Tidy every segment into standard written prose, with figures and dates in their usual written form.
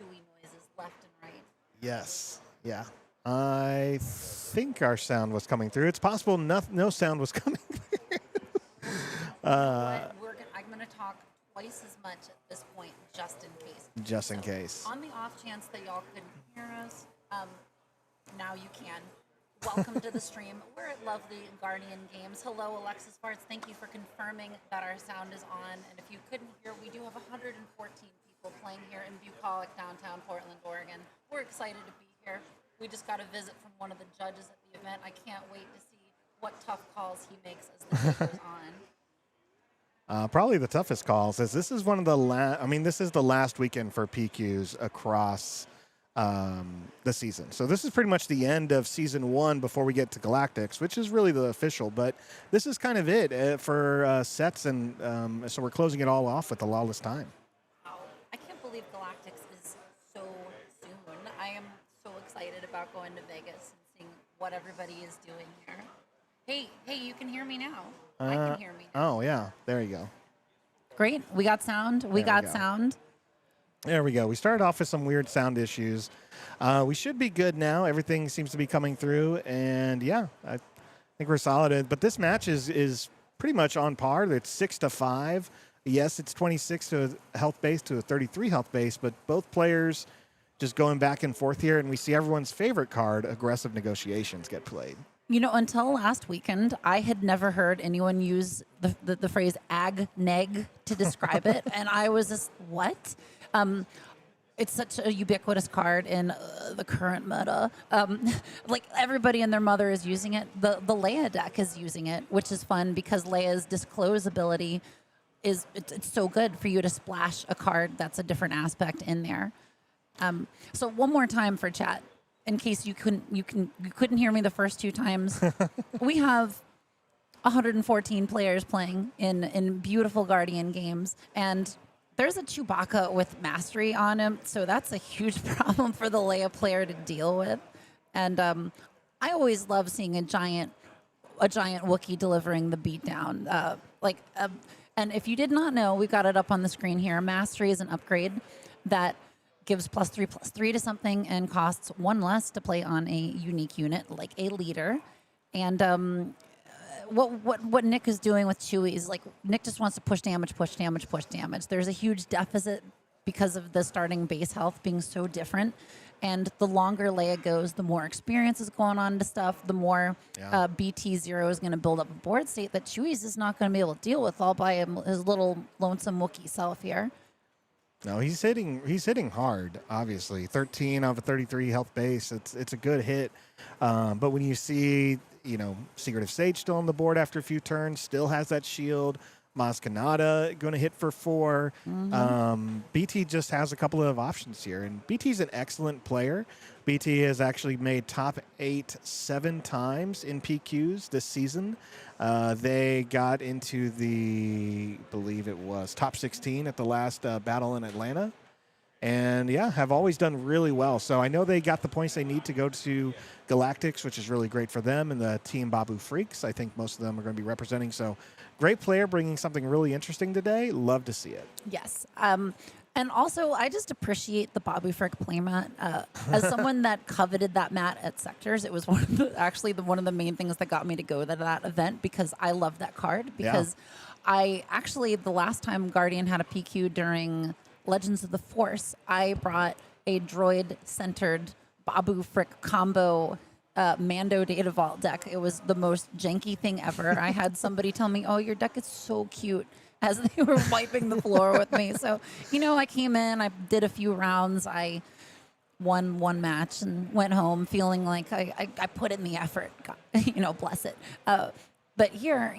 chewy noises left and right. Yes. Yeah. I think our sound was coming through. It's possible no sound was coming through. I'm going to talk twice as much at this point, just in case. Just in case. On the off chance that y'all couldn't hear us, now you can. Welcome to the stream. We're at lovely Guardian Games. Hello, Alexis Farts. Thank you for confirming that our sound is on. And if you couldn't hear, we do have 114 people playing here in bucolic downtown Portland, Oregon. We're excited to be here. We just got a visit from one of the judges at the event. I can't wait to see what tough calls he makes as the show goes on. Probably the toughest calls is this is one of the this is the last weekend for PQs across the season. So this is pretty much the end of season 1 before we get to Galactics, which is really the official. But this is kind of it for sets, and so we're closing it all off with the Lawless time. Wow. I can't believe Galactics is so soon. I am so excited about going to Vegas and seeing what everybody is doing here. Hey, you can hear me now. I can hear me now. Oh, yeah. There you go. Great. We got sound. We got sound. There we go. We started off with some weird sound issues. We should be good now. Everything seems to be coming through. And, yeah, I think we're solid. But this match is pretty much on par. It's 6-5. Yes, it's 26 to a health base to a 33 health base. But both players just going back and forth here. And we see everyone's favorite card, Aggressive Negotiations, get played. You know, until last weekend, I had never heard anyone use the phrase ag-neg to describe it. And I was just, what? It's such a ubiquitous card in the current meta. Like, everybody and their mother is using it. The Leia deck is using it, which is fun because Leia's Disclose ability it's so good for you to splash a card that's a different aspect in there. So one more time for chat. In case you couldn't hear me the first 2 times, we have 114 players playing in beautiful Guardian games, and there's a Chewbacca with mastery on him, so that's a huge problem for the Leia player to deal with. And I always love seeing a giant Wookiee delivering the beatdown. And if you did not know, we've got it up on the screen here. Mastery is an upgrade that gives +3/+3 to something and costs 1 less to play on a unique unit like a leader. And what Nick is doing with Chewie is, like, Nick just wants to push damage. There's a huge deficit because of the starting base health being so different. And the longer Leia goes, the more experience is going on to stuff, the more BT0 is going to build up a board state that Chewie's is not going to be able to deal with all by his little lonesome Wookiee self here. No, he's hitting hard, obviously. 13 of a 33 health base. It's a good hit. But when you see, Secretive Sage still on the board after a few turns, still has that shield. Maz Kanata going to hit for 4. Mm-hmm. BT just has a couple of options here. And BT's an excellent player. BT has actually made top 8 7 times in PQs this season. They got into believe it was top 16 at the last battle in Atlanta. And, have always done really well. So I know they got the points they need to go to Galactics, which is really great for them, and the Team Babu Freaks. I think most of them are going to be representing. So great player bringing something really interesting today. Love to see it. Yes. And also, I just appreciate the Babu Frick playmat. As someone that coveted that mat at Sectors, it was one of the main things that got me to go to that event because I love that card. Because the last time Guardian had a PQ during Legends of the Force, I brought a droid-centered Babu Frick combo Mando Data Vault deck. It was the most janky thing ever. I had somebody tell me, "Oh, your deck is so cute," as they were wiping the floor with me. So, I came in, I did a few rounds, I won 1 match and went home feeling like I put in the effort. God, bless it. But here,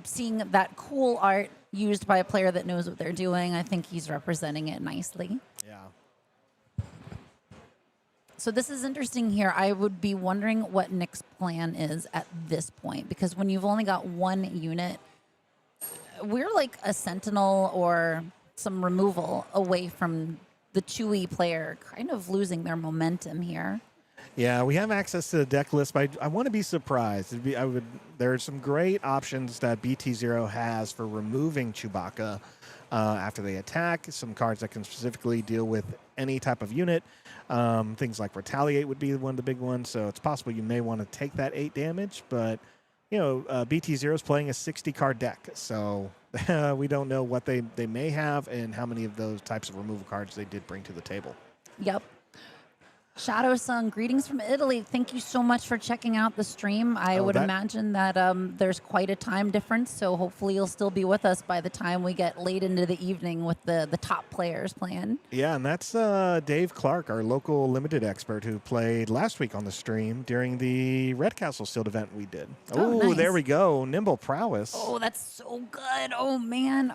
seeing that cool art used by a player that knows what they're doing, I think he's representing it nicely. Yeah. So this is interesting here. I would be wondering what Nick's plan is at this point, because when you've only got 1 unit, we're like a Sentinel or some removal away from the Chewie player kind of losing their momentum here. Yeah, we have access to the deck list, but I want to be surprised. There are some great options that BT Zero has for removing Chewbacca after they attack. Some cards that can specifically deal with any type of unit. Things like Retaliate would be one of the big ones. So it's possible you may want to take that 8 damage, but BT Zero is playing a 60-card deck, so we don't know what they may have and how many of those types of removal cards they did bring to the table. Yep. Shadow Sun, greetings from Italy. Thank you so much for checking out the stream. I would imagine that there's quite a time difference, so hopefully you'll still be with us by the time we get late into the evening with the top players playing. Yeah, and that's Dave Clark, our local limited expert who played last week on the stream during the Red Castle Sealed event we did. Oh, nice. There we go. Nimble Prowess. Oh, that's so good. Oh, man.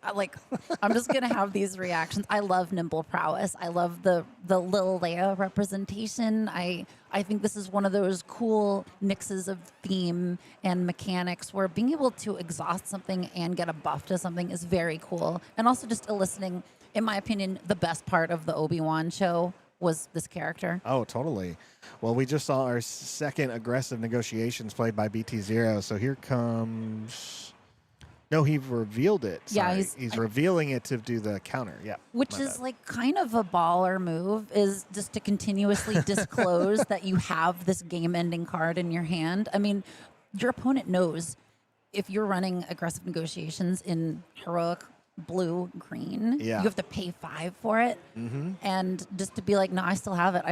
I'm just going to have these reactions. I love Nimble Prowess. I love the Lil Leia representation. I think this is one of those cool mixes of theme and mechanics where being able to exhaust something and get a buff to something is very cool. And also just eliciting, in my opinion, the best part of the Obi-Wan show was this character. Oh, totally. Well, we just saw our second aggressive negotiations played by BT Zero. So here comes... No, he revealed it. Sorry. Yeah, he's revealing it to do the counter. Yeah. Which is like kind of a baller move, is just to continuously disclose that you have this game-ending card in your hand. I mean, your opponent knows if you're running aggressive negotiations in heroic blue, green, you have to pay 5 for it. Mm-hmm. And just to be like, no, I still have it.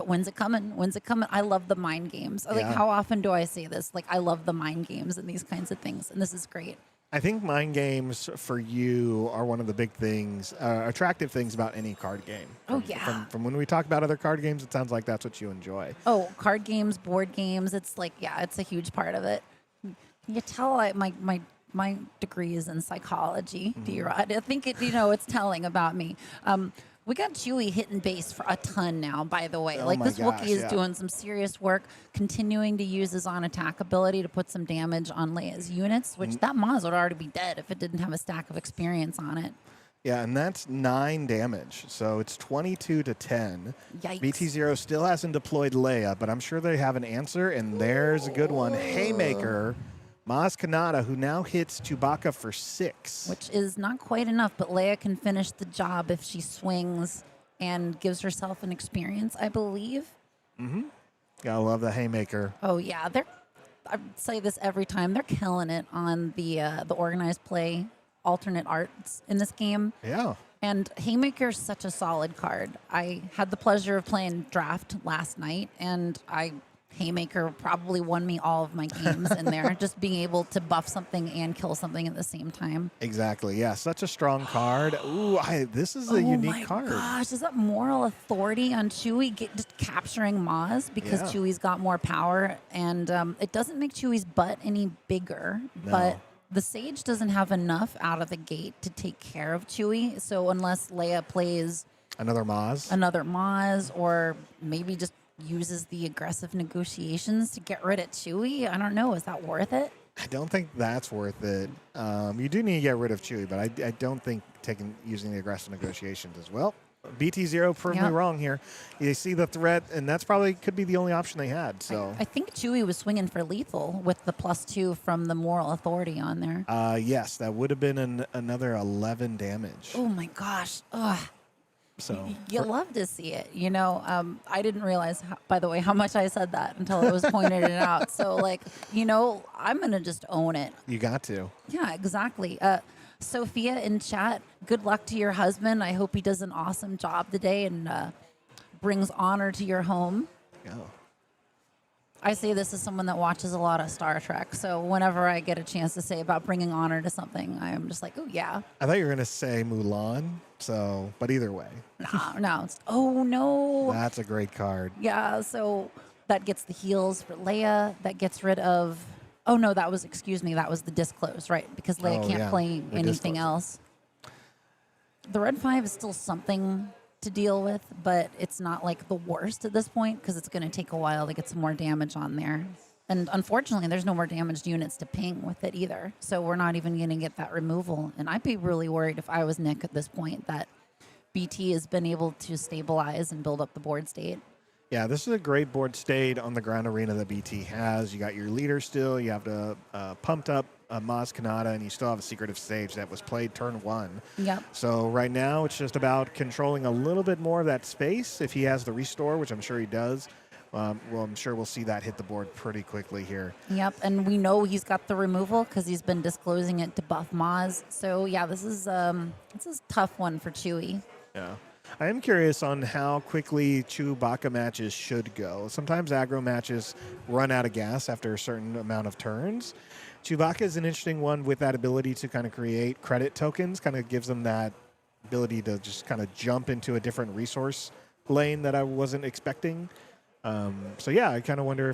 When's it coming? I love the mind games. Like, how often do I say this? Like, I love the mind games and these kinds of things. And this is great. I think mind games for you are one of the big things, attractive things about any card game. From when we talk about other card games, it sounds like that's what you enjoy. Oh, card games, board games. It's like, it's a huge part of it. You tell my degree is in psychology, D-Rod. I think it's telling about me. We got Chewie hitting base for a ton now, by the way. This Wookiee is doing some serious work, continuing to use his on-attack ability to put some damage on Leia's units, which that Maz would already be dead if it didn't have a stack of experience on it. Yeah, and that's 9 damage, so it's 22 to 10. Yikes. BT Zero still hasn't deployed Leia, but I'm sure they have an answer, and there's a good one. Haymaker. Maz Kanata, who now hits Chewbacca for 6. Which is not quite enough, but Leia can finish the job if she swings and gives herself an experience, I believe. Mm-hmm. Gotta love the Haymaker. Oh, yeah. I say this every time. They're killing it on the organized play alternate arts in this game. Yeah. And Haymaker's such a solid card. I had the pleasure of playing Draft last night, and Haymaker probably won me all of my games in there, just being able to buff something and kill something at the same time. Exactly. Yeah, such a strong card. Ooh, this is a unique card. Oh my gosh, is that moral authority on Chewie just capturing Maz because Chewie's got more power, and it doesn't make Chewie's butt any bigger, but the Sage doesn't have enough out of the gate to take care of Chewie. So unless Leia plays another Maz, or maybe just uses the aggressive negotiations to get rid of Chewie, I don't know. Is that worth it? I don't think that's worth it. You do need to get rid of Chewie, but I don't think using the aggressive negotiations as well. BT Zero proved me wrong here. You see the threat, and that's probably could be the only option they had. So I think Chewie was swinging for lethal with the +2 from the moral authority on there. Yes, that would have been another 11 damage. Oh my gosh. Ugh. So you love to see it, I didn't realize, by the way, how much I said that until it was pointed out. So, I'm going to just own it. You got to. Yeah, exactly. Sophia in chat, good luck to your husband. I hope he does an awesome job today and brings honor to your home. Yeah. I say this as someone that watches a lot of Star Trek, so whenever I get a chance to say about bringing honor to something, I'm just like, oh, yeah. I thought you were going to say Mulan, but either way. No. Oh, no. That's a great card. Yeah, so that gets the heals for Leia. That gets rid of... Oh, no, that was the disclose, right? Because Leia can't play anything else. The Red 5 is still something to deal with, but it's not like the worst at this point because it's going to take a while to get some more damage on there. And unfortunately, there's no more damaged units to ping with it either. So we're not even going to get that removal. And I'd be really worried if I was Nick at this point that BT has been able to stabilize and build up the board state. Yeah, this is a great board state on the ground arena that BT has. You got your leader still. You have the pumped up Maz Kanata, and you still have a Secretive Sage that was played turn 1. Yep. So right now it's just about controlling a little bit more of that space. If he has the restore, which I'm sure he does, well, I'm sure we'll see that hit the board pretty quickly here. Yep, and we know he's got the removal because he's been disclosing it to buff Maz. So yeah, this is a tough one for Chewy. Yeah. I am curious on how quickly Chewbacca matches should go. Sometimes aggro matches run out of gas after a certain amount of turns. Chewbacca is an interesting one with that ability to kind of create credit tokens, kind of gives them that ability to just kind of jump into a different resource lane that I wasn't expecting. So yeah, I kind of wonder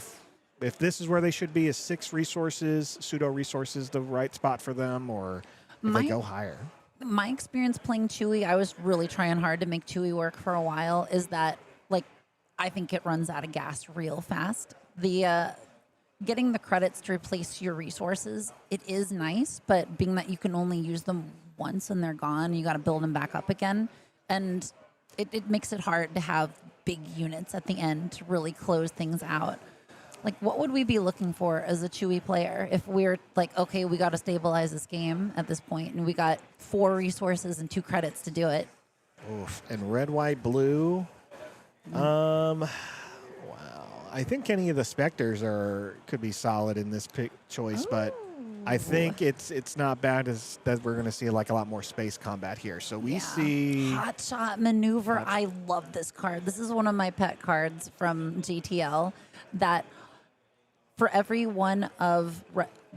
if this is where they should be. Is 6 resources, pseudo resources, the right spot for them, or if they go higher? My experience playing Chewy, I was really trying hard to make Chewy work for a while, is that, like, I think it runs out of gas real fast. The getting the credits to replace your resources, it is nice, but being that you can only use them once and they're gone, you got to build them back up again. And it makes it hard to have big units at the end to really close things out. Like, what would we be looking for as a Chewy player if we're like, okay, we got to stabilize this game at this point, and we got 4 resources and 2 credits to do it? Oof. And red, white, blue. Wow. I think any of the Spectres could be solid in this choice, but I think it's not bad as that we're going to see like a lot more space combat here. So we see Hot Shot Maneuver. I love this card. This is one of my pet cards from GTL that for every one of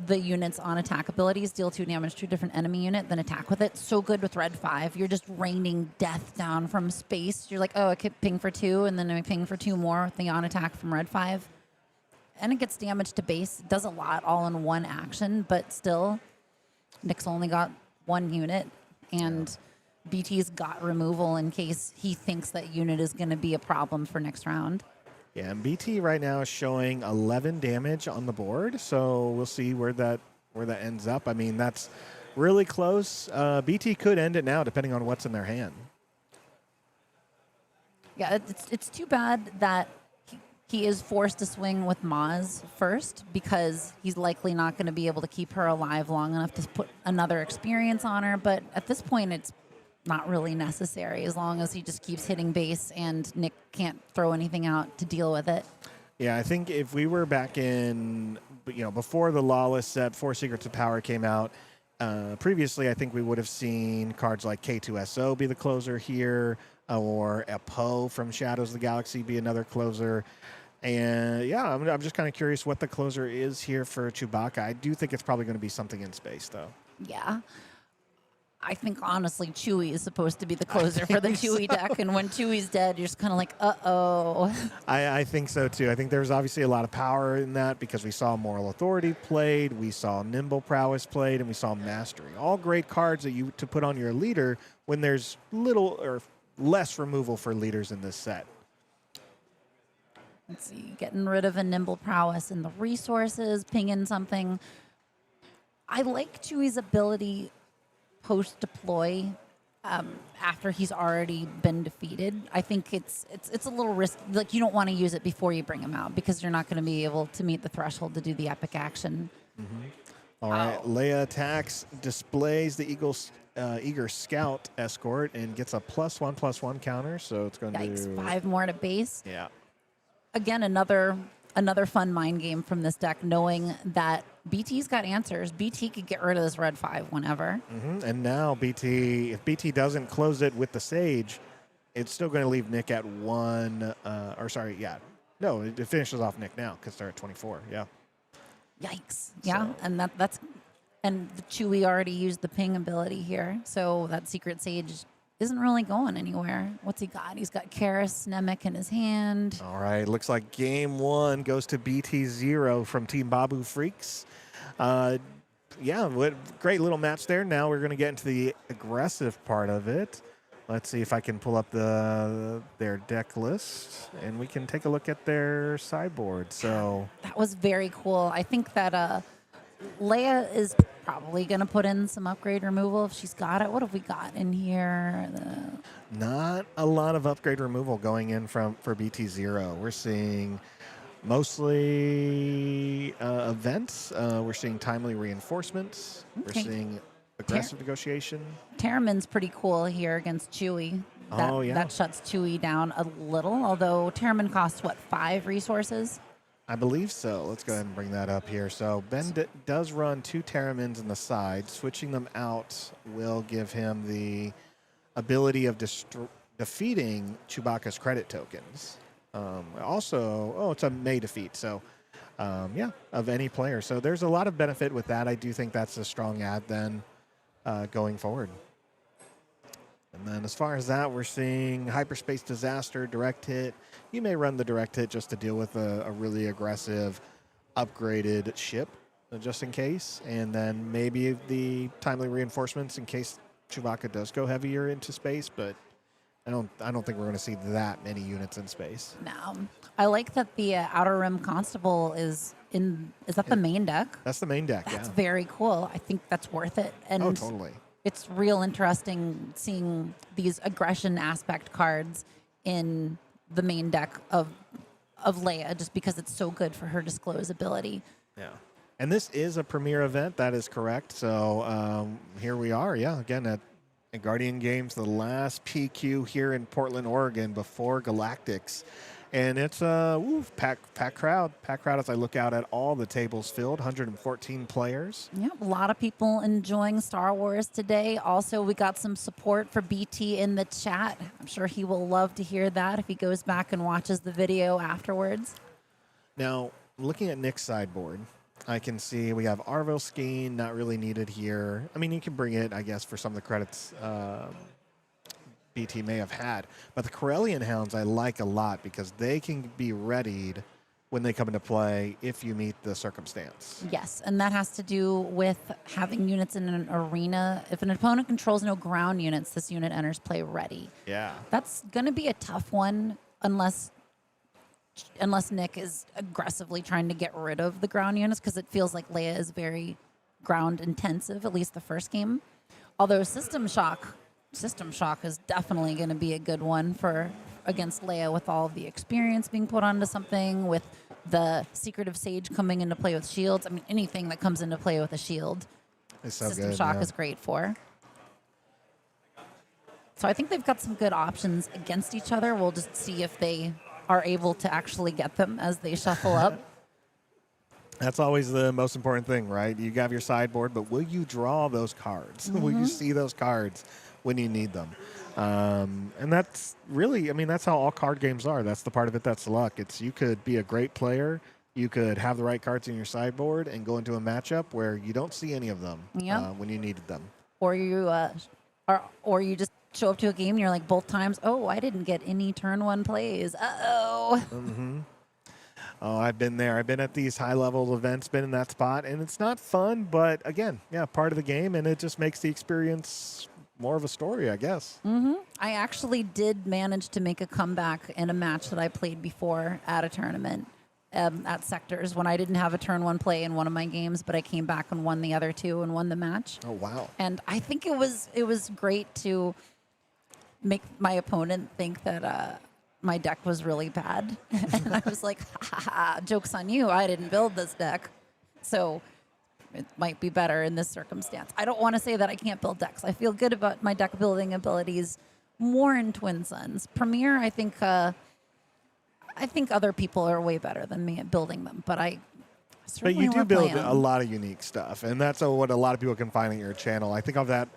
the units on attack abilities, deal 2 damage to a different enemy unit, then attack with it. So good with red 5. You're just raining death down from space. You're like, oh, I could ping for 2, and then I ping for 2 more with the on attack from red 5. And it gets damage to base. It does a lot all in one action, but still, Nick's only got 1 unit, and BT's got removal in case he thinks that unit is going to be a problem for next round. Yeah, and BT right now is showing 11 damage on the board, so we'll see where that ends up. I mean, that's really close. BT could end it now, depending on what's in their hand. Yeah, it's too bad that he is forced to swing with Maz first, because he's likely not going to be able to keep her alive long enough to put another experience on her. But at this point, it's not really necessary as long as he just keeps hitting base and Nick can't throw anything out to deal with it. Yeah, I think if we were back in, before the Lawless set, 4 Secrets of Power came out, previously I think we would have seen cards like K2SO be the closer here, or a Poe from Shadows of the Galaxy be another closer. And yeah, I'm just kind of curious what the closer is here for Chewbacca. I do think it's probably going to be something in space, though. Yeah. I think, honestly, Chewy is supposed to be the closer for the Chewy deck. And when Chewy's dead, you're just kind of like, uh-oh. I think so, too. I think there's obviously a lot of power in that because we saw Moral Authority played, we saw Nimble Prowess played, and we saw Mastery. All great cards that to put on your leader when there's little or less removal for leaders in this set. Let's see, getting rid of a Nimble Prowess in the resources, pinging something. I like Chewy's ability post-deploy after he's already been defeated. I think it's a little risky. Like, you don't want to use it before you bring him out because you're not going to be able to meet the threshold to do the epic action. Mm-hmm. All right, Leia attacks, displays the Eager Scout Escort, and gets a +1/+1 counter, so it's going to... 5 more to base. Yeah. Again, another fun mind game from this deck, knowing that BT's got answers. BT could get rid of this red 5 whenever. Mm-hmm. And now if BT doesn't close it with the Sage, it's still going to leave Nick at 1. No, it finishes off Nick now because they're at 24. Yeah. Yikes. Yeah, and that's and the Chewy already used the ping ability here, so that Secret Sage isn't really going anywhere. What's he got? He's got Karis Nemec in his hand. All right, looks like game 1 goes to BT0 from Team Babu Freaks. Great little match there. Now we're going to get into the aggressive part of it. Let's see if I can pull up their deck list, and we can take a look at their sideboard. So that was very cool. I think that Leia is probably going to put in some upgrade removal if she's got it. What have we got in here? Not a lot of upgrade removal going in for BT0. We're seeing mostly events. We're seeing timely reinforcements. Okay. We're seeing aggressive negotiation. Terramin's pretty cool here against Chewy. That shuts Chewy down a little, although Terramin costs, what, 5 resources? I believe so. Let's go ahead and bring that up here. So Ben does run 2 Terramins in the side. Switching them out will give him the ability of defeating Chewbacca's credit tokens. It's a May defeat. So, of any player. So there's a lot of benefit with that. I do think that's a strong add then going forward. And then as far as that, we're seeing Hyperspace Disaster, Direct Hit. You may run the Direct Hit just to deal with a really aggressive, upgraded ship, just in case. And then maybe the Timely Reinforcements in case Chewbacca does go heavier into space. But I don't think we're going to see that many units in space. No. I like that the Outer Rim Constable is that the main deck? That's the main deck, That's very cool. I think that's worth it. And totally. It's real interesting seeing these aggression aspect cards in the main deck of Leia, just because it's so good for her disclose ability. Yeah. And this is a premier event. That is correct. So here we are. Yeah. Again, at Guardian Games, the last PQ here in Portland, Oregon before Galactics. And it's a packed crowd. Packed crowd as I look out at all the tables filled, 114 players. Yeah, a lot of people enjoying Star Wars today. Also, we got some support for BT in the chat. I'm sure he will love to hear that if he goes back and watches the video afterwards. Now, looking at Nick's sideboard, I can see we have Arvo Skeen, not really needed here. I mean, you can bring it, I guess, for some of the credits BT may have had. But the Corellian Hounds I like a lot because they can be readied when they come into play if you meet the circumstance. Yes, and that has to do with having units in an arena. If an opponent controls no ground units, this unit enters play ready. Yeah. That's going to be a tough one unless Nick is aggressively trying to get rid of the ground units, because it feels like Leia is very ground intensive, at least the first game. Although System Shock is definitely going to be a good one for against Leia, with all of the experience being put onto something, with the Secretive Sage coming into play with shields. I mean, anything that comes into play with a shield, System Shock is great for. So I think they've got some good options against each other. We'll just see if they are able to actually get them as they shuffle up. That's always the most important thing, right? You have your sideboard, but will you draw those cards? Mm-hmm. Will you see those cards when you need them? And that's really, I mean, that's how all card games are. That's the part of it that's luck. It's you could be a great player, you could have the right cards in your sideboard and go into a matchup where you don't see any of them when you needed them. Or you just show up to a game and you're like, both times, oh, I didn't get any turn one plays. Uh-oh. Mm-hmm. Oh, I've been there. I've been at these high-level events, been in that spot, and it's not fun, but again, part of the game, and it just makes the experience more of a story, I guess. Mm-hmm. I actually did manage to make a comeback in a match that I played before at a tournament at Sectors when I didn't have a turn one play in one of my games, but I came back and won the other two and won the match. Oh, wow. And I think it was great to make my opponent think that my deck was really bad. And I was like, ha, joke's on you. I didn't build this deck. So it might be better in this circumstance. I don't want to say that I can't build decks. I feel good about my deck building abilities more in Twin Suns. Premier, I think other people are way better than me at building them, but I certainly But you do build them. a lot of unique stuff, and that's what a lot of people can find on your channel. I think of that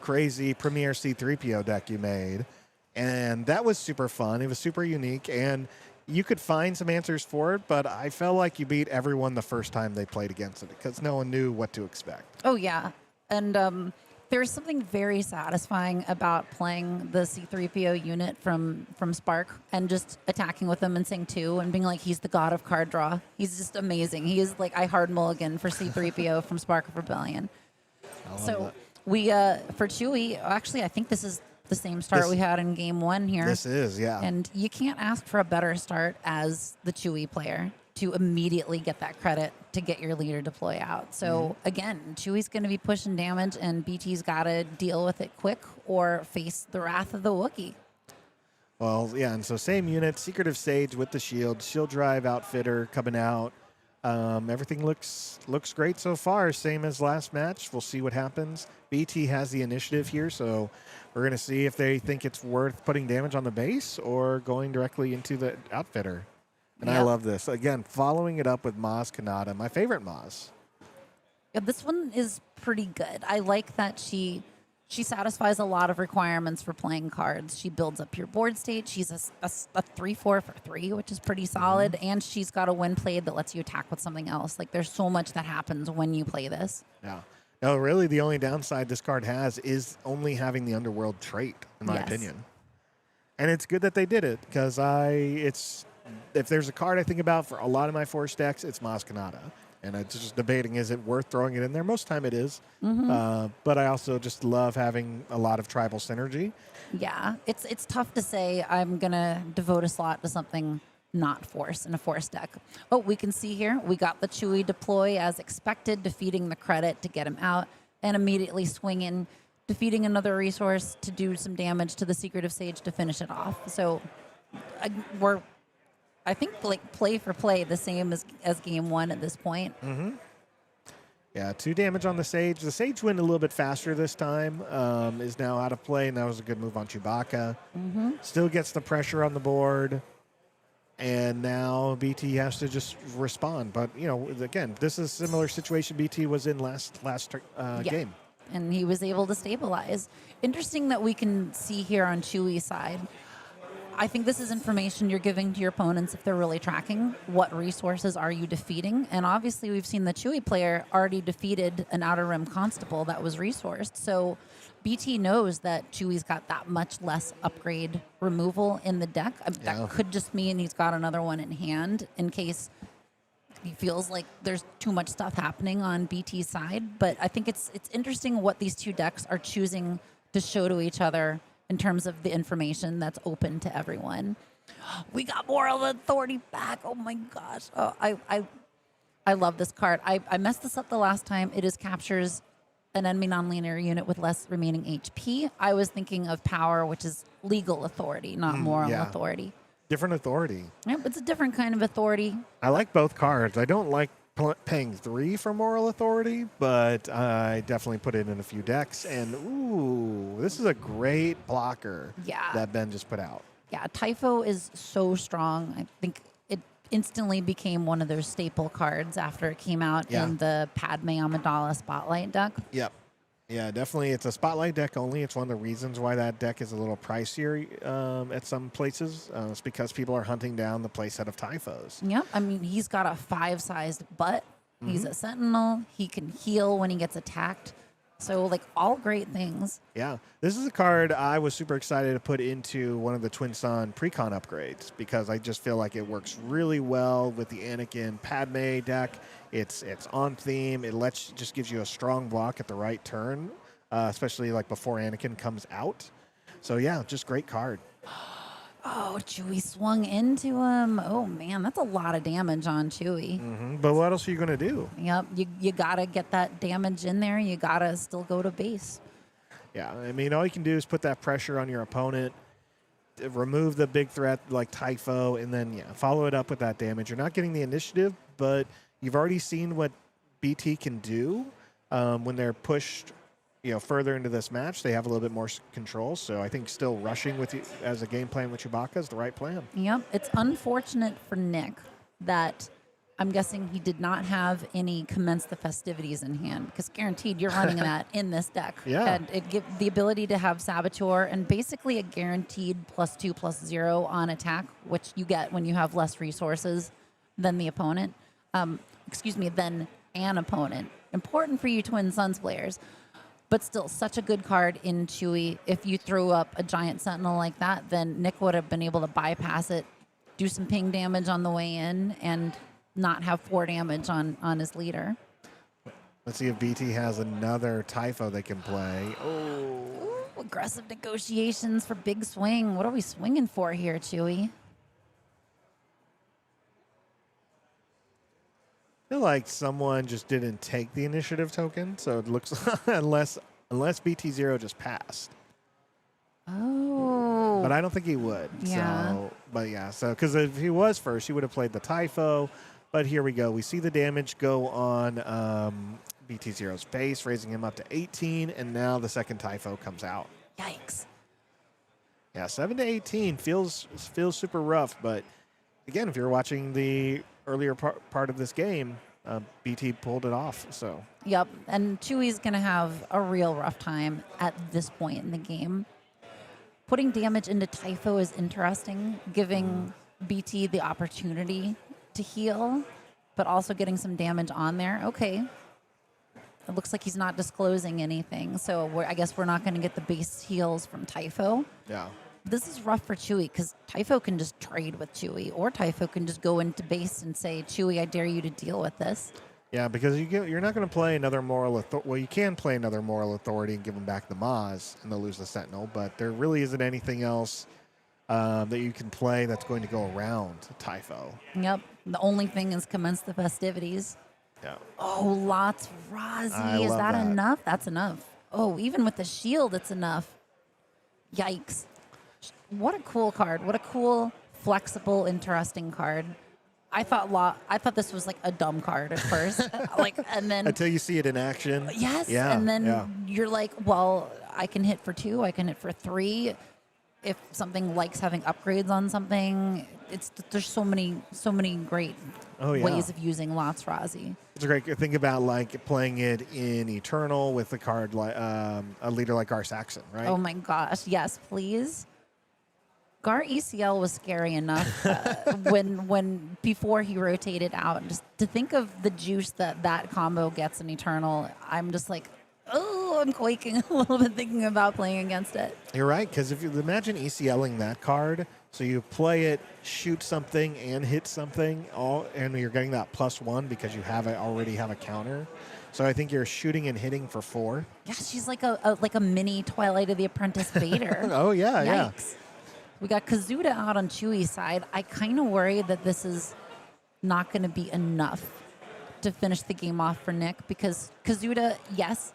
crazy Premier C-3PO deck you made, and that was super fun. It was super unique, and you could find some answers for it, but I felt like you beat everyone the first time they played against it because no one knew what to expect. Oh, yeah. And there's something very satisfying about playing the C-3PO unit from Spark and just attacking with him and saying two and being like, he's the god of card draw. He's just amazing. He is like, I hard mulligan for C-3PO from Spark of Rebellion. So we, for Chewie, actually, I think this is the same start we had in game one here. This is, yeah. And you can't ask for a better start as the Chewie player to immediately get that credit to get your leader deploy out. So again, Chewy's going to be pushing damage, and BT's got to deal with it quick or face the wrath of the Wookiee. Well, yeah, and so same unit, Secretive Sage with the shield drive outfitter coming out. Everything looks great so far, same as last match. We'll see what happens. BT has the initiative here, so we're going to see if they think it's worth putting damage on the base or going directly into the outfitter. And I love this. Again, following it up with Maz Kanata, my favorite Maz. Yeah, this one is pretty good. I like that she satisfies a lot of requirements for playing cards. She builds up your board state. She's a 3/4 for 3, which is pretty solid. And she's got a win played that lets you attack with something else. Like, there's so much that happens when you play this. Yeah. No, really, the only downside this card has is only having the Underworld trait, in my opinion. And it's good that they did it, because if there's a card I think about for a lot of my Force decks, it's Maz Kanata. And I'm just debating, is it worth throwing it in there? Most time it is. But I also just love having a lot of tribal synergy. Yeah, it's tough to say I'm going to devote a slot to something not Force in a Force deck. Oh, we can see here, we got the Chewy deploy as expected, defeating the credit to get him out, and immediately swing in, defeating another resource to do some damage to the Secretive Sage to finish it off. So we're... I think like play for play, the same as game 1 at this point. Yeah, 2 damage on the Sage. The Sage went a little bit faster this time, is now out of play, and that was a good move on Chewbacca. Still gets the pressure on the board, and now BT has to just respond. But, again, this is a similar situation BT was in last game. And he was able to stabilize. Interesting that we can see here on Chewy's side. I think this is information you're giving to your opponents if they're really tracking. What resources are you defeating? And obviously, we've seen the Chewy player already defeated an Outer Rim Constable that was resourced. So BT knows that Chewy's got that much less upgrade removal in the deck. That could just mean he's got another one in hand in case he feels like there's too much stuff happening on BT's side. But I think it's interesting what these two decks are choosing to show to each other in terms of the information that's open to everyone. We got Moral Authority back. Oh my gosh. Oh, I love this card. I messed this up the last time. It captures an enemy nonlinear unit with less remaining HP. I was thinking of power, which is legal authority, not moral authority. Different authority. Yep, it's a different kind of authority. I like both cards. I don't like paying 3 for moral authority, but I definitely put it in a few decks. And ooh, this is a great blocker that Ben just put out. Yeah, Typho is so strong. I think it instantly became one of those staple cards after it came out in the Padme Amidala Spotlight deck. Yep. Yeah, definitely. It's a Spotlight deck only. It's one of the reasons why that deck is a little pricier at some places. It's because people are hunting down the playset of Typhos. Yep. I mean, he's got a 5-sized butt. He's a Sentinel. He can heal when he gets attacked. So, like, all great things. Yeah. This is a card I was super excited to put into one of the Twin Sun Precon upgrades because I just feel like it works really well with the Anakin Padme deck. It's on theme. It just gives you a strong block at the right turn, especially like before Anakin comes out. So, yeah, just great card. Oh, Chewie swung into him. Oh, man, that's a lot of damage on Chewie. But what else are you going to do? Yep, you got to get that damage in there. You got to still go to base. Yeah, I mean, all you can do is put that pressure on your opponent, remove the big threat like Typho, and then, follow it up with that damage. You're not getting the initiative, but you've already seen what BT can do when they're pushed further into this match. They have a little bit more control, so I think still rushing with you as a game plan with Chewbacca is the right plan. Yep. It's unfortunate for Nick that I'm guessing he did not have any Commence the Festivities in hand, because guaranteed you're running that in this deck. Yeah. And it gives the ability to have Saboteur and basically a guaranteed +2/+0 on attack, which you get when you have less resources than the opponent. Than an opponent. Important for you Twin Suns players. But still, such a good card in Chewy. If you threw up a giant Sentinel like that, then Nick would have been able to bypass it, do some ping damage on the way in, and not have 4 damage on his leader. Let's see if BT has another Typho they can play. Ooh, aggressive negotiations for big swing. What are we swinging for here, Chewy? feel like someone just didn't take the initiative token, so it looks unless BT0 just passed. Oh. But I don't think he would. Yeah. So because if he was first, he would have played the Typho. But here we go. We see the damage go on BT0's base, raising him up to 18, and now the second Typho comes out. Yikes. Yeah, 7 to 18 feels super rough. But again, if you're watching the earlier part of this game, BT pulled it off. So. Yep. And Chewy's going to have a real rough time at this point in the game. Putting damage into Typho is interesting, giving BT the opportunity to heal, but also getting some damage on there. Okay. It looks like he's not disclosing anything, so I guess we're not going to get the base heals from Typho. Yeah. This is rough for Chewy because Typho can just trade with Chewy, or Typho can just go into base and say, Chewy, I dare you to deal with this. Yeah, because you're not going to play another moral authority. Well, you can play another moral authority and give them back the Maz, and they'll lose the Sentinel. But there really isn't anything else that you can play that's going to go around Typho. Yep. The only thing is commence the festivities. Yeah. Oh, lots Razi. I Is love that that. enough? That's enough. Oh, even with the shield, it's enough. Yikes. What a cool card. What a cool, flexible, interesting card. I thought this was like a dumb card at first. And then Until you see it in action. yes, Yeah, and then yeah. you're like, well, I can hit for 2, I can hit for 3. If something likes having upgrades on something, there's so many great ways of using Lots Razi. It's a great thing about like playing it in Eternal with a card like a leader like Gar Saxon, right? Oh my gosh, yes, please. Gar ECL was scary enough when before he rotated out. Just to think of the juice that combo gets in Eternal, I'm just like, oh, I'm quaking a little bit thinking about playing against it. You're right, because if you imagine ECLing that card, so you play it, shoot something, and hit something, and you're getting that +1 because you already have a counter. So I think you're shooting and hitting for 4. Yeah, she's like a mini Twilight of the Apprentice Vader. Oh yeah, yeah. Yikes. We got Kazuda out on Chewy's side. I kind of worry that this is not going to be enough to finish the game off for Nick, because Kazuda, yes,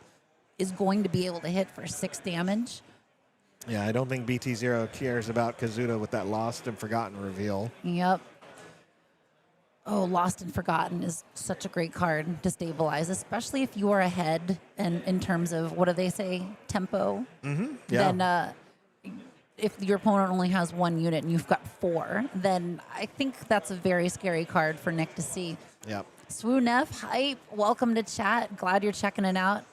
is going to be able to hit for 6 damage. Yeah, I don't think BT0 cares about Kazuda with that Lost and Forgotten reveal. Yep. Oh, Lost and Forgotten is such a great card to stabilize, especially if you are ahead and in terms of, what do they say, tempo? Mm-hmm. Yeah. Then if your opponent only has 1 unit and you've got 4, then I think that's a very scary card for Nick to see. Yep. Swoonef, hype, welcome to chat. Glad you're checking it out.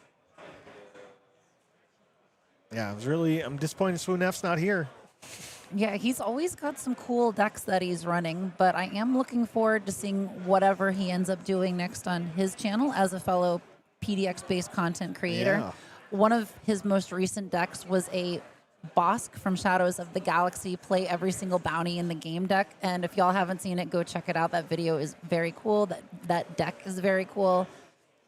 Yeah, I'm disappointed Swoonef's not here. Yeah, he's always got some cool decks that he's running, but I am looking forward to seeing whatever he ends up doing next on his channel as a fellow PDX-based content creator. Yeah. One of his most recent decks was a Bosk from Shadows of the Galaxy play every single bounty in the game deck, and if y'all haven't seen it, go check it out. That video is very cool. That deck is very cool.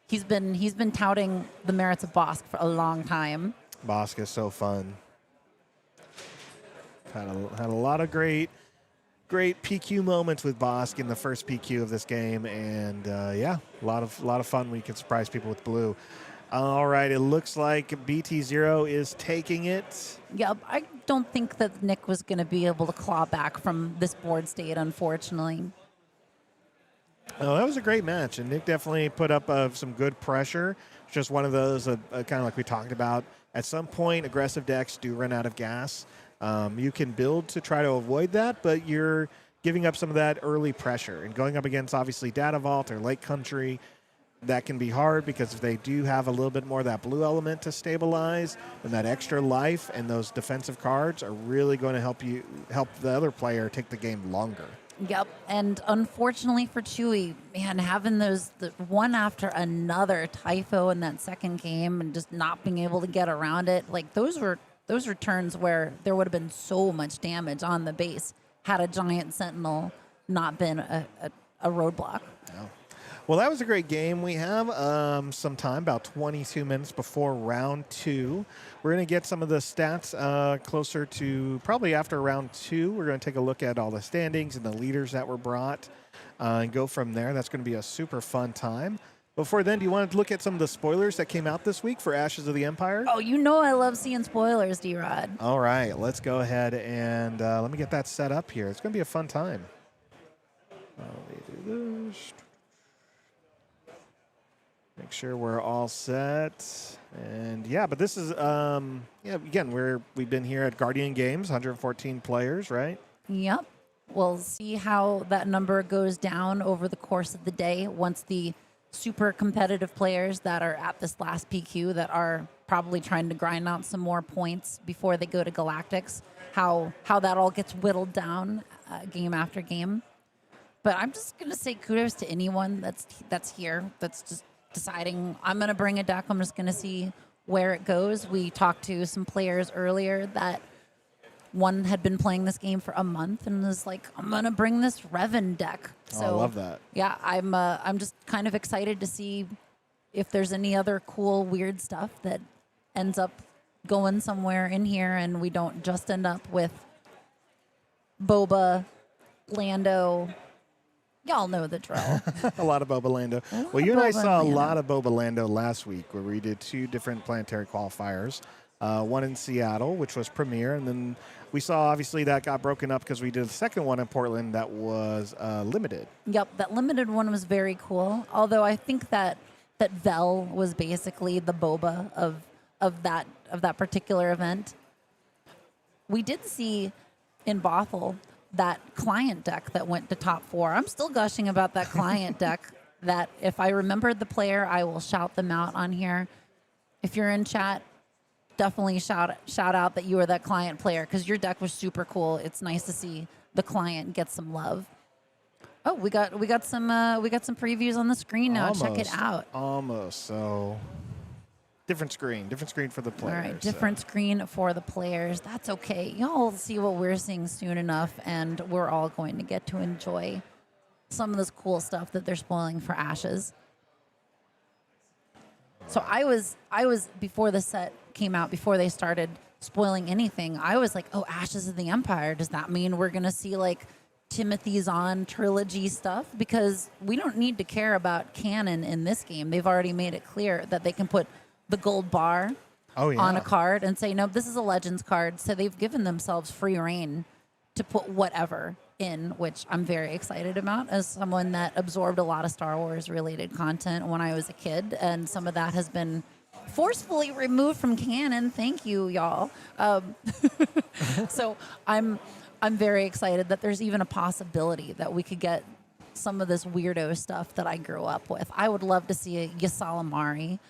He's been touting the merits of Bosk for a long time. Bosk is so fun. Had a lot of great PQ moments with Bosk in the first PQ of this game, and yeah, a lot of fun when you can surprise people with blue. All right, it looks like BT0 is taking it. Yeah, I don't think that Nick was going to be able to claw back from this board state, unfortunately. Oh, that was a great match, and Nick definitely put up some good pressure. It's just one of those, kind of like we talked about. At some point, aggressive decks do run out of gas. You can build to try to avoid that, but you're giving up some of that early pressure. And going up against, obviously, Data Vault or Lake Country, that can be hard because if they do have a little bit more of that blue element to stabilize, then that extra life and those defensive cards are really going to help the other player take the game longer. Yep, and unfortunately for Chewy, man, having the one after another Typho in that second game and just not being able to get around it, like those were turns where there would have been so much damage on the base had a giant Sentinel not been a roadblock. Yeah. Well, that was a great game. We have some time, about 22 minutes before round 2. We're going to get some of the stats closer to probably after round 2. We're going to take a look at all the standings and the leaders that were brought. and go from there. That's going to be a super fun time. Before then, do you want to look at some of the spoilers that came out this week for Ashes of the Empire? Oh, you know I love seeing spoilers, D-Rod. All right, let's go ahead and let me get that set up here. It's going to be a fun time. Let me do this. Make sure we're all set. And yeah, but this is again, we've been here at Guardian Games, 114 players, right? Yep. We'll see how that number goes down over the course of the day once the super competitive players that are at this last PQ that are probably trying to grind out some more points before they go to Galactics, how that all gets whittled down game after game. But I'm just going to say kudos to anyone that's here, that's just deciding, I'm going to bring a deck, I'm just going to see where it goes. We talked to some players earlier that one had been playing this game for a month and was like, I'm going to bring this Revan deck. So, I love that. Yeah, I'm just kind of excited to see if there's any other cool, weird stuff that ends up going somewhere in here and we don't just end up with Boba, Lando. Y'all know the drill. A lot of Boba Lando. Well, you and I saw a lot of Boba Lando last week where we did 2 different planetary qualifiers. One in Seattle, which was Premier, and then we saw obviously that got broken up because we did the second one in Portland that was limited. Yep, that limited one was very cool. Although I think that Vel was basically the Boba of that particular event. We did see in Bothell that client deck that went to top 4. I'm still gushing about that client deck. That if I remembered the player, I will shout them out on here. If you're in chat, definitely shout out that you were that client player because your deck was super cool. It's nice to see the client get some love. Oh, we got some previews on the screen now. Check it out. Almost. So different screen for the players. All right, different screen for the players. That's okay. Y'all see what we're seeing soon enough, and we're all going to get to enjoy some of this cool stuff that they're spoiling for Ashes. So I was before the set came out, before they started spoiling anything, I was like, oh, Ashes of the Empire. Does that mean we're going to see like Timothy's on trilogy stuff? Because we don't need to care about canon in this game. They've already made it clear that they can put the gold bar on a card and say, no, this is a Legends card. So they've given themselves free reign to put whatever in, which I'm very excited about as someone that absorbed a lot of Star Wars related content when I was a kid. And some of that has been forcefully removed from canon. Thank you, y'all. So I'm very excited that there's even a possibility that we could get some of this weirdo stuff that I grew up with. I would love to see a Ysalamari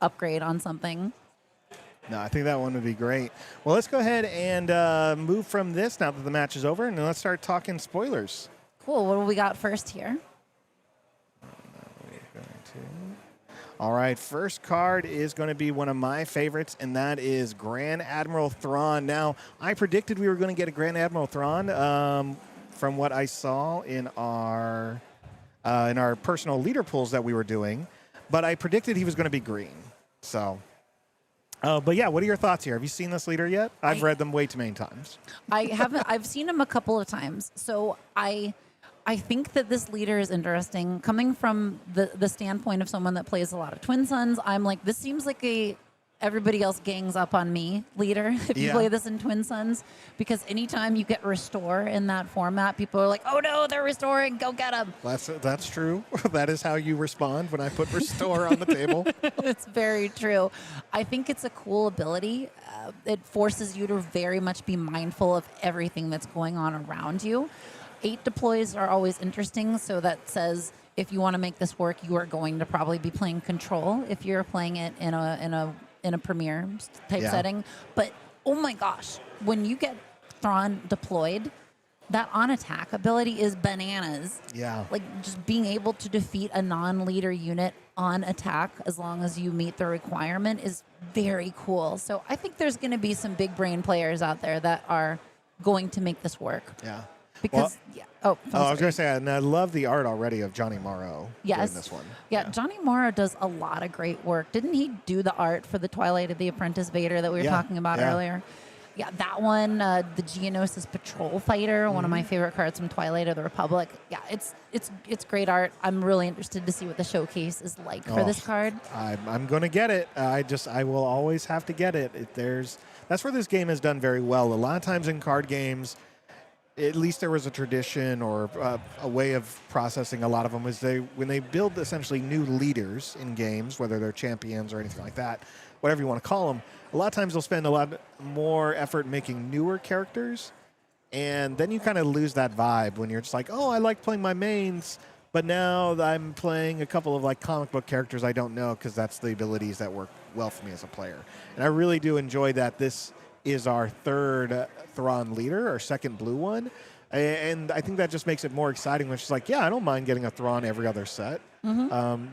upgrade on something. No, I think that one would be great. Well, let's go ahead and move from this now that the match is over, and then let's start talking spoilers. Cool. What do we got first here? All right, first card is going to be one of my favorites, and that is Grand Admiral Thrawn. Now, I predicted we were going to get a Grand Admiral Thrawn from what I saw in our personal leader pools that we were doing, but I predicted he was going to be green. So, but yeah, what are your thoughts here? Have you seen this leader yet? I've read them way too many times. I haven't. I've seen him a couple of times. So I think that this leader is interesting. Coming from the standpoint of someone that plays a lot of Twin Suns, I'm like, this seems like a everybody else gangs up on me leader if you play this in Twin Suns, because anytime you get restore in that format, people are like, oh no, they're restoring, go get them. That's true. That is how you respond when I put restore on the table. It's very true. I think it's a cool ability. It forces you to very much be mindful of everything that's going on around you. 8 deploys are always interesting, so that says if you want to make this work, you are going to probably be playing control if you're playing it in a premier type setting. But oh my gosh, when you get Thrawn deployed, that on attack ability is bananas. Yeah. Like just being able to defeat a non-leader unit on attack as long as you meet the requirement is very cool. So I think there's going to be some big brain players out there that are going to make this work. Yeah. Because I was going to say, and I love the art already of Johnny Morrow doing this one. Yeah, Johnny Morrow does a lot of great work. Didn't he do the art for the Twilight of the Apprentice Vader that we were talking about earlier? Yeah, that one, the Geonosis Patrol Fighter, one of my favorite cards from Twilight of the Republic. Yeah, it's great art. I'm really interested to see what the showcase is like for this card. I'm going to get it. I will always have to get it. That's where this game has done very well. A lot of times in card games, at least there was a tradition or a way of processing a lot of them was when they build essentially new leaders in games, whether they're champions or anything like that, whatever you want to call them, a lot of times they'll spend a lot more effort making newer characters, and then you kind of lose that vibe when you're just like, oh, I like playing my mains, but now I'm playing a couple of like comic book characters I don't know because that's the abilities that work well for me as a player. And I really do enjoy that this is our third Thrawn leader, our second blue one. And I think that just makes it more exciting when she's like, yeah, I don't mind getting a Thrawn every other set. And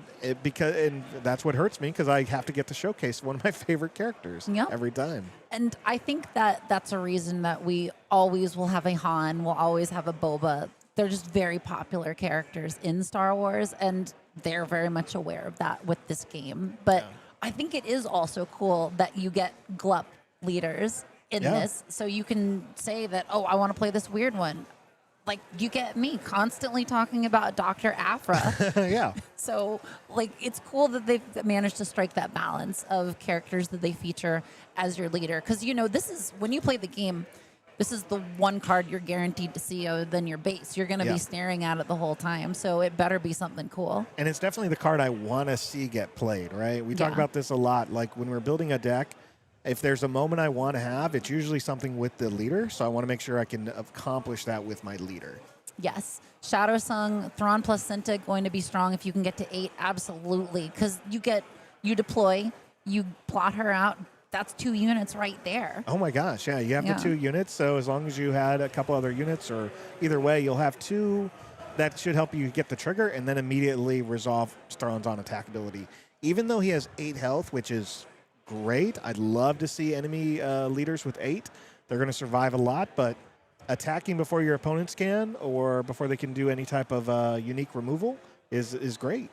that's what hurts me because I have to get to showcase one of my favorite characters every time. And I think that that's a reason that we always will have a Han, we'll always have a Boba. They're just very popular characters in Star Wars, and they're very much aware of that with this game. But I think it is also cool that you get glup leaders in this, so you can say that, oh, I want to play this weird one. Like, you get me constantly talking about Dr. Aphra. Yeah. So, like, it's cool that they've managed to strike that balance of characters that they feature as your leader. Because, you know, this is, when you play the game, this is the one card you're guaranteed to see other than your base. You're going to be staring at it the whole time, so it better be something cool. And it's definitely the card I want to see get played, right? We talk about this a lot. Like, when we're building a deck, if there's a moment I want to have, it's usually something with the leader, so I want to make sure I can accomplish that with my leader. Yes. Shadow Sung, Thrawn plus Cinta going to be strong if you can get to 8. Absolutely. Because you deploy, you plot her out. That's 2 units right there. Oh, my gosh. Yeah, you have the 2 units, so as long as you had a couple other units, or either way, you'll have 2 that should help you get the trigger and then immediately resolve Thrawn's on attack ability. Even though he has 8 health, which is great. I'd love to see enemy leaders with 8. They're going to survive a lot, but attacking before your opponents can or before they can do any type of unique removal is great.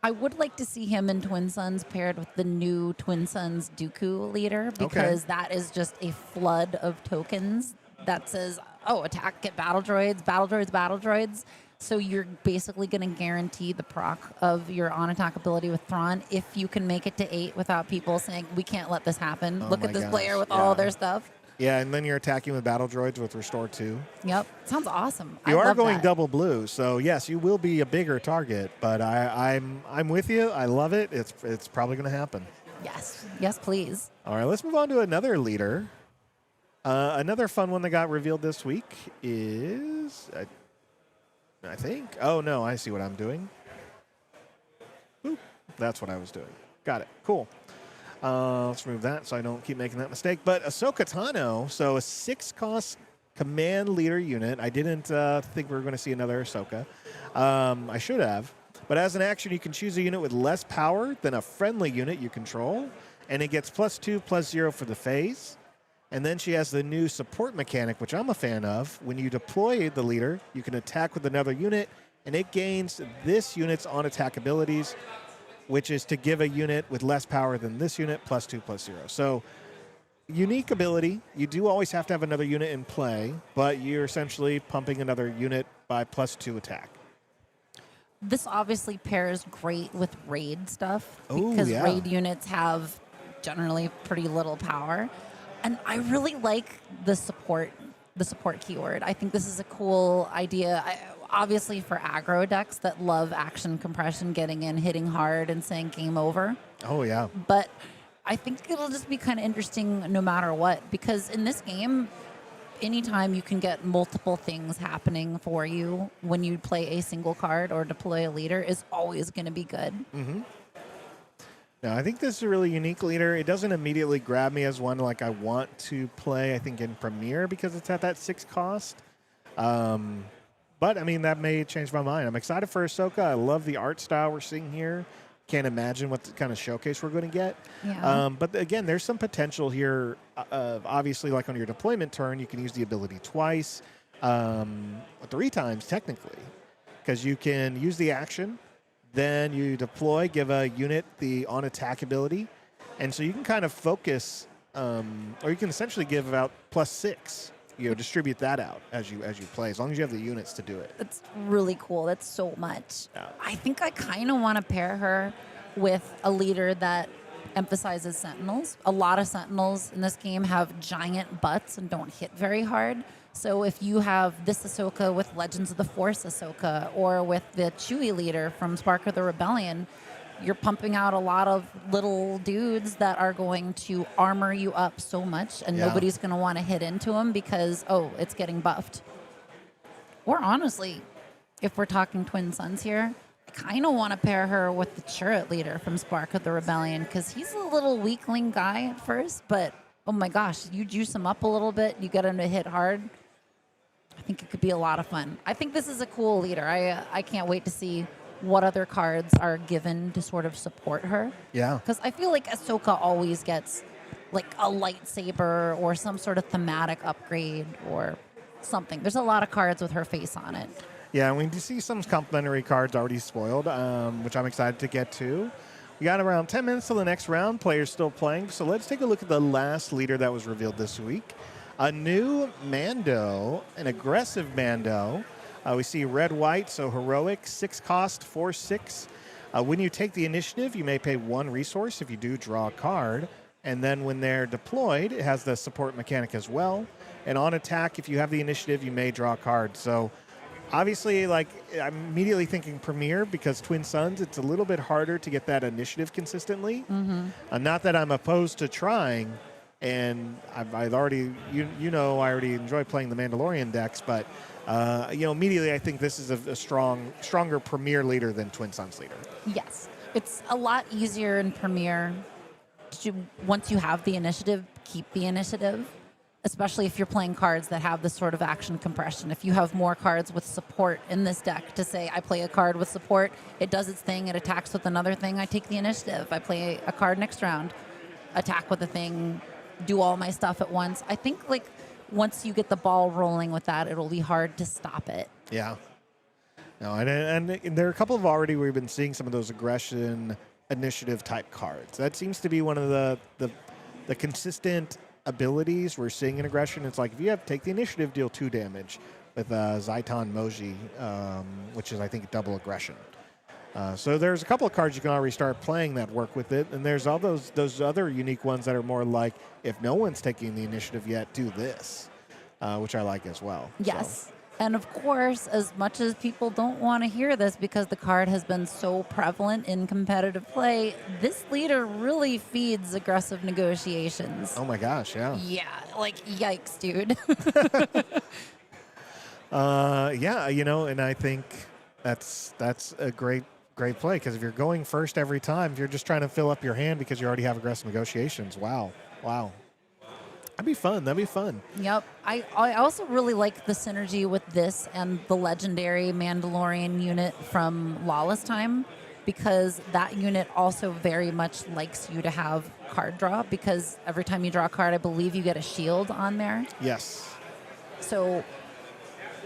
I would like to see him in Twin Suns paired with the new Twin Suns Dooku leader, because that is just a flood of tokens that says, oh, attack, get battle droids, battle droids, battle droids. So you're basically going to guarantee the proc of your on-attack ability with Thrawn if you can make it to 8 without people saying, we can't let this happen. Look at this player with all their stuff. Yeah, and then you're attacking with battle droids with Restore 2. Yep. Sounds awesome. You are going double blue, so yes, you will be a bigger target, but I'm with you. I love it. It's probably going to happen. Yes. Yes, please. All right, let's move on to another leader. Another fun one that got revealed this week is... I think. Oh, no, I see what I'm doing. Oop, that's what I was doing. Got it. Cool. Let's remove that so I don't keep making that mistake. But Ahsoka Tano, so a 6-cost command leader unit. I didn't think we were going to see another Ahsoka. I should have. But as an action, you can choose a unit with less power than a friendly unit you control, and it gets +2/+0 for the phase. And then she has the new support mechanic, which I'm a fan of. When you deploy the leader, you can attack with another unit, and it gains this unit's on-attack abilities, which is to give a unit with less power than this unit +2/+0. So, unique ability. You do always have to have another unit in play, but you're essentially pumping another unit by +2 attack. This obviously pairs great with raid stuff, because raid units have generally pretty little power. And I really like the support keyword. I think this is a cool idea. Obviously for aggro decks that love action compression, getting in, hitting hard, and saying game over. Oh, yeah. But I think it'll just be kind of interesting no matter what, because in this game, anytime you can get multiple things happening for you when you play a single card or deploy a leader is always going to be good. Mm-hmm. No, I think this is a really unique leader. It doesn't immediately grab me as one like I want to play, I think, in Premiere because it's at that 6 cost. But, I mean, that may change my mind. I'm excited for Ahsoka. I love the art style we're seeing here. Can't imagine what kind of showcase we're going to get. Yeah. But, again, there's some potential here. Obviously, like on your deployment turn, you can use the ability twice, 3 times technically, because you can use the action. Then you deploy, give a unit the on-attack ability. And so you can kind of focus or you can essentially give out +6. Distribute that out as you play, as long as you have the units to do it. That's really cool. That's so much. Yeah. I think I kind of want to pair her with a leader that emphasizes sentinels. A lot of sentinels in this game have giant butts and don't hit very hard. So if you have this Ahsoka with Legends of the Force Ahsoka, or with the Chewie leader from Spark of the Rebellion, you're pumping out a lot of little dudes that are going to armor you up so much, and nobody's going to want to hit into them because, it's getting buffed. Or honestly, if we're talking Twin Suns here, I kind of want to pair her with the Chirrut leader from Spark of the Rebellion, because he's a little weakling guy at first, but oh my gosh, you juice him up a little bit, you get him to hit hard. I think it could be a lot of fun. I think this is a cool leader. I can't wait to see what other cards are given to sort of support her. Yeah. Because I feel like Ahsoka always gets like a lightsaber or some sort of thematic upgrade or something. There's a lot of cards with her face on it. Yeah, we see some complimentary cards already spoiled, which I'm excited to get to. We got around 10 minutes till the next round. Players still playing. So let's take a look at the last leader that was revealed this week. A new Mando, an aggressive Mando. We see red-white, so heroic, 6 cost, 4/6. When you take the initiative, you may pay 1 resource. If you do, draw a card. And then when they're deployed, it has the support mechanic as well. And on attack, if you have the initiative, you may draw a card. So obviously, I'm immediately thinking Premier, because Twin Suns, it's a little bit harder to get that initiative consistently. Mm-hmm. Not that I'm opposed to trying, and I've already, I already enjoy playing the Mandalorian decks, but immediately I think this is a stronger Premier leader than Twin Suns leader. Yes. It's a lot easier in Premier to, once you have the initiative, keep the initiative, especially if you're playing cards that have this sort of action compression. If you have more cards with support in this deck to say, I play a card with support, it does its thing, it attacks with another thing, I take the initiative. I play a card next round, attack with a thing, do all my stuff at once. I think once you get the ball rolling with that, it'll be hard to stop it. Yeah. No, and there are a couple of already we've been seeing some of those aggression initiative type cards. That seems to be one of the consistent abilities we're seeing in aggression. It's like if you take the initiative, deal 2 damage with Zaitan Moji, which is I think double aggression. So there's a couple of cards you can already start playing that work with it, and there's all those other unique ones that are more like, if no one's taking the initiative yet, do this, which I like as well. Yes. So. And of course, as much as people don't want to hear this because the card has been so prevalent in competitive play, this leader really feeds aggressive negotiations. Oh my gosh, yeah. Yeah, yikes, dude. And I think that's a great play, because if you're going first every time, if you're just trying to fill up your hand because you already have aggressive negotiations, wow. That'd be fun. Yep. I also really like the synergy with this and the legendary Mandalorian unit from Lawless time, because that unit also very much likes you to have card draw, because every time you draw a card, I believe you get a shield on there. Yes. So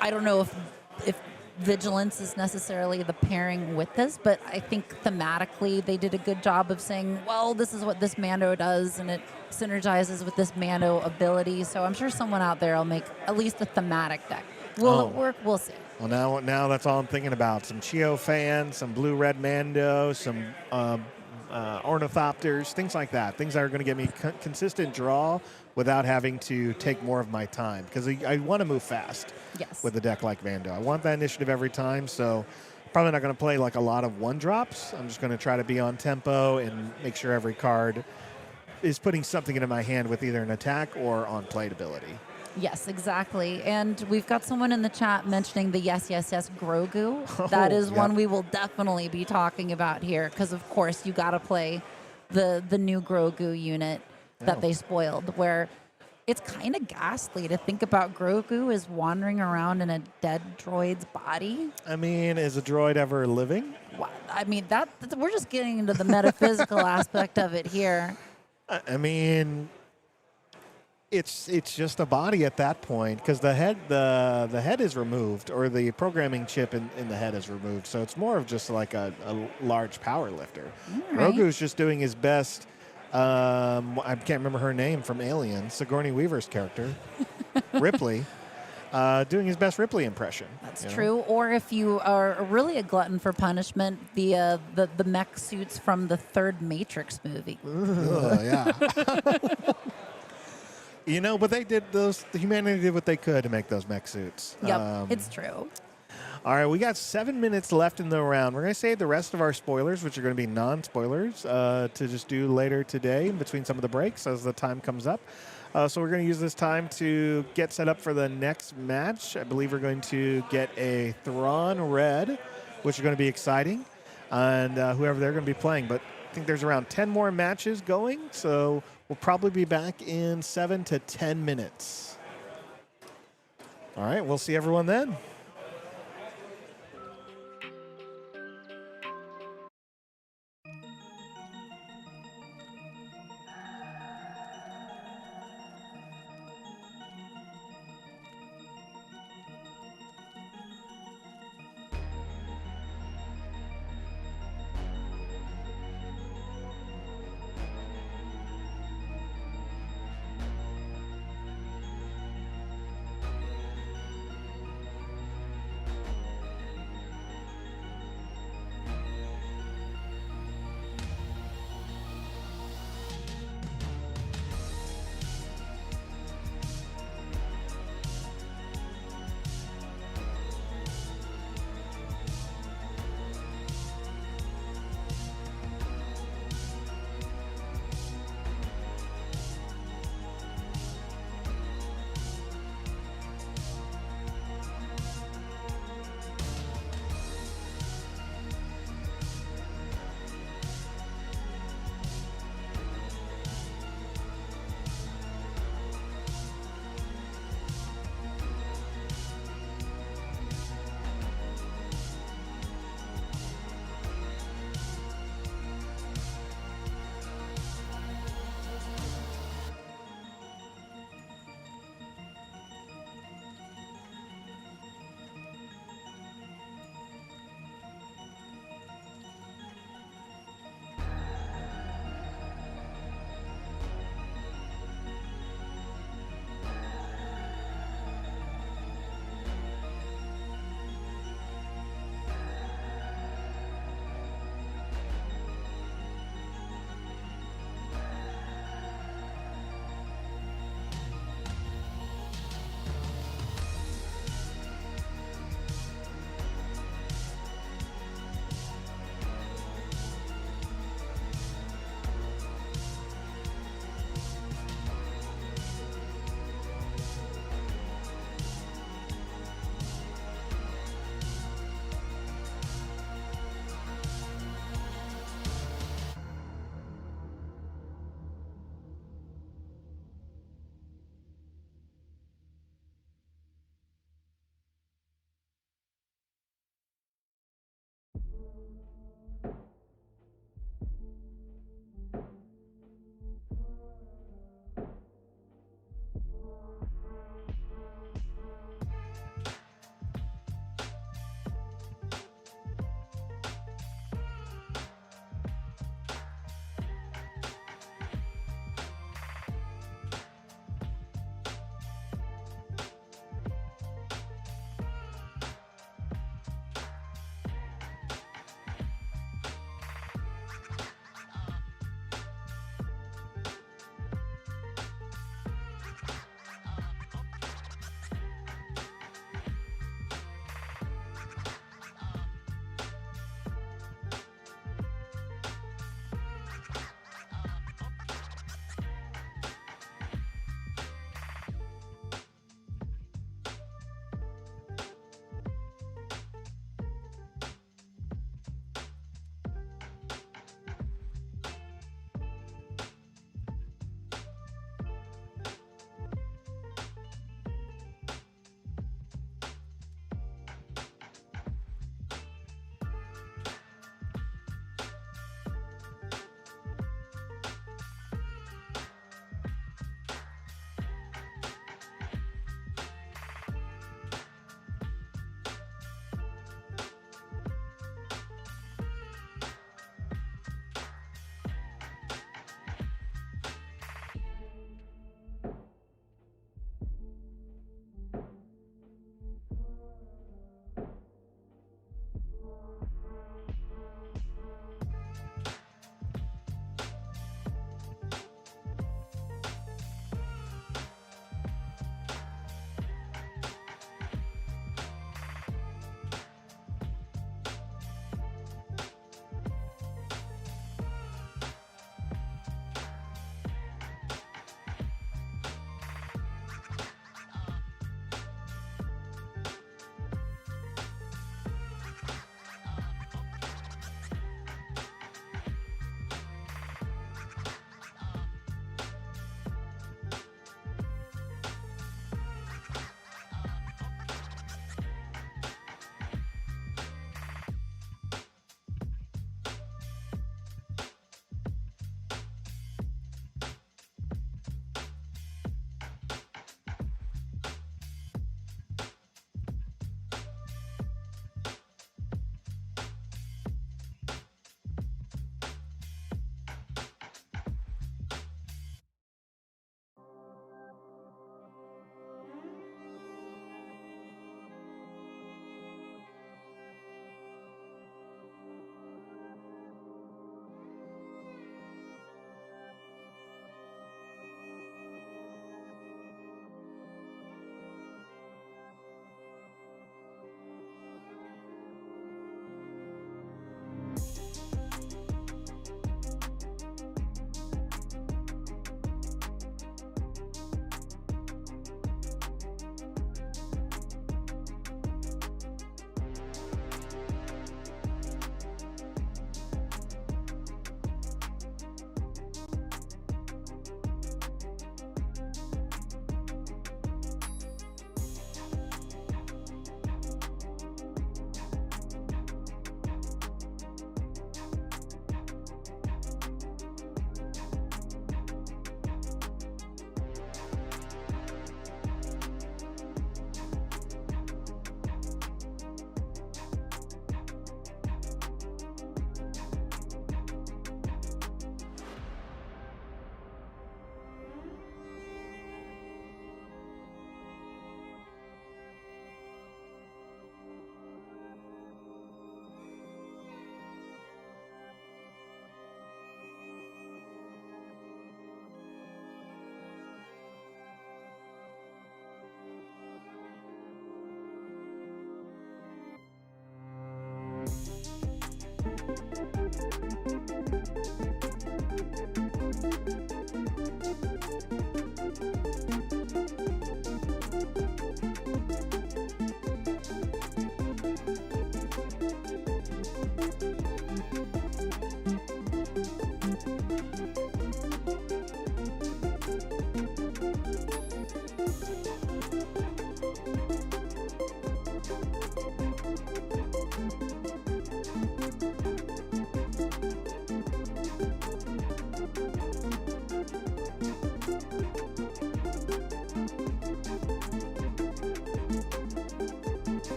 I don't know if Vigilance is necessarily the pairing with this, but I think thematically they did a good job of saying, well, this is what this Mando does, and it synergizes with this Mando ability. So I'm sure someone out there will make at least a thematic deck. Will it work? We'll see. Well, now that's all I'm thinking about. Some Chio fans, some blue-red Mando, some Ornithopters, things like that. Things that are going to give me consistent draw without having to take more of my time, because I want to move fast. Yes. With a deck like Mando. I want that initiative every time, so probably not going to play a lot of 1-drops. I'm just going to try to be on tempo and make sure every card is putting something into my hand with either an attack or on played ability. Yes, exactly. And we've got someone in the chat mentioning the yes, Grogu. That is one we will definitely be talking about here, because of course you got to play the new Grogu unit that they spoiled, where it's kind of ghastly to think about Grogu as wandering around in a dead droid's body. I mean, is a droid ever living? What? I mean, we're just getting into the metaphysical aspect of it here. I mean, it's just a body at that point, because the head is removed, or the programming chip in the head is removed. So it's more of just like a large power lifter. Right. Grogu's just doing his best I can't remember her name from Alien, Sigourney Weaver's character, Ripley, doing his best Ripley impression. That's you know? true. Or if you are really a glutton for punishment, the mech suits from the third Matrix movie. Yeah. But they did humanity did what they could to make those mech suits. Yep, it's true. All right, we got 7 minutes left in the round. We're going to save the rest of our spoilers, which are going to be non-spoilers, to just do later today in between some of the breaks as the time comes up. So we're going to use this time to get set up for the next match. I believe we're going to get a Thrawn Red, which is going to be exciting, and whoever they're going to be playing. But I think there's around 10 more matches going, so we'll probably be back in 7 to 10 minutes. All right, we'll see everyone then.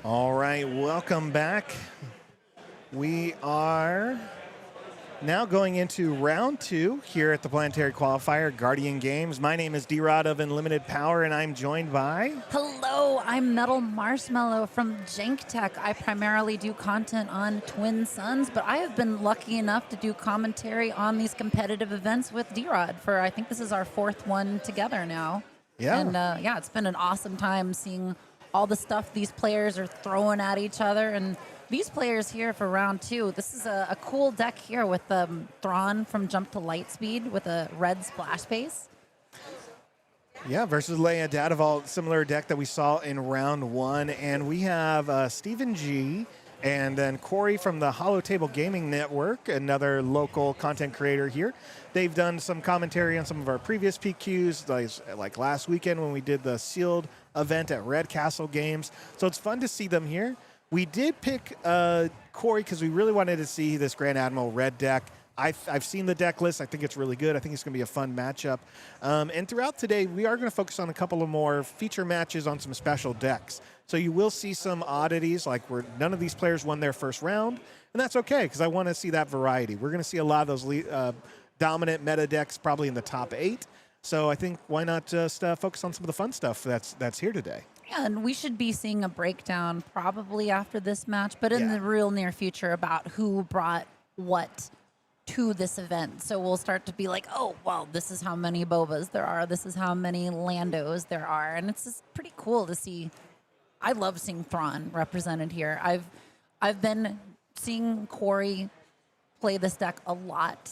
All right, welcome back. We are now going into round 2 here at the Planetary Qualifier, Guardian Games. My name is D-Rod of Unlimited Power, and I'm joined by... Hello, I'm Metal Marshmallow from Janktech. I primarily do content on Twin Suns, but I have been lucky enough to do commentary on these competitive events with D-Rod for, I think this is our 4th one together now. Yeah. And yeah, it's been an awesome time seeing all the stuff these players are throwing at each other. And these players here for round 2, this is a cool deck here with Thrawn from Jump to Lightspeed with a red splash base. Yeah, versus Leia Dadival, similar deck that we saw in round 1. And we have Stephen G. and then Corey from the Hollow Table Gaming Network, another local content creator here. They've done some commentary on some of our previous PQs, like last weekend when we did the sealed event at Red Castle Games. So it's fun to see them here. We did pick Corey because we really wanted to see this Grand Admiral red deck. I've seen the deck list. I think it's really good. I think it's going to be a fun matchup. And throughout today, we are going to focus on a couple of more feature matches on some special decks. So you will see some oddities, like where none of these players won their first round. And that's okay, because I want to see that variety. We're going to see a lot of those dominant meta decks probably in the top 8. So I think why not just focus on some of the fun stuff that's here today. Yeah, and we should be seeing a breakdown probably after this match, but in the real near future about who brought what to this event. So we'll start to be like, oh, well, this is how many Bobas there are. This is how many Landos there are. And it's just pretty cool to see. I love seeing Thrawn represented here. I've been seeing Corey play this deck a lot.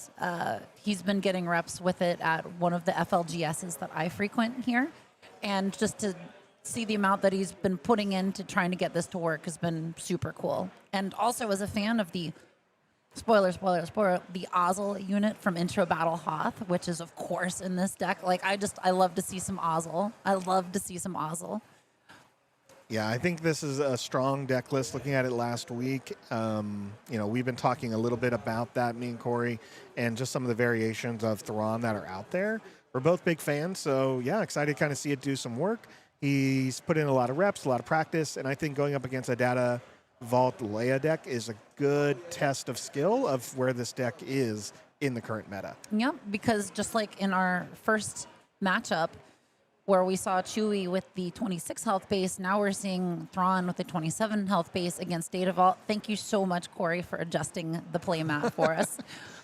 He's been getting reps with it at one of the FLGSs that I frequent here. And just to see the amount that he's been putting into trying to get this to work has been super cool. And also as a fan of the spoiler, the Ozzel unit from Intro Battle Hoth, which is of course in this deck. Like I love to see some Ozzel. I love to see some Ozzel. Yeah, I think this is a strong deck list. Looking at it last week, we've been talking a little bit about that, me and Corey, and just some of the variations of Thrawn that are out there. We're both big fans, so yeah, excited to kind of see it do some work. He's put in a lot of reps, a lot of practice, and I think going up against a Data Vault Leia deck is a good test of skill of where this deck is in the current meta. Yep, because just like in our first matchup where we saw Chewie with the 26 health base, now we're seeing Thrawn with the 27 health base against Data Vault. Thank you so much, Corey, for adjusting the playmat for us.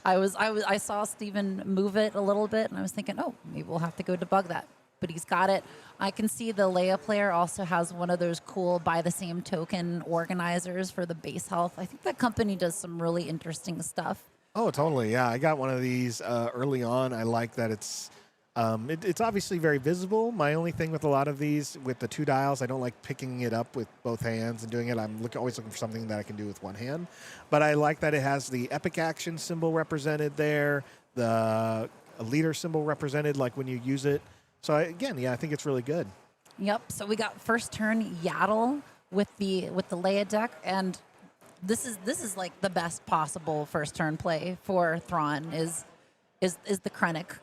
I saw Steven move it a little bit, and I was thinking, oh, maybe we'll have to go debug that. But he's got it. I can see the Leia player also has one of those cool buy the same token organizers for the base health. I think that company does some really interesting stuff. Oh, totally. Yeah, I got one of these early on. I like that it's obviously very visible. My only thing with a lot of these, with the 2 dials, I don't like picking it up with both hands and doing it. I'm always looking for something that I can do with one hand. But I like that it has the epic action symbol represented there, the leader symbol represented, like when you use it. So again, I think it's really good. Yep. So we got first turn Yaddle with the Leia deck, and this is like the best possible first turn play for Thrawn is the Krennic.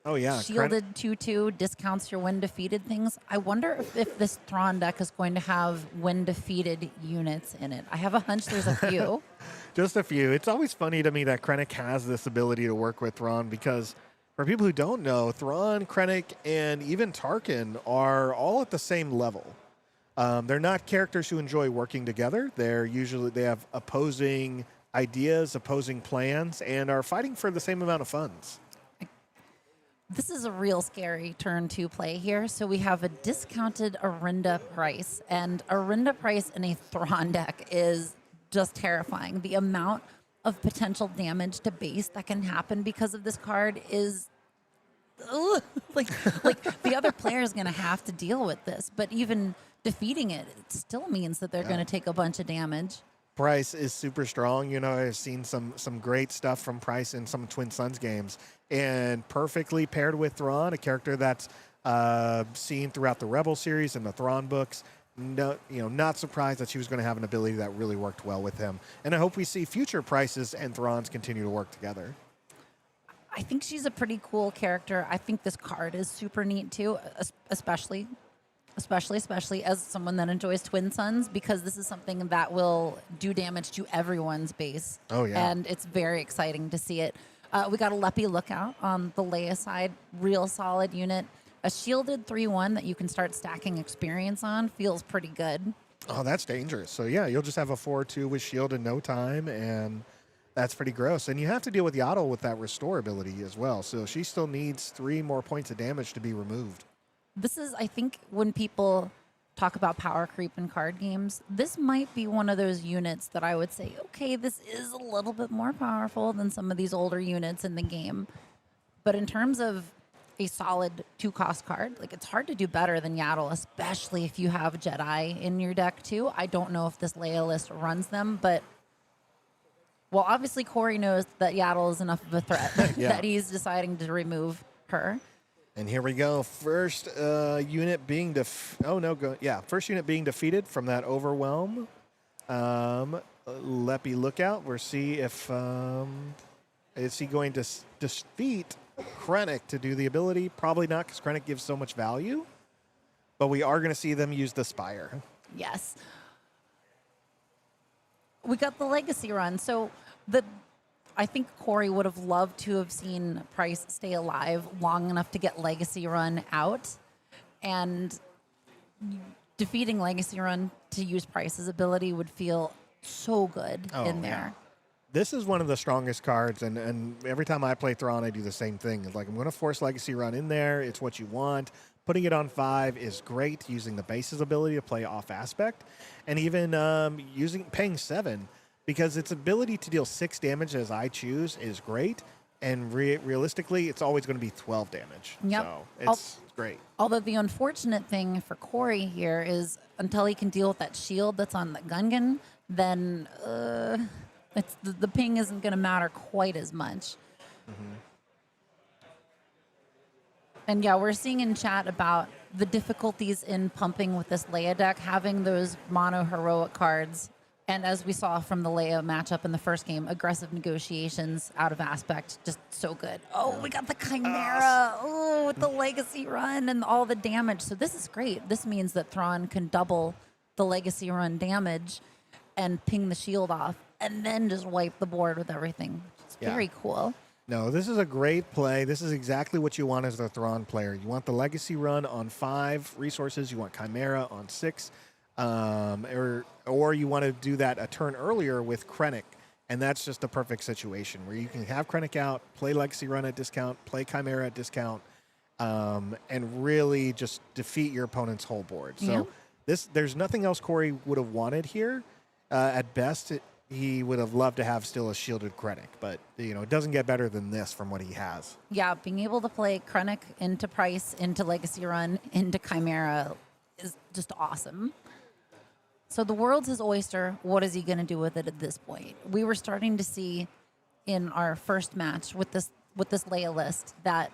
Oh yeah, Shielded 2/2 discounts your when defeated things. I wonder if this Thrawn deck is going to have when defeated units in it. I have a hunch there's a few. Just a few. It's always funny to me that Krennic has this ability to work with Thrawn because for people who don't know, Thrawn, Krennic, and even Tarkin are all at the same level. They're not characters who enjoy working together. They have opposing ideas, opposing plans, and are fighting for the same amount of funds. This is a real scary turn 2 play here. So we have a discounted Arinda price, and Arinda price in a Thrawn deck is just terrifying. The amount of potential damage to base that can happen because of this card is like the other player is going to have to deal with this. But even defeating it still means that they're going to take a bunch of damage. Price is super strong. I've seen some great stuff from Price in some Twin Suns games, and perfectly paired with Thrawn, a character that's seen throughout the Rebel series and the Thrawn books. No, not surprised that she was going to have an ability that really worked well with him. And I hope we see future Prices and Thrawns continue to work together. I think she's a pretty cool character. I think this card is super neat too, especially as someone that enjoys Twin Suns, because this is something that will do damage to everyone's base. Oh, yeah. And it's very exciting to see it. We got a Leppy Lookout on the Leia side, real solid unit. A shielded 3/1 that you can start stacking experience on feels pretty good. Oh, that's dangerous. So, yeah, you'll just have a 4/2 with shield in no time, and that's pretty gross. And you have to deal with Yaddle with that restore ability as well. So she still needs 3 more points of damage to be removed. This is, I think, when people talk about power creep in card games, this might be one of those units that I would say, okay, this is a little bit more powerful than some of these older units in the game. But in terms of a solid 2-cost card, like, it's hard to do better than Yaddle, especially if you have Jedi in your deck too. I don't know if this Leia list runs them, but well, obviously Corey knows that Yaddle is enough of a threat that he's deciding to remove her. And here we go. First unit being first unit being defeated from that overwhelm. Leppy Lookout. We'll see if is he going to defeat Krennic to do the ability? Probably not, because Krennic gives so much value. But we are going to see them use the Spire. Yes. We got the Legacy run. So I think Corey would have loved to have seen Price stay alive long enough to get Legacy Run out. And defeating Legacy Run to use Price's ability would feel so good in there. This is one of the strongest cards, and every time I play Thrawn, I do the same thing. It's like, I'm going to force Legacy Run in there. It's what you want. Putting it on 5 is great, using the base's ability to play off aspect. And even paying 7, because its ability to deal 6 damage as I choose is great. And realistically, it's always going to be 12 damage. Yep. So it's great. Although the unfortunate thing for Corey here is until he can deal with that shield that's on the Gungan, then the ping isn't going to matter quite as much. Mm-hmm. And yeah, we're seeing in chat about the difficulties in pumping with this Leia deck, having those mono heroic cards. And as we saw from the Leia matchup in the first game, aggressive negotiations out of aspect, just so good. Oh, we got the Chimera. Oh, with the Legacy Run and all the damage. So this is great. This means that Thrawn can double the Legacy Run damage and ping the shield off and then just wipe the board with everything. It's very cool. No, this is a great play. This is exactly what you want as a Thrawn player. You want the Legacy Run on 5 resources. You want Chimera on 6. Or you want to do that a turn earlier with Krennic And that's just the perfect situation where you can have Krennic out, play Legacy Run at discount, play Chimera at discount, and really just defeat your opponent's whole board. So there's nothing else Corey would have wanted here. At best, he would have loved to have still a shielded Krennic, but it doesn't get better than this from what he has. Yeah, being able to play Krennic into Price, into Legacy Run, into Chimera is just awesome. So the world's his oyster. What is he going to do with it at this point? We were starting to see in our first match with this Leia list that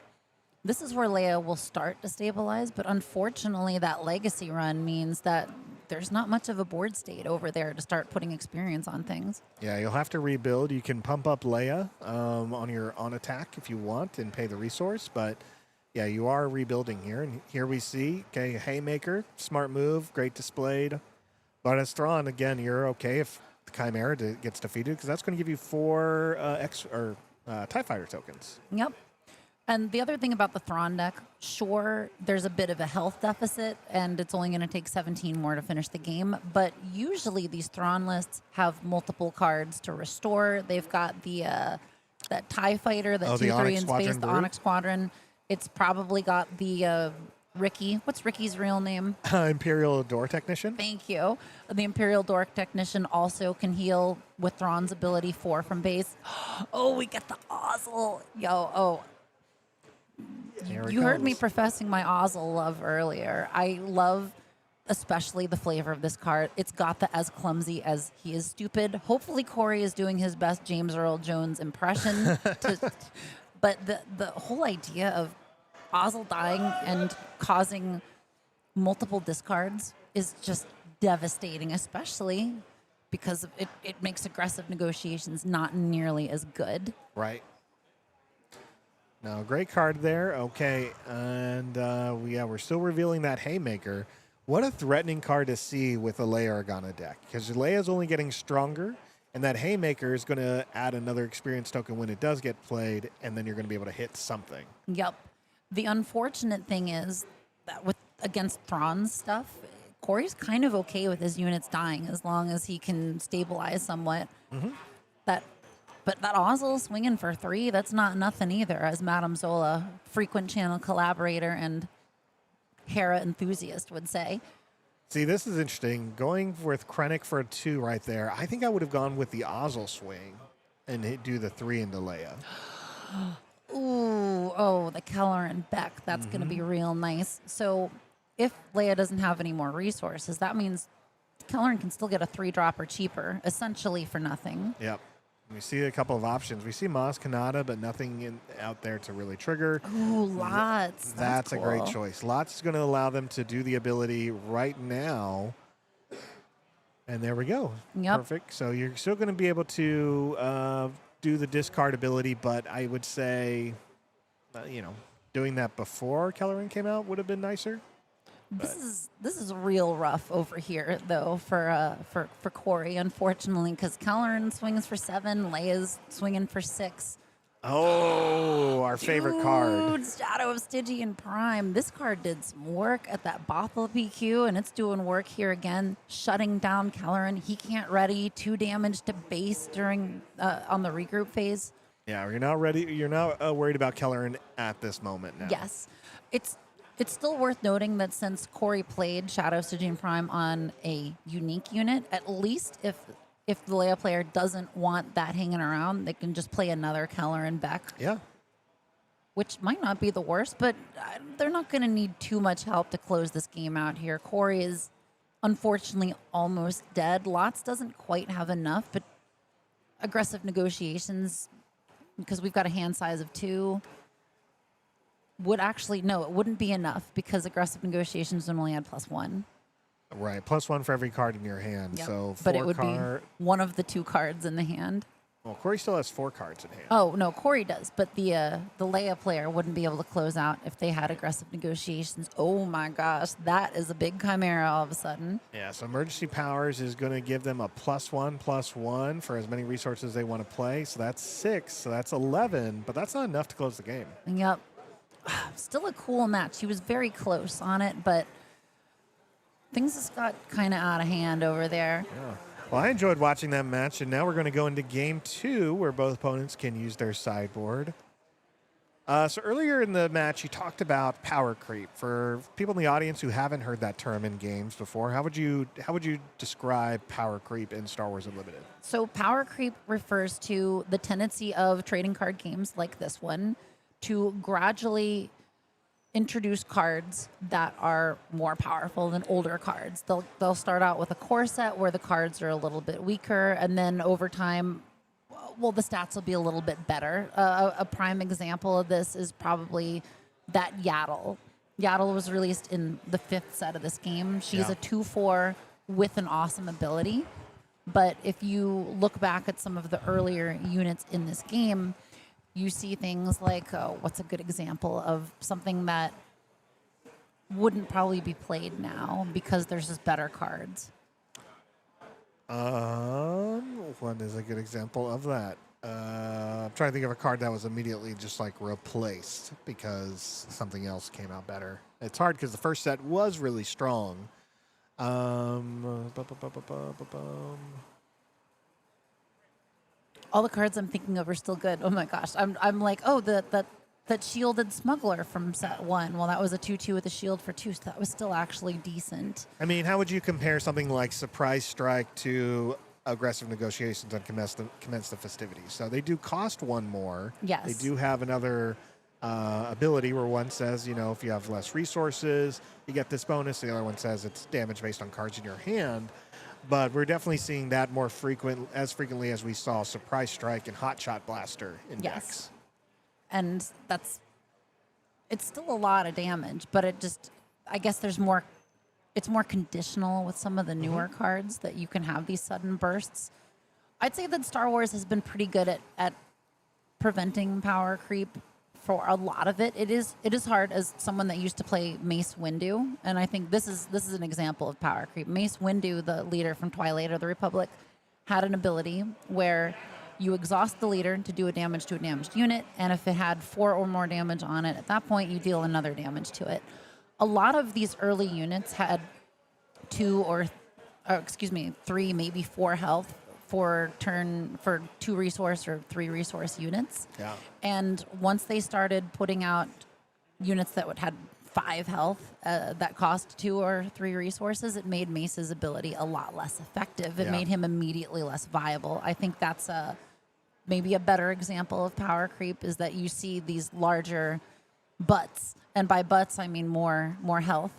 this is where Leia will start to stabilize, but unfortunately that Legacy Run means that there's not much of a board state over there to start putting experience on things. Yeah, you'll have to rebuild. You can pump up Leia on your on attack if you want and pay the resource, but yeah, you are rebuilding here. And here we see, Haymaker, smart move, great displayed. But as Thrawn, again, you're okay if the Chimera gets defeated because that's going to give you 4 TIE Fighter tokens. Yep. And the other thing about the Thrawn deck, sure, there's a bit of a health deficit, and it's only going to take 17 more to finish the game. But usually these Thrawn lists have multiple cards to restore. They've got that TIE Fighter, that 2/3 in space, the Onyx Squadron. It's probably got the Ricky. What's Ricky's real name? Imperial Door Technician. Thank you. The Imperial Door Technician also can heal with Thrawn's ability 4 from base. Oh, we get the Ozzel. You heard me professing my Ozzel love earlier. I love especially the flavor of this card. It's got the as clumsy as he is stupid. Hopefully Corey is doing his best James Earl Jones impression. But the whole idea of Ozzel dying and causing multiple discards is just devastating, especially because it makes aggressive negotiations not nearly as good. Right. No, great card there. Okay, and we're still revealing that Haymaker. What a threatening card to see with a Leia Organa deck, because Leia's only getting stronger, and that Haymaker is going to add another experience token when it does get played, and then you're going to be able to hit something. Yep. The unfortunate thing is that against Thrawn's stuff, Corey's kind of okay with his units dying as long as he can stabilize somewhat. Mm-hmm. But that Ozzel swinging for 3, that's not nothing either, as Madame Zola, frequent channel collaborator and Hera enthusiast, would say. See, this is interesting. Going with Krennic for a 2 right there, I think I would have gone with the Ozzel swing and do the 3 into Leia. Ooh, the Keller and Beck. That's going to be real nice. So if Leia doesn't have any more resources, that means Keller can still get a 3-dropper cheaper, essentially for nothing. Yep. We see a couple of options. We see Maz Kanata, but nothing out there to really trigger. Ooh, Lots. That's cool. A great choice. Lots is going to allow them to do the ability right now. And there we go. Yep. Perfect. So you're still going to be able to do the discard ability, but I would say, doing that before Kelleran came out would have been nicer. This is real rough over here, though, for Corey, unfortunately, because Kelleran swings for 7, Leia's swinging for 6. Oh, our favorite card. Shadow of Stygian Prime. This card did some work at that Bothell PQ, and it's doing work here again, shutting down Kelleran. He can't ready. 2 damage to base during on the regroup phase. Yeah, you're not ready. You're not worried about Kelleran at this moment now. Yes, It's still worth noting that since Corey played Shadow of Stygian Prime on a unique unit, at least if the Leia player doesn't want that hanging around, they can just play another Keller and Beck. Yeah. Which might not be the worst, but they're not going to need too much help to close this game out here. Corey is unfortunately almost dead. Lots doesn't quite have enough, but aggressive negotiations, because we've got a hand size of 2, would actually, no, it wouldn't be enough because aggressive negotiations would only add +1. Right, +1 for every card in your hand. Yep. So but it would be one of the 2 cards in the hand. Well, Corey still has 4 cards in hand. Oh, no, Corey does, but the Leia player wouldn't be able to close out if they had aggressive negotiations. Oh my gosh, that is a big chimera all of a sudden. Yeah, so Emergency Powers is going to give them a +1/+1 for as many resources they want to play. So that's 6, so that's 11, but that's not enough to close the game. Yep. Still a cool match. He was very close on it, but things just got kind of out of hand over there. Yeah. Well, I enjoyed watching that match, and now we're going to go into game 2, where both opponents can use their sideboard. So earlier in the match, you talked about power creep. For people in the audience who haven't heard that term in games before, how would you describe power creep in Star Wars Unlimited? So power creep refers to the tendency of trading card games like this one to gradually introduce cards that are more powerful than older cards. They'll start out with a core set where the cards are a little bit weaker, and then over time, well, the stats will be a little bit better. A prime example of this is probably that Yaddle. Yaddle was released in the 5th set of this game. She's a 2/4 with an awesome ability. But if you look back at some of the earlier units in this game, you see things like, what's a good example of something that wouldn't probably be played now because there's just better cards? What is a good example of that? I'm trying to think of a card that was immediately just like replaced because something else came out better. It's hard because the first set was really strong. All the cards I'm thinking of are still good. Oh my gosh, I'm like, oh, that shielded smuggler from set 1. Well, that was a 2/2 with a shield for 2, so that was still actually decent. I mean, how would you compare something like Surprise Strike to Aggressive Negotiations on Commence the Festivities? So they do cost 1 more. Yes. They do have another ability where one says, if you have less resources, you get this bonus. The other one says it's damage based on cards in your hand. But we're definitely seeing that as frequently as we saw Surprise Strike and Hot Shot Blaster in decks. And it's still a lot of damage, but I guess it's more conditional with some of the newer cards that you can have these sudden bursts. I'd say that Star Wars has been pretty good at preventing power creep for a lot of it. It is hard as someone that used to play Mace Windu, and I think this is an example of power creep. Mace Windu, the leader from Twilight of the Republic, had an ability where you exhaust the leader to do a damage to a damaged unit, and if it had 4 or more damage on it, at that point you deal another damage to it. A lot of these early units had 3, maybe 4 health for 2 resource or 3 resource units. Yeah. And once they started putting out units that had 5 health that cost 2 or 3 resources, it made Mace's ability a lot less effective. It made him immediately less viable. I think that's maybe a better example of power creep is that you see these larger butts, and by butts I mean more health.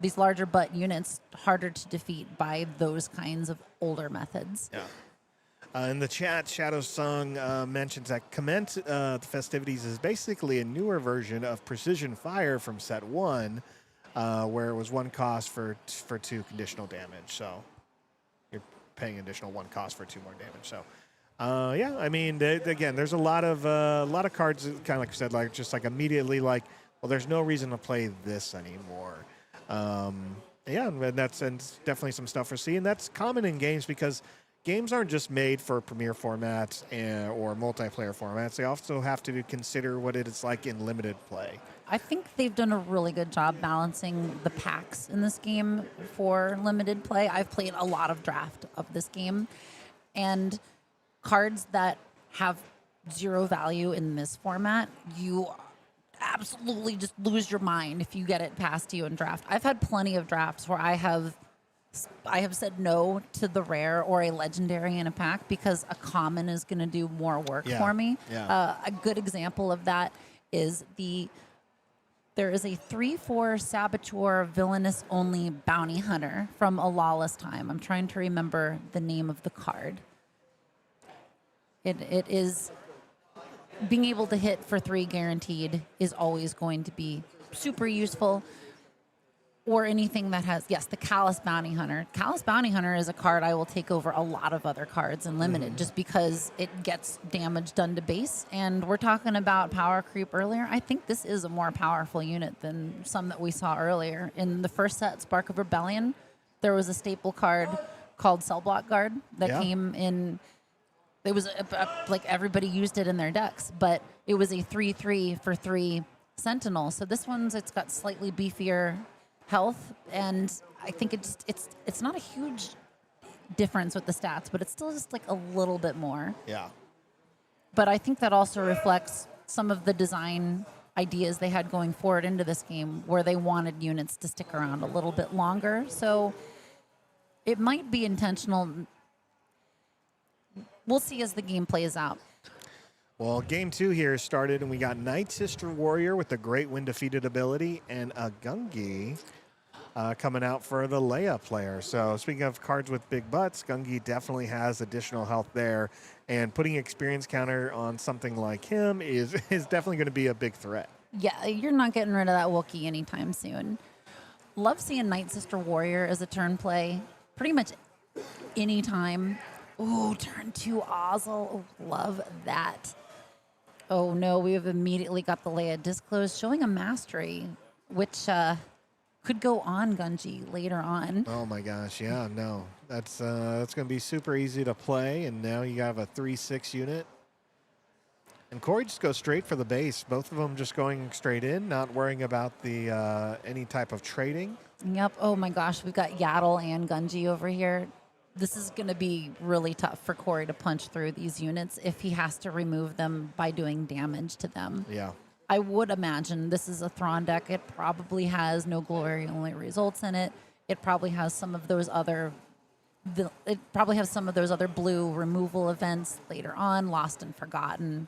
These larger butt units harder to defeat by those kinds of older methods. Yeah. In the chat, Shadow Song mentions that Commence the Festivities is basically a newer version of Precision Fire from Set 1, where it was 1 cost for 2 conditional damage. So you're paying additional 1 cost for 2 more damage. So I mean, again, there's a lot of cards, kind of like you said, like just like immediately like, well, there's no reason to play this anymore. And that's definitely some stuff we're seeing. That's common in games because games aren't just made for premier formats or multiplayer formats. They also have to consider what it is like in limited play. I think they've done a really good job balancing the packs in this game for limited play. I've played a lot of draft of this game, and cards that have 0 value in this format, you absolutely just lose your mind if you get it past you in draft. I've had plenty of drafts where I have said no to the rare or a legendary in a pack because a common is going to do more work for me. Yeah. A good example of that is there is a 3/4 Saboteur Villainous Only Bounty Hunter from a Lawless time. I'm trying to remember the name of the card. It is being able to hit for 3 guaranteed is always going to be super useful. Or anything that has, the Callous Bounty Hunter. Callous Bounty Hunter is a card I will take over a lot of other cards in Limited just because it gets damage done to base. And we're talking about power creep earlier. I think this is a more powerful unit than some that we saw earlier. In the first set, Spark of Rebellion, there was a staple card called Cell Block Guard that came in. It was like everybody used it in their decks, but it was a 3/3 for 3 Sentinel. So this it's got slightly beefier health, and I think it's not a huge difference with the stats, but it's still just like a little bit more. Yeah. But I think that also reflects some of the design ideas they had going forward into this game, where they wanted units to stick around a little bit longer. So it might be intentional. We'll see as the game plays out. Well, game 2 here started, and we got Night Sister Warrior with the Great When Defeated ability, and a Gungi coming out for the Leia player. So speaking of cards with big butts, Gungi definitely has additional health there, and putting experience counter on something like him is definitely going to be a big threat. Yeah, you're not getting rid of that Wookiee anytime soon. Love seeing Night Sister Warrior as a turn play pretty much anytime. Ooh, turn 2 Ozzel. Oh, love that. Oh no, we have immediately got the Leia disclosed, showing a mastery, which could go on Gungi later on. Oh my gosh, yeah, no. That's going to be super easy to play, and now you have a 3/6 unit. And Corey just goes straight for the base. Both of them just going straight in, not worrying about the any type of trading. Yep. Oh my gosh, we've got Yaddle and Gungi over here. This is going to be really tough for Corey to punch through these units if he has to remove them by doing damage to them. Yeah. I would imagine this is a Thrawn deck. It probably has no glory, only results in it. It probably has some of those other blue removal events later on, lost and forgotten.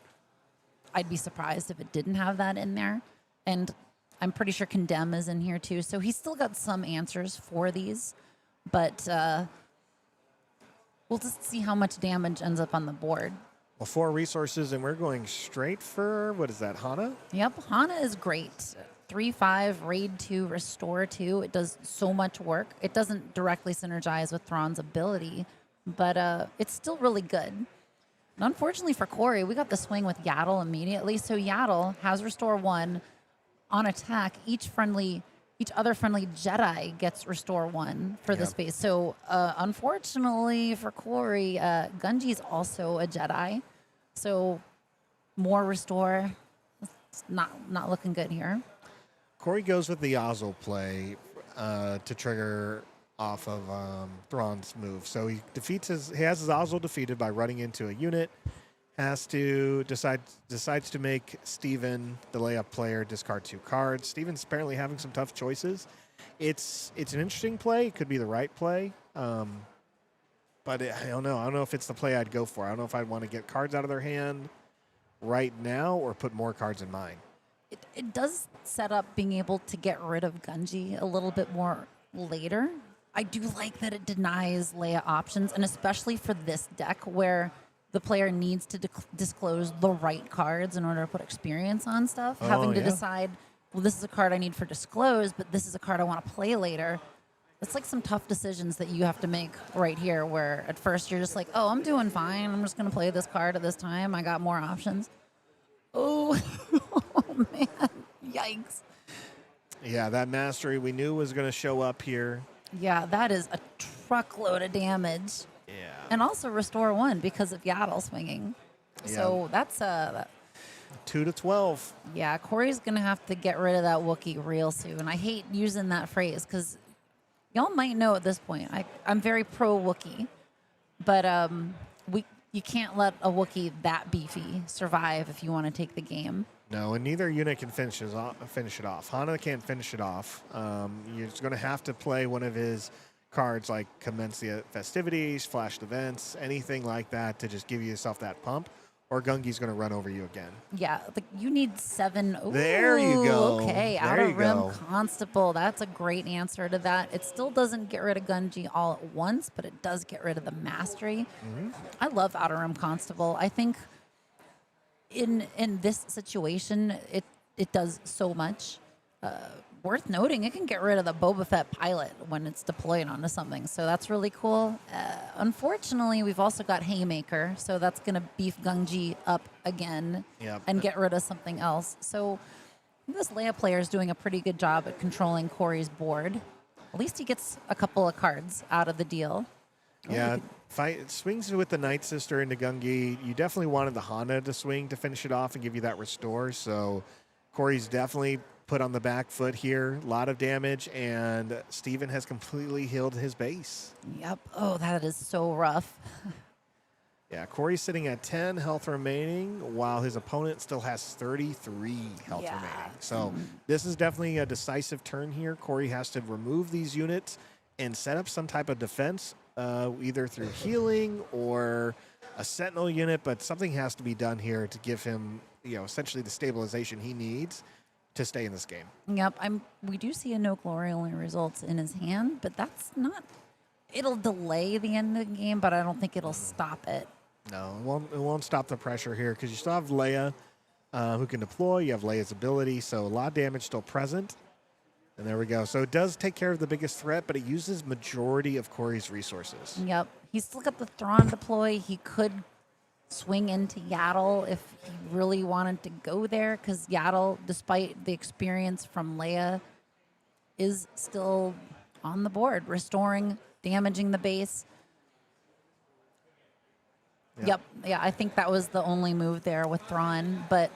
I'd be surprised if it didn't have that in there. And I'm pretty sure Condemn is in here too. So he's still got some answers for these, but we'll just see how much damage ends up on the board. Well, 4 resources, and we're going straight for, what is that, Hana? Yep, Hana is great. 3/5, raid 2, restore 2. It does so much work. It doesn't directly synergize with Thrawn's ability, but it's still really good. And unfortunately for Corey, we got the swing with Yaddle immediately. So Yaddle has restore 1 on attack. Each other friendly Jedi gets restore 1 for this phase. So unfortunately for Corey, Gungi's also a Jedi. So more restore. It's not looking good here. Corey goes with the Ozzel play to trigger off of Thrawn's move. So he has his Ozzel defeated by running into a unit. Decides to make Steven, the layup player, discard 2 cards. Steven's apparently having some tough choices. It's an interesting play. It could be the right play. But I don't know. I don't know if it's the play I'd go for. I don't know if I'd want to get cards out of their hand right now or put more cards in mine. It does set up being able to get rid of Gungi a little bit more later. I do like that it denies Leia options, and especially for this deck where the player needs to disclose the right cards in order to put experience on stuff. Having to decide, well, this is a card I need for disclose, but this is a card I want to play later. It's like some tough decisions that you have to make right here, where at first you're just like, oh, I'm doing fine. I'm just going to play this card at this time. I got more options. Oh, oh man. Yikes. Yeah, that mastery we knew was going to show up here. Yeah, that is a truckload of damage. Yeah. And also restore 1 because of Yaddle swinging. Yeah. So that's 2 to 12. Yeah, Corey's going to have to get rid of that Wookiee real soon. I hate using that phrase because y'all might know at this point, I'm very pro Wookiee, but you can't let a Wookiee that beefy survive if you want to take the game. No, and neither unit can finish it off. Hana can't finish it off. You're just going to have to play one of his cards like Commence the Festivities, Flashed Events, anything like that to just give yourself that pump, or Gungi's going to run over you again. Yeah, you need 7. Ooh, there you go. Okay, there Outer you Rim go. Constable. That's a great answer to that. It still doesn't get rid of Gungi all at once, but it does get rid of the mastery. Mm-hmm. I love Outer Rim Constable. I think in this situation, it does so much. Worth noting, it can get rid of the Boba Fett pilot when it's deployed onto something, so that's really cool. Unfortunately, we've also got Haymaker, so that's going to beef Gungi up again and get rid of something else. So this Leia player is doing a pretty good job at controlling Corey's board. At least he gets a couple of cards out of the deal. Yeah, swings with the Night Sister into Gungi. You definitely wanted the Hana to swing to finish it off and give you that restore, so Corey's definitely put on the back foot here. A lot of damage, and Steven has completely healed his base. Yep. Oh, that is so rough. Yeah, Corey's sitting at 10 health remaining, while his opponent still has 33 health remaining. So this is definitely a decisive turn here. Corey has to remove these units and set up some type of defense, either through healing or a sentinel unit, but something has to be done here to give him, essentially the stabilization he needs to stay in this game. Yep. We do see a no glory only results in his hand, but that's not. It'll delay the end of the game, but I don't think it'll stop it. No, it won't stop the pressure here because you still have Leia who can deploy. You have Leia's ability, so a lot of damage still present. And there we go. So it does take care of the biggest threat, but it uses majority of Corey's resources. Yep. He's still got the Thrawn deploy. He could swing into Yaddle if he really wanted to go there, because Yaddle, despite the experience from Leia, is still on the board, restoring, damaging the base. Yep. Yeah, I think that was the only move there with Thrawn. But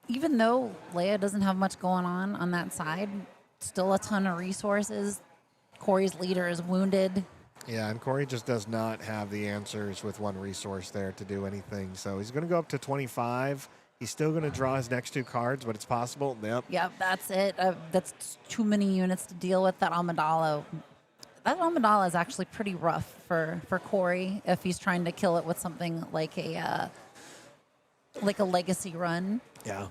even though Leia doesn't have much going on that side, still a ton of resources. Corey's leader is wounded. Yeah, and Corey just does not have the answers with one resource there to do anything. So he's going to go up to 25. He's still going to draw his next 2 cards, but it's possible. Yep, that's it. That's too many units to deal with. That Amidala. That Amidala is actually pretty rough for Corey if he's trying to kill it with something like a legacy run. Yeah.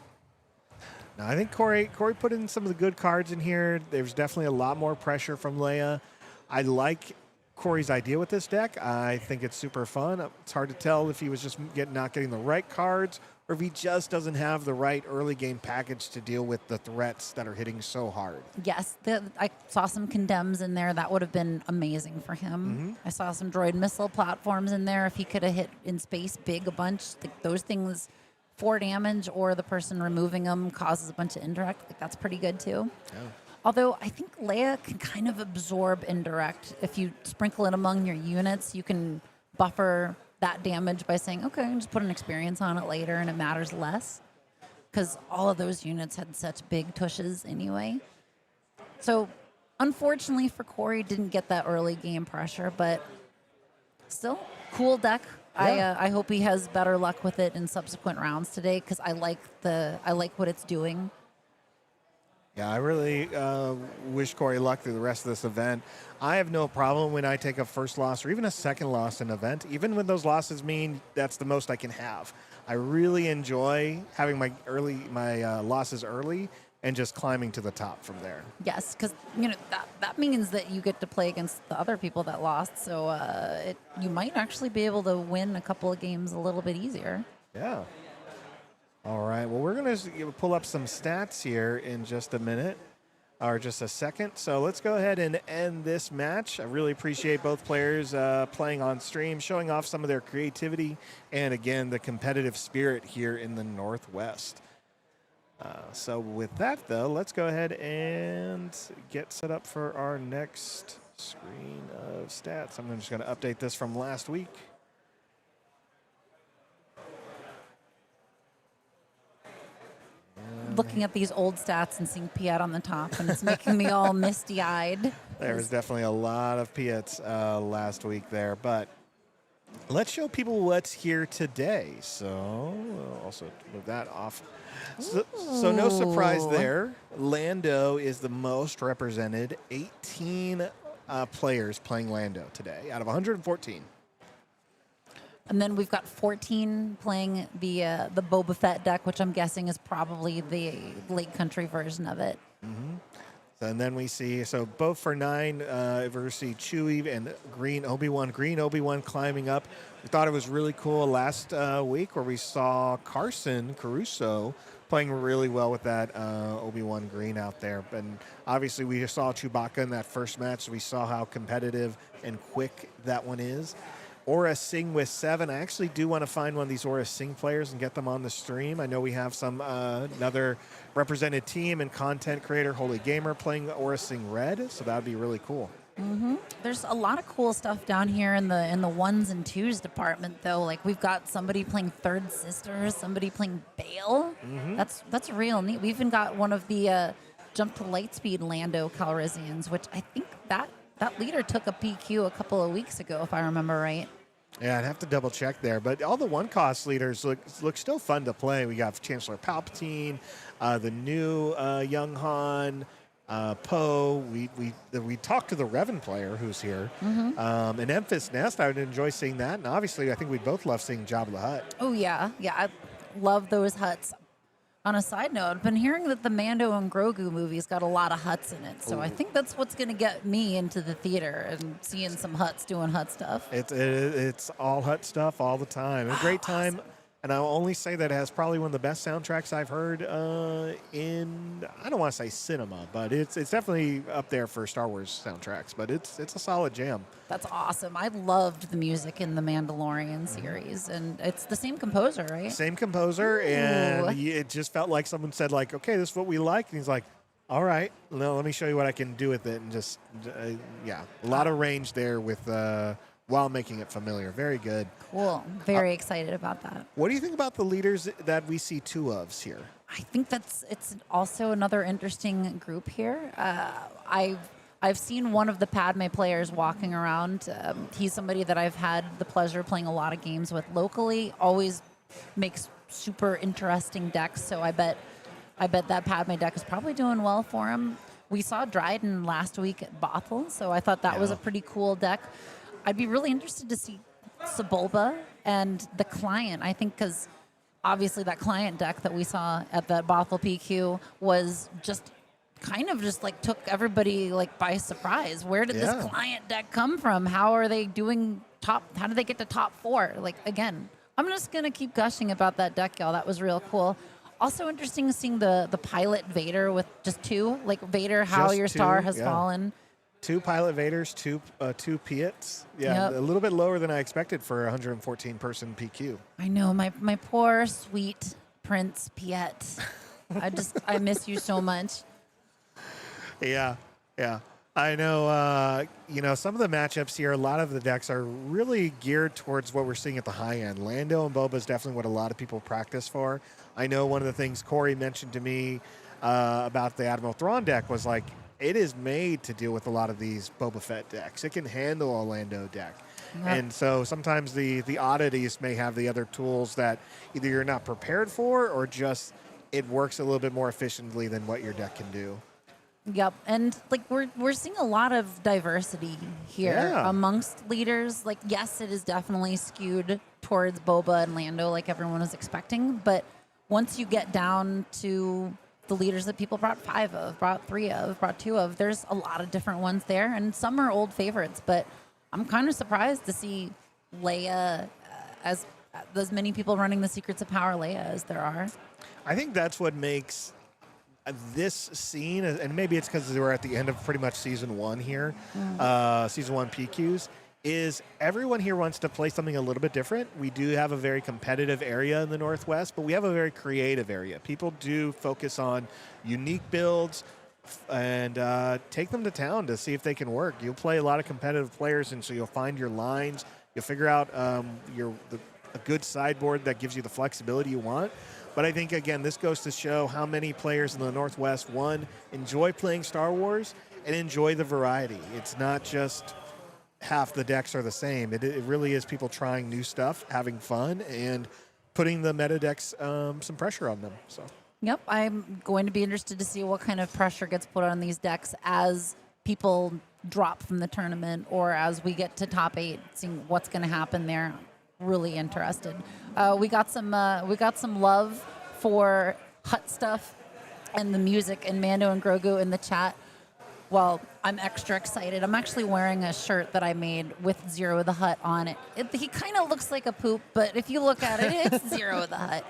No, I think Corey put in some of the good cards in here. There's definitely a lot more pressure from Leia. I like Corey's idea with this deck. I think it's super fun. It's hard to tell if he was just not getting the right cards or if he just doesn't have the right early game package to deal with the threats that are hitting so hard. Yes, I saw some condemns in there. That would have been amazing for him. I saw some droid missile platforms in there. If he could have hit in space big a bunch, those things, 4 damage, or the person removing them causes a bunch of indirect. That's pretty good too. Yeah. Although I think Leia can kind of absorb indirect. If you sprinkle it among your units, you can buffer that damage by saying, okay, I can just put an experience on it later and it matters less. Because all of those units had such big tushes anyway. So unfortunately for Corey, didn't get that early game pressure, but still, cool deck. Yeah. I hope he has better luck with it in subsequent rounds today, because I like what it's doing. Yeah, I really wish Corey luck through the rest of this event. I have no problem when I take a first loss or even a second loss in an event, even when those losses mean that's the most I can have. I really enjoy having my losses early and just climbing to the top from there. Yes, because that means that you get to play against the other people that lost, so you might actually be able to win a couple of games a little bit easier. Yeah. All right, well, we're going to pull up some stats here in just a minute, or just a second. So let's go ahead and end this match. I really appreciate both players playing on stream, showing off some of their creativity, and again, the competitive spirit here in the Northwest. So with that, though, let's go ahead and get set up for our next screen of stats. I'm just going to update this from last week. Looking at these old stats and seeing Piet on the top, and it's making me all misty-eyed. There was definitely a lot of Piets last week there, but let's show people what's here today. So we'll also move that off. So no surprise there. Lando is the most represented. 18 players playing Lando today out of 114. And then we've got 14 playing the Boba Fett deck, which I'm guessing is probably the Lake Country version of it. Mm-hmm. And then we see, so both for 9, we see Chewie and Green Obi-Wan climbing up. We thought it was really cool last week where we saw Carson Caruso playing really well with that Obi-Wan Green out there. And obviously we saw Chewbacca in that first match, so we saw how competitive and quick that one is. Aura Singh with 7. I actually do want to find one of these Aura Singh players and get them on the stream. I know we have some another represented team and content creator, Holy Gamer, playing Aura Singh Red, so that would be really cool. Mm-hmm. There's a lot of cool stuff down here in the 1s and 2s department, though. Like we've got somebody playing Third Sister, somebody playing Bale. Mm-hmm. That's real neat. We even got one of the Jump to Lightspeed Lando Calrissians, which I think that leader took a PQ a couple of weeks ago, if I remember right. Yeah, I'd have to double check there. But all the one-cost leaders look still fun to play. We got Chancellor Palpatine, the new Young Han, Poe. We talked to the Revan player who's here. And Memphis Nest, I would enjoy seeing that. And obviously, I think we both love seeing Jabba the Hutt. Oh, yeah. Yeah, I love those Hutts. On a side note, I've been hearing that the Mando and Grogu movie's got a lot of Hutts in it. So I think that's what's going to get me into the theater and seeing some Hutts doing Hutt stuff. It's all Hutt stuff all the time. A great time. Awesome. And I'll only say that it has probably one of the best soundtracks I've heard in, I don't want to say cinema, but it's definitely up there for Star Wars soundtracks. But it's a solid jam. That's awesome. I loved the music in the Mandalorian series. And it's the same composer, right? Same composer. And it just felt like someone said, like, okay, this is what we like. And he's like, all right, let me show you what I can do with it. And just, a lot of range there with... while making it familiar. Very good. Cool. Very excited about that. What do you think about the leaders that we see two ofs here? I think it's also another interesting group here. I've seen one of the Padme players walking around. He's somebody that I've had the pleasure of playing a lot of games with locally. Always makes super interesting decks. So I bet that Padme deck is probably doing well for him. We saw Dryden last week at Bothell, so I thought that was a pretty cool deck. I'd be really interested to see Sebulba and the client. I think because obviously that client deck that we saw at that Bothell PQ was just kind of just like took everybody like by surprise. Where did this client deck come from? How are they doing top? How did they get to top 4? Like, again, I'm just going to keep gushing about that deck, y'all. That was real cool. Also interesting seeing the pilot Vader with just 2. Like, Vader, how just your star has fallen. 2 pilot Vaders, 2 Piets. Yeah, a little bit lower than I expected for a 114-person PQ. I know, my poor, sweet Prince Piet. I miss you so much. Yeah. I know, some of the matchups here, a lot of the decks are really geared towards what we're seeing at the high end. Lando and Boba is definitely what a lot of people practice for. I know one of the things Corey mentioned to me about the Admiral Thrawn deck was like, it is made to deal with a lot of these Boba Fett decks. It can handle a Lando deck. Yep. And so sometimes the oddities may have the other tools that either you're not prepared for or just it works a little bit more efficiently than what your deck can do. Yep. And like we're seeing a lot of diversity here amongst leaders. Like, yes, it is definitely skewed towards Boba and Lando like everyone was expecting. But once you get down to the leaders that people brought 5 of, brought 3 of, brought 2 of, there's a lot of different ones there, and some are old favorites, but I'm kind of surprised to see Leia as many people running the Secrets of Power Leia as there are. I think that's what makes this scene, and maybe it's because we're at the end of pretty much Season 1 here, Season 1 PQs, is everyone here wants to play something a little bit different. We do have a very competitive area in the Northwest, but we have a very creative area. People do focus on unique builds and take them to town to see if they can work. You'll play a lot of competitive players, and so you'll find your lines. You'll figure out a good sideboard that gives you the flexibility you want. But I think, again, this goes to show how many players in the Northwest, one, enjoy playing Star Wars and enjoy the variety. It's not just half the decks are the same. It really is people trying new stuff, having fun, and putting the meta decks some pressure on them. So. Yep, I'm going to be interested to see what kind of pressure gets put on these decks as people drop from the tournament or as we get to top 8, seeing what's going to happen there. Really interested. We got some love for Hutt stuff and the music and Mando and Grogu in the chat. Well, I'm extra excited. I'm actually wearing a shirt that I made with Zero the Hutt on it. He kind of looks like a poop, but if you look at it, it's Zero the Hutt.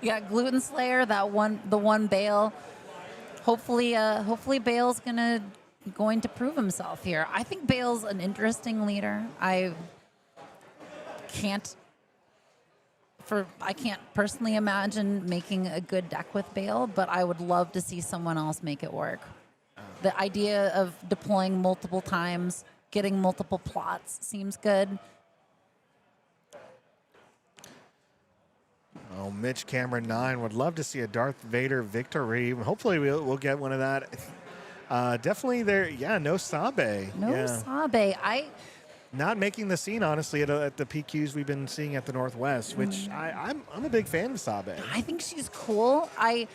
Yeah, Gluten Slayer, the one Bale. Hopefully Bale's going to prove himself here. I think Bale's an interesting leader. I can't personally imagine making a good deck with Bale, but I would love to see someone else make it work. The idea of deploying multiple times, getting multiple plots seems good. Oh, Mitch Cameron 9 would love to see a Darth Vader victory. Hopefully we'll get one of that. Definitely there. Yeah, no Sabe. No Yeah. Sabe. Not making the scene, honestly, at the PQs we've been seeing at the Northwest, which I'm a big fan of Sabe. I think she's cool. I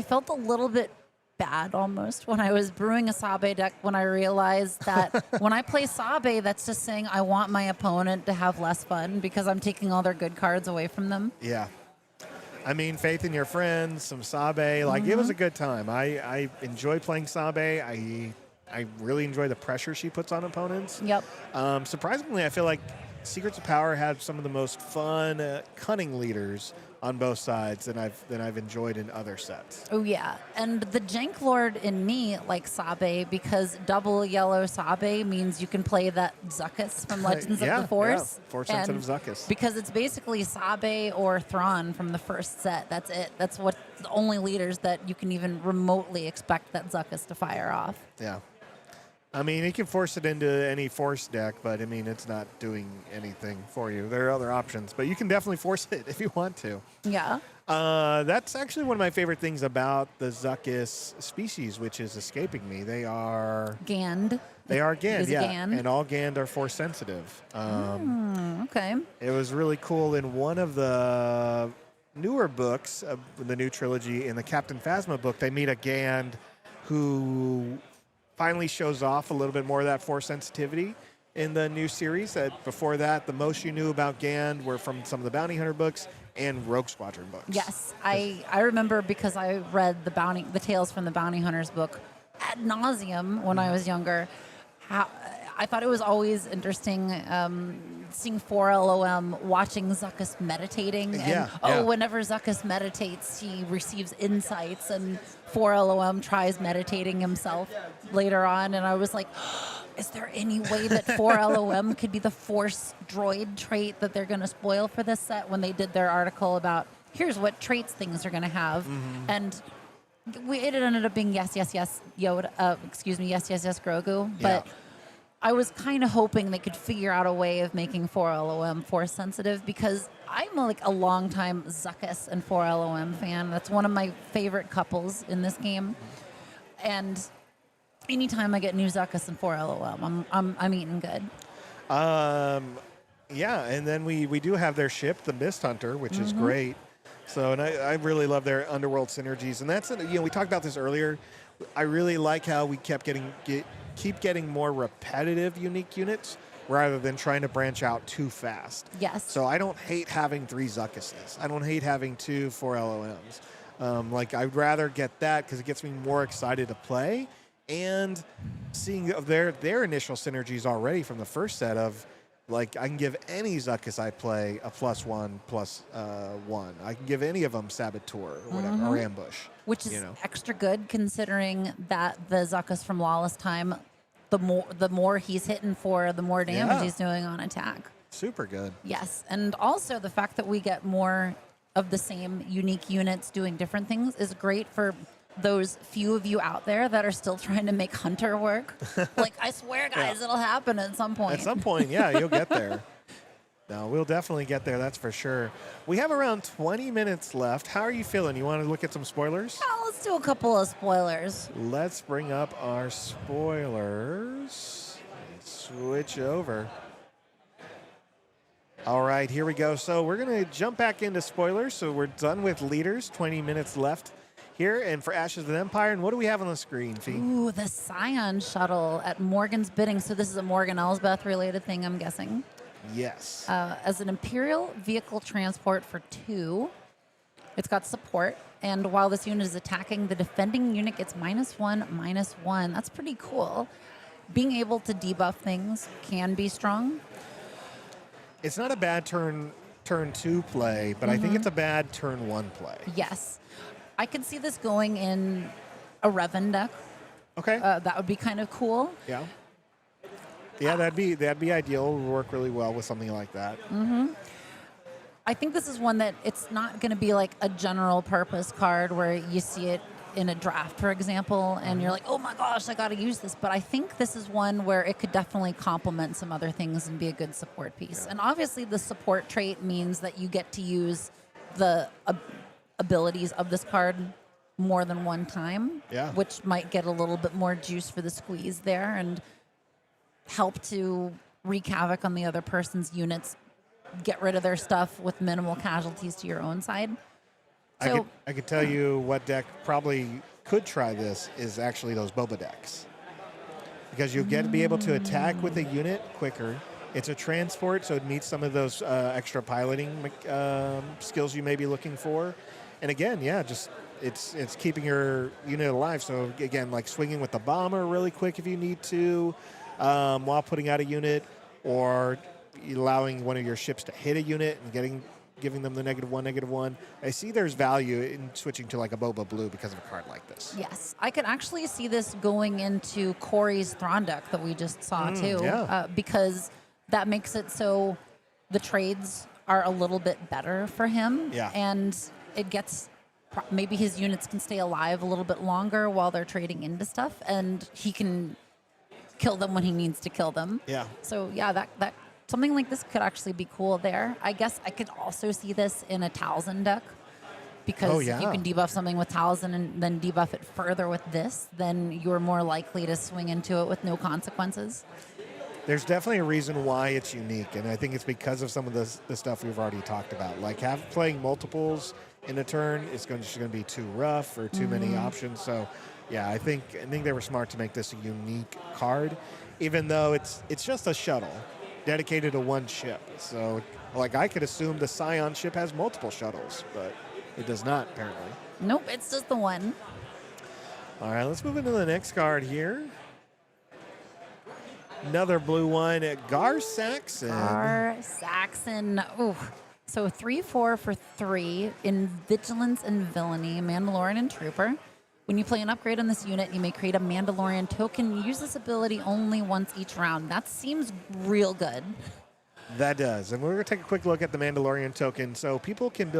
felt a little bit bad almost when I was brewing a Sabe deck when I realized that when I play Sabe, that's just saying I want my opponent to have less fun because I'm taking all their good cards away from them. Yeah. I mean, faith in your friends, some Sabe, like it was a good time. I enjoy playing Sabe. I really enjoy the pressure she puts on opponents. Yep. Surprisingly, I feel like Secrets of Power had some of the most fun, cunning leaders on both sides than I've enjoyed in other sets. Oh yeah, and the Jank Lord in me likes Sabe because double yellow Sabe means you can play that Zuckuss from Legends of the Force. Yeah, Force sensitive Zuckuss. Because it's basically Sabe or Thrawn from the first set. That's it. That's what the only leaders that you can even remotely expect that Zuckuss to fire off. Yeah. I mean, you can force it into any force deck, but I mean, it's not doing anything for you. There are other options, but you can definitely force it if you want to. Yeah. That's actually one of my favorite things about the Zuckuss species, which is escaping me. They are Gand. They are Gand, yeah. Gand. And all Gand are force sensitive. Okay. It was really cool in one of the newer books, the new trilogy, in the Captain Phasma book, they meet a Gand who finally shows off a little bit more of that force sensitivity in the new series. Before that, the most you knew about Gand were from some of the Bounty Hunter books and Rogue Squadron books. Yes, I remember because I read the Tales from the Bounty Hunters book ad nauseum when I was younger. I thought it was always interesting seeing 4LOM watching Zuckuss meditating. And, whenever Zuckuss meditates, he receives insights, and 4LOM tries meditating himself later on. And I was like, is there any way that 4LOM could be the force droid trait that they're going to spoil for this set when they did their article about here's what traits things are going to have? And it ended up being yes, Yoda, yes, Grogu. But I was kind of hoping they could figure out a way of making 4LOM force sensitive because I'm like a longtime Zuckuss and 4LOM fan. That's one of my favorite couples in this game. And anytime I get new Zuckuss and 4LOM, I'm eating good. Yeah, and then we do have their ship, the Mist Hunter, which is great. So, and I really love their underworld synergies. And that's, we talked about this earlier. I really like how we keep getting more repetitive unique units rather than trying to branch out too fast. Yes. So I don't hate having 3 Zuckasses. I don't hate having 2 4LOMs. I'd rather get that because it gets me more excited to play and seeing their initial synergies already from the first set of, like, I can give any Zuckuss I play a +1/+1. I can give any of them Saboteur or whatever, or Ambush. Which is extra good considering that the Zuckuss from Lawless time, the more he's hitting for, the more damage he's doing on attack. Super good. Yes, and also the fact that we get more of the same unique units doing different things is great for those few of you out there that are still trying to make Hunter work. Like, I swear, guys, it'll happen at some point. At some point, yeah, you'll get there. No, we'll definitely get there, that's for sure. We have around 20 minutes left. How are you feeling? You want to look at some spoilers? Oh, let's do a couple of spoilers. Let's bring up our spoilers. Switch over. All right, here we go. So we're going to jump back into spoilers. So we're done with leaders, 20 minutes left here. And for Ashes of the Empire, and what do we have on the screen, Fee? Ooh, the Scion shuttle at Morgan's bidding. So this is a Morgan Elsbeth related thing, I'm guessing. Yes. As an Imperial vehicle transport for 2, it's got support. And while this unit is attacking, the defending unit gets -1/-1. That's pretty cool. Being able to debuff things can be strong. It's not a bad turn 2 play, but I think it's a bad turn 1 play. Yes. I could see this going in a Revan deck. Okay. That would be kind of cool. Yeah. Yeah, that'd be ideal. It would work really well with something like that. I think this is one that it's not going to be like a general purpose card where you see it in a draft, for example, and you're like, oh my gosh, I got to use this. But I think this is one where it could definitely complement some other things and be a good support piece. And obviously the support trait means that you get to use the abilities of this card more than one time, Yeah. which might get a little bit more juice for the squeeze there and help to wreak havoc on the other person's units, get rid of their stuff with minimal casualties to your own side. So, I could tell you what deck probably could try this is actually those Boba decks. Because you'll get to be able to attack with a unit quicker. It's a transport, so it meets some of those extra piloting skills you may be looking for. And again, yeah, just it's keeping your unit alive. So again, like swinging with the bomber really quick if you need to, while putting out a unit, or allowing one of your ships to hit a unit and giving them the -1/-1. I see there's value in switching to like a Boba Blue because of a card like this. yes, I could actually see this going into Corey's Thrawn deck that we just saw too, yeah. because that makes it so the trades are a little bit better for him, Yeah. and it gets maybe his units can stay alive a little bit longer while they're trading into stuff, and he can kill them when he needs to kill them. Yeah. So yeah, that something like this could actually be cool there. I guess I could also see this in a Talzin deck, because if you can debuff something with Talzin and then debuff it further with this, then you're more likely to swing into it with no consequences. There's definitely a reason why it's unique, and I think it's because of some of the stuff we've already talked about. Like playing multiples in a turn is just going to be too rough or too many options. So, yeah, I think they were smart to make this a unique card, even though it's just a shuttle dedicated to one ship. So, like, I could assume the Scion ship has multiple shuttles, but it does not, apparently. Nope, it's just the one. All right, let's move into the next card here. Another blue one at Gar Saxon. Gar Saxon. Ooh. So 3/4 for 3 in Vigilance and Villainy, Mandalorian and Trooper. When you play an upgrade on this unit, you may create a Mandalorian token. Use this ability only once each round. That seems real good. That does. And we're going to take a quick look at the Mandalorian token. So people can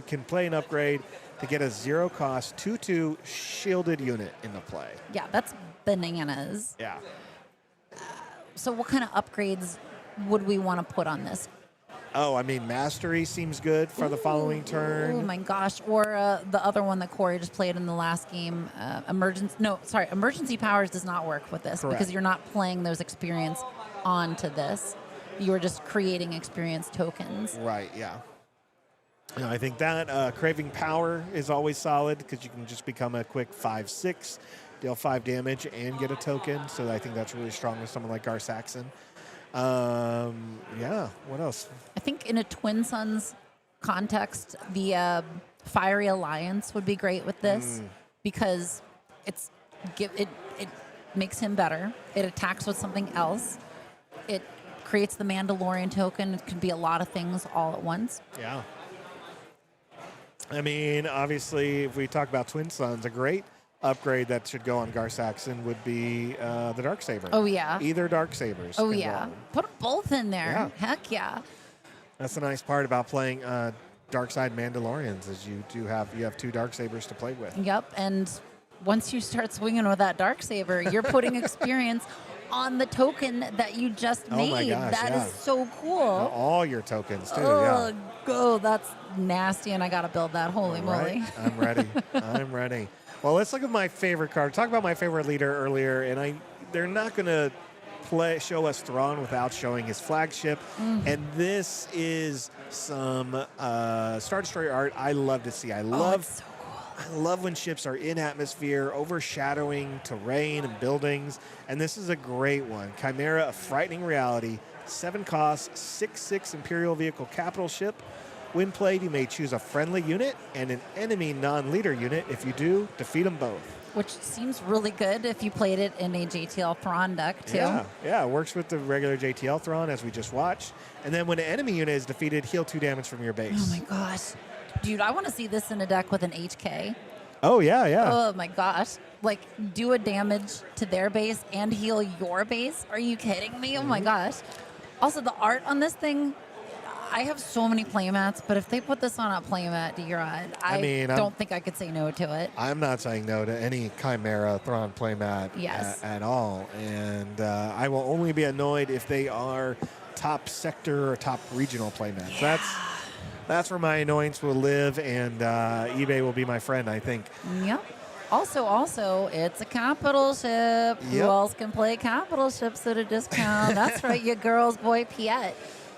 can play an upgrade to get a 0-cost 2/2 shielded unit into play. Yeah, that's bananas. Yeah. So what kind of upgrades would we want to put on this? Oh, I mean, Mastery seems good for the following turn. Oh my gosh! Or the other one that Corey just played in the last game, Emergency Powers does not work with this. Correct. Because you're not playing those experience onto this. You are just creating experience tokens. Right, yeah. No, I think that Craving Power is always solid because you can just become a quick 5/6, deal 5 damage, and get a token. So I think that's really strong with someone like Gar Saxon. Yeah, what else? I think in a Twin Suns context, the Fiery Alliance would be great with this because it makes him better. It attacks with something else. It creates the Mandalorian token. It could be a lot of things all at once. Yeah. I mean, obviously, if we talk about Twin Suns, a great upgrade that should go on Gar Saxon would be the Darksaber. Oh, yeah. Either Darksabers. Oh, can yeah. go on. Put them both in there. Yeah. Heck yeah. That's the nice part about playing Dark Side Mandalorians is you have 2 Darksabers to play with. Yep. And once you start swinging with that Darksaber, you're putting experience on the token that you just made. Oh my gosh, That yeah. is so cool. All your tokens, too, Oh, that's nasty, and I got to build that. Holy moly. Right? I'm ready. I'm ready. Well, let's look at my favorite card. Talk about my favorite leader earlier, and they're not going to show us Thrawn without showing his flagship. And this is some Star Destroyer art I love to see. It's so cool. I love when ships are in atmosphere, overshadowing terrain and buildings. And this is a great one. Chimera, a frightening reality. 7 costs, 6/6 Imperial vehicle capital ship. When played, you may choose a friendly unit and an enemy non-leader unit. If you do, defeat them both. Which seems really good if you played it in a JTL Thrawn deck, too. Yeah, it works with the regular JTL Thrawn, as we just watched. And then when an enemy unit is defeated, heal 2 damage from your base. Oh, my gosh. Dude, I want to see this in a deck with an HK. Oh, yeah. Oh, my gosh. Like, do a damage to their base and heal your base? Are you kidding me? Oh, my gosh. Also, the art on this thing, I have so many playmats, but if they put this on a playmat, D-Rod, I don't think I could say no to it. I'm not saying no to any Chimera Thrawn playmat at all. And I will only be annoyed if they are top sector or top regional playmats. That's where my annoyance will live, and eBay will be my friend, I think. Yep. Also, it's a capital ship. Who Yep. else can play capital ships at a discount? That's right, your girl's boy Piet.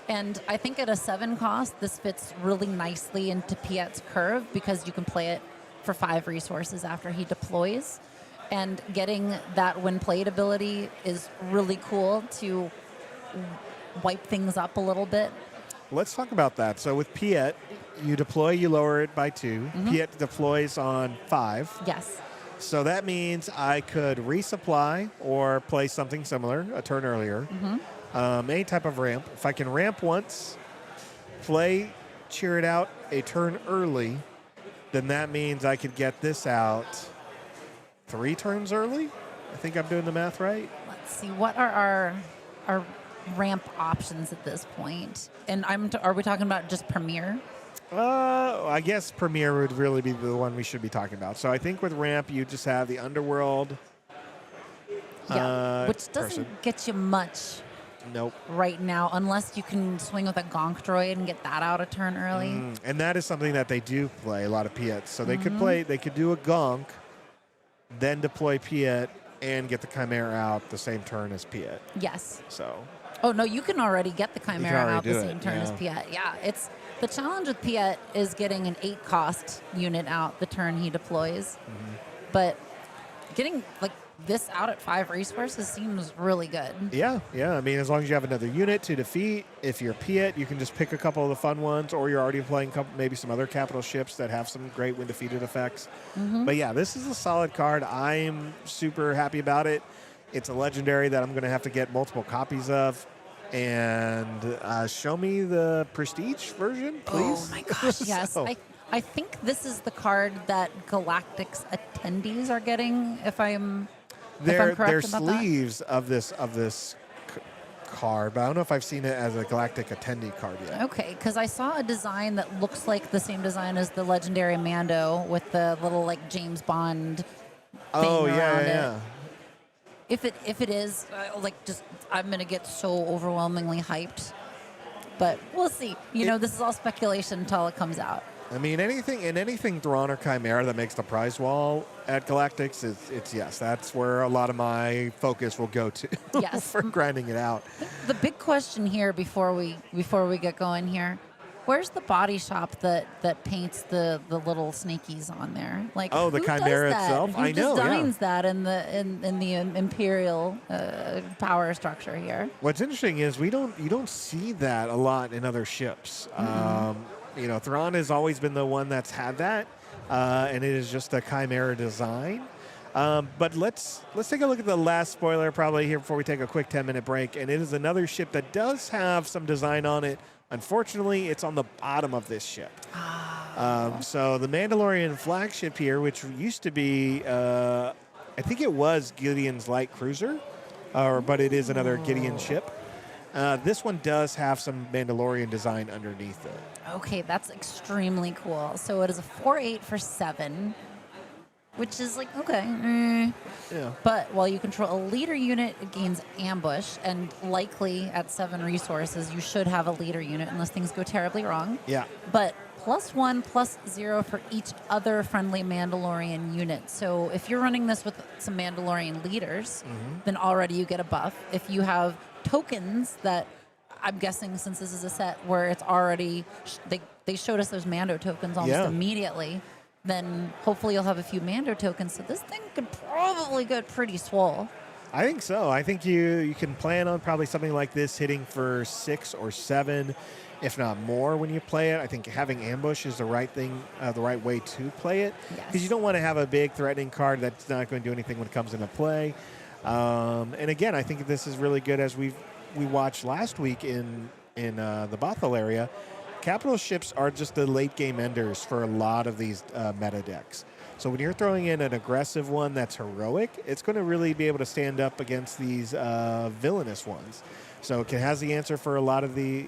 And I think at a 7 cost, this fits really nicely into Piet's curve because you can play it for 5 resources after he deploys. And getting that when played ability is really cool to wipe things up a little bit. Let's talk about that. So with Piet, you deploy, you lower it by 2. Piet deploys on 5. Yes. So that means I could resupply or play something similar a turn earlier. Any type of ramp. If I can ramp once, play, cheer it out a turn early, then that means I could get this out 3 turns early. I think I'm doing the math right. Let's see. What are our ramp options at this point? And are we talking about just Premier? I guess Premier would really be the one we should be talking about. So I think with ramp, you just have the Underworld. Yeah, which doesn't person. get you much Nope. right now, unless you can swing with a Gonk droid and get that out a turn early. And that is something that they do play, a lot of Piets. So they could play, they could do a Gonk, then deploy Piet, and get the Chimera out the same turn as Piet. Yes. So. Oh, no, you can already get the Chimera already out the do same it, turn as Piet. Yeah, it's the challenge with Piet is getting an 8 cost unit out the turn he deploys. But getting like this out at 5 resources seems really good. Yeah. I mean, as long as you have another unit to defeat, if you're Piet, you can just pick a couple of the fun ones, or you're already playing maybe some other capital ships that have some great when defeated effects. But yeah, this is a solid card. I'm super happy about it. It's a legendary that I'm going to have to get multiple copies of. And show me the Prestige version, please. Oh my gosh, yes. So- I think this is the card that Galactic's attendees are getting, if I'm correct They're about sleeves of this card, but I don't know if I've seen it as a Galactic attendee card yet. that. Okay, because I saw a design that looks like the same design as the legendary Mando with the little like James Bond thing around it. If it is, I'm gonna get so overwhelmingly hyped, but we'll see. This is all speculation until it comes out. I mean, anything Thrawn or Chimera that makes the prize wall at Galactics, it's yes, that's where a lot of my focus will go to Yes. for grinding it out. The big question here before we get going here, where's the body shop that paints the little snakies on there? Like, Oh, the who does Chimera that? itself? Who I know, yeah. designs that in the Imperial power structure here? What's interesting is you don't see that a lot in other ships. Thrawn has always been the one that's had that, and it is just a Chimera design. But let's take a look at the last spoiler probably here before we take a quick 10-minute break, and it is another ship that does have some design on it. Unfortunately, it's on the bottom of this ship. So the Mandalorian flagship here, which used to be, I think it was Gideon's light cruiser, but it is another Gideon ship. This one does have some Mandalorian design underneath it. Okay, that's extremely cool. So it is a 4/8 for 7, which is like, okay. Yeah. But while you control a leader unit, it gains ambush, and likely at 7 resources, you should have a leader unit unless things go terribly wrong. Yeah. But +1, +0 for each other friendly Mandalorian unit. So if you're running this with some Mandalorian leaders, then already you get a buff. If you have tokens that, I'm guessing since this is a set where it's already, they showed us those Mando tokens almost immediately, then hopefully you'll have a few Mando tokens. So this thing could probably get pretty swole. I think so. I think you can plan on probably something like this hitting for 6 or 7, if not more, when you play it. I think having ambush is the right thing, the right way to play it, because you don't want to have a big threatening card that's not going to do anything when it comes into play. And again, I think this is really good as we watched last week in the Bothell area. Capital ships are just the late game enders for a lot of these meta decks. So when you're throwing in an aggressive one that's heroic, it's going to really be able to stand up against these villainous ones. So it has the answer for a lot of the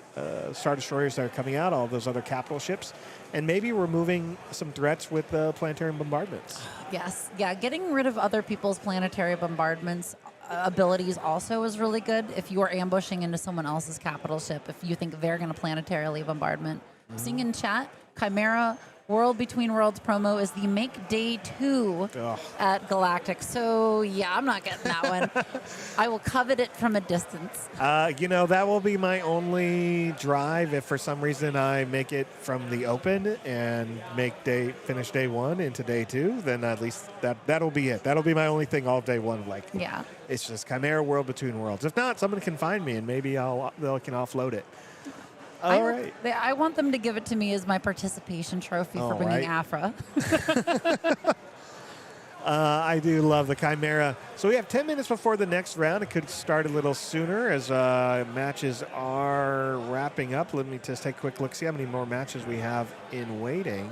Star Destroyers that are coming out, all those other capital ships, and maybe removing some threats with planetary bombardments. Yes. Yeah, getting rid of other people's planetary bombardments abilities also is really good. If you are ambushing into someone else's capital ship, if you think they're going to planetarily bombardment, seeing in chat, Chimera World Between Worlds promo is the make day 2 at Galactic. So, yeah, I'm not getting that one. I will covet it from a distance. That will be my only drive. If for some reason I make it from the open and finish day 1 into day 2, then at least that'll be it. That'll be my only thing all day 1. Like, yeah, it's just Chimera World Between Worlds. If not, someone can find me and maybe they can offload it. All right. I want them to give it to me as my participation trophy for bringing Afra. I do love the Chimera. So we have 10 minutes before the next round. It could start a little sooner as matches are wrapping up. Let me just take a quick look, see how many more matches we have in waiting.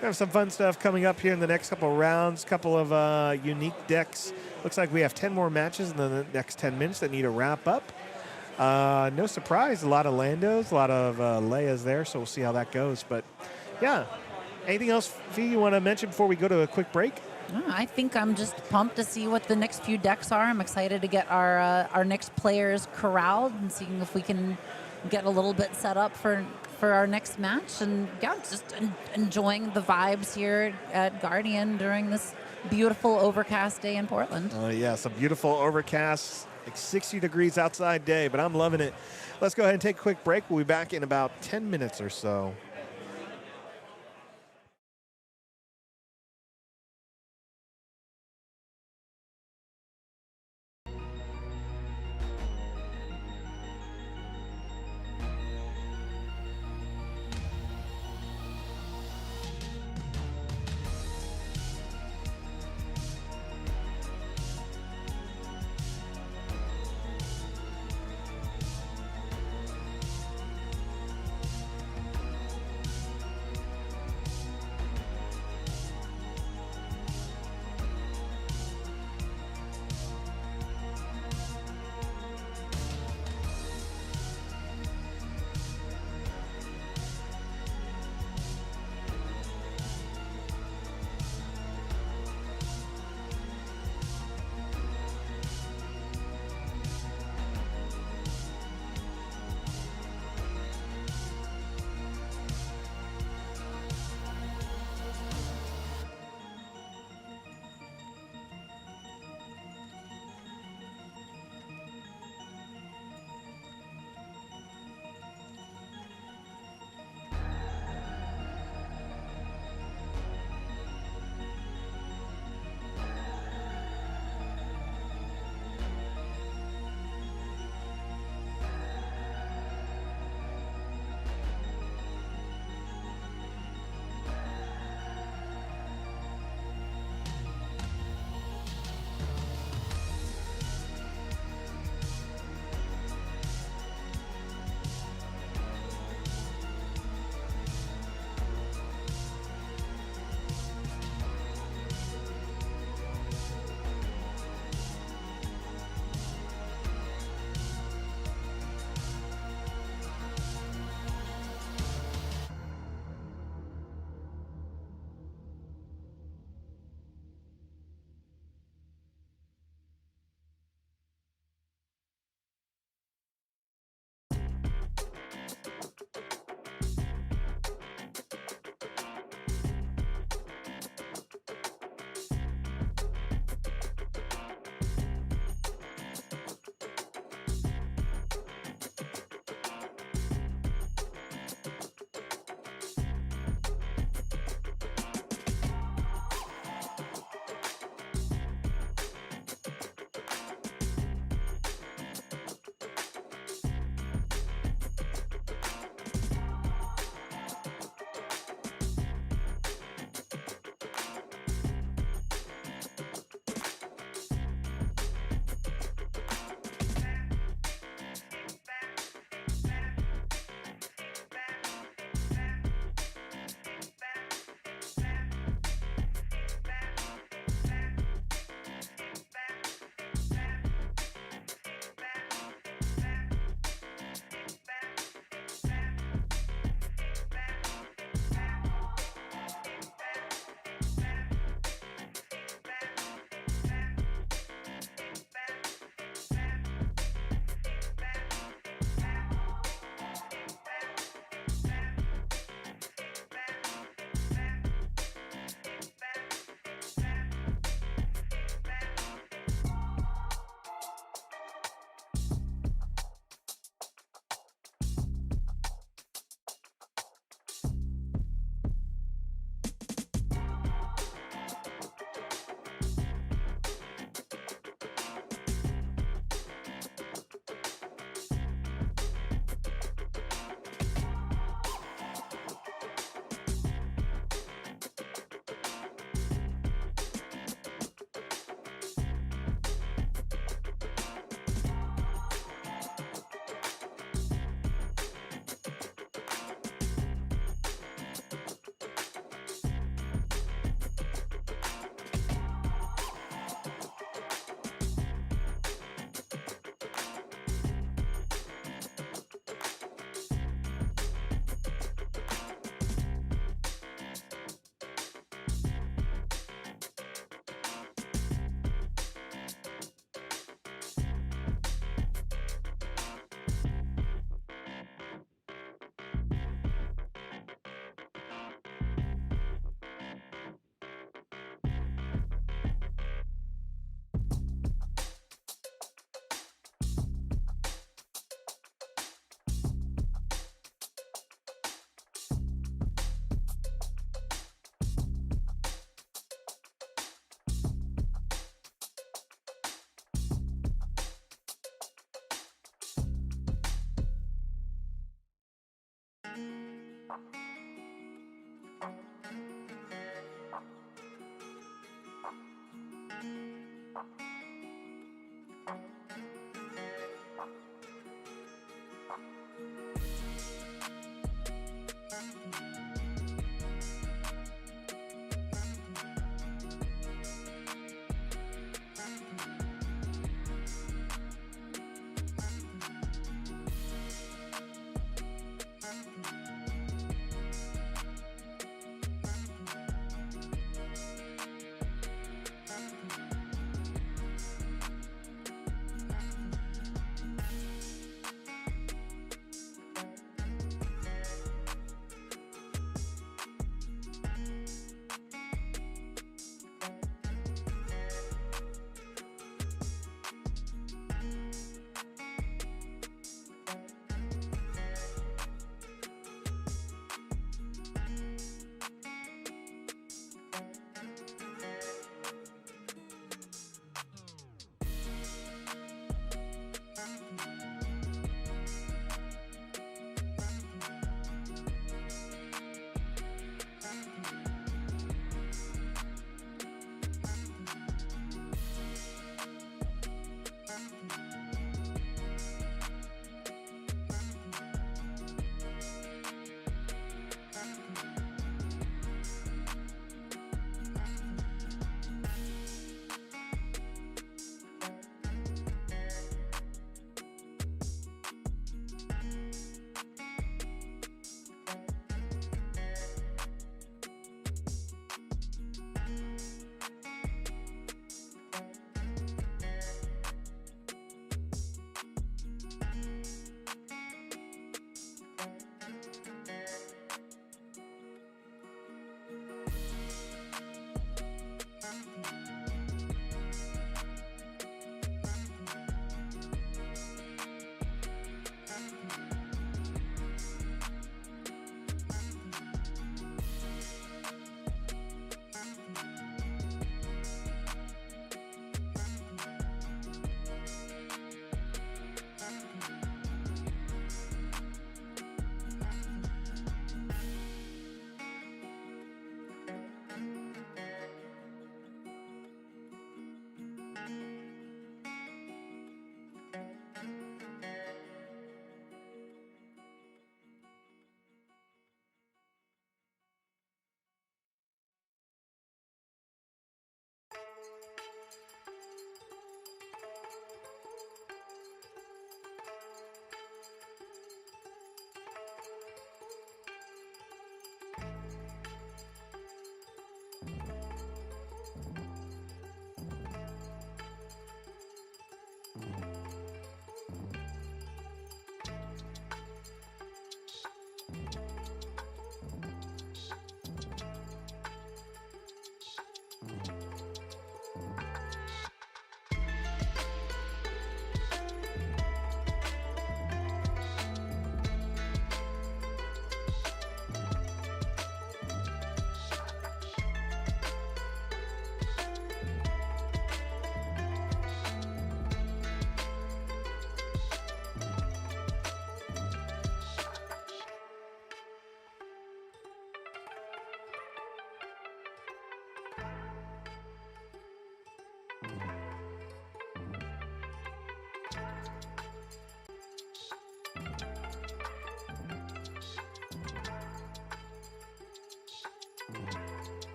We have some fun stuff coming up here in the next couple of rounds. Couple of unique decks. Looks like we have 10 more matches in the next 10 minutes that need to wrap up. No surprise, a lot of Landos, a lot of Leias there, so we'll see how that goes. But, yeah. Anything else, Fee, you want to mention before we go to a quick break? I think I'm just pumped to see what the next few decks are. I'm excited to get our next players corralled and seeing if we can get a little bit set up for our next match. And, yeah, just enjoying the vibes here at Guardian during this beautiful overcast day in Portland. Yes, a beautiful overcast, like 60 degrees outside day, but I'm loving it. Let's go ahead and take a quick break. We'll be back in about 10 minutes or so.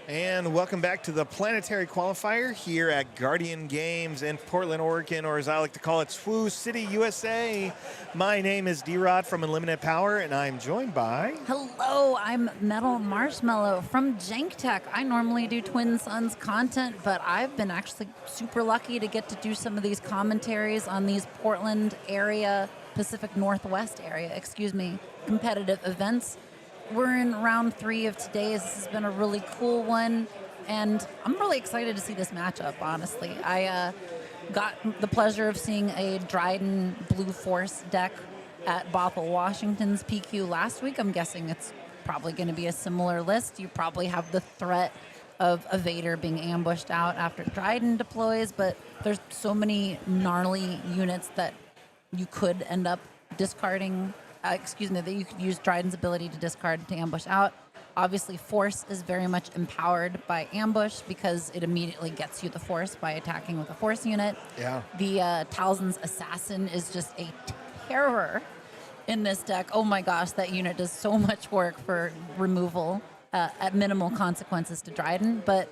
And welcome back to the Planetary Qualifier here at Guardian Games in Portland, Oregon, or as I like to call it, Swoo City, USA. My name is D-Rod from Unlimited Power, and I'm joined by... Hello, I'm Metal Marshmallow from Janktech. I normally do Twin Suns content, but I've been actually super lucky to get to do some of these commentaries on these Portland area, Pacific Northwest area, competitive events. We're in round 3 of today's. This has been a really cool one, and I'm really excited to see this matchup, honestly. I got the pleasure of seeing a Dryden Blue Force deck at Bothell, Washington's PQ last week. I'm guessing it's probably going to be a similar list. You probably have the threat of a Vader being ambushed out after Dryden deploys, but there's so many gnarly units that you could end up discarding that you could use Dryden's ability to discard to ambush out. Obviously, Force is very much empowered by ambush because it immediately gets you the Force by attacking with a Force unit. Yeah. The Talzin's Assassin is just a terror in this deck. Oh my gosh, that unit does so much work for removal at minimal consequences to Dryden. But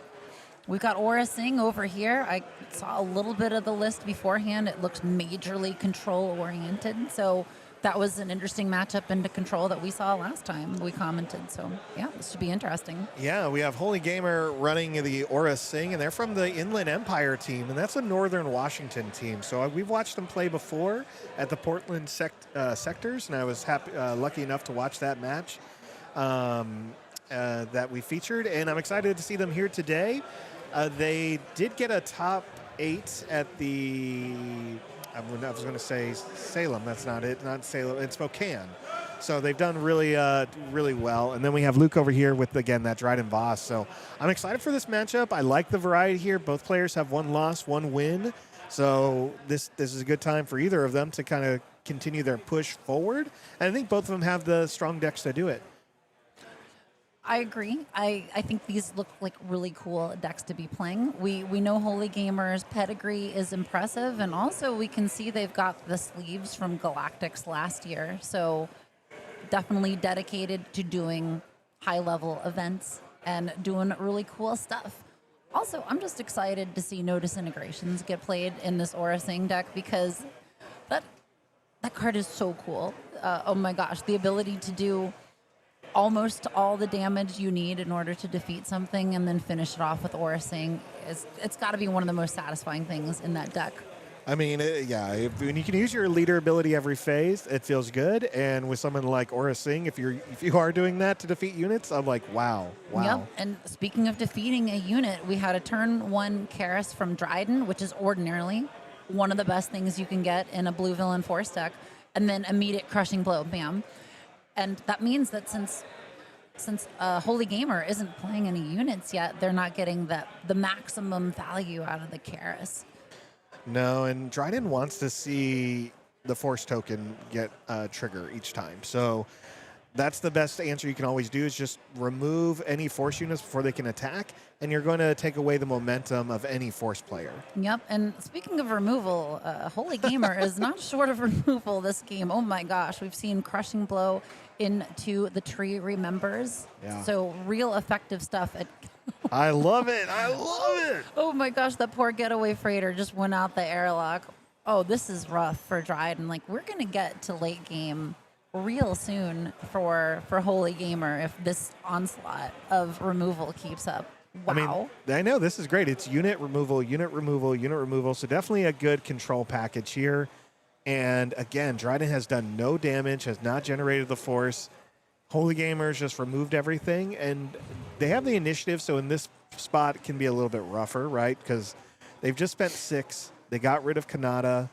we've got Aura Singh over here. I saw a little bit of the list beforehand. It looks majorly control-oriented, so that was an interesting matchup into control that we saw last time we commented. So, yeah, this should be interesting. Yeah, we have Holy Gamer running the Aura Singh, and they're from the Inland Empire team, and that's a Northern Washington team. So we've watched them play before at the Portland sectors, and I was lucky enough to watch that match that we featured, and I'm excited to see them here today. They did get a top 8 at the... I was going to say Salem. That's not it. Not Salem. It's Spokane. So they've done really, really well. And then we have Luke over here with, again, that Dryden Voss. So I'm excited for this matchup. I like the variety here. Both players have 1 loss, 1 win. So this is a good time for either of them to kind of continue their push forward. And I think both of them have the strong decks to do it. I agree. I think these look like really cool decks to be playing. We know Holy Gamer's pedigree is impressive, and also we can see they've got the sleeves from Galactics last year, so definitely dedicated to doing high-level events and doing really cool stuff. Also, I'm just excited to see no disintegrations get played in this Aura Singh deck because that card is so cool. Oh my gosh, the ability to do almost all the damage you need in order to defeat something and then finish it off with Aura Singh, it's got to be one of the most satisfying things in that deck. I mean, when you can use your leader ability every phase, it feels good. And with someone like Aura Singh, if you are doing that to defeat units, I'm like, wow. Yep. And speaking of defeating a unit, we had a turn 1 Karis from Dryden, which is ordinarily one of the best things you can get in a blue villain Force deck, and then immediate crushing blow, bam. And that means that since Holy Gamer isn't playing any units yet, they're not getting the maximum value out of the Karis. No, and Dryden wants to see the Force token get trigger each time. So that's the best answer you can always do is just remove any Force units before they can attack, and you're going to take away the momentum of any Force player. Yep, and speaking of removal, Holy Gamer is not short of removal this game. Oh my gosh, we've seen Crushing Blow into the tree remembers. Yeah. So real effective stuff. I love it. I love it. Oh my gosh, that poor getaway freighter just went out the airlock. Oh, this is rough for Dryden. Like, we're going to get to late game real soon for Holy Gamer if this onslaught of removal keeps up. Wow. I mean, I know this is great. It's unit removal, unit removal, unit removal. So definitely a good control package here. And again, Dryden has done no damage, has not generated the Force. Holy Gamers just removed everything, and they have the initiative, so in this spot it can be a little bit rougher, right? Because they've just spent 6. They got rid of Kanata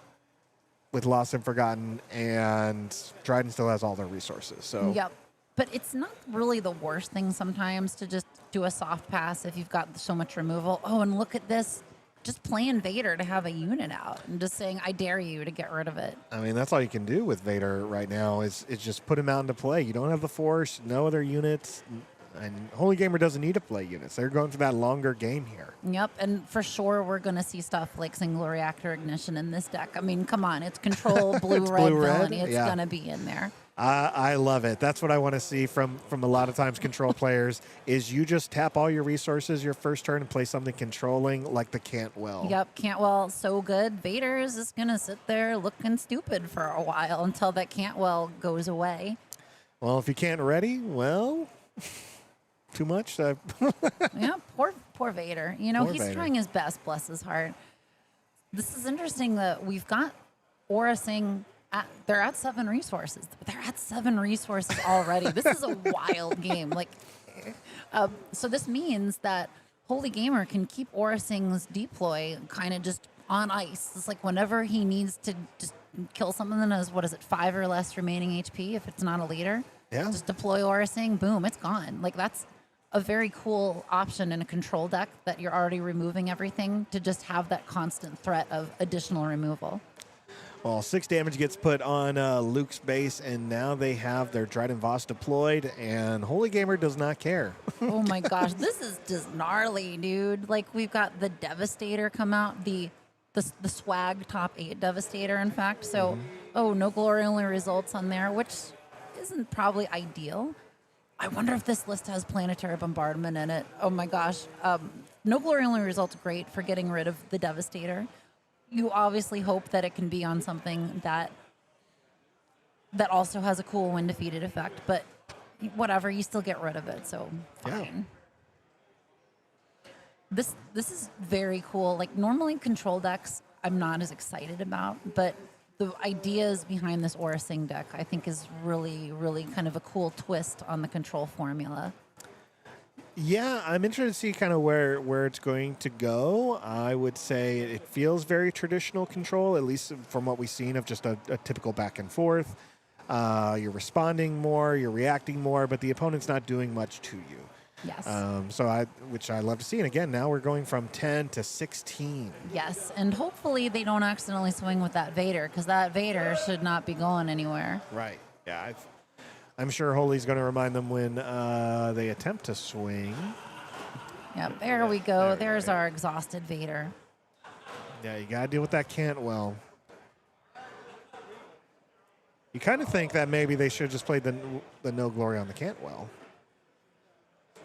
with Lost and Forgotten, and Dryden still has all their resources. So yep. But it's not really the worst thing sometimes to just do a soft pass if you've got so much removal. Oh, and look at this. Just playing Vader to have a unit out and just saying, I dare you to get rid of it. I mean, that's all you can do with Vader right now is just put him out into play. You don't have the Force, no other units. And Holy Gamer doesn't need to play units. They're going for that longer game here. Yep, and for sure we're going to see stuff like single reactor ignition in this deck. I mean, come on, it's control blue-red villainy. It's going to be in there. I love it. That's what I want to see from a lot of times control players is you just tap all your resources your first turn and play something controlling like the Cantwell. Yep, Cantwell, so good. Vader is just going to sit there looking stupid for a while until that Cantwell goes away. Well, if you can't ready, well, too much. Yeah, poor Vader. You know, Poor he's Vader. trying his best, bless his heart. This is interesting that we've got Aura Singh. They're at 7 resources. They're at 7 resources already. This is a wild game. Like, so this means that Holy Gamer can keep Aura Singh's deploy kind of just on ice. It's like whenever he needs to just kill something that has, 5 or less remaining HP, if it's not a leader, Yeah. just deploy Aura Singh, boom, it's gone. Like, that's a very cool option in a control deck that you're already removing everything to just have that constant threat of additional removal. Well, 6 damage gets put on Luke's base, and now they have their Dryden Voss deployed, and Holy Gamer does not care. Oh my gosh, this is just gnarly, dude. Like, we've got the Devastator come out, the swag top 8 Devastator, in fact. So, no glory only results on there, which isn't probably ideal. I wonder if this list has Planetary Bombardment in it. Oh my gosh. No glory only results great for getting rid of the Devastator. You obviously hope that it can be on something that also has a cool when defeated effect, but whatever, you still get rid of it, so fine. Yeah. This is very cool. Like, normally control decks I'm not as excited about, but the ideas behind this Aura Singh deck I think is really, really kind of a cool twist on the control formula. Yeah, I'm interested to see kind of where it's going to go. I would say it feels very traditional control, at least from what we've seen of just a typical back and forth. You're responding more, you're reacting more, but the opponent's not doing much to you. Yes. Which I love to see. And again, now we're going from 10 to 16. Yes, and hopefully they don't accidentally swing with that Vader, because that Vader should not be going anywhere. Right. Yeah, I'm sure Holy's going to remind them when they attempt to swing. Yep, there we go. There's our exhausted Vader. Yeah, you got to deal with that Cantwell. You kind of think that maybe they should have just played the No Glory on the Cantwell.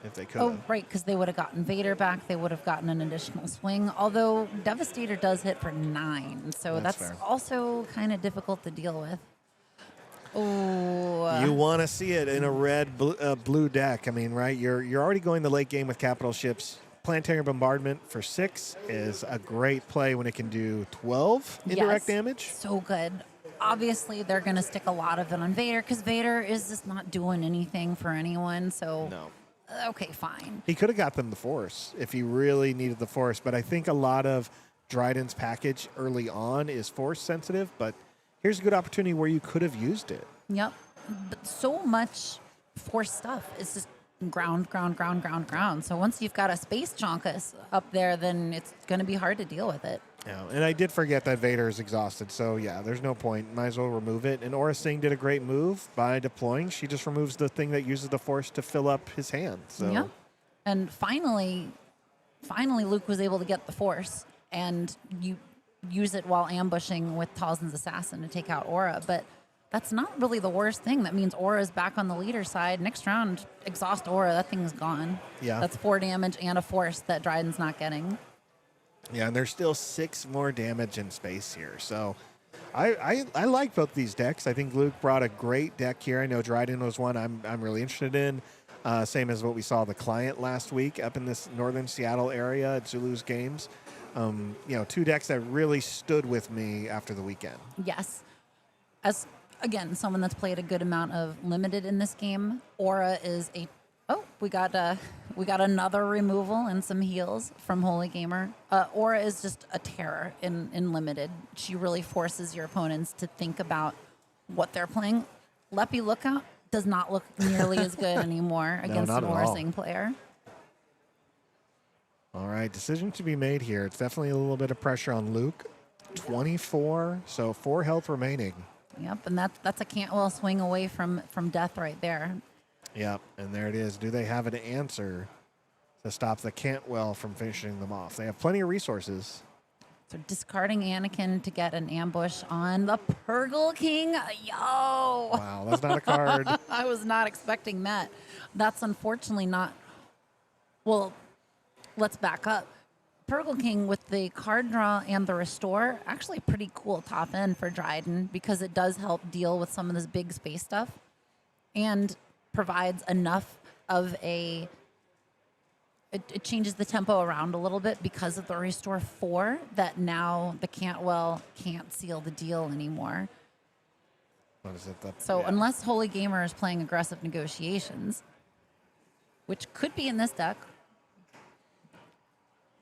If they could. Oh, right, because they would have gotten Vader back. They would have gotten an additional swing. Although Devastator does hit for 9, so that's also kind of difficult to deal with. Oh, you want to see it in a red blue deck. I mean, right? You're already going the late game with capital ships. Planetary Bombardment for 6 is a great play when it can do 12 indirect damage. So good. Obviously, they're going to stick a lot of it on Vader because Vader is just not doing anything for anyone. So, no. Okay, fine. He could have got them the Force if he really needed the Force, but I think a lot of Dryden's package early on is Force sensitive, but here's a good opportunity where you could have used it. Yep. But so much Force stuff is just ground. So once you've got a space chonkus up there, then it's going to be hard to deal with it. Yeah, and I did forget that Vader is exhausted, so yeah, there's no point. Might as well remove it. And Aura Singh did a great move by deploying. She just removes the thing that uses the Force to fill up his hand. So. Yeah. And finally, Luke was able to get the Force, and you use it while ambushing with Talzin's Assassin to take out Aura. But that's not really the worst thing. That means Aura is back on the leader side. Next round, exhaust Aura. That thing's gone. Yeah. That's 4 damage and a Force that Dryden's not getting. Yeah, and there's still 6 more damage in space here. So I like both these decks. I think Luke brought a great deck here. I know Dryden was one I'm really interested in. Same as what we saw the client last week up in this northern Seattle area at Zulu's Games. 2 decks that really stood with me after the weekend. Yes. As, again, someone that's played a good amount of limited in this game, Aura is a... Oh, we got another removal and some heals from Holy Gamer. Aura is just a terror in limited. She really forces your opponents to think about what they're playing. Leppy Lookout does not look nearly as good anymore against an Aura Singh player. All right, decision to be made here. It's definitely a little bit of pressure on Luke. 24, so 4 health remaining. Yep, and that's a Cantwell swing away from death right there. Yep, and there it is. Do they have an answer to stop the Cantwell from finishing them off? They have plenty of resources. So discarding Anakin to get an ambush on the Purgle King. Yo! Wow, that's not a card. I was not expecting that. That's unfortunately not. Well, let's back up. Purgle King with the card draw and the restore, actually pretty cool top end for Dryden because it does help deal with some of this big space stuff and provides enough of a. It changes the tempo around a little bit because of the restore 4 that now the Cantwell can't seal the deal anymore. What is it? So unless Holy Gamer is playing aggressive negotiations, which could be in this deck,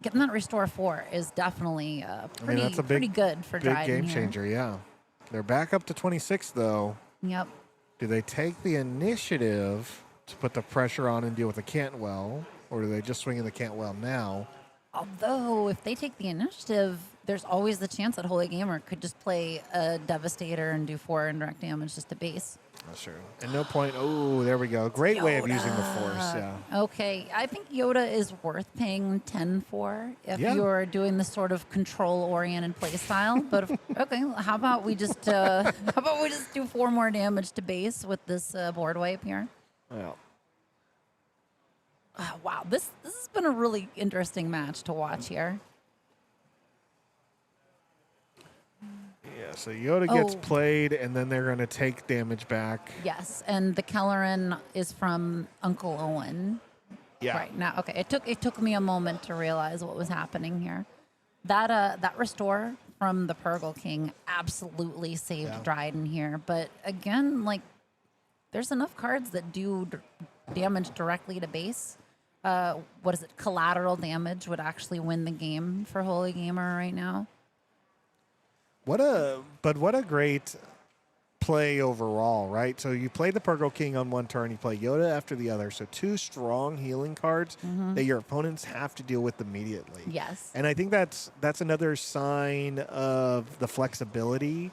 getting that restore 4 is definitely that's a pretty good for big Dryden game here. changer. Yeah, they're back up to 26 though. Yep. Do they take the initiative to put the pressure on and deal with the Cantwell, or do they just swing in the Cantwell now? Although if they take the initiative, there's always the chance that Holy Gamer could just play a Devastator and do 4 indirect damage just to base. That's true. And no point. Oh, there we go. Great way of using the Force. Yeah. Okay, I think Yoda is worth paying 10 for if Yeah. you're doing this sort of control-oriented play style. But okay, how about we just do 4 more damage to base with this board wipe here? Well, Wow, this has been a really interesting match to watch here. yeah. So Yoda gets Oh. played, and then they're going to take damage back. Yes, and the Kelleran is from Uncle Owen. Yeah. Right now, okay. It took me a moment to realize what was happening here. That restore from the Purgle King absolutely saved Yeah. Dryden here. But again, like, there's enough cards that do damage directly to base. What is it? Collateral damage would actually win the game for Holy Gamer right now. What a great play overall, right? So you play the Purgle King on one turn, you play Yoda after the other. So 2 strong healing cards that your opponents have to deal with immediately. Yes. And I think that's another sign of the flexibility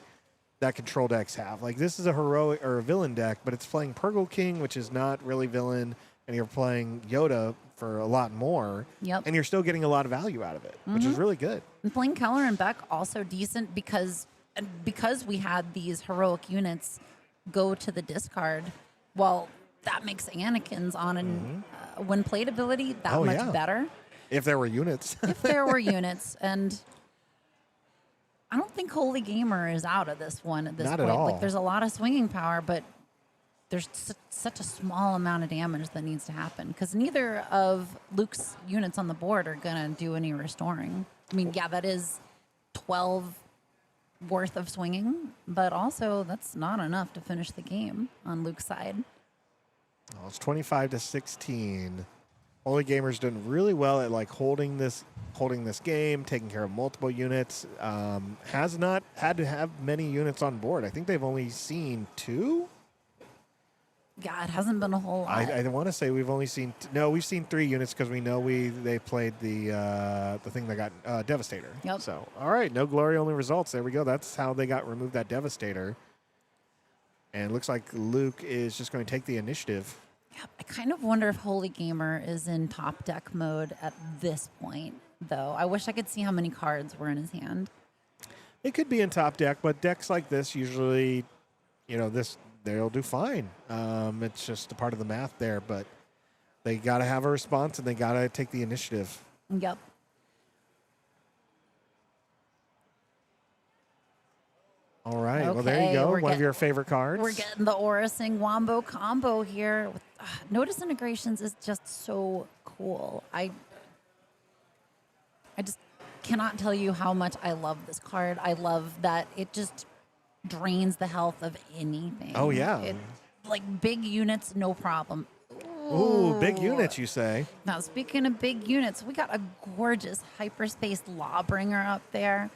that control decks have. Like, this is a heroic or a villain deck, but it's playing Purgle King, which is not really villain, and you're playing Yoda for a lot more. Yep. And you're still getting a lot of value out of it, which is really good. And playing Keller and Beck also decent because we had these heroic units go to the discard. Well, that makes Anakin's on an when played ability that Oh, much yeah. better If there were units. if there were units. And I don't think Holy Gamer is out of this one at this Not at point. all. Like, there's a lot of swinging power, but there's such a small amount of damage that needs to happen because neither of Luke's units on the board are going to do any restoring. I mean, yeah, that is 12 worth of swinging, but also that's not enough to finish the game on Luke's side. Oh, it's 25-16. Holy Gamer's doing really well at like holding this game, taking care of multiple units. Has not had to have many units on board. I think they've only seen 2. Yeah, it hasn't been a whole lot. I want to say we've only seen we've seen 3 units because we know they played the thing that got Devastator. Yep. So all right, no glory, only results. There we go. That's how they got removed that Devastator. And it looks like Luke is just going to take the initiative. Yeah, I kind of wonder if Holy Gamer is in top deck mode at this point, though. I wish I could see how many cards were in his hand. It could be in top deck, but decks like this usually, they'll do fine. It's just a part of the math there, but they got to have a response and they got to take the initiative. Yep. All right. Well, there you Okay, go. we're One of get- your favorite cards. We're getting the Aura Sing Wombo combo here. No Disintegrations is just so cool. I just cannot tell you how much I love this card. I love that it just drains the health of anything. Oh, yeah. Like big units, no problem. Ooh, big units, you say? Now, speaking of big units, we got a gorgeous Hyperspace Lawbringer up there.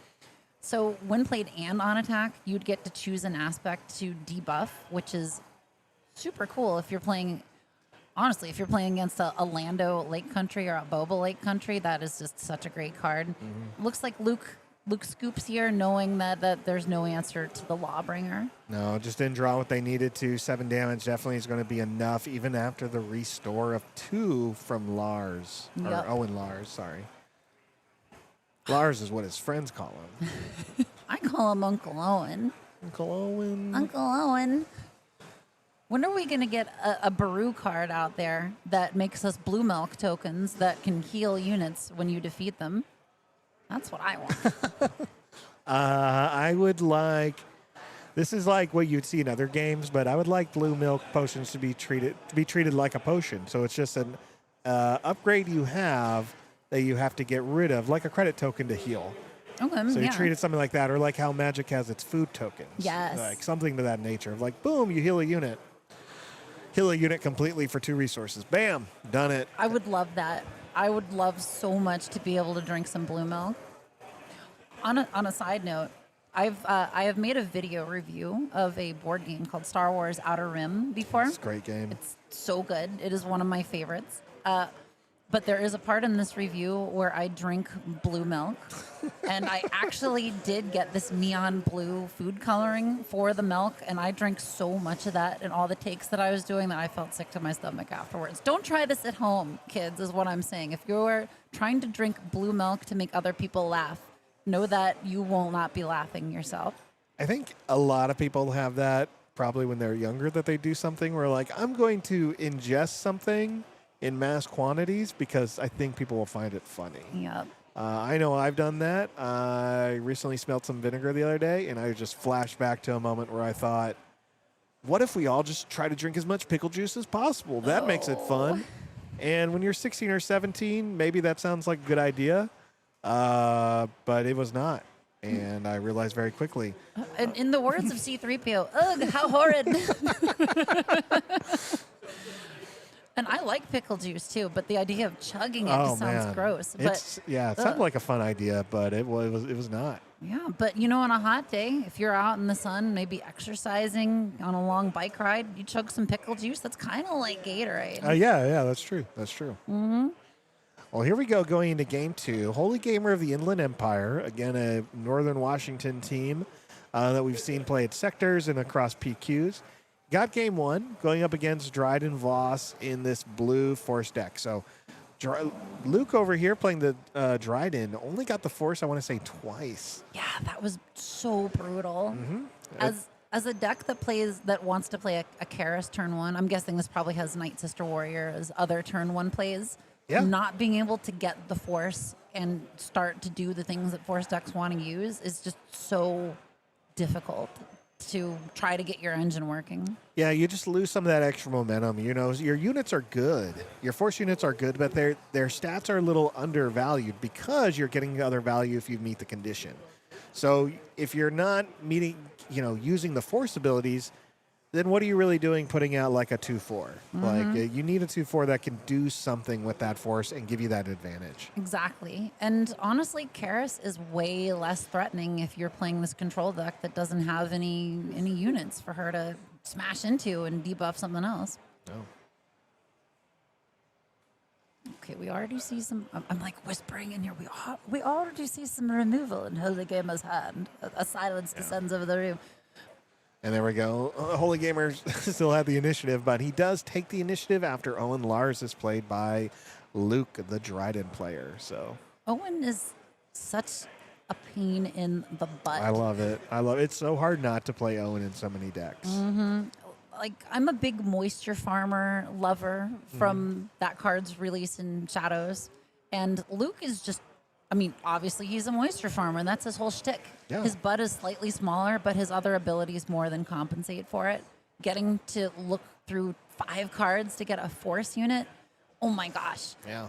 So when played and on attack, you'd get to choose an aspect to debuff, which is super cool if you're playing, honestly, if you're playing against a Lando Lake Country or a Boba Lake Country, that is just such a great card. Looks like Luke Luke scoops here, knowing that there's no answer to the Lawbringer. No, just didn't draw what they needed to. 7 damage definitely is going to be enough, even after the restore of 2 from Lars. Yep. Or Owen Lars, sorry. Lars is what his friends call him. I call him Uncle Owen. Uncle Owen. Uncle Owen. When are we going to get a Baru card out there that makes us blue milk tokens that can heal units when you defeat them? That's what I want. I would like... This is like what you'd see in other games, but I would like blue milk potions to be treated like a potion. So it's just an upgrade you have that you have to get rid of, like a credit token to heal. Okay, So you yeah. treat it something like that, or like how Magic has its food tokens. Yes. Like something to that nature of like, boom, you heal a unit. Heal a unit completely for 2 resources. Bam, done it. I would love that. I would love so much to be able to drink some blue milk. On a side note, I have made a video review of a board game called Star Wars Outer Rim before. It's a great game. It's so good. It is one of my favorites. But there is a part in this review where I drink blue milk. And I actually did get this neon blue food coloring for the milk. And I drank so much of that in all the takes that I was doing that I felt sick to my stomach afterwards. Don't try this at home, kids, is what I'm saying. If you're trying to drink blue milk to make other people laugh, know that you will not be laughing yourself. I think a lot of people have that probably when they're younger, that they do something where like, I'm going to ingest something in mass quantities because I think people will find it funny. Yep. I know I've done that. I recently smelled some vinegar the other day, and I just flashed back to a moment where I thought, what if we all just try to drink as much pickle juice as possible? That makes it fun. And when you're 16 or 17, maybe that sounds like a good idea, but it was not. And I realized very quickly. In the words of C-3PO, ugh, how horrid. And I like pickle juice too, but the idea of chugging it just sounds gross. It sounded like a fun idea, but it was not. Yeah, but you know, on a hot day, if you're out in the sun, maybe exercising on a long bike ride, you chug some pickle juice. That's kind of like Gatorade. Yeah, that's true. That's true. Mm-hmm. Well, here we go, going into Game 2. Holy Gamer of the Inland Empire, again, a Northern Washington team that we've seen play at Sectors and across PQs. Got Game 1, going up against Dryden Voss in this blue Force deck. So Luke over here playing the Dryden only got the Force, I want to say, twice. Yeah, that was so brutal. Mm-hmm. As a deck that wants to play a Karis turn 1, I'm guessing this probably has Night Sister Warrior as other turn 1 plays. Yeah. Not being able to get the Force and start to do the things that Force decks want to use is just so difficult to try to get your engine working. Yeah, you just lose some of that extra momentum. You know, your units are good. Your Force units are good, but their stats are a little undervalued because you're getting other value if you meet the condition. So if you're not using the Force abilities, then what are you really doing putting out like a 2-4? Mm-hmm. Like you need a 2-4 that can do something with that Force and give you that advantage. Exactly. And honestly, Karis is way less threatening if you're playing this control deck that doesn't have any units for her to smash into and debuff something else. No. Okay, we already see some... I'm like whispering in here. We already see some removal in Holy Gamer's hand. A silence descends over the room. And there we go. Holy Gamer still had the initiative, but he does take the initiative after Owen Lars is played by Luke, the Dryden player. So Owen is such a pain in the butt. I love it. It's so hard not to play Owen in so many decks. Mm-hmm. Like, I'm a big Moisture Farmer lover from that card's release in Shadows. And Luke is just, obviously he's a Moisture Farmer, and that's his whole shtick. Yeah. His butt is slightly smaller, but his other abilities more than compensate for it. Getting to look through 5 cards to get a Force unit, oh my gosh. Yeah.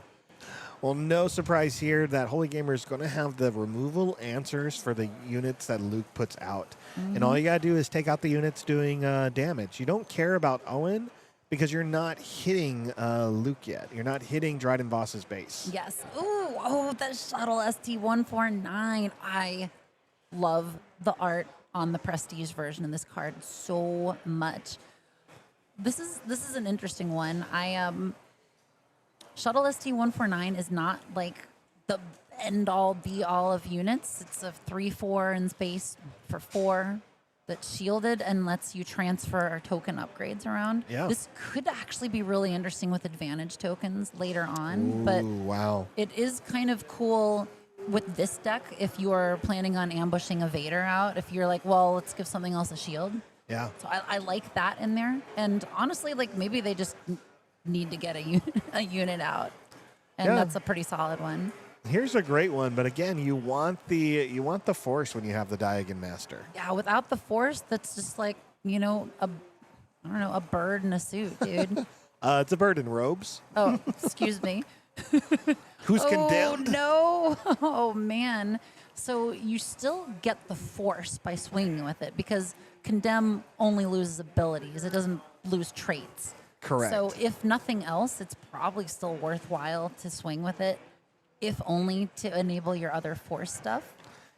Well, no surprise here that Holy Gamer is going to have the removal answers for the units that Luke puts out. Mm-hmm. And all you got to do is take out the units doing damage. You don't care about Owen because you're not hitting Luke yet. You're not hitting Dryden Voss's base. Yes. Ooh, that Shuttle ST-149. I love the art on the Prestige version of this card so much. This is an interesting one. Shuttle ST-149 is not like the end all be all of units. It's a 3/4 in space for 4 that's shielded and lets you transfer token upgrades around. Yeah. This could actually be really interesting with advantage tokens later on, but Ooh, wow. it is kind of cool with this deck if you are planning on ambushing a Vader out. If you're like, well, let's give something else a shield. Yeah. So I like that in there. And honestly, like maybe they just need to get a unit out. And Yeah. that's a pretty solid one. Here's a great one, but again, you want the force when you have the Diagon Master. Yeah, without the force, that's just like, you know, a bird in a suit, dude. It's a bird in robes. Oh, excuse me. Who's condemned? Oh, no. Oh, man. So you still get the force by swinging with it because condemn only loses abilities. It doesn't lose traits. Correct. So if nothing else, it's probably still worthwhile to swing with it, if only to enable your other force stuff.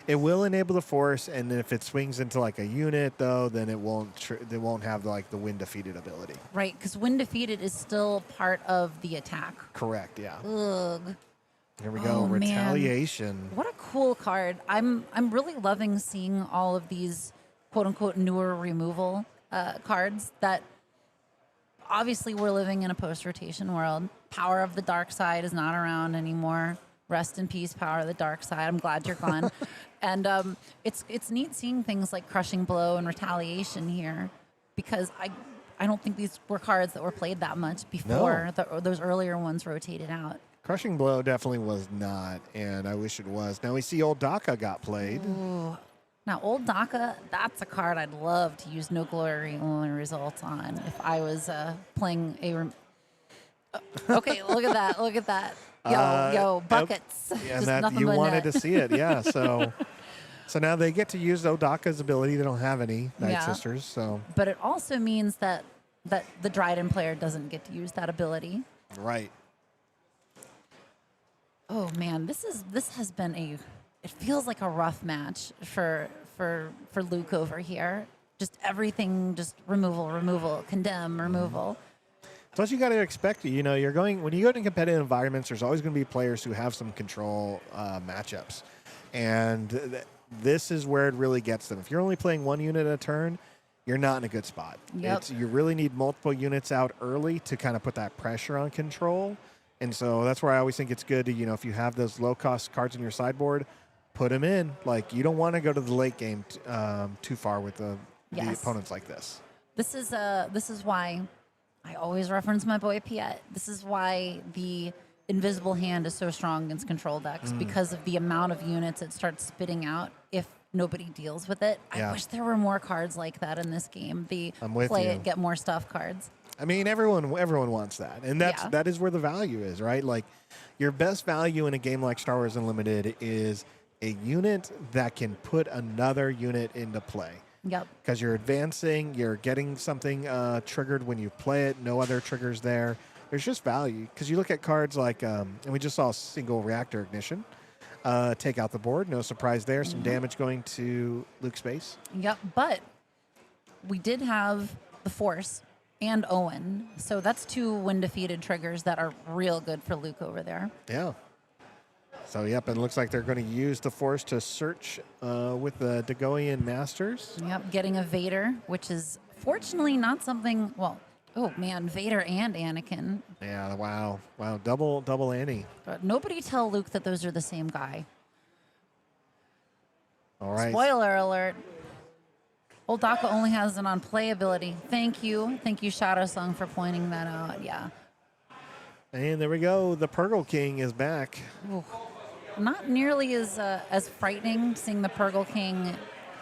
It will enable the force, and if it swings into like a unit, though, then it won't have like the wind defeated ability. Right, because when defeated is still part of the attack. Correct. Yeah. Ugh. Here we go. Oh, man. Retaliation. What a cool card. I'm really loving seeing all of these quote unquote newer removal cards that obviously we're living in a post-rotation world. Power of the Dark Side is not around anymore. Rest in peace, Power of the Dark Side. I'm glad you're gone. And it's neat seeing things like Crushing Blow and Retaliation here because I don't think these were cards that were played that much before those earlier ones rotated out. Crushing Blow definitely was not, and I wish it was. Now we see Old Daka got played. Ooh. Now, Old Daka, that's a card I'd love to use No Glory only results on if I was playing a... Okay, look at that. Look at that. Yo, buckets. Yeah, Just that nothing you but wanted net. to see it, yeah. So now they get to use Odaka's ability. They don't have any Night Yeah. Sisters, so But it also means that the Dryden player doesn't get to use that ability. right. Oh man, this has been it feels like a rough match for Luke over here. Just everything, just removal, condemn, removal. Plus, you got to expect, when you go into competitive environments, there's always going to be players who have some control matchups, and this is where it really gets them. If you're only playing one unit at a turn, you're not in a good spot. Yep. You really need multiple units out early to kind of put that pressure on control. And so that's where I always think it's good to, if you have those low-cost cards in your sideboard, put them in. Like, you don't want to go to the late game too far with the opponents like this. This is why I always reference my boy Piet. This is why the Invisible Hand is so strong against control decks because of the amount of units it starts spitting out if nobody deals with it. Yeah. I wish there were more cards like that in this game. The I'm with play you. it, get more stuff cards. I mean, everyone wants that, and that is where the value is, right? Like, your best value in a game like Star Wars Unlimited is a unit that can put another unit into play. Yep. Because you're advancing, you're getting something triggered when you play it. No other triggers there. There's just value. Because you look at cards like, and we just saw single reactor ignition take out the board. No surprise there. Some damage going to Luke's base. Yep. But we did have the Force and Owen. So that's 2 when defeated triggers that are real good for Luke over there. Yeah. So, yep, it looks like they're going to use the Force to search with the Dagoian Masters. Yep, getting a Vader, which is fortunately not something, oh man, Vader and Anakin. Yeah, wow. Double Annie. But nobody tell Luke that those are the same guy. All right. Spoiler alert. Old Daka only has an on-play ability. Thank you, Shadow Song, for pointing that out. Yeah. And there we go. The Purgle King is back. Ooh. Not nearly as frightening seeing the Purgle King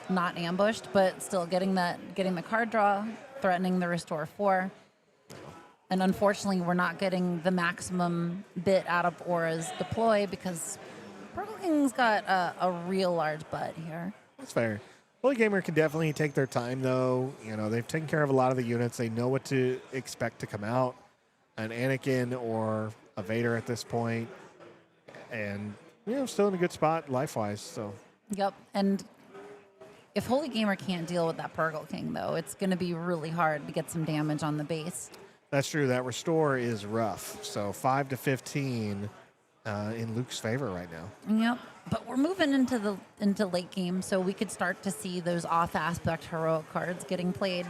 not ambushed, but still getting the card draw, threatening the Restore 4. And unfortunately, we're not getting the maximum bit out of Aura's deploy because Purgle King's got a real large butt here. That's fair. Early gamer can definitely take their time, though. They've taken care of a lot of the units. They know what to expect to come out. An Anakin or a Vader at this point. And, still in a good spot life-wise. So. Yep. And if Holy Gamer can't deal with that Purgle King, though, it's going to be really hard to get some damage on the base. That's true. That Restore is rough. So 5 to 15. in Luke's favor right now. Yep. But we're moving into late game, so we could start to see those off aspect heroic cards getting played.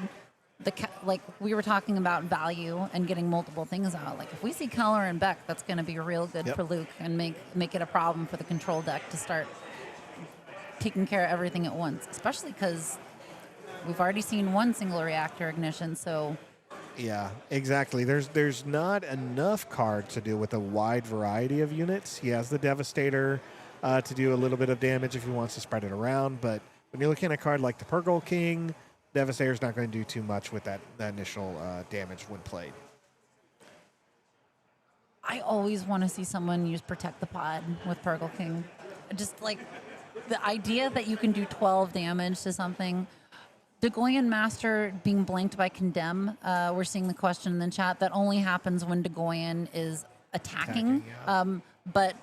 Like we were talking about value and getting multiple things out. Like if we see Keller and Beck, that's going to be real good for Luke and make it a problem for the control deck to start taking care of everything at once. Especially because we've already seen one single reactor ignition, so. Yeah, exactly. There's not enough cards to do with a wide variety of units. He has the Devastator to do a little bit of damage if he wants to spread it around, but when you're looking at a card like the Purgle King, Devastator's not going to do too much with that initial damage when played. I always want to see someone use Protect the Pod with Purgle King. Just like the idea that you can do 12 damage to something. Degoyan Master being blanked by Condemn, we're seeing the question in the chat. That only happens when Degoyan is attacking. But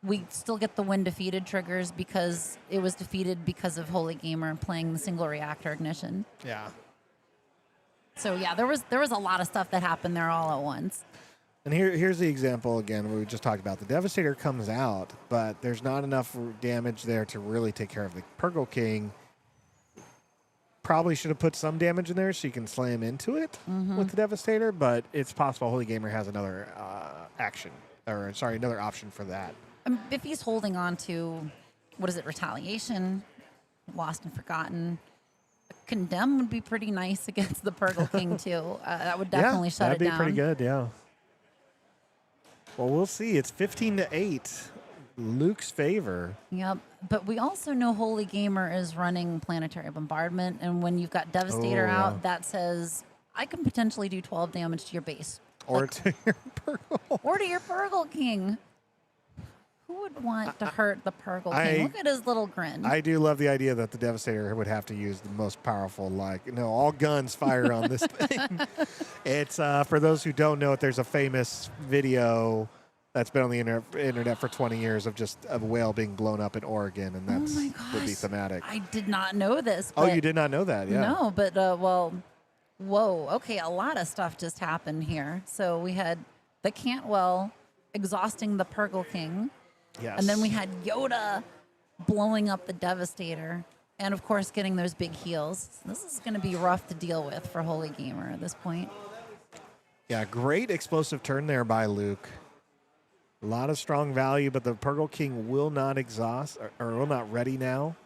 we still get the when defeated triggers because it was defeated because of Holy Gamer playing the single reactor ignition. Yeah. So yeah, there was a lot of stuff that happened there all at once. And here's the example again we just talked about. The Devastator comes out, but there's not enough damage there to really take care of the Purgle King. Probably should have put some damage in there so you can slam into it with the Devastator, but it's possible Holy Gamer has another another option for that. If he's holding on to, what is it, Retaliation, Lost and Forgotten, Condemn would be pretty nice against the Purgle King too. That would definitely shut it down. That'd be pretty good, yeah. Well, we'll see. It's 15-8. Luke's favor. Yep. But we also know Holy Gamer is running Planetary Bombardment, and when you've got Devastator out, that says, I can potentially do 12 damage to your base. Or to your Purgle. Or to your Purgle King. Who would want to hurt the Purgle King? Look at his little grin. I do love the idea that the Devastator would have to use the most powerful, all guns fire on this thing. It's, for those who don't know it, there's a famous video that's been on the internet for 20 years of just a whale being blown up in Oregon, and that's would be thematic. I did not know this. Oh, you did not know that? Yeah. No, but, whoa. Okay, a lot of stuff just happened here. So we had the Cantwell exhausting the Purgle King. Yes. And then we had Yoda blowing up the Devastator. And, of course, getting those big heals. This is going to be rough to deal with for Holy Gamer at this point. Yeah, great explosive turn there by Luke. A lot of strong value, but the Purgle King will not exhaust or will not ready now.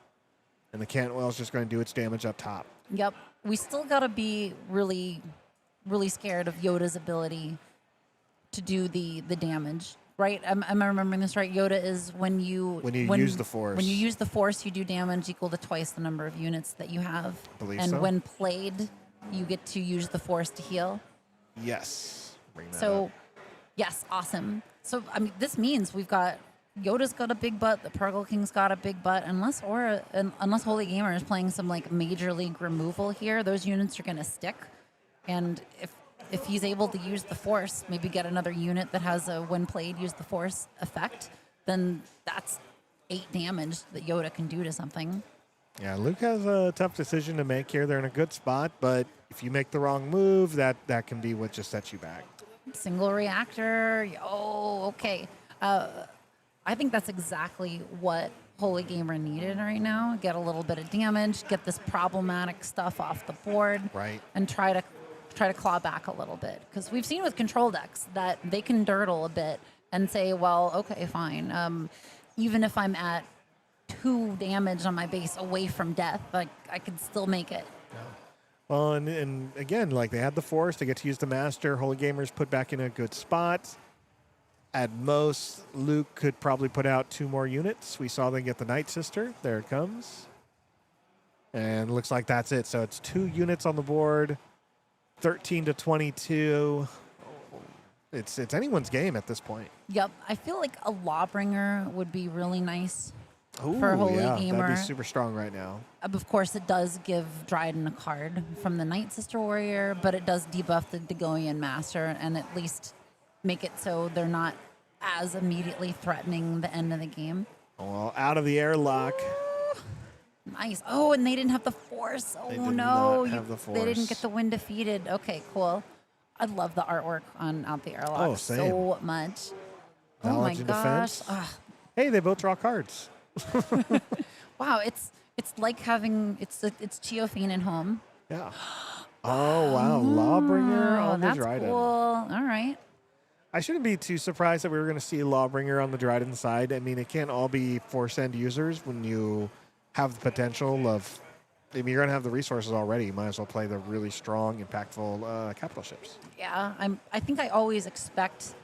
And the Cantwell is just going to do its damage up top. Yep. We still got to be really, really scared of Yoda's ability to do the damage. Right? Am I remembering this right? Yoda is when you use the Force. When you use the Force, you do damage equal to twice the number of units that you have. And when played, you get to use the Force to heal. Yes. Bring that up. Yes, awesome. So, I mean, this means we've got Yoda's got a big butt, the Purgle King's got a big butt. Unless Holy Gamer is playing some Major League removal here, those units are going to stick. And if he's able to use the Force, maybe get another unit that has a when played use the Force effect, then that's 8 damage that Yoda can do to something. Yeah, Luke has a tough decision to make here. They're in a good spot, but if you make the wrong move, that can be what just sets you back. Single reactor. Oh, okay. I think that's exactly what Holy Gamer needed right now. Get a little bit of damage, get this problematic stuff off the board, right, and try to claw back a little bit. Because we've seen with control decks that they can dirtle a bit and say, well, okay, fine. Even if I'm at 2 damage on my base away from death, I can still make it. Yeah. Well, and again, they had the Force. They get to use the Master. Holy Gamer's put back in a good spot. At most, Luke could probably put out 2 more units. We saw them get the Night Sister. There it comes. And looks like that's it. So it's 2 units on the board, 13-22. It's anyone's game at this point. Yep. I feel like a Lawbringer would be really nice. Ooh, for Holy Gamer. That'd be super strong right now. Of course, it does give Dryden a card from the Night Sister Warrior, but it does debuff the Degoyan Master and at least make it so they're not as immediately threatening the end of the game. Well, out of the airlock. Nice. Oh, and they didn't have the Force. Oh, they did no. Not have the Force. They didn't get the win defeated. Okay, cool. I love the artwork on Out the Airlock so much. Oh my Knowledge and gosh. defense. Ugh. Hey, they both draw cards. Wow, it's like having it's Chiofane in home. Yeah. Oh, wow. Lawbringer Oh, on the that's Dryden. cool. All right. I shouldn't be too surprised that we were going to see Lawbringer on the Dryden side. I mean, it can't all be force end users when you have the potential of. I mean, you're going to have the resources already. You might as well play the really strong, impactful capital ships. Yeah, I think I always expect.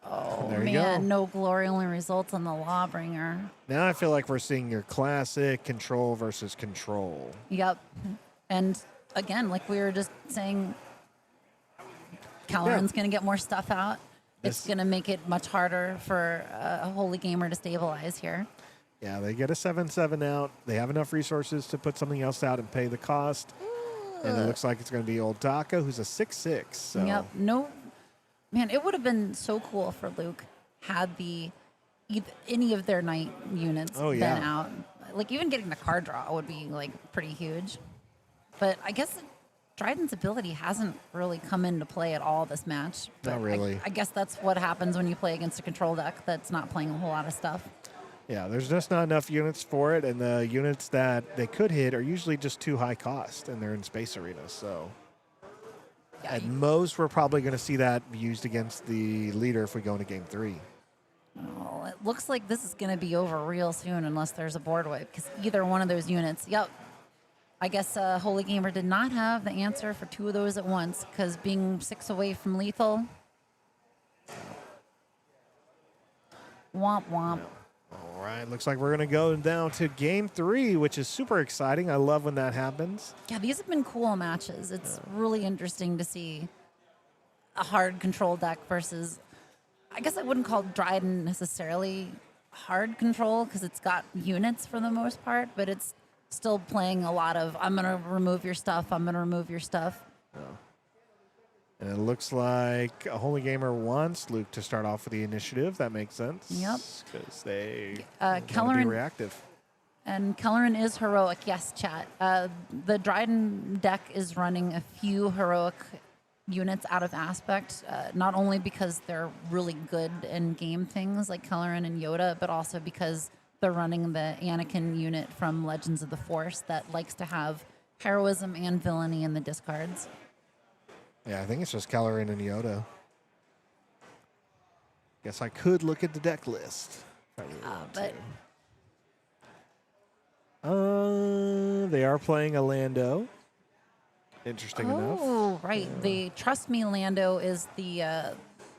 Oh There you man, go. no glory only results on the Lawbringer. Now I feel like we're seeing your classic control versus control. Yep. And again, like we were just saying, Caloran's going to get more stuff out. It's This- going to make it much harder for a Holy Gamer to stabilize here. Yeah, they get a 7/7 out. They have enough resources to put something else out and pay the cost. And it looks like it's going to be old Daka, who's a 6/6. So. Yep. No, man, it would have been so cool for Luke had any of their night units Oh, been yeah. out. Like even getting the card draw would be like pretty huge. But I guess Dryden's ability hasn't really come into play at all this match. Not But really. I guess that's what happens when you play against a control deck that's not playing a whole lot of stuff. Yeah, there's just not enough units for it, and the units that they could hit are usually just too high cost, and they're in space arenas. So Yeah, at most, we're probably going to see that used against the leader if we go into Game 3. well, it looks like this is going to be over real soon unless there's a board wipe because either one of those units. Yep. I guess Holy Gamer did not have the answer for two of those at once because being 6 away from lethal. Womp womp. All right, looks like we're going to go down to Game 3, which is super exciting. I love when that happens. Yeah, these have been cool matches. It's really interesting to see a hard control deck versus, I guess I wouldn't call Dryden necessarily hard control because it's got units for the most part, but it's still playing a lot of, I'm going to remove your stuff, I'm going to remove your stuff. And it looks like a Holy Gamer wants Luke to start off with the initiative. That makes sense. Yep. Because they want to be Kelleran- reactive. And Kelleran is heroic, yes, chat. The Dryden deck is running a few heroic units out of aspect, not only because they're really good in game things like Kelleran and Yoda, but also because they're running the Anakin unit from Legends of the Force that likes to have heroism and villainy in the discards. Yeah, I think it's just Kelleran and Yoda. Guess I could look at the deck list. if I really want But to. They are playing a Lando. Interesting enough. oh, right, the Trust Me Lando is the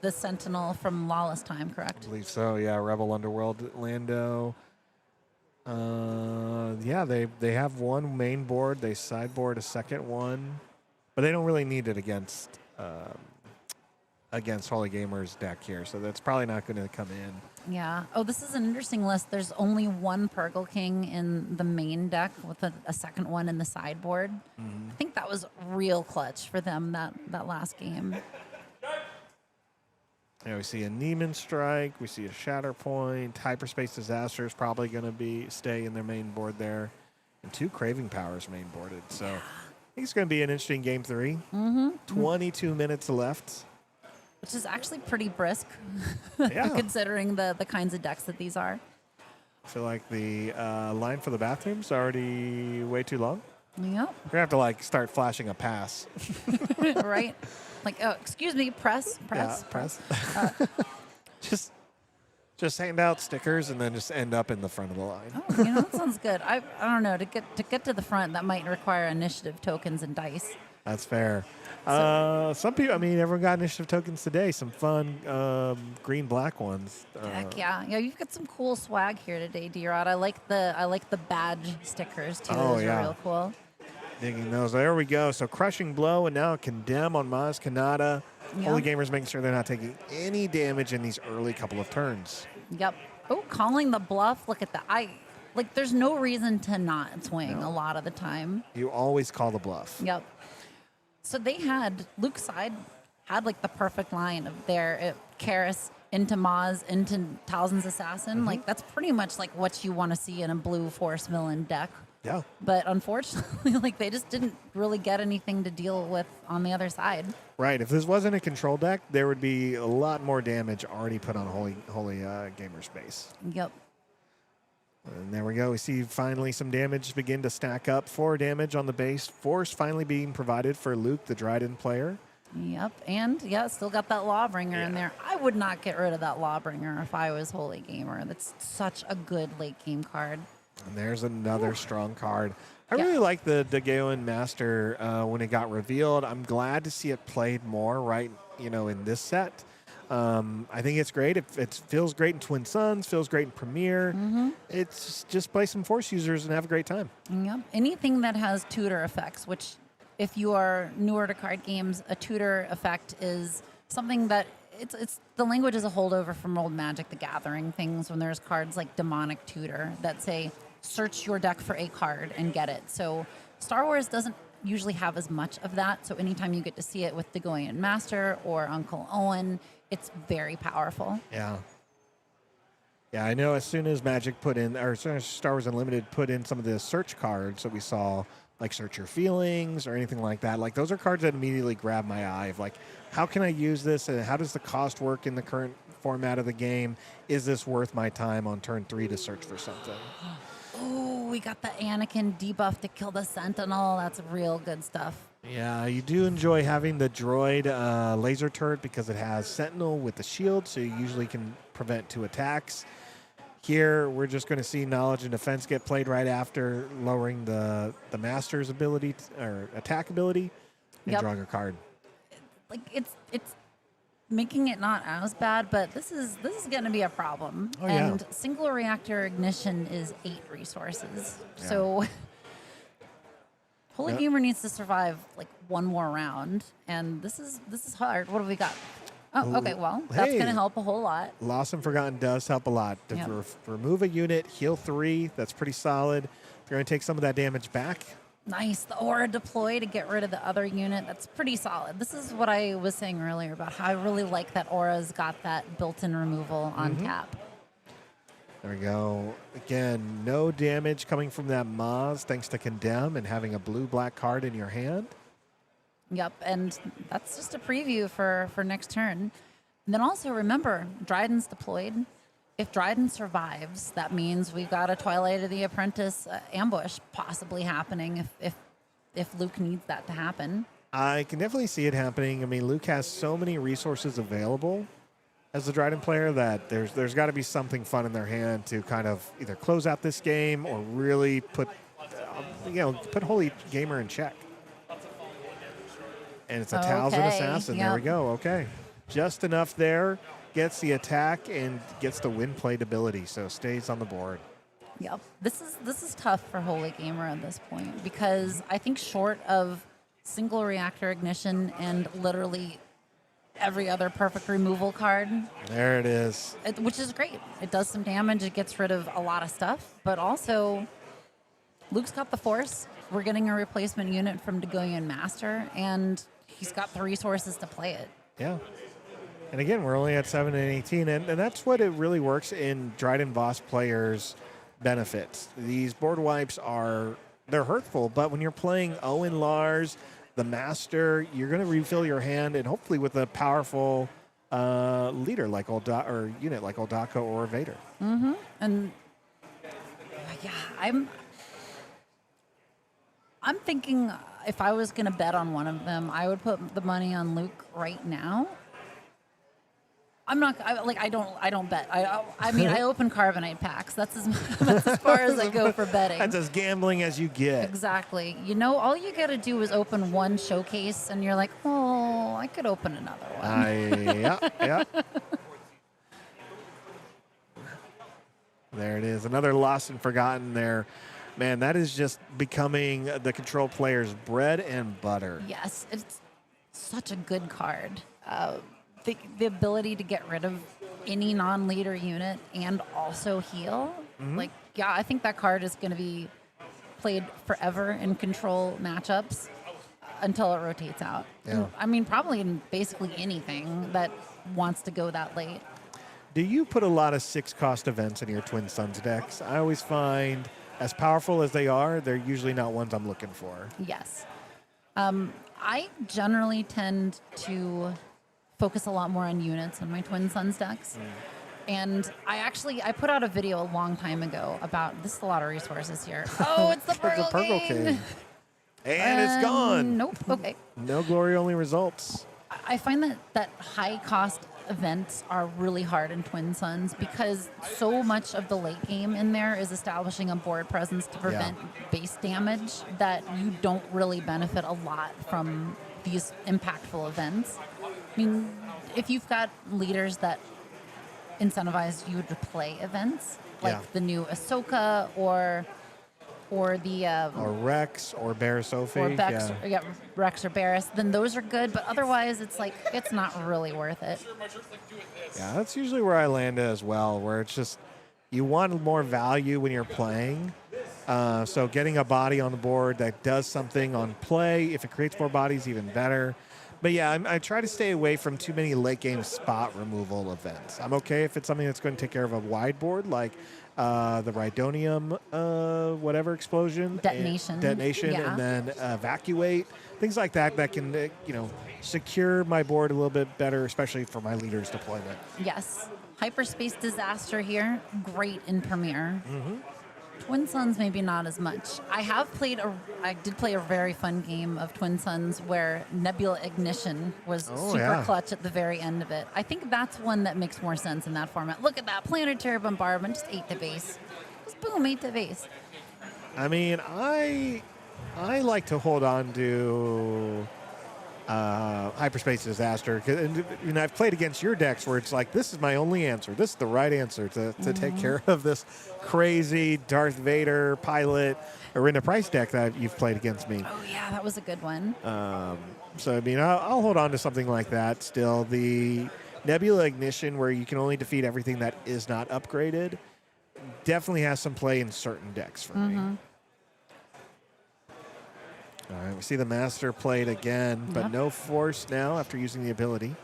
Sentinel from Lawless time, I correct? believe so. Yeah, Rebel Underworld Lando. Yeah, they have one main board. They sideboard a second one, but they don't really need it against Holy Gamer's deck here. So that's probably not going to come in. Yeah. Oh, this is an interesting list. There's only one Purgle King in the main deck with a second one in the sideboard. I think that was real clutch for them that last game. Yeah, we see a Neiman Strike. We see a Shatterpoint. Hyperspace Disaster is probably going to stay in their main board there. And 2 Craving Powers main boarded. So I think it's going to be an interesting Game 3. 22 minutes left. Which is actually pretty brisk, Yeah. considering the kinds of decks that these are. I feel like the line for the bathroom's already way too long. Yep. We're going to have to start flashing a pass. Right? Like, oh, excuse me, press. Yeah, press. Just hand out stickers and then just end up in the front of the line. Oh, that sounds good. I don't know. To get to the front, that might require initiative tokens and dice. That's fair. Some people, everyone got initiative tokens today. Some fun green-black ones. Heck yeah. Yeah, you've got some cool swag here today, D-Rod. I like the badge stickers, too. Oh, Those yeah. are real cool. Digging those. There we go. So Crushing Blow and now Condemn on Maz Kanata. Yeah. Holy Gamer's making sure they're not taking any damage in these early couple of turns. Yep. Oh, calling the bluff. Look at that. There's no reason to not swing a lot of the time. You always call the bluff. Yep. So Luke's side had the perfect line of their Karis into Maz into Talzin's Assassin. That's pretty much what you want to see in a blue Force villain deck. Yeah. But unfortunately, like they just didn't really get anything to deal with on the other side. Right. If this wasn't a control deck, there would be a lot more damage already put on Holy Gamer Space. Yep. And there we go. We see finally some damage begin to stack up. 4 damage on the base. Force finally being provided for Luke, the Dryden player. Yep. And yeah, still got that Lawbringer in there. I would not get rid of that Lawbringer if I was Holy Gamer. That's such a good late game card. And there's another strong card. I really like the Dagoan Master when it got revealed. I'm glad to see it played more, right? In this set. I think it's great. It feels great in Twin Suns, feels great in Premier. It's just play some Force users and have a great time. Yep. Anything that has tutor effects, which if you are newer to card games, a tutor effect is something that it's the language is a holdover from old Magic the Gathering things when there's cards like Demonic Tutor that say search your deck for a card and get it. So Star Wars doesn't usually have as much of that. So anytime you get to see it with the Dagoan Master or Uncle Owen, it's very powerful. Yeah. Yeah, I know as soon as Magic put in, or as soon as Star Wars Unlimited put in some of the search cards that we saw, like Search Your Feelings or anything like that, like those are cards that immediately grab my eye of like, how can I use this and how does the cost work in the current format of the game? Is this worth my time on turn 3 to search for something? Oh, we got the Anakin debuff to kill the Sentinel. That's real good stuff. Yeah, you do enjoy having the droid laser turret because it has Sentinel with the shield, so you usually can prevent 2 attacks. Here, we're just going to see Knowledge and Defense get played right after, lowering the Master's ability or attack ability and drawing a card. Like it's making it not as bad, but this is going to be a problem. Oh, and yeah. single reactor ignition is 8 resources. Yeah. So Holy Gamer needs to survive like one more round, and this is hard. What do we got? Oh, okay. Well, that's going to help a whole lot. Lost and Forgotten does help a lot. To remove a unit, heal 3. That's pretty solid. You're going to take some of that damage back. Nice. The aura deploy to get rid of the other unit. That's pretty solid. This is what I was saying earlier about how I really like that aura's got that built-in removal on tap. There we go. Again, no damage coming from that Maz thanks to Condemn and having a blue-black card in your hand. Yep, and that's just a preview for next turn. And then also remember, Dryden's deployed. If Dryden survives, that means we've got a Twilight of the Apprentice ambush possibly happening if Luke needs that to happen. I can definitely see it happening. I mean, Luke has so many resources available as the Dryden player that there's got to be something fun in their hand to kind of either close out this game or really put Holy Gamer in check. And it's a Talisman Assassin. Yep. There we go. Okay. Just enough there. Gets the attack and gets the win plate ability, so stays on the board. Yep. This is tough for Holy Gamer at this point because I think short of single reactor ignition and literally every other perfect removal card. There it is. Which is great. It does some damage. It gets rid of a lot of stuff, but also Luke's got the Force. We're getting a replacement unit from Dagoan Master, and he's got the resources to play it. Yeah. And again, we're only at 7 and 18, and that's what it really works in Dryden Voss players' benefits. These board wipes they're hurtful, but when you're playing Owen Lars, the Master, you're going to refill your hand, and hopefully with a powerful leader like unit like Oldako or Vader. Mm-hmm. And yeah, I'm thinking if I was going to bet on one of them, I would put the money on Luke right now. I'm not. I don't bet. I mean, I open carbonate packs. That's as far as I go for betting. That's as gambling as you get. Exactly. All you got to do is open one showcase, and you're like, oh, I could open another one. Yeah. There it is. Another Lost and Forgotten there. Man, that is just becoming the control player's bread and butter. Yes, it's such a good card. The ability to get rid of any non-leader unit and also heal. Mm-hmm. I think that card is going to be played forever in control matchups until it rotates out. Yeah. And, I mean, probably in basically anything that wants to go that late. Do you put a lot of 6-cost events in your Twin Suns decks? I always find as powerful as they are, they're usually not ones I'm looking for. Yes. I generally tend to focus a lot more on units in my Twin Suns decks. And I put out a video a long time ago about, this is a lot of resources here. Oh, it's the Purgle King. And it's gone. Nope. Okay. No glory, only results. I find that high cost events are really hard in Twin Suns because so much of the late game in there is establishing a board presence to prevent base damage that you don't really benefit a lot from these impactful events. I mean, if you've got leaders that incentivize you to play events like the new Ahsoka or the or Rex or Barrisophie. or Bex, Rex or Barris, then those are good. But otherwise, it's like it's not really worth it. Yeah, that's usually where I land as well, where it's just you want more value when you're playing. So getting a body on the board that does something on play, if it creates more bodies, even better. But yeah, I try to stay away from too many late game spot removal events. I'm okay if it's something that's going to take care of a wide board, like the Rhydonium, whatever explosion, Detonation, and then evacuate, things like that can secure my board a little bit better, especially for my leader's deployment. Yes, Hyperspace Disaster here, great in Premiere. Twin Suns maybe not as much. I did play a very fun game of Twin Suns where Nebula Ignition was super clutch at the very end of it. I think that's one that makes more sense in that format. Look at that, Planetary Bombardment, just 8 to base. Just boom, 8 to base. I mean, I like to hold on to Hyperspace Disaster, and I've played against your decks where it's like, this is my only answer. This is the right answer to take care of this crazy Darth Vader pilot Arena Price deck that you've played against me. Oh yeah, that was a good one. So I mean, I'll hold on to something like that still. The Nebula Ignition, where you can only defeat everything that is not upgraded, definitely has some play in certain decks for me. All right, we see the Master played again, but no force now after using the ability.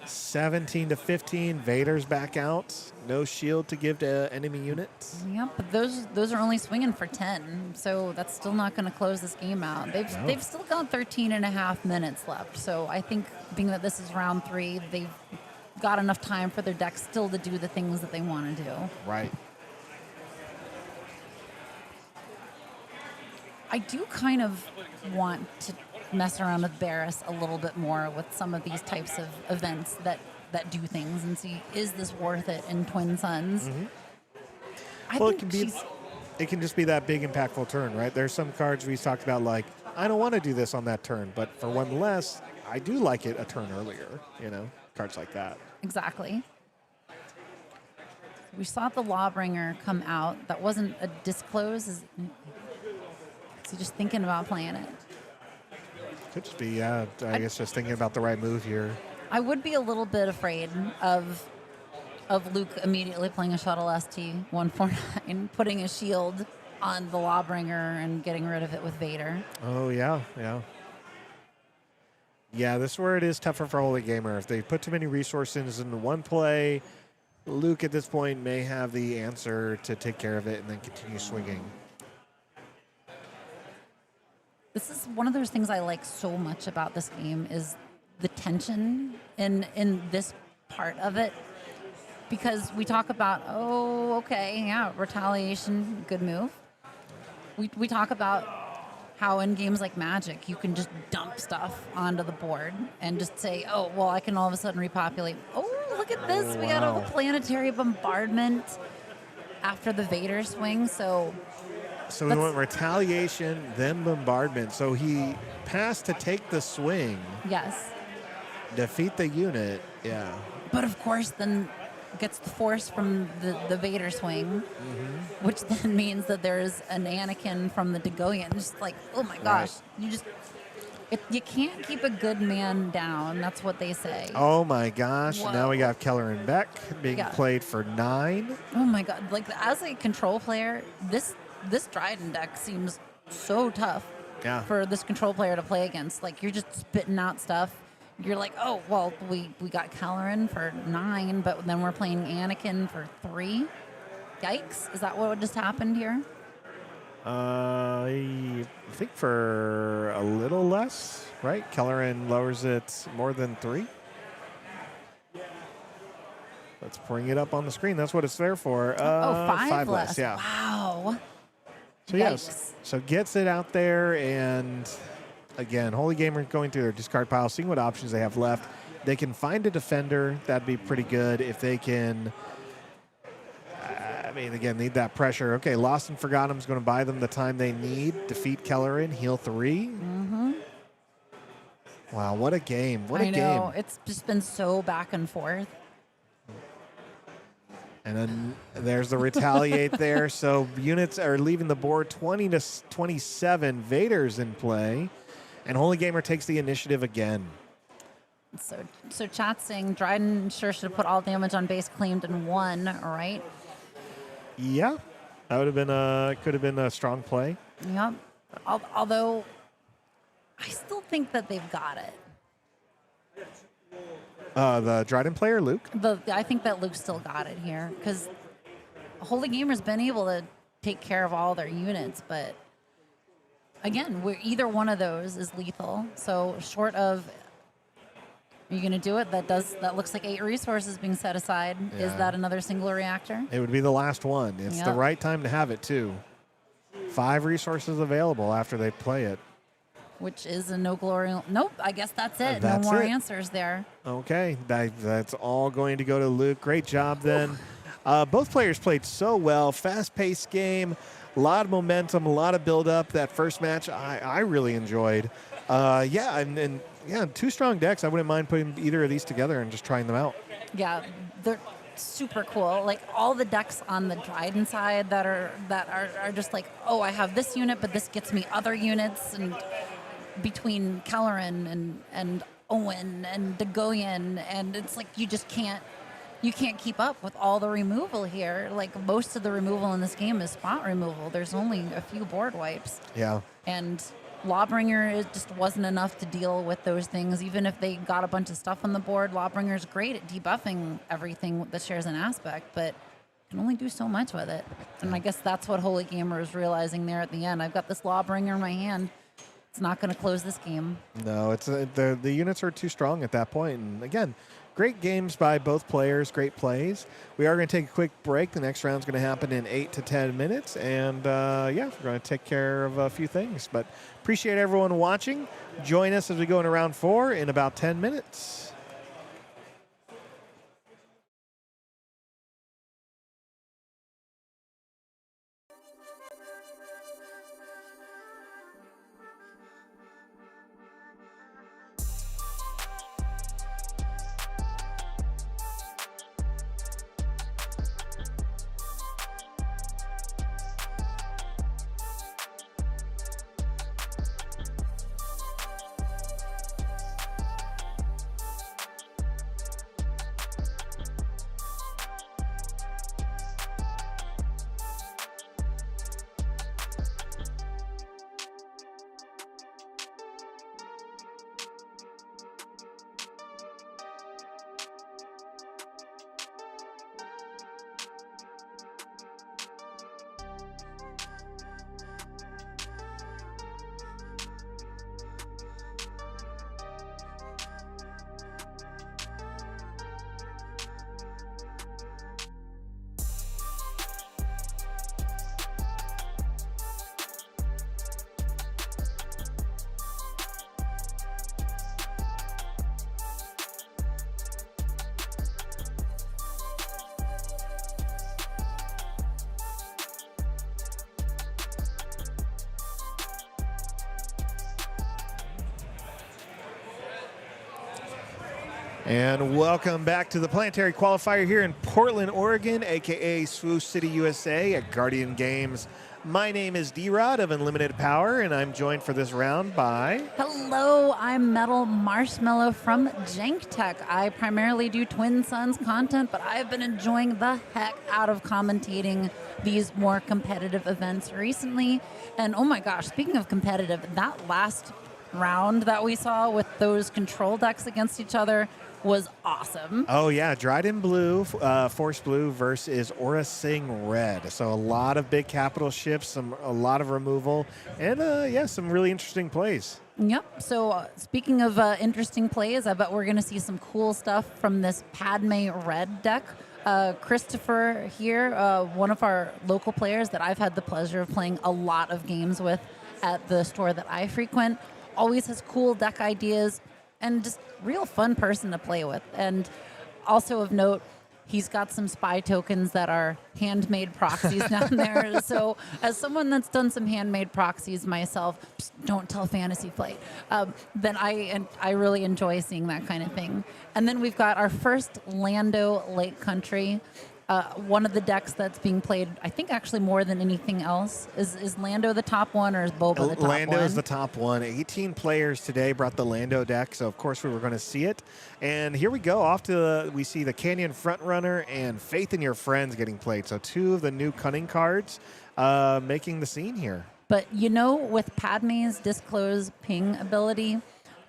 17 to 15, Vader's back out. No shield to give to enemy units. Yep, but those are only swinging for 10, so that's still not going to close this game out. They've still got 13 and a half minutes left, so I think being that this is round 3, they've got enough time for their deck still to do the things that they want to do. Right. I do kind of want to mess around with Barris a little bit more with some of these types of events that do things and see, is this worth it in Twin Suns? Well, it can just be that big impactful turn, right? There's some cards we talked about like, I don't want to do this on that turn, but for one less, I do like it a turn earlier, cards like that. Exactly. We saw the Lawbringer come out. That wasn't a disclose. Is he just thinking about playing it? Could just be, I guess, just thinking about the right move here. I would be a little bit afraid of Luke immediately playing a Shuttle ST-149, putting a shield on the Lawbringer and getting rid of it with Vader. Oh, yeah. Yeah, this is where it is tougher for Holy Gamer. If they put too many resources into one play, Luke at this point may have the answer to take care of it and then continue swinging. This is one of those things I like so much about this game is the tension in this part of it. Because we talk about, retaliation, good move. We talk about how in games like Magic, you can just dump stuff onto the board and just say, oh, well, I can all of a sudden repopulate. Oh, look at this. We got all the Planetary Bombardment after the Vader swing, So we went retaliation, then bombardment. So he passed to take the swing. Yes. Defeat the unit. Yeah. But of course, then gets the force from the Vader swing, which then means that there's an Anakin from the Dagoyan. Just like, oh my gosh, you can't keep a good man down. That's what they say. Oh my gosh! Whoa. Now we got Keller and Beck being played for 9. Oh my god! Like as a control player, this Dryden deck seems so tough for this control player to play against. Like you're just spitting out stuff. You're like, oh, well, we got Kelleran for 9, but then we're playing Anakin for 3. Yikes. Is that what just happened here? I think for a little less, right? Kelleran lowers it more than 3. Let's bring it up on the screen. That's what it's there for. 5 less. Yeah. Wow. So yes, so gets it out there, and again, Holy Gamer going through their discard pile, seeing what options they have left. They can find a defender. That'd be pretty good if they can. Again, need that pressure. Okay, Lost and Forgotten's going to buy them the time they need. Defeat Kelleran, heal 3. Mm-hmm. Wow, what a game! What I a know. game! It's just been so back and forth. And then there's the retaliate there. So units are leaving the board 20 to 27. Vader's in play, and Holy Gamer takes the initiative again. So chat's saying Dryden sure should have put all damage on base claimed in 1, right? Yeah, that would have been could have been a strong play. Yep. Although I still think that they've got it. The Dryden player, Luke. I think that Luke still got it here because Holy Gamer's been able to take care of all their units, but again, either one of those is lethal. So short of, are you going to do it? That looks like 8 resources being set aside. Yeah. Is that another singular reactor? It would be the last one. It's the right time to have it too. 5 resources available after they play it. Which is a no glory. Nope, I guess that's it. That's no more it. answers there. Okay, that's all going to go to Luke. Great job then. Both players played so well. Fast-paced game, a lot of momentum, a lot of build-up. That first match I really enjoyed. And 2 strong decks. I wouldn't mind putting either of these together and just trying them out. Yeah, they're super cool. Like all the decks on the Dryden side that are just like, oh, I have this unit, but this gets me other units, and between Kelleran and Owen and Dagoyan, and it's like you can't keep up with all the removal here. Like most of the removal in this game is spot removal. There's only a few board wipes. Yeah. And Lawbringer, it just wasn't enough to deal with those things. Even if they got a bunch of stuff on the board, Lawbringer's great at debuffing everything that shares an aspect, but can only do so much with it. And I guess that's what Holy Gamer is realizing there at the end. I've got this Lawbringer in my hand. It's not going to close this game. No, it's the units are too strong at that point. And again, great games by both players, great plays. We are going to take a quick break. The next round's going to happen in 8 to 10 minutes. And we're going to take care of a few things. But appreciate everyone watching. Join us as we go into round 4 in about 10 minutes. And welcome back to the Planetary Qualifier here in Portland, Oregon, a.k.a. Swoosh City, USA at Guardian Games. My name is D-Rod of Unlimited Power, and I'm joined for this round by... Hello, I'm Metal Marshmallow from Janktech. I primarily do Twin Suns content, but I've been enjoying the heck out of commentating these more competitive events recently. And oh my gosh, speaking of competitive, that last round that we saw with those control decks against each other was awesome. Oh, yeah. Dryden Blue, Force Blue versus Aura Sing Red. So a lot of big capital shifts, a lot of removal, and, yeah, some really interesting plays. Yep. So speaking of interesting plays, I bet we're going to see some cool stuff from this Padme Red deck. Christopher here, one of our local players that I've had the pleasure of playing a lot of games with at the store that I frequent, always has cool deck ideas and just real fun person to play with. And also of note, he's got some spy tokens that are handmade proxies down there. So as someone that's done some handmade proxies myself, don't tell Fantasy Flight, then I really enjoy seeing that kind of thing. And then we've got our first Lando Lake Country. One of the decks that's being played, I think actually more than anything else. Is Lando the top one or is Boba the top one? Lando is the top one. 18 players today brought the Lando deck, so of course we were going to see it. And here we go. We see the Canyon Frontrunner and Faith in Your Friends getting played. So two of the new cunning cards making the scene here. But with Padme's Disclose Ping ability,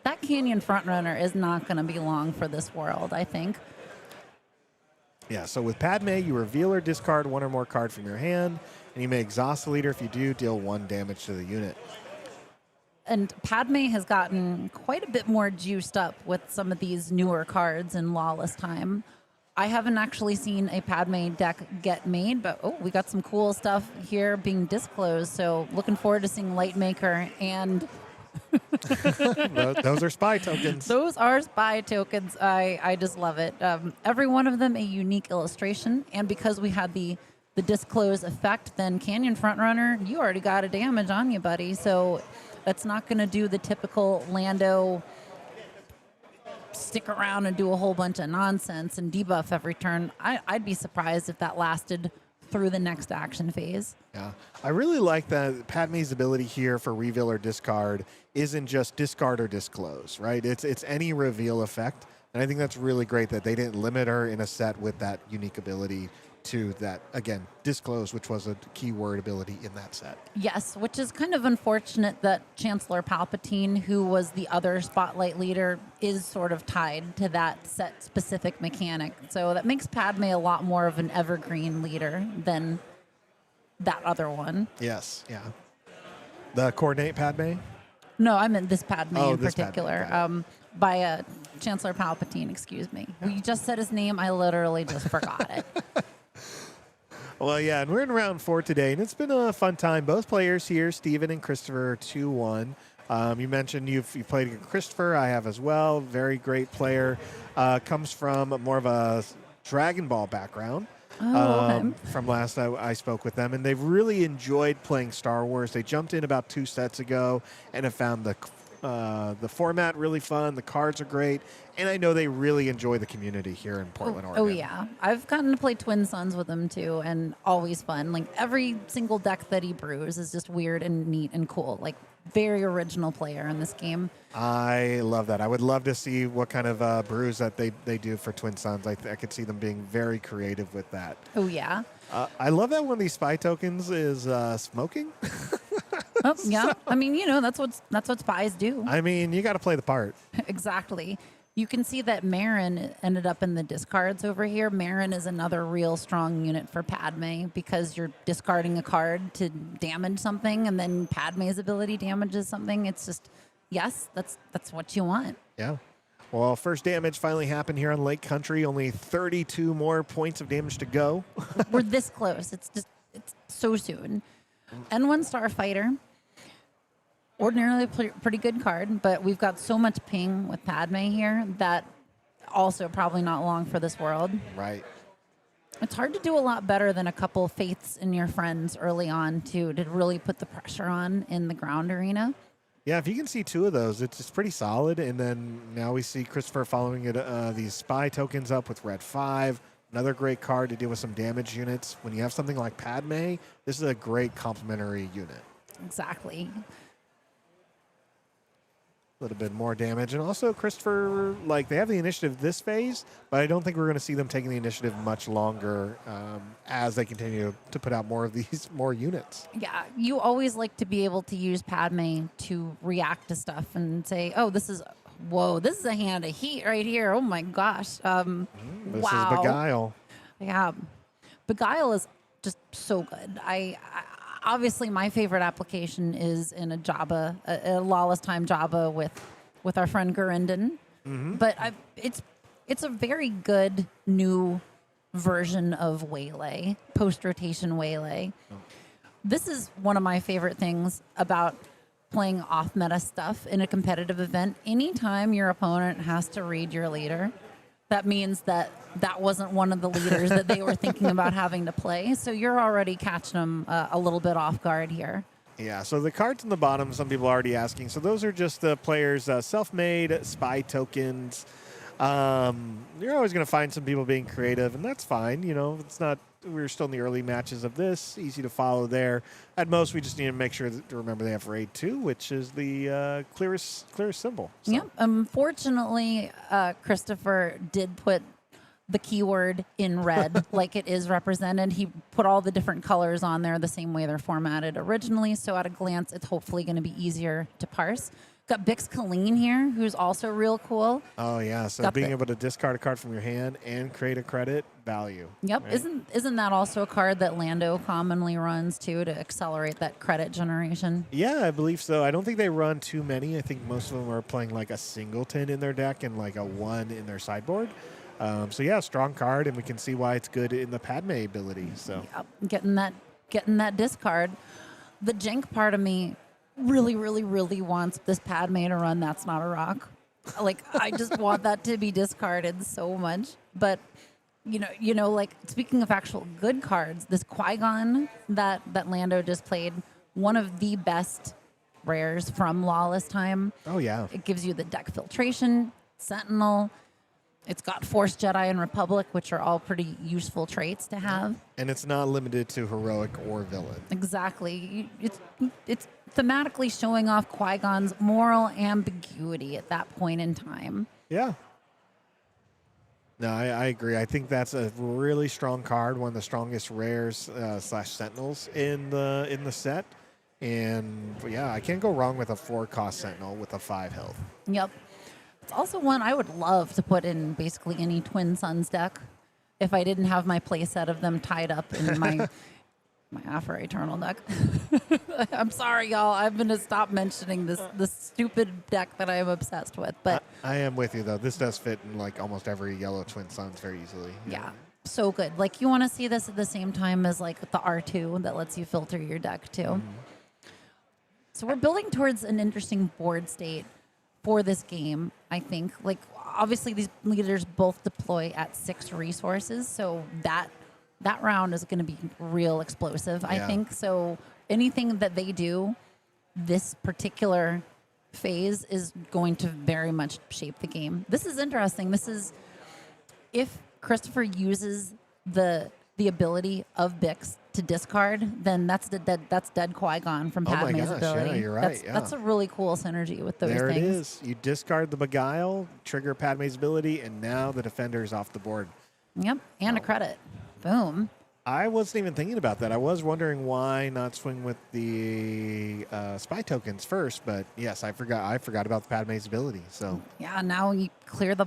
that Canyon Frontrunner is not going to be long for this world, I think. Yeah, so with Padme, you reveal or discard one or more card from your hand, and you may exhaust the leader. If you do, deal 1 damage to the unit. And Padme has gotten quite a bit more juiced up with some of these newer cards in Lawless time. I haven't actually seen a Padme deck get made, but we got some cool stuff here being disclosed. So looking forward to seeing Lightmaker and... Those are spy tokens. Those are spy tokens. I just love it. Every one of them a unique illustration. And because we had the disclose effect, then Canyon Frontrunner, you already got a damage on you, buddy. So that's not going to do the typical Lando stick around and do a whole bunch of nonsense and debuff every turn. I'd be surprised if that lasted through the next action phase. Yeah, I really like that Padme's ability here for reveal or discard isn't just discard or disclose, right? It's any reveal effect, and I think that's really great that they didn't limit her in a set with that unique ability to that, again, disclose, which was a keyword ability in that set. Yes, which is kind of unfortunate that Chancellor Palpatine, who was the other spotlight leader, is sort of tied to that set-specific mechanic. So that makes Padme a lot more of an evergreen leader than that other one. Yes, yeah. The coordinate Padme? No, I meant this Padme in this particular. Padme. By Chancellor Palpatine, excuse me. You just said his name. I literally just forgot it. Well, yeah, and we're in round 4 today, and it's been a fun time. Both players here, Steven and Christopher, 2-1. You mentioned you've played against Christopher. I have as well. Very great player. Comes from more of a Dragon Ball background. Okay. From last I spoke with them, and they've really enjoyed playing Star Wars. They jumped in about 2 sets ago and have found the format really fun. The cards are great, and I know they really enjoy the community here in Portland, Oregon. Oh yeah, I've gotten to play Twin Suns with him too, and always fun. Like every single deck that he brews is just weird and neat and cool. Like very original player in this game. I love that. I would love to see what kind of brews that they do for Twin Suns. I could see them being very creative with that. Oh yeah. I love that one of these spy tokens is smoking. Oh yeah. I mean, that's what spies do. I mean, you got to play the part. Exactly. You can see that Marin ended up in the discards over here. Marin is another real strong unit for Padme because you're discarding a card to damage something, and then Padme's ability damages something. It's just, yes, that's what you want. Yeah. Well, first damage finally happened here on Lake Country. Only 32 more points of damage to go. We're this close. It's so soon. N1 Starfighter. Ordinarily a pretty good card, but we've got so much ping with Padme here that also probably not long for this world. Right. It's hard to do a lot better than a couple Faiths in your friends early on, too, to really put the pressure on in the ground arena. Yeah, if you can see 2 of those, it's pretty solid. And then now we see Christopher following it these spy tokens up with Red 5. Another great card to deal with some damage units. When you have something like Padme, this is a great complementary unit. Exactly. little bit more damage. And also, Christopher, like, they have the initiative this phase, but I don't think we're going to see them taking the initiative much longer as they continue to put out more of these more units. Yeah, you always like to be able to use Padme to react to stuff and say, oh, this is a hand of heat right here. Oh, my gosh. This wow. is Beguile. Yeah. Beguile is just so good. I obviously, my favorite application is in a Jabba, a Lawless time Jabba with our friend Gurinden. But it's a very good new version of Waylay, post-rotation Waylay. This is one of my favorite things about playing off-meta stuff in a competitive event. Anytime your opponent has to read your leader, that means that wasn't one of the leaders that they were thinking about having to play. So you're already catching them a little bit off guard here. Yeah, so the cards in the bottom, some people are already asking. So those are just the players' self-made spy tokens. You're always going to find some people being creative, and that's fine. You know, it's not. We're still in the early matches of this. Easy to follow there. At most, we just need to make sure to remember they have raid 2, which is the clearest symbol. So. Yep. Unfortunately, Christopher did put the keyword in red like it is represented. He put all the different colors on there the same way they're formatted originally. So at a glance, it's hopefully going to be easier to parse. Got Bix Colleen here, who's also real cool. Oh, yeah. So being able to discard a card from your hand and create a credit value. Yep. Right? Isn't that also a card that Lando commonly runs, too, to accelerate that credit generation? Yeah, I believe so. I don't think they run too many. I think most of them are playing like a singleton in their deck and like a 1 in their sideboard. So, yeah, strong card, and we can see why it's good in the Padme ability. So yep. Getting that discard. The jank part of me really, really, really wants this Padme to run That's Not a Rock. Like, I just want that to be discarded so much. But, you know, like, speaking of actual good cards, this Qui-Gon that Lando just played, one of the best rares from Lawless time. Oh, yeah. It gives you the deck filtration, Sentinel. It's got Force Jedi and Republic, which are all pretty useful traits to have. And it's not limited to heroic or villain. Exactly. It's thematically showing off Qui-Gon's moral ambiguity at that point in time. Yeah. No, I agree. I think that's a really strong card, one of the strongest rares / sentinels in the set. And yeah, I can't go wrong with a 4-cost sentinel with a 5 health. Yep. It's also one I would love to put in basically any Twin Suns deck if I didn't have my play set of them tied up in my Afro Eternal deck. I'm sorry, y'all. I'm going to stop mentioning this stupid deck that I am obsessed with. But I am with you, though. This does fit in like almost every yellow Twin Suns very easily. Yeah. So good. Like, you want to see this at the same time as like the R2 that lets you filter your deck too. Mm-hmm. So we're building towards an interesting board state for this game, I think. Like, obviously, these leaders both deploy at 6 resources, so that round is going to be real explosive, I think. So anything that they do this particular phase is going to very much shape the game. This is interesting. This is, if Christopher uses the ability of Bix to discard, then that's dead Qui-Gon from Padme's ability. Yeah, you're right. That's a really cool synergy with those things. There it is. You discard the Beguile, trigger Padme's ability, and now the defender is off the board. Yep, and a credit. Boom. I wasn't even thinking about that. I was wondering why not swing with the spy tokens first, but yes, I forgot about the Padme's ability. So yeah, now you clear the.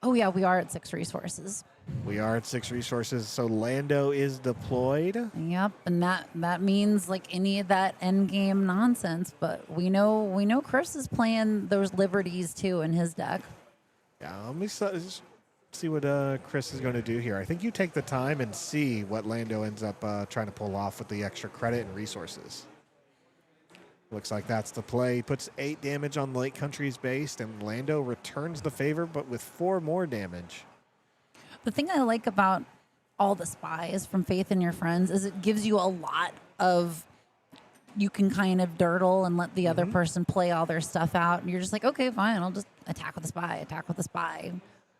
Oh yeah, we are at 6 resources. We are at 6 resources, so Lando is deployed. Yep, and that means like any of that end game nonsense. But we know Chris is playing those liberties too in his deck. Yeah, let me see what Chris is going to do here. I think you take the time and see what Lando ends up trying to pull off with the extra credit and resources. Looks like that's the play. He puts 8 damage on Lake Country's base, and Lando returns the favor, but with 4 more damage. The thing I like about all the spies from Faith in Your Friends is it gives you a lot of, you can kind of dirtle and let the other person play all their stuff out. And you're just like, okay, fine, I'll just attack with the spy.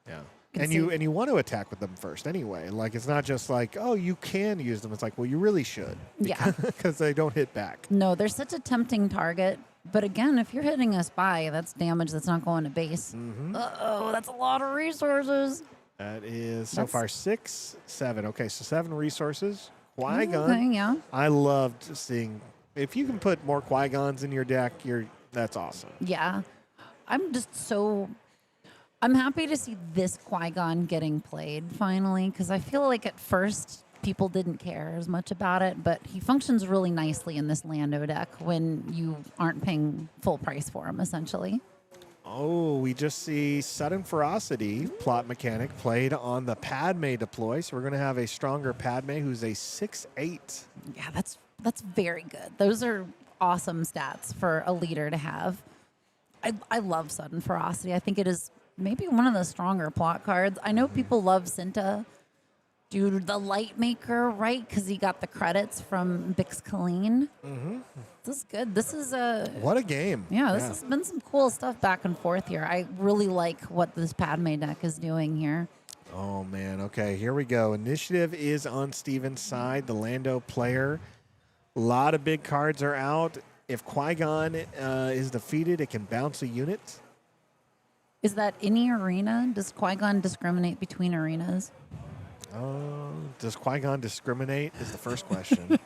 Yeah. And you want to attack with them first anyway. Like, it's not just like, oh, you can use them. It's like, well, you really should. Yeah. Because they don't hit back. No, they're such a tempting target But again, if you're hitting a spy, that's damage that's not going to base. Uh-oh, that's a lot of resources. That is so far 6, 7. Okay, so 7 resources. Okay, Qui-Gon. yeah. I loved seeing, if you can put more Qui-Gons in your deck, that's awesome. Yeah. I'm happy to see this Qui-Gon getting played finally, because I feel like at first people didn't care as much about it, but he functions really nicely in this Lando deck when you aren't paying full price for him, essentially. Oh, we just see Sudden Ferocity, plot mechanic, played on the Padme deploy. So we're going to have a stronger Padme who's a 6/8. Yeah, that's very good. Those are awesome stats for a leader to have. I love Sudden Ferocity. I think it is maybe one of the stronger plot cards. I know people love Cinta. Dude, the Light Maker, right? Because he got the credits from Bix Colleen. This is good. This is What a game. Yeah, this has been some cool stuff back and forth here. I really like what this Padme deck is doing here. Oh, man. Okay, here we go. Initiative is on Steven's side, the Lando player. A lot of big cards are out. If Qui-Gon is defeated, it can bounce a unit. Is that any arena? Does Qui-Gon discriminate between arenas? Does Qui-Gon discriminate is the first question.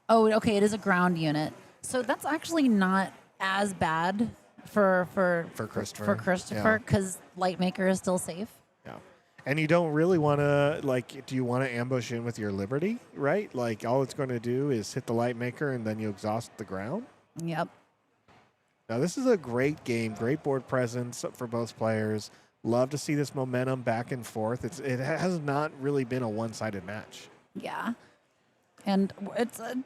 Oh, okay. It is a ground unit. So that's actually not as bad for Christopher. For Christopher, because Lightmaker is still safe. Yeah. And you don't really want to, do you want to ambush in with your Liberty, right? Like, all it's going to do is hit the Lightmaker and then you exhaust the ground. Yep. Now, this is a great game, great board presence for both players. Love to see this momentum back and forth. It has not really been a one-sided match. Yeah. And it's a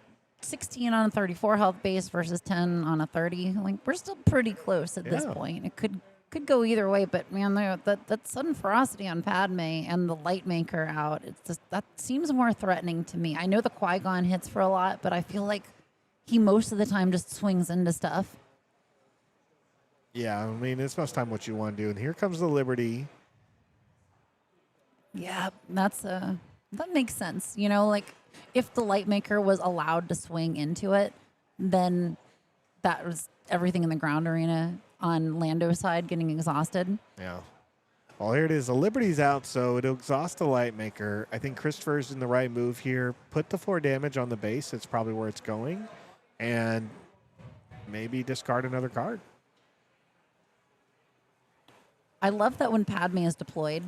16 on a 34 health base versus 10 on a 30. Like, we're still pretty close at this point. It could go either way, but man, that Sudden Ferocity on Padme and the Lightmaker out, it's just, that seems more threatening to me. I know the Qui-Gon hits for a lot, but I feel like he most of the time just swings into stuff. Yeah, I mean, it's most time what you want to do. And here comes the Liberty. Yeah, that makes sense. You know, like, if the Lightmaker was allowed to swing into it, then that was everything in the ground arena on Lando's side getting exhausted. Yeah. Well, here it is. The Liberty's out, so it'll exhaust the Lightmaker. I think Christopher's in the right move here. Put the 4 damage on the base. It's probably where it's going. And maybe discard another card. I love that when Padme is deployed,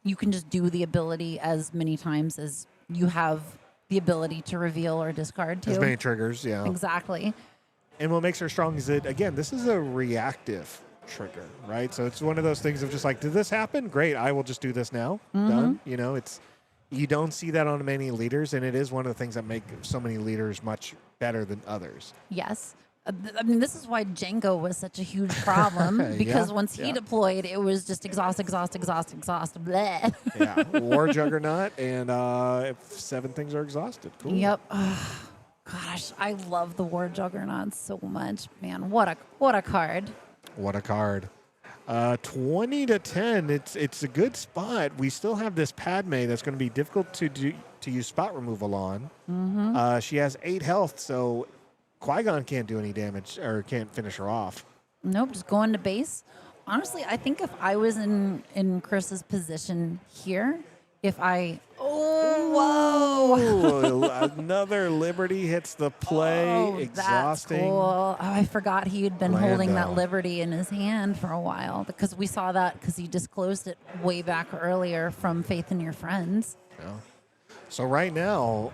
you can just do the ability as many times as you have the ability to reveal or discard to. As many triggers, yeah. Exactly. And what makes her strong is that, again, this is a reactive trigger, right? So it's one of those things of just like, did this happen? Great, I will just do this now. Done. You know, you don't see that on many leaders, and it is one of the things that make so many leaders much better than others. Yes. I mean, this is why Django was such a huge problem, because once he deployed, it was just exhaust, bleh. Yeah, War Juggernaut, and 7 things are exhausted. Cool. Yep. Oh, gosh, I love the War Juggernaut so much, man. What a card. What a card. 20-10. It's a good spot. We still have this Padme that's going to be difficult to use spot removal on. She has 8 health, so Qui-Gon can't do any damage or can't finish her off. Nope, just going to base. Honestly, I think if I was in Chris's position here, Another Liberty hits the play, exhausting. That's cool. Oh, I forgot he had been holding that Liberty in his hand for a while, because we saw that because he disclosed it way back earlier from Faith in Your Friends. Yeah. So right now,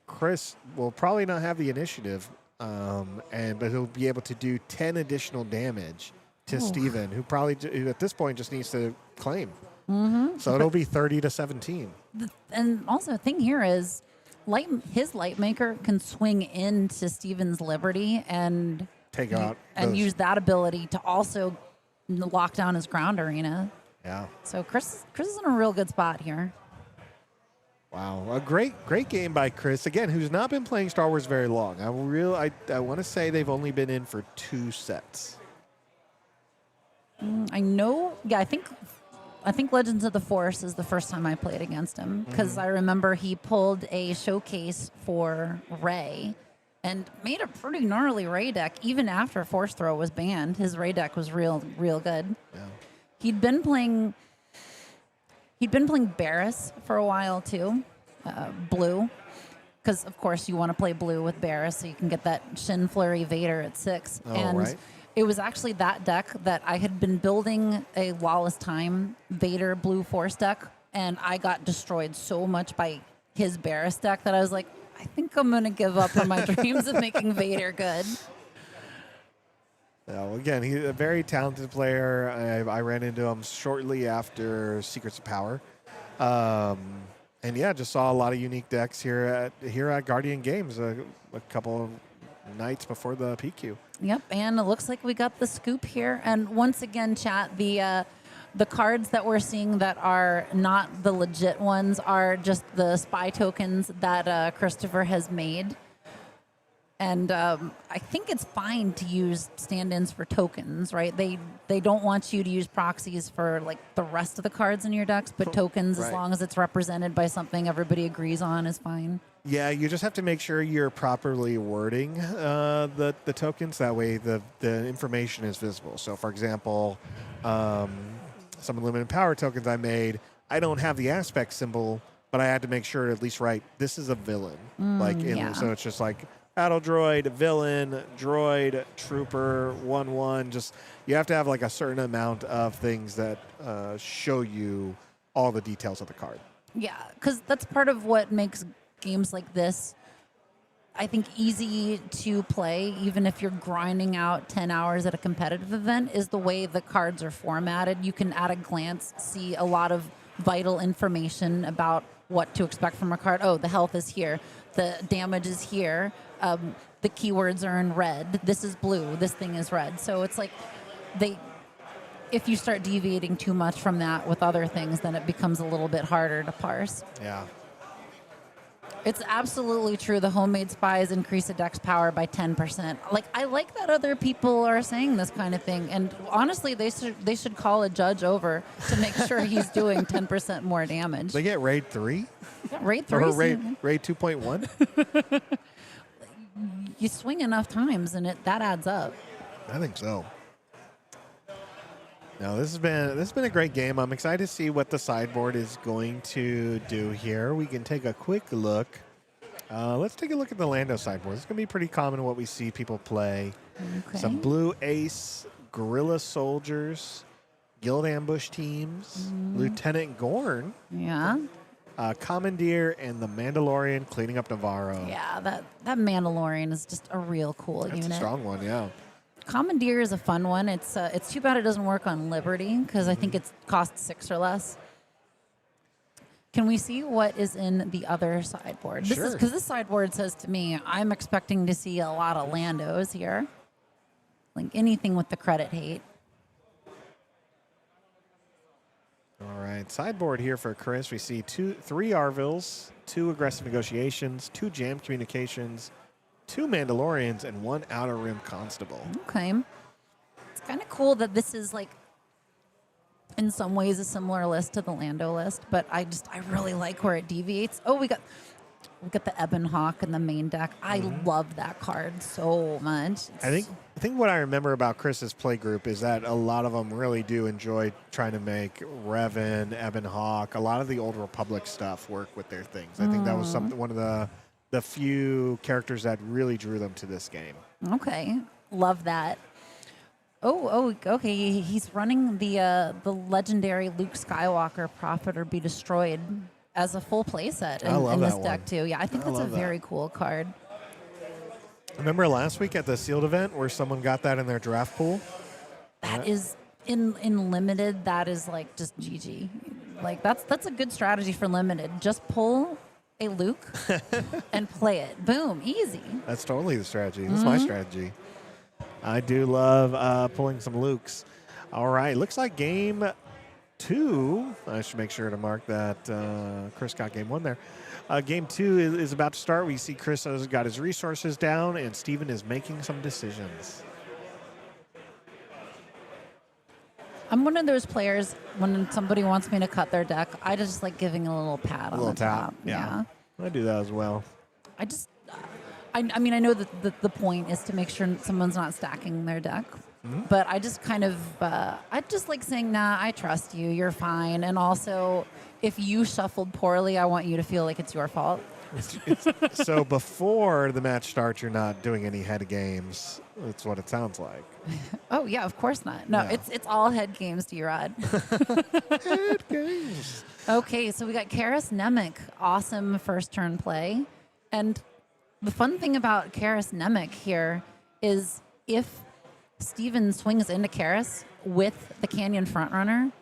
Chris will probably not have the initiative, but he'll be able to do 10 additional damage to Steven, who at this point just needs to claim. So it'll be 30-17. And also, the thing here is, his Lightmaker can swing into Steven's Liberty and take out and use that ability to also lock down his ground arena. Yeah. So Chris is in a real good spot here. Wow, a great game by Chris, again, who's not been playing Star Wars very long. I want to say they've only been in for 2 sets. I know. Yeah, I think Legends of the Force is the first time I played against him, because I remember he pulled a showcase for Rey, and made a pretty gnarly Ray deck even after Force Throw was banned. His Ray deck was real good. Yeah. He'd been playing Barris for a while too, blue, because of course you want to play blue with Barris so you can get that Shin Flurry Vader at 6. Oh, and right. it was actually that deck that I had been building a Lawless Time Vader blue Force deck, and I got destroyed so much by his Barris deck that I was like, I think I'm going to give up on my dreams of making Vader good. Well, again, he's a very talented player. I ran into him shortly after Secrets of Power. And yeah, just saw a lot of unique decks here at Guardian Games a couple of nights before the PQ. Yep, and it looks like we got the scoop here. And once again, chat, the cards that we're seeing that are not the legit ones are just the spy tokens that Christopher has made. And I think it's fine to use stand-ins for tokens, right? They don't want you to use proxies for like the rest of the cards in your decks, but tokens, Right. as long as it's represented by something everybody agrees on, is fine. Yeah, you just have to make sure you're properly wording the tokens. That way the information is visible. So, for example, some limited power tokens I made, I don't have the aspect symbol, but I had to make sure to at least write, this is a villain. Yeah. So it's just like battle droid, villain, droid, trooper, 1/1. Just you have to have like a certain amount of things that show you all the details of the card. Yeah, because that's part of what makes games like this, I think, easy to play, even if you're grinding out 10 hours at a competitive event, is the way the cards are formatted. You can, at a glance, see a lot of vital information about what to expect from a card. Oh, the health is here. The damage is here. The keywords are in red. This is blue. This thing is red. So it's like if you start deviating too much from that with other things, then it becomes a little bit harder to parse. Yeah. It's absolutely true. The homemade spies increase a deck's power by 10%. Like, I like that other people are saying this kind of thing. And honestly, they should call a judge over to make sure he's doing 10% more damage. They get raid 3? Yeah, raid 3. Or raid 2.1? You swing enough times and that adds up. I think so. No, this has been a great game. I'm excited to see what the sideboard is going to do here. We can take a quick look. Let's take a look at the Lando sideboard. It's going to be pretty common what we see people play. Okay. Some blue ace, guerrilla soldiers, guild ambush teams, Lieutenant Gorn, Yeah. Commandeer, and the Mandalorian cleaning up Navarro. Yeah, that Mandalorian is just a real cool That's unit. a strong one, yeah. Commandeer is a fun one. It's too bad it doesn't work on Liberty because I think it costs 6 or less. Can we see what is in the other sideboard? This is Sure. because this sideboard says to me, I'm expecting to see a lot of Landos here. Like anything with the credit hate. All right, sideboard here for Chris. We see 3 Arvills, 2 aggressive negotiations, 2 jam communications, 2 Mandalorians, and 1 Outer Rim Constable. Okay. It's kind of cool that this is like, in some ways, a similar list to the Lando list, but I really like where it deviates. Oh, we got the Ebon Hawk in the main deck. I love that card so much. I think what I remember about Chris's play group is that a lot of them really do enjoy trying to make Revan, Ebon Hawk, a lot of the Old Republic stuff work with their things. I think that was one of the few characters that really drew them to this game. Okay, love that. Oh, okay. He's running the legendary Luke Skywalker Prophet or Be Destroyed as a full playset in this deck too. Yeah, I think that's a very cool card. Remember last week at the sealed event where someone got that in their draft pool? That is in limited. That is like just GG. Like that's a good strategy for limited. Just pull a Luke and play it. Boom, easy. That's totally the strategy. That's my strategy. I do love pulling some Lukes. All right, looks like game 2. I should make sure to mark that Chris got game 1 there. Game 2 is about to start. We see Chris has got his resources down, and Steven is making some decisions. I'm one of those players, when somebody wants me to cut their deck, I just like giving a little pat on the top. Yeah. I do that as well. I mean, I know that the point is to make sure someone's not stacking their deck. But I just kind of, I just like saying, nah, I trust you. You're fine. And also, if you shuffled poorly, I want you to feel like it's your fault. So before the match starts, you're not doing any head games. That's what it sounds like. Oh, yeah, of course not. No, Yeah. it's all head games, D-Rod. Head games. Okay, so we got Karis Nemec. Awesome first turn play. And the fun thing about Karis Nemec here is if Steven swings into Karis with the Canyon Frontrunner,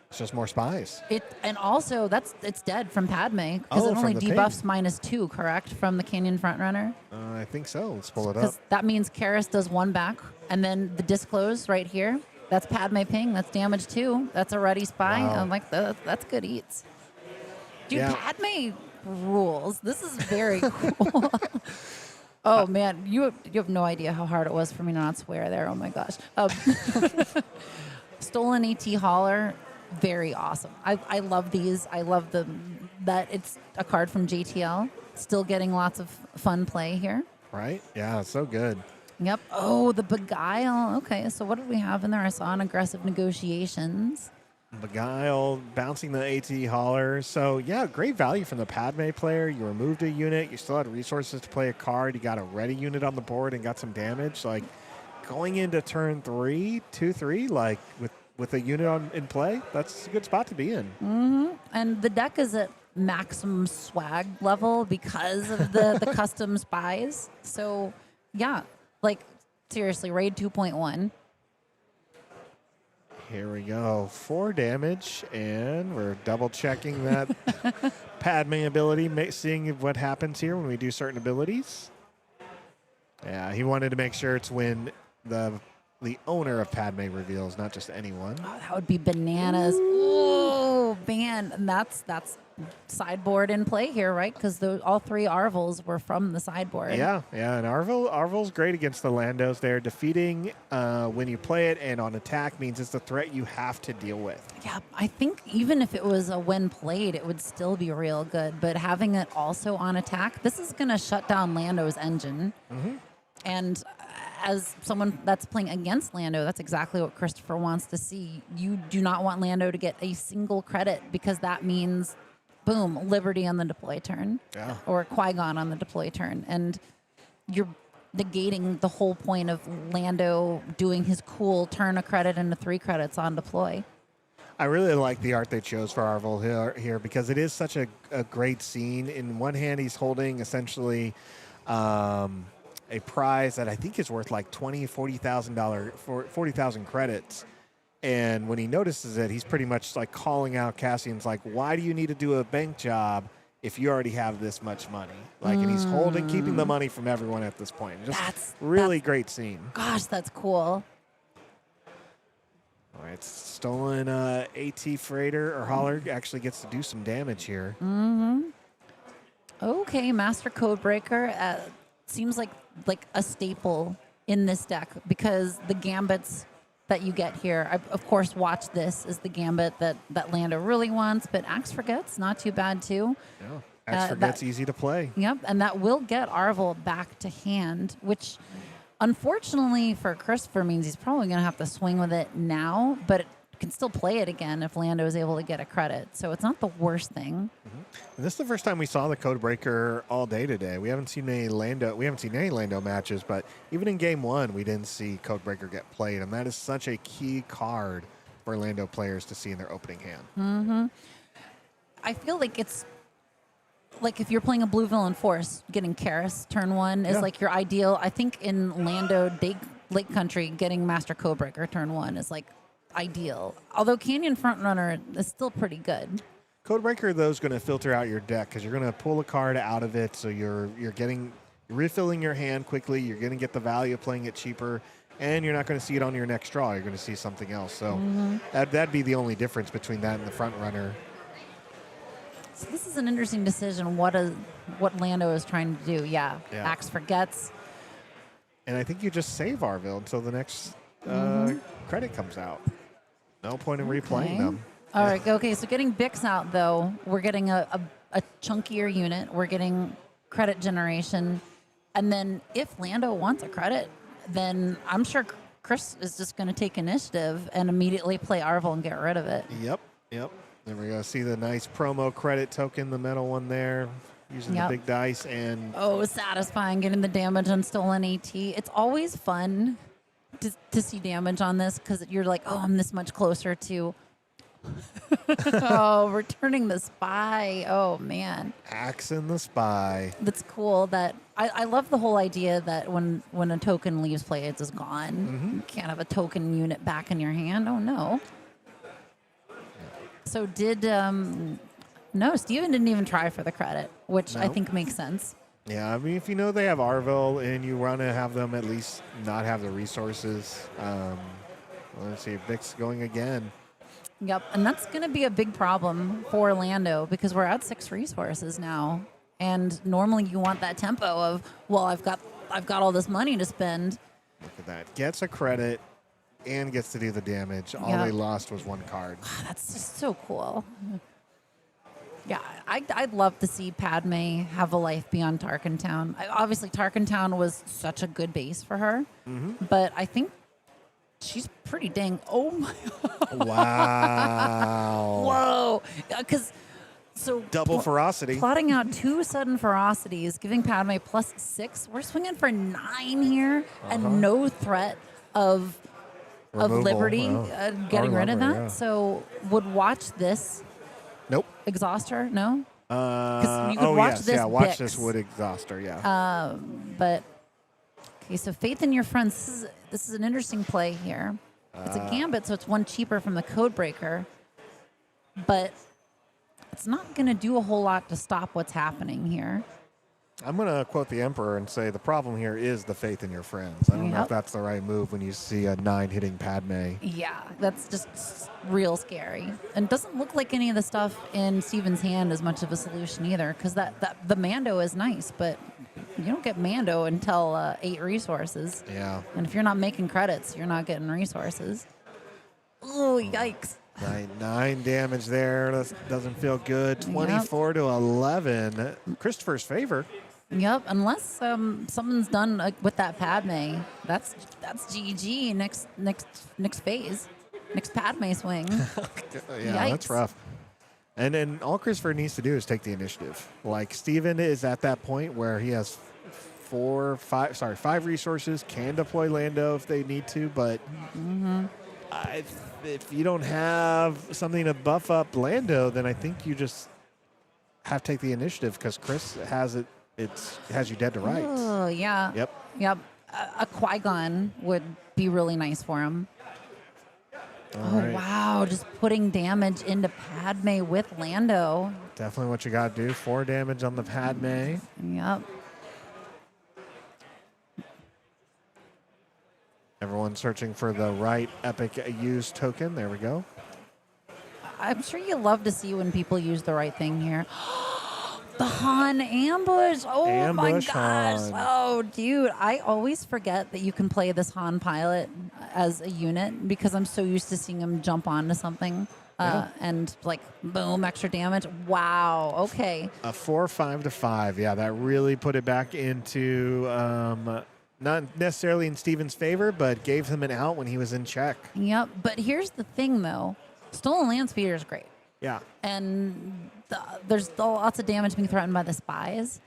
It's just more spies. and also it's dead from Padme because Oh, it only from the debuffs ping. -2, correct, from the Canyon Frontrunner? I think so. Let's pull it up. Because that means Karis does 1 back, and then the disclose right here. That's Padme ping. That's damage 2. That's a ready spy. Wow. I'm like, that's good eats. Dude, Yeah. Padme rules. This is very cool. Oh man, you have no idea how hard it was for me to not swear there. Oh my gosh. Stolen AT Hauler, very awesome. I love these. I love that it's a card from JTL. Still getting lots of fun play here. Right? Yeah, it's so good. Yep. Oh, the Beguile. Okay, so what did we have in there? I saw an aggressive negotiations. Beguile, bouncing the AT Hauler. So, yeah, great value from the Padme player. You removed a unit. You still had resources to play a card. You got a ready unit on the board and got some damage. Like, going into turn 3, 2-3, like, with a unit in play, that's a good spot to be in. And the deck is at maximum swag level because of the custom spies. So, yeah, like, seriously, raid 2.1. Here we go. 4 damage, and we're double checking that Padme ability, seeing what happens here when we do certain abilities. Yeah, he wanted to make sure it's when the owner of Padme reveals, not just anyone. Oh, that would be bananas. Oh, man. And that's sideboard in play here, right? Because all 3 Arvils were from the sideboard. Yeah, and Arvil's great against the Landos. They're defeating when you play it, and on attack means it's a threat you have to deal with. Yeah, I think even if it was a when played, it would still be real good. But having it also on attack, this is going to shut down Lando's engine. And as someone that's playing against Lando, that's exactly what Christopher wants to see. You do not want Lando to get a single credit because that means, boom, Liberty on the deploy turn. Yeah. Or Qui-Gon on the deploy turn. And you're negating the whole point of Lando doing his cool turn a credit into 3 credits on deploy. I really like the art they chose for Arvil here because it is such a great scene. In one hand, he's holding essentially a prize that I think is worth like $40,000 credits. And when he notices it, he's pretty much like calling out Cassian's like, why do you need to do a bank job if you already have this much money? Like, and he's keeping the money from everyone at this point. Just really great scene. Gosh, that's cool. All right, stolen AT freighter or hauler actually gets to do some damage here. Okay, Master Codebreaker seems like a staple in this deck because the gambits that you get here, I, of course, watch this is the gambit that Lando really wants, but Axe Forget's not too bad too. Yeah, Axe Forget's easy to play. Yep, and that will get Arvil back to hand, which unfortunately for Christopher means he's probably going to have to swing with it now, but it can still play it again if Lando is able to get a credit. So it's not the worst thing. And this is the first time we saw the Codebreaker all day today. We haven't seen any Lando matches, but even in game 1, we didn't see Codebreaker get played, and that is such a key card for Lando players to see in their opening hand. I feel like it's like if you're playing a blue villain force, getting Karis turn 1 is like your ideal. I think in Lando Lake Country, getting Master Codebreaker turn 1 is like ideal. Although Canyon Frontrunner is still pretty good. Codebreaker, though, is going to filter out your deck because you're going to pull a card out of it, so you're refilling your hand quickly. You're going to get the value of playing it cheaper, and you're not going to see it on your next draw. You're going to see something else. So that'd be the only difference between that and the Frontrunner. So this is an interesting decision. What Lando is trying to do? Yeah. Axe Forgets. And I think you just save Arvil until the next credit comes out. No point in replaying them. All right. Okay. So getting Bix out, though, we're getting a chunkier unit. We're getting credit generation. And then if Lando wants a credit, then I'm sure Chris is just going to take initiative and immediately play Arvel and get rid of it. Yep. There we go. See the nice promo credit token, the metal one there, using the big dice. And oh, satisfying getting the damage on stolen AT. It's always fun to see damage on this because you're like, oh, I'm this much closer to oh, returning the spy. Oh, man. axing the spy. That's cool. That I love the whole idea that when a token leaves play, it's just gone. You can't have a token unit back in your hand. Oh, no. So no, Steven didn't even try for the credit, which I think makes sense. Yeah, I mean, if you know they have Arvel and you want to have them at least not have the resources, let's see, Vic's going again. Yep, and that's going to be a big problem for Lando because we're at 6 resources now, and normally you want that tempo of, well, I've got all this money to spend. Look at that. Gets a credit and gets to do the damage. All they lost was 1 card. That's just so cool. Yeah, I'd love to see Padme have a life beyond Tarkin Town. Obviously, Tarkin Town was such a good base for her, but I think she's pretty dang. Oh my! Wow! Whoa! Because double ferocity. Plotting out 2 sudden ferocities, giving Padme +6. We're swinging for 9 here, and no threat of Removal, Liberty getting rid of that. Yeah. So would watch this. Nope. Exhaust her? No? You could watch this watch Bix. this would exhaust her, yeah. But, okay, so Faith in Your Friends. This is an interesting play here. It's a gambit, so it's 1 cheaper from the Codebreaker. But it's not going to do a whole lot to stop what's happening here. I'm going to quote the Emperor and say the problem here is the faith in your friends. I don't know if that's the right move when you see a 9 hitting Padme. Yeah, that's just real scary. And doesn't look like any of the stuff in Steven's hand is much of a solution either, because the Mando is nice, but you don't get Mando until 8 resources. Yeah. And if you're not making credits, you're not getting resources. Oh, yikes. 9 damage there. That doesn't feel good. 24 to 11. Christopher's favor. Yep, unless someone's done with that Padme, that's GG next phase, next Padme swing. Yeah, that's rough. And then all Christopher needs to do is take the initiative. Like Steven is at that point where he has 5 resources, can deploy Lando if they need to, but if you don't have something to buff up Lando, then I think you just have to take the initiative because Chris has it. It has you dead to rights. Oh, yeah. Yep. A Qui-Gon would be really nice for him. Right. Wow. Just putting damage into Padme with Lando. Definitely what you got to do. 4 damage on the Padme. Yep. Everyone's searching for the right epic use token. There we go. I'm sure you love to see when people use the right thing here. The Han ambush. Oh, Ambush my gosh. Han. Oh, dude. I always forget that you can play this Han pilot as a unit because I'm so used to seeing him jump onto something and, like, boom, extra damage. Wow. Okay. A 4-5 to 5. Yeah, that really put it back into not necessarily in Steven's favor, but gave him an out when he was in check. Yep. But here's the thing, though. Stolen Land Speeder is great. Yeah. And there's lots of damage being threatened by the spies,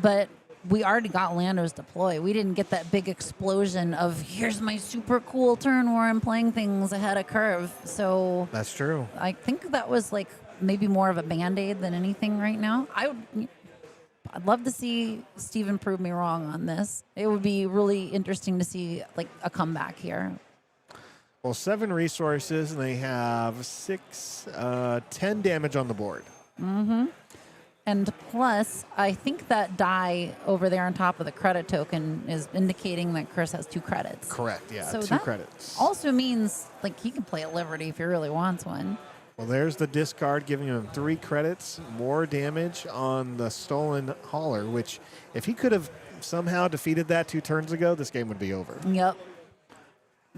but we already got Lando's deploy. We didn't get that big explosion of here's my super cool turn where I'm playing things ahead of curve. So That's true. I think that was like maybe more of a Band-Aid than anything right now. I'd love to see Steven prove me wrong on this. It would be really interesting to see like a comeback here. Well, 7 resources, and they have 10 damage on the board. Mm-hmm. And plus, I think that die over there on top of the credit token is indicating that Chris has 2 credits. Correct, yeah, so 2 credits. Also means like he can play a Liberty if he really wants one. Well, there's the discard giving him 3 credits, more damage on the stolen hauler, which if he could have somehow defeated that 2 turns ago, this game would be over. Yep.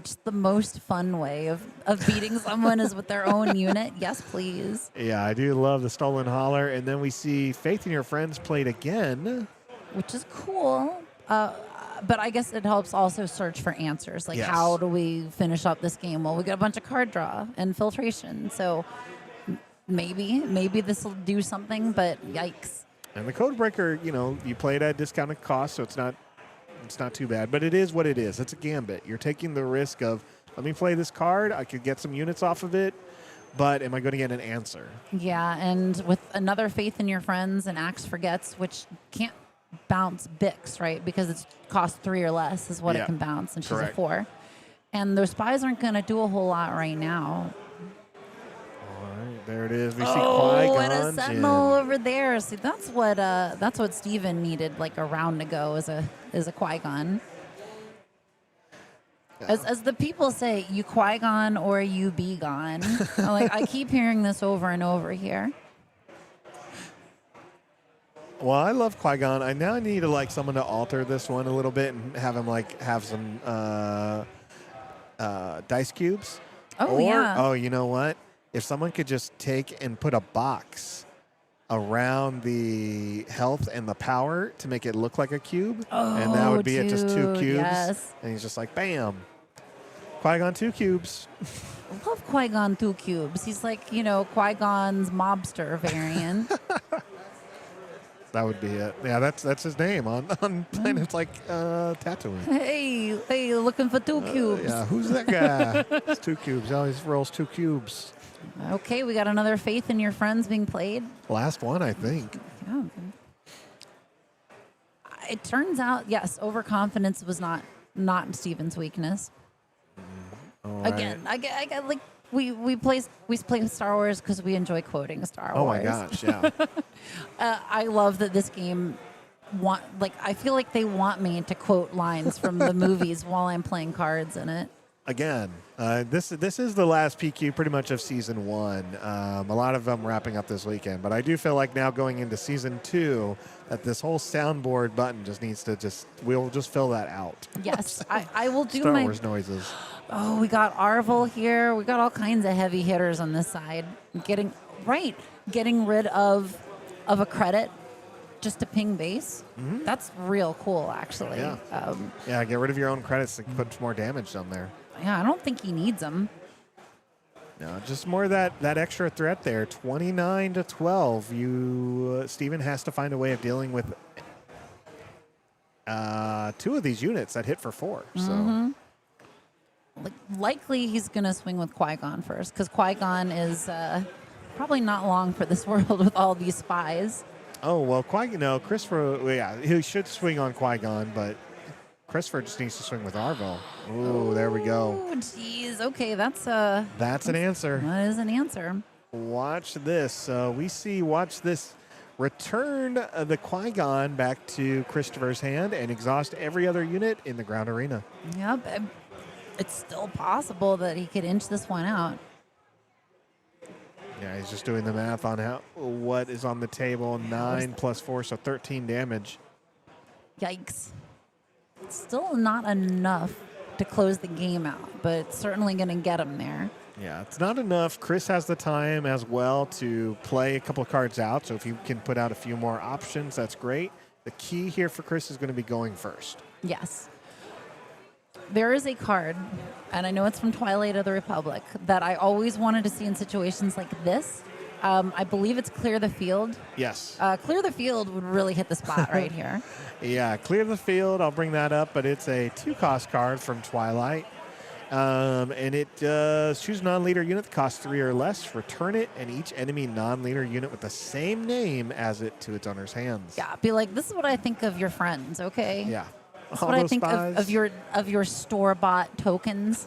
Just the most fun way of beating someone is with their own unit. Yes, please. Yeah, I do love the stolen hauler. And then we see Faith in Your Friends played again. Which is cool. But I guess it helps also search for answers. Like, Yes. how do we finish up this game? Well, we got a bunch of card draw and filtration. So maybe this will do something, but yikes. And the code breaker, you play it at discounted cost, so it's not too bad. But it is what it is. It's a gambit. You're taking the risk of, let me play this card. I could get some units off of it, but am I going to get an answer? Yeah, and with another Faith in Your Friends and Axe Forgets, which can't bounce Bix, right? Because it's cost 3 or less is what it can bounce, and she's Correct. a 4. And those spies aren't going to do a whole lot right now. All right, there it is. We see Oh, and a Qui-Gon Sentinel Jinn. over there. See, that's what Steven needed like a round ago as a Qui-Gon. Yeah. As the people say, you Qui-Gon or you be gone. I keep hearing this over and over here. Well, I love Qui-Gon. I now need someone to alter this one a little bit and have him have some dice cubes. Oh, or, yeah. Oh, you know what? If someone could just take and put a box around the health and the power to make it look like a cube, and that would be it, just 2 dude, cubes. yes. And he's just like, bam. Qui-Gon 2 cubes. I love Qui-Gon 2 cubes. He's like, Qui-Gon's mobster variant. That would be it. Yeah, that's his name on planets like Tatooine. Hey, looking for 2 cubes. Yeah, who's that guy? It's 2 cubes. He always rolls 2 cubes. Okay, we got another Faith in Your Friends being played. Last one, I think. Yeah. It turns out, yes, overconfidence was not Steven's weakness. All right. Again, I get like we play Star Wars because we enjoy quoting Star Wars. Oh my gosh, yeah. I love that this game I feel like they want me to quote lines from the movies while I'm playing cards in it. Again, this is the last PQ pretty much of season 1. A lot of them wrapping up this weekend, but I do feel like now going into season 2 that this whole soundboard button just needs to we'll just fill that out. Yes, I will do Star my. Wars noises. Oh, we got Arvel here. We got all kinds of heavy hitters on this side. Getting rid of a credit just to ping base. Mm-hmm. That's real cool, actually. Yeah. Yeah, get rid of your own credits to put more damage on there. Yeah, I don't think he needs them. No, just more that extra threat there. 29-12. Steven has to find a way of dealing with 2 of these units that hit for 4. So Likely he's going to swing with Qui-Gon first, because Qui-Gon is probably not long for this world with all these spies. oh well, Christopher. Well, yeah, he should swing on Qui-Gon, but Christopher just needs to swing with Arvel. Ooh, there we go. Oh, jeez. Okay, that's an answer. that is an answer. Watch this. Watch this. Return the Qui-Gon back to Christopher's hand and exhaust every other unit in the ground arena. Yep. It's still possible that he could inch this one out. Yeah, he's just doing the math on what is on the table. 9 plus 4, so 13 damage. Yikes. It's still not enough to close the game out, but it's certainly going to get him there. Yeah, it's not enough. Chris has the time as well to play a couple of cards out, so if he can put out a few more options, that's great. The key here for Chris is going to be going first. Yes. There is a card, and I know it's from Twilight of the Republic, that I always wanted to see in situations like this. I believe it's Clear the Field. Yes. Clear the Field would really hit the spot right here. Yeah, Clear the Field. I'll bring that up, but it's a 2-cost card from Twilight. And it does choose a non-leader unit that costs 3 or less, return it, and each enemy non-leader unit with the same name as it to its owner's hands. Yeah, be like, this is what I think of your friends, okay? Yeah. That's what I think of your store-bought tokens.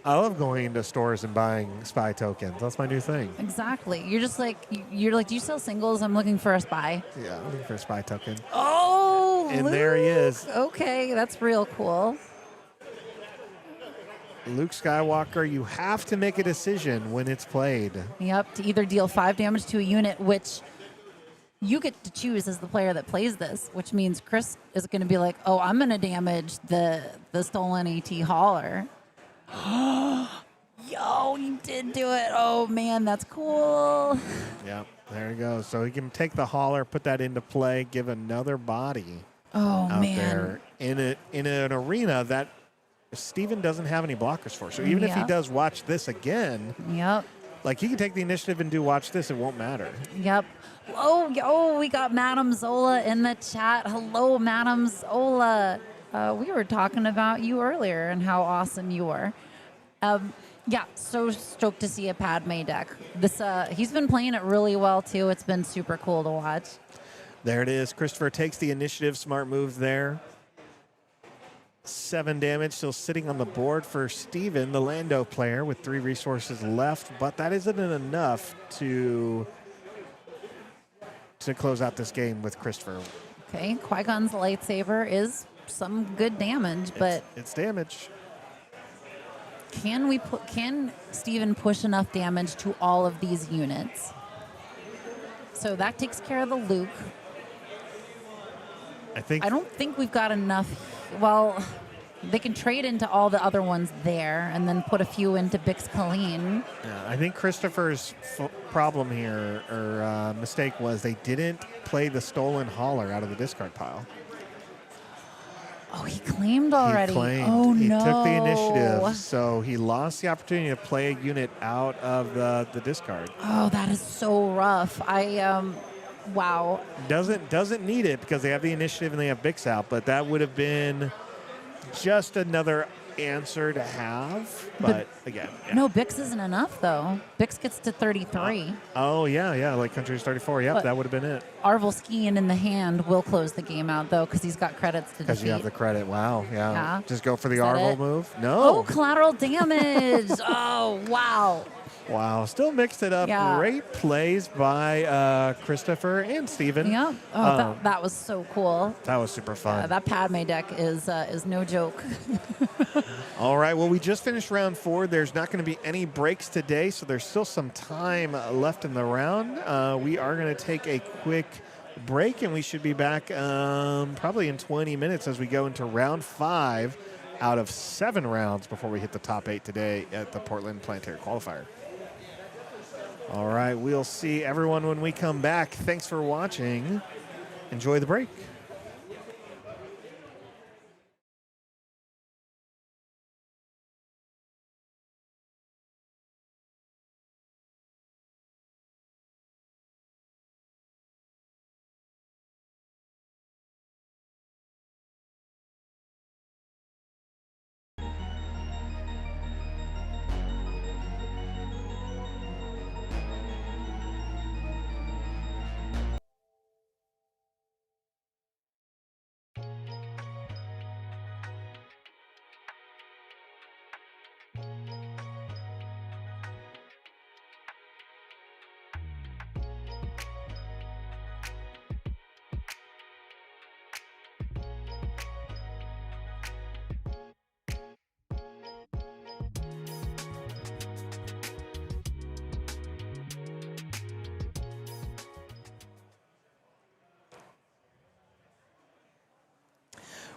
I love going into stores and buying spy tokens. That's my new thing. Exactly. You're just like, do you sell singles? I'm looking for a spy. Yeah, I'm looking for a spy token. Oh, And Luke. there he is. Okay, that's real cool. Luke Skywalker, you have to make a decision when it's played. Yep, to either deal 5 damage to a unit, which you get to choose as the player that plays this, which means Chris is going to be like, oh, I'm going to damage the stolen AT hauler. Yo, you did do it. Oh, man, that's cool. Yeah. There you go. So he can take the hauler, put that into play, give another body out there in an arena that Steven doesn't have any blockers for. So even if he does watch this again, like he can take the initiative and do watch this, it won't matter. Yep. Oh, we got Madam Zola in the chat. Hello, Madam Zola. We were talking about you earlier and how awesome you were. Yeah, so stoked to see a Padme deck. This he's been playing it really well too. It's been super cool to watch. There it is. Christopher takes the initiative. Smart move there. 7 damage still sitting on the board for Steven, the Lando player, with 3 resources left, but that isn't enough to close out this game with Christopher. Okay, Qui-Gon's lightsaber is some good damage, but it's damage. Can Steven push enough damage to all of these units? So that takes care of the Luke. I don't think we've got enough. Well, they can trade into all the other ones there and then put a few into Bix Colleen. Yeah, I think Christopher's problem here, or mistake, was they didn't play the stolen hauler out of the discard pile. Oh, he claimed already. He claimed. Oh, he no. took the initiative, so he lost the opportunity to play a unit out of the discard. Oh, that is so rough. Wow. Doesn't need it because they have the initiative and they have Bix out, but that would have been just another answer to have. But again, no, Bix isn't enough though. Bix gets to 33. Oh yeah, like Country's 34. Yep, that would have been it. Arvelskian in the hand will close the game out though because he's got credits to defeat. Because you have the credit. Wow, yeah. Just go for the Is that Arvel it? move. No. Oh, collateral damage. Oh, wow. Wow, still mixed it up. Yeah. Great plays by Christopher and Steven. Yeah. Oh, that was so cool. That was super fun. That Padme deck is no joke. All right, well, we just finished round 4. There's not going to be any breaks today, so there's still some time left in the round. We are going to take a quick break, and we should be back probably in 20 minutes as we go into round 5 out of 7 rounds before we hit the top 8 today at the Portland Planetary Qualifier. All right, we'll see everyone when we come back. Thanks for watching. Enjoy the break.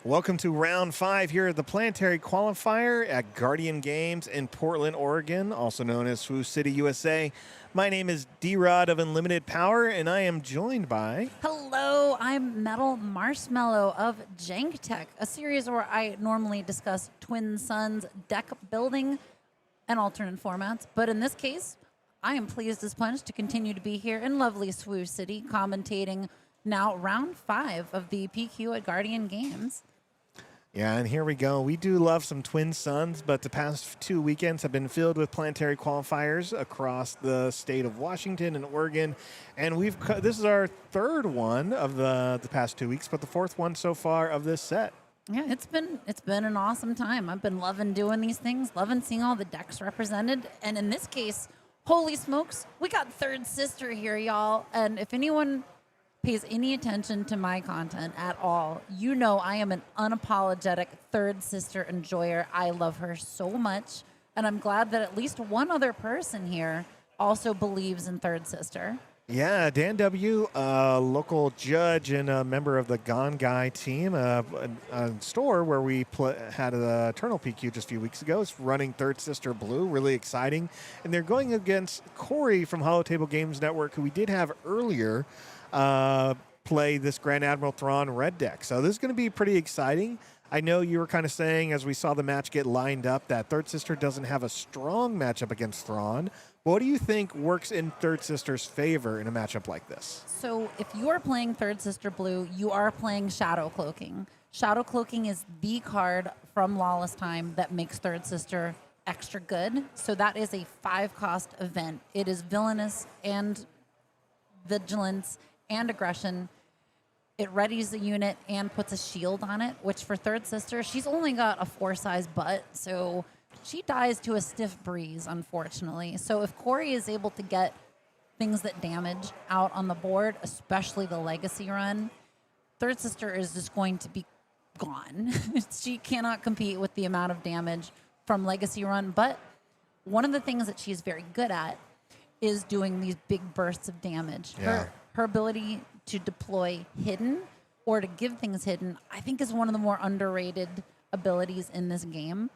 Welcome to round 5 here at the Planetary Qualifier at Guardian Games in Portland, Oregon, also known as Sioux City, USA. My name is D-Rod of Unlimited Power, and I am joined by... Hello, I'm Metal Marshmallow of Janktech, a series where I normally discuss Twin Suns deck building and alternate formats. But in this case, I am pleased as punch to continue to be here in lovely Sioux City, commentating now round 5 of the PQ at Guardian Games. Yeah, and here we go. We do love some Twin Suns, but the past 2 weekends have been filled with planetary qualifiers across the state of Washington and Oregon. And this is our 3rd one of the past 2 weeks, but the 4th one so far of this set. Yeah, it's been an awesome time. I've been loving doing these things, loving seeing all the decks represented. And in this case, holy smokes, we got Third Sister here, y'all. And if anyone pays any attention to my content at all, you know I am an unapologetic Third Sister enjoyer. I love her so much, and I'm glad that at least one other person here also believes in Third Sister. Yeah, Dan W., local judge and a member of the Gone Guy team, a store where we had a Eternal PQ just a few weeks ago. It's running Third Sister Blue, really exciting. And they're going against Corey from Hollow Table Games Network, who we did have earlier play this Grand Admiral Thrawn red deck. So this is going to be pretty exciting. I know you were kind of saying, as we saw the match get lined up, that Third Sister doesn't have a strong matchup against Thrawn. What do you think works in Third Sister's favor in a matchup like this? So if you are playing Third Sister Blue, you are playing Shadow Cloaking. Shadow Cloaking is the card from Lawless time that makes Third Sister extra good. So that is a 5-cost event. It is villainous and vigilance and aggression. It readies the unit and puts a shield on it, which for Third Sister, she's only got a 4-size butt, so she dies to a stiff breeze, unfortunately. So if Corey is able to get things that damage out on the board, especially the Legacy run, Third Sister is just going to be gone. She cannot compete with the amount of damage from Legacy run, but one of the things that she's very good at is doing these big bursts of damage. Yeah. Her ability to deploy hidden or to give things hidden, I think is one of the more underrated abilities in this game.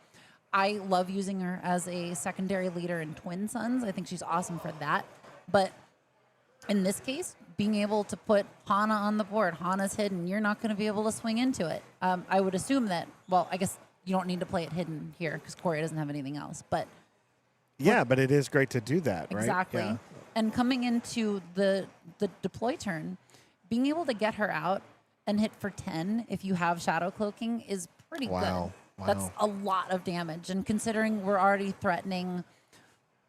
I love using her as a secondary leader in Twin Suns. I think she's awesome for that. But in this case, being able to put Hana on the board, Hana's hidden, you're not going to be able to swing into it. I would assume that, well, I guess you don't need to play it hidden here because Corey doesn't have anything else. But yeah, but it is great to do that, right? exactly. Yeah. And coming into the deploy turn, being able to get her out and hit for 10 if you have Shadow Cloaking is pretty good. Wow. That's a lot of damage. And considering we're already threatening,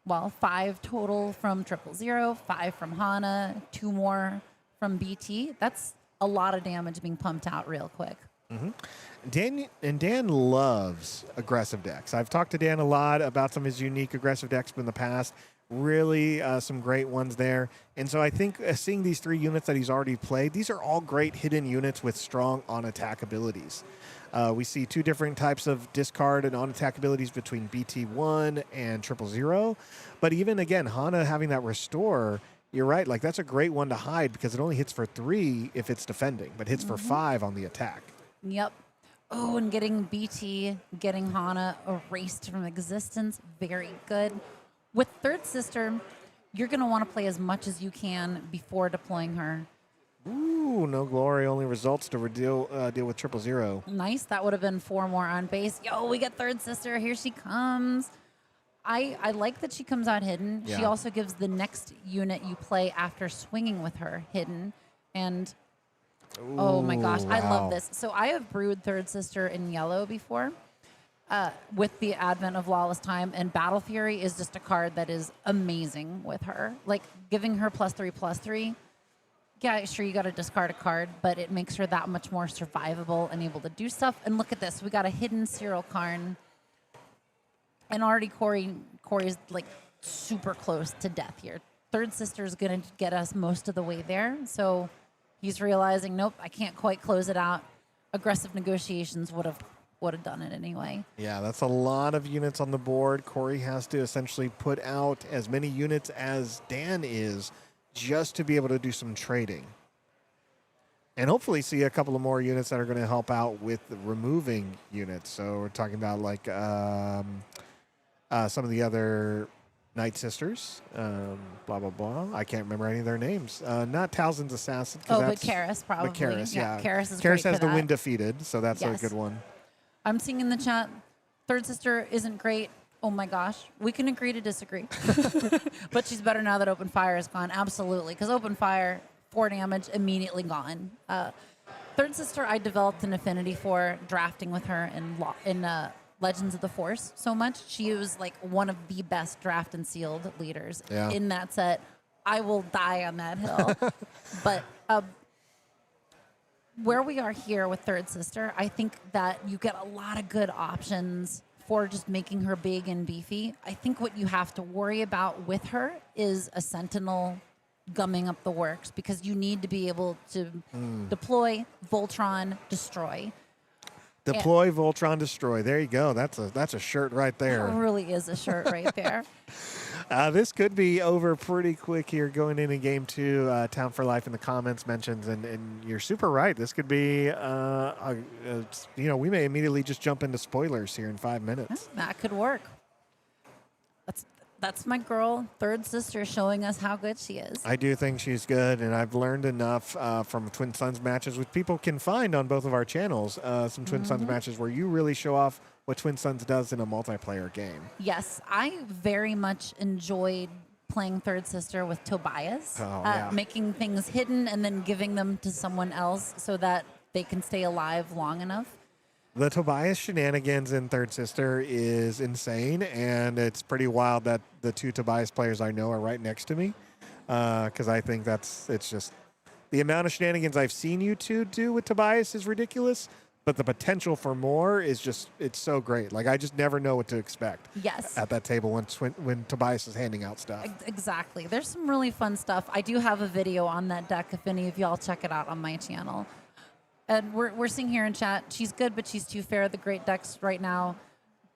well, 5 total from 000, 5 from Hana, 2 more from BT, that's a lot of damage being pumped out real quick. Mm-hmm. Dan loves aggressive decks. I've talked to Dan a lot about some of his unique aggressive decks in the past. Really some great ones there. And so I think seeing these 3 units that he's already played, these are all great hidden units with strong on-attack abilities. We see 2 different types of discard and on-attack abilities between BT1 and 000. But even, again, Hana having that restore, you're right. Like, that's a great one to hide because it only hits for 3 if it's defending, but hits for 5 on the attack. Yep. Oh, and getting BT, getting Hana erased from existence, very good. With Third Sister, you're going to want to play as much as you can before deploying her. Ooh, no glory, only results to deal with 000. Nice. That would have been 4 more on base. Yo, we get Third Sister. Here she comes. I like that she comes out hidden. Yeah. She also gives the next unit you play after swinging with her hidden. And, oh my gosh, I wow. love this. So I have brewed Third Sister in yellow before. With the advent of Lawless time, and Battle Fury is just a card that is amazing with her. Like, giving her +3/+3, yeah, sure, you got to discard a card, but it makes her that much more survivable and able to do stuff. And look at this. We got a hidden Cyril Karn, and already Corey's, like, super close to death here. Third Sister is going to get us most of the way there, so he's realizing, nope, I can't quite close it out. Aggressive negotiations would have done it anyway. Yeah, that's a lot of units on the board. Corey has to essentially put out as many units as Dan is just to be able to do some trading. And hopefully see a couple of more units that are going to help out with removing units. So we're talking about like some of the other Night Sisters, blah, blah, blah. I can't remember any of their names. Not Talzin's Assassin. But Karis probably. But Karis, yeah. Karis is Karis great has for the that. win defeated, so that's Yes. a good one. I'm seeing in the chat, Third Sister isn't great. Oh my gosh. We can agree to disagree. But she's better now that Open Fire is gone. Absolutely. Because Open Fire, 4 damage, immediately gone. Third Sister, I developed an affinity for drafting with her in Legends of the Force so much. She was like one of the best draft and sealed leaders in that set. I will die on that hill. But where we are here with Third Sister, I think that you get a lot of good options for just making her big and beefy. I think what you have to worry about with her is a Sentinel gumming up the works because you need to be able to deploy, Voltron, destroy. Deploy, Voltron, destroy. There you go. That's a shirt right there. It really is a shirt right there. This could be over pretty quick here going into game 2. Town for Life in the comments mentions, and you're super right. This could be, we may immediately just jump into spoilers here in 5 minutes. That could work. That's my girl, third sister, showing us how good she is. I do think she's good, and I've learned enough from Twin Sons matches, which people can find on both of our channels, some Twin Sons matches where you really show off what Twin Sons does in a multiplayer game. Yes, I very much enjoyed playing third sister with Tobias, making things hidden and then giving them to someone else so that they can stay alive long enough. The Tobias shenanigans in Third Sister is insane, and it's pretty wild that the 2 Tobias players I know are right next to me, because I think it's just the amount of shenanigans I've seen you 2 do with Tobias is ridiculous, but the potential for more is just, it's so great. Like, I just never know what to expect at that table when Tobias is handing out stuff. Exactly. There's some really fun stuff. I do have a video on that deck if any of y'all check it out on my channel. And we're seeing here in chat, she's good, but she's too fair. The great decks right now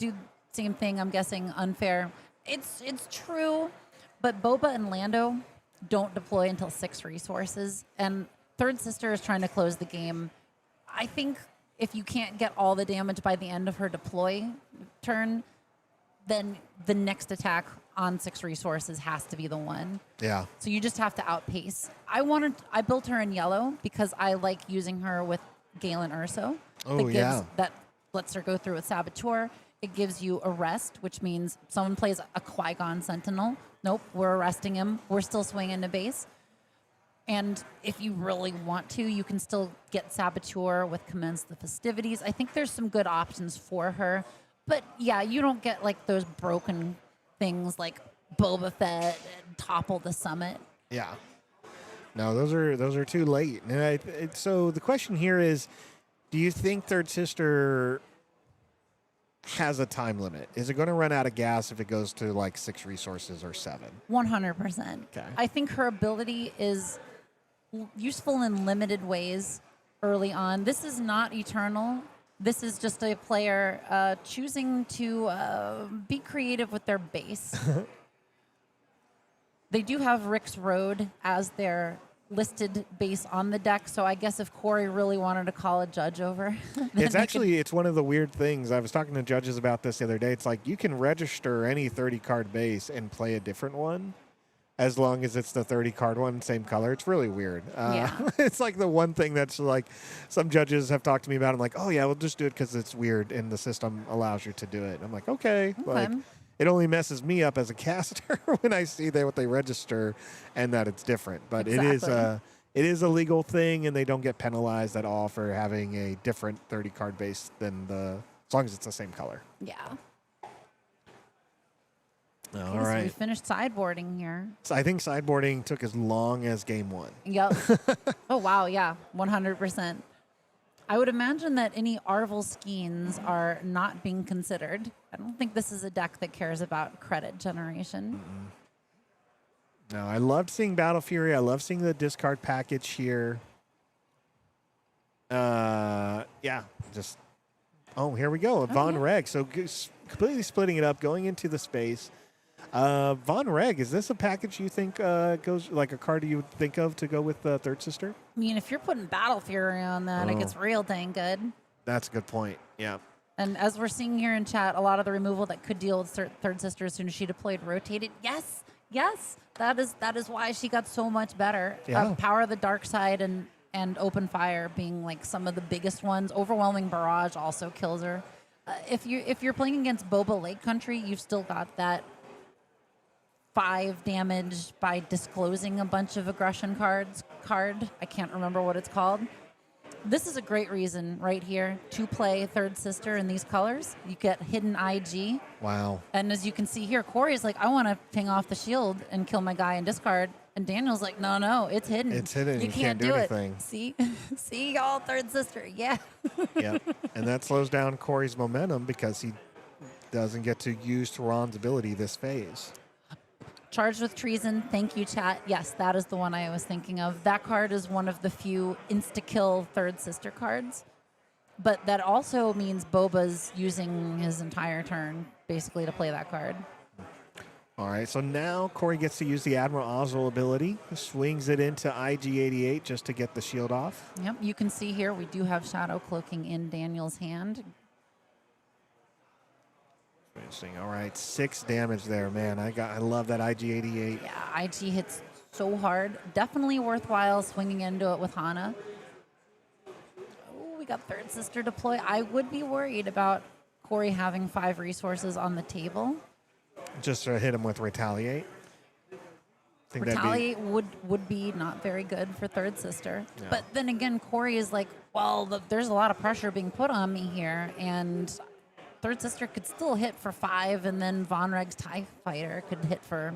do same thing, I'm guessing, unfair. It's true, but Boba and Lando don't deploy until 6 resources, and Third Sister is trying to close the game. I think if you can't get all the damage by the end of her deploy turn, then the next attack on 6 resources has to be the one. Yeah. So you just have to outpace. I built her in yellow because I like using her with Galen Urso. That lets her go through with Saboteur. It gives you arrest, which means someone plays a Qui-Gon Sentinel. Nope, we're arresting him. We're still swinging to base. And if you really want to, you can still get Saboteur with Commence the Festivities. I think there's some good options for her. But yeah, you don't get like those broken things like Boba Fett and Topple the Summit. Yeah. No, those are too late. And so the question here is, do you think Third Sister has a time limit? Is it going to run out of gas if it goes to like 6 resources or 7? 100%. Okay. I think her ability is useful in limited ways early on. This is not eternal. This is just a player choosing to be creative with their base. They do have Rick's Road as their listed base on the deck, so I guess if Corey really wanted to call a judge over... it's one of the weird things. I was talking to judges about this the other day. It's like you can register any 30-card base and play a different one, as long as it's the 30-card one, same color. It's really weird. It's like the one thing that's like some judges have talked to me about. I'm like, oh, yeah, we'll just do it because it's weird and the system allows you to do it. I'm like, okay. Like, it only messes me up as a caster when I see what they register and that it's different. But it is a legal thing, and they don't get penalized at all for having a different 30-card base than as long as it's the same color. Yeah. All right. So we finished sideboarding here. So I think sideboarding took as long as game 1. Yep. Oh, wow. Yeah. 100%. I would imagine that any Arvel Skeens are not being considered. I don't think this is a deck that cares about credit generation. No, I loved seeing Battle Fury. I love seeing the discard package here. Here we go. Von Reg. So completely splitting it up, going into the space. Von Reg, is this a package you think goes like a card you would think of to go with Third Sister? I mean, if you're putting Battle Fury on that, it gets real dang good. That's a good point. Yeah. And as we're seeing here in chat, a lot of the removal that could deal with Third Sister as soon as she deployed rotated. Yes. That is why she got so much better. Yeah. Power of the Dark Side and Open Fire being like some of the biggest ones. Overwhelming Barrage also kills her. If you're playing against Boba Lake Country, you've still got that 5 damage by disclosing a bunch of aggression card. I can't remember what it's called. This is a great reason right here to play Third Sister in these colors. You get hidden IG. Wow. And as you can see here, Corey's like, I want to ping off the shield and kill my guy and discard. And Daniel's like, no, it's hidden. It's hidden. You can't do anything. It. See y'all, Third Sister. Yeah. Yep. And that slows down Corey's momentum because he doesn't get to use Tehran's ability this phase. Charged with Treason. Thank you, chat. Yes, that is the one I was thinking of. That card is one of the few insta-kill Third Sister cards. But that also means Boba's using his entire turn, basically, to play that card. All right, so now Corey gets to use the Admiral Ozzel ability. He swings it into IG-88 just to get the shield off. Yep, you can see here we do have Shadow Cloaking in Daniel's hand. Interesting. All right, 6 damage there, man. I love that IG-88. Yeah, IG hits so hard. Definitely worthwhile swinging into it with Hana. Oh, we got Third Sister deploy. I would be worried about Corey having 5 resources on the table. Just to hit him with Retaliate. Retaliate would be not very good for Third Sister. Yeah. But then again, Corey is like, well, there's a lot of pressure being put on me here, and Third Sister could still hit for 5, and then Von Reg's TIE Fighter could hit for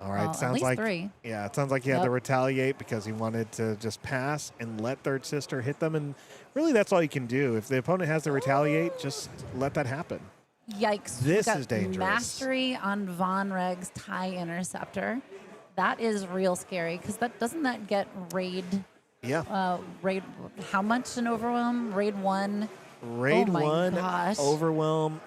All right, at sounds least like 3. Yeah, it sounds like he had Yep. to retaliate because he wanted to just pass and let Third Sister hit them, and really that's all you can do. If the opponent has to retaliate, just let that happen. Yikes. This We got is dangerous. Mastery on Von Reg's TIE Interceptor. That is real scary because doesn't that get raid? Yeah. Raid, how much an overwhelm? Raid 1. Raid oh my 1, gosh. overwhelm,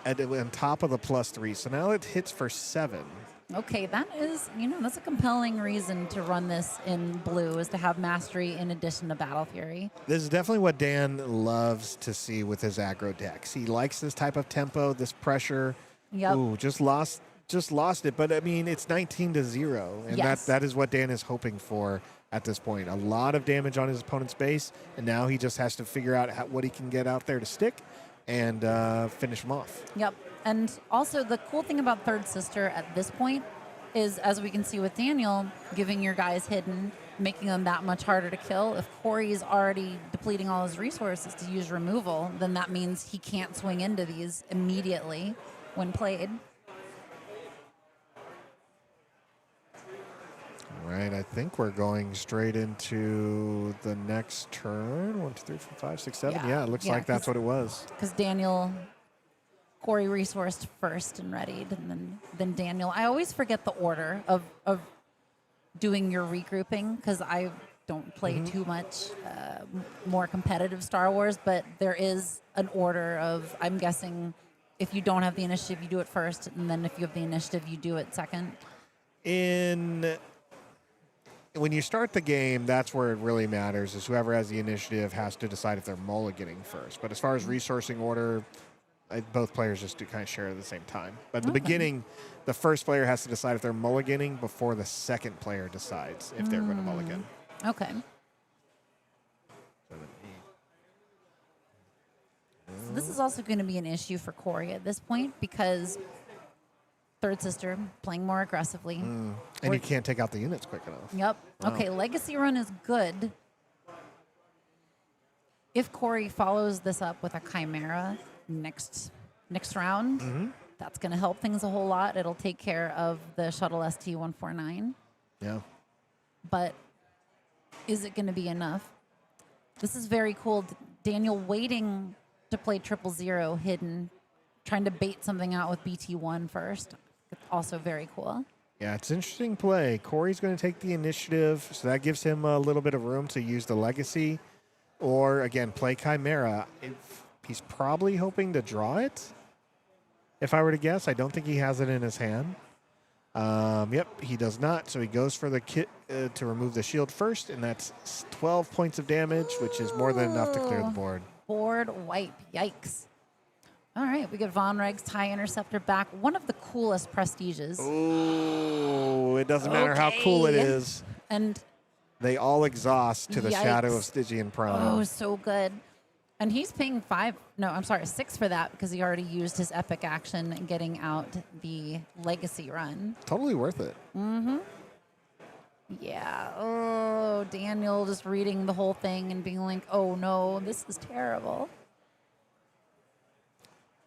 on top of the +3. So now it hits for 7. Okay, that is, that's a compelling reason to run this in blue, is to have Mastery in addition to Battle Fury. This is definitely what Dan loves to see with his aggro decks. He likes this type of tempo, this pressure. Yep. Ooh, just lost it. But I mean, it's 19-0, and Yes. that is what Dan is hoping for at this point. A lot of damage on his opponent's base, and now he just has to figure out what he can get out there to stick and finish him off. Yep. And also, the cool thing about Third Sister at this point is, as we can see with Daniel, giving your guys hidden, making them that much harder to kill. If Corey's already depleting all his resources to use removal, then that means he can't swing into these immediately when played. All right, I think we're going straight into the next turn. 1, 2, 3, 4, 5, 6, 7. Yeah, it looks like that's what it was. Because Corey resourced first and readied, and then Daniel. I always forget the order of doing your regrouping because I don't play too much more competitive Star Wars, but there is an order of, I'm guessing, if you don't have the initiative, you do it first, and then if you have the initiative, you do it second. When you start the game, that's where it really matters, is whoever has the initiative has to decide if they're mulliganing first. But as far as resourcing order, both players just do kind of share at the same time. But at the beginning, the first player has to decide if they're mulliganing before the second player decides if they're going to mulligan. Okay. So this is also going to be an issue for Corey at this point because Third Sister playing more aggressively. And you can't take out the units quick enough. Yep. Wow. Okay, Legacy Run is good. If Corey follows this up with a Chimera next round, that's going to help things a whole lot. It'll take care of the Shuttle ST-149. Yeah. But is it going to be enough? This is very cool. Daniel waiting to play 000 hidden, trying to bait something out with BT1 first. It's also very cool. Yeah, it's interesting play. Corey's going to take the initiative, so that gives him a little bit of room to use the Legacy. Or, again, play Chimera. He's probably hoping to draw it, if I were to guess. I don't think he has it in his hand. Yep, he does not. So he goes for the kit to remove the shield first, and that's 12 points of damage, which is more than enough to clear the board. Board wipe. Yikes. All right, we get Von Reg's TIE Interceptor back. One of the coolest prestiges. Ooh, it doesn't matter how cool it is. And they all exhaust to the Yikes. shadow of Stygian Prime. oh, so good. And he's paying 6 for that because he already used his epic action getting out the Legacy Run. Totally worth it. Yeah. Oh, Daniel just reading the whole thing and being like, oh no, this is terrible.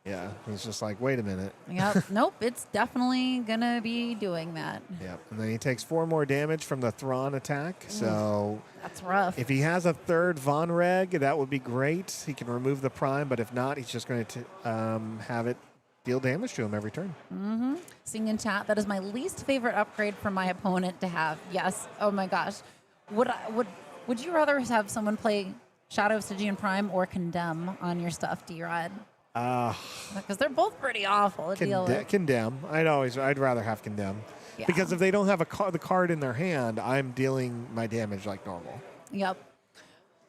Yeah, he's just like, wait a minute. Yep. Nope, it's definitely going to be doing that. Yep, and then he takes 4 more damage from the Thrawn attack. So That's rough. if he has a third Von Reg, that would be great. He can remove the Prime, but if not, he's just going to have it deal damage to him every turn. Seeing in chat, that is my least favorite upgrade for my opponent to have. Yes. Oh my gosh. Would you rather have someone play Shadow of Stygian Prime or Condemn on your stuff, D-Rod? Because they're both pretty awful to deal with. Condemn. I'd rather have condemn. Yeah. Because if they don't have the card in their hand, I'm dealing my damage like normal. Yep.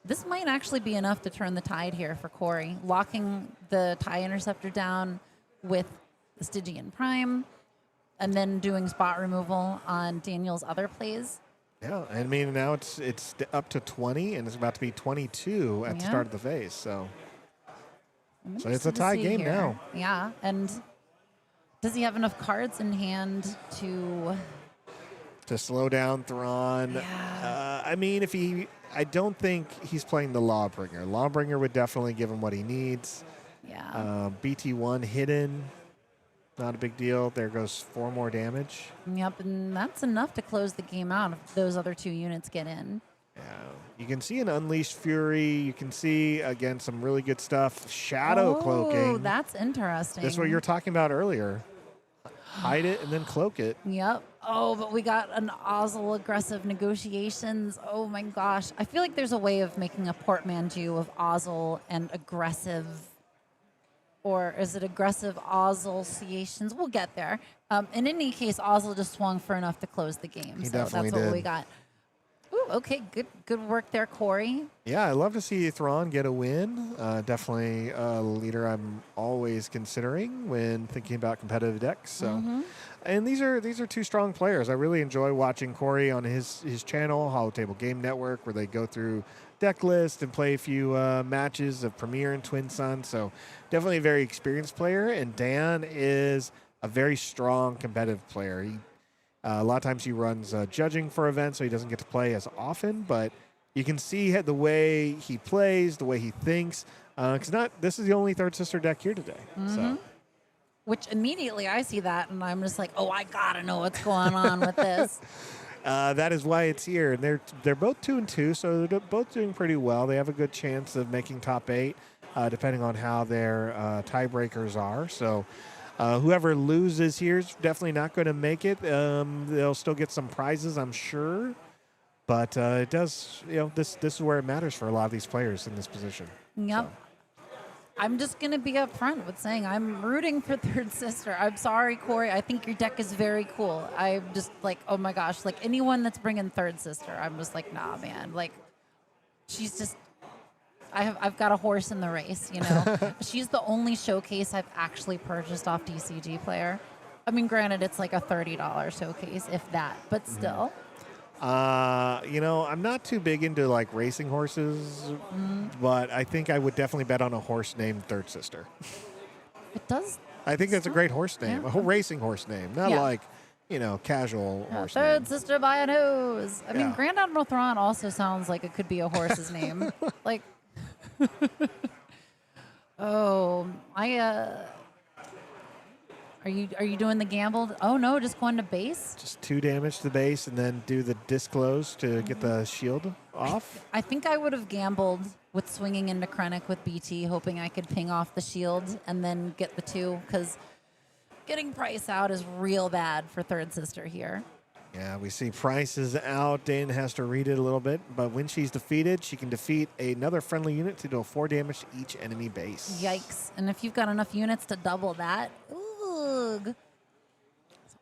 This might actually be enough to turn the tide here for Corey. Locking the TIE Interceptor down with the Stygian Prime, and then doing spot removal on Daniel's other plays. Yeah, I mean, now it's up to 20, and it's about to be 22 at the start of the phase. So it's a tie game here now. Yeah, and does he have enough cards in hand to slow down Thrawn? Yeah. I mean, I don't think he's playing the Lawbringer. Lawbringer would definitely give him what he needs. Yeah. BT1 hidden. Not a big deal. There goes 4 more damage. Yep, and that's enough to close the game out if those other 2 units get in. Yeah. You can see an Unleashed Fury. You can see, again, some really good stuff. Shadow cloaking. Oh, that's interesting. That's what you were talking about earlier. Hide it and then cloak it. Yep. Oh, but we got an Ozzel aggressive negotiations. Oh my gosh. I feel like there's a way of making a portmanteau of Ozzel and aggressive. Or is it aggressive Ozzel-ciations? We'll get there. In any case, Ozzel just swung for enough to close the game. He so definitely that's what did. we got. Ooh, okay, good work there, Corey. Yeah, I love to see Thrawn get a win. Definitely a leader I'm always considering when thinking about competitive decks. So, and these are 2 strong players. I really enjoy watching Corey on his channel, Hollow Table Game Network, where they go through deck list and play a few matches of Premier and Twin Sun. So definitely a very experienced player. And Dan is a very strong competitive player. A lot of times he runs judging for events, so he doesn't get to play as often. But you can see the way he plays, the way he thinks. Because this is the only Third Sister deck here today. So. Which immediately I see that, and I'm just like, oh, I gotta know what's going on with this. That is why it's here. And they're both 2-2, so they're both doing pretty well. They have a good chance of making top 8, depending on how their tiebreakers are. So whoever loses here is definitely not going to make it. They'll still get some prizes, I'm sure. But it does, this is where it matters for a lot of these players in this position. Yep. So. I'm just going to be upfront with saying I'm rooting for Third Sister. I'm sorry, Corey. I think your deck is very cool. I'm just like, oh my gosh, like anyone that's bringing Third Sister, I'm just like, nah, man. Like, she's just, I've got a horse in the race, She's the only showcase I've actually purchased off DCG Player. I mean, granted, it's like a $30 showcase, if that, but still. I'm not too big into like racing horses, but I think I would definitely bet on a horse named Third Sister. It does. I think that's a great horse name, Yeah. a whole racing horse name, not like, casual horse Third name. Sister by a nose. I mean, Yeah. Grand Admiral Thrawn also sounds like it could be a horse's name. Like, oh, Are you doing the gamble? Oh no, just going to base. Just 2 damage to the base, and then do the disclose to get the shield off. I think I would have gambled with swinging into Krennic with BT, hoping I could ping off the shield and then get the 2, because getting Price out is real bad for Third Sister here. Yeah, we see Price is out. Dane has to read it a little bit, but when she's defeated, she can defeat another friendly unit to deal 4 damage to each enemy base. Yikes! And if you've got enough units to double that, ugh.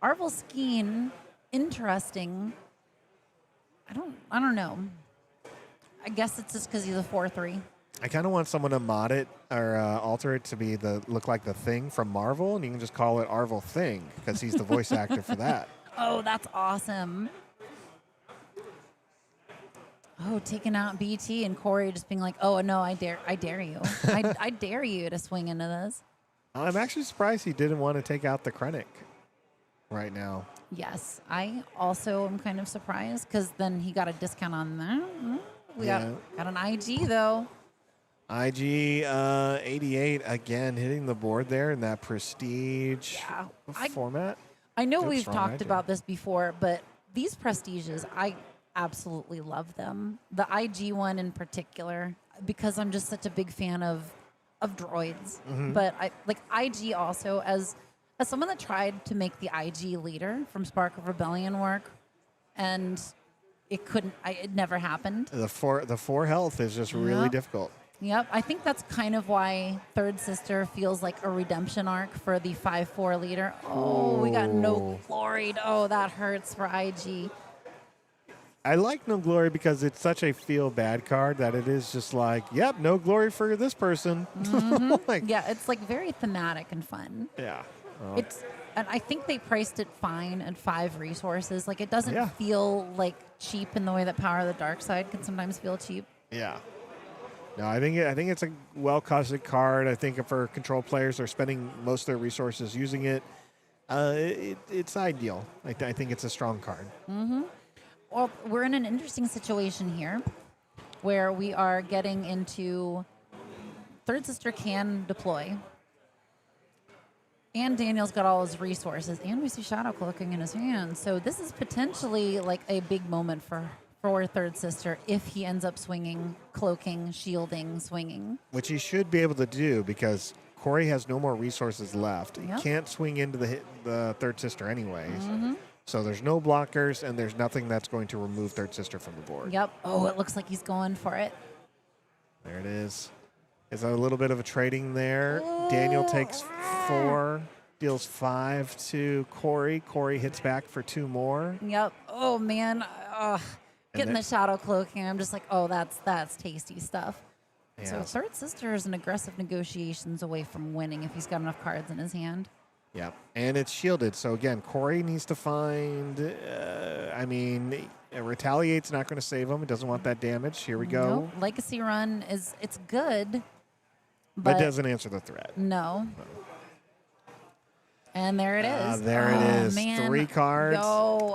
Arvel Skeen, interesting. I don't know. I guess it's just because he's a 4/3. I kind of want someone to mod it or alter it to be look like the Thing from Marvel, and you can just call it Arvel Thing because he's the voice actor for that. Oh, that's awesome. Oh, taking out BT and Corey just being like, oh no, I dare you. I dare you to swing into this. I'm actually surprised he didn't want to take out the Krennic right now. Yes, I also am kind of surprised because then he got a discount on that. We got an IG though. IG 88 again hitting the board there in that prestige format. I know Good we've strong talked IG. about this before, but these prestiges, I absolutely love them. The IG one in particular, because I'm just such a big fan of droids. But I like IG also as someone that tried to make the IG leader from Spark of Rebellion work, and it never happened. The 4 health is just really difficult. Yep, I think that's kind of why Third Sister feels like a redemption arc for the 5-4 leader. Oh, we got no glory. Oh, that hurts for IG. I like No Glory because it's such a feel bad card that it is just like, yep, no glory for this person. Like, Yeah, it's like very thematic and fun. yeah. And I think they priced it fine at 5 resources. Like, it doesn't Yeah. feel like cheap in the way that Power of the Dark Side can sometimes feel cheap. Yeah. No, I think it's a well-costed card. I think for control players are spending most of their resources using it. It's ideal. I think it's a strong card. Well, we're in an interesting situation here where we are getting into Third Sister can deploy. And Daniel's got all his resources. And we see Shadow Cloaking in his hand. So this is potentially like a big moment for Third Sister if he ends up swinging, cloaking, shielding, swinging. Which he should be able to do because Corey has no more resources left. Yep. He can't swing into the Third Sister anyways. So there's no blockers, and there's nothing that's going to remove Third Sister from the board. Yep. Oh, it looks like he's going for it. There it is. It's a little bit of a trading there. Daniel takes 4, deals 5 to Corey. Corey hits back for 2 more. Yep. Oh, man. Getting then- the Shadow Cloaking, I'm just like, oh, that's tasty stuff. Yeah. So Third Sister is an aggressive negotiations away from winning if he's got enough cards in his hand. Yeah, and it's shielded. So again, Corey needs to find. Retaliate's not going to save him. It doesn't want that damage. Here we go. Nope. Legacy Run it's good, But but doesn't answer the threat. no. And there it is. There it is. Man. 3 cards.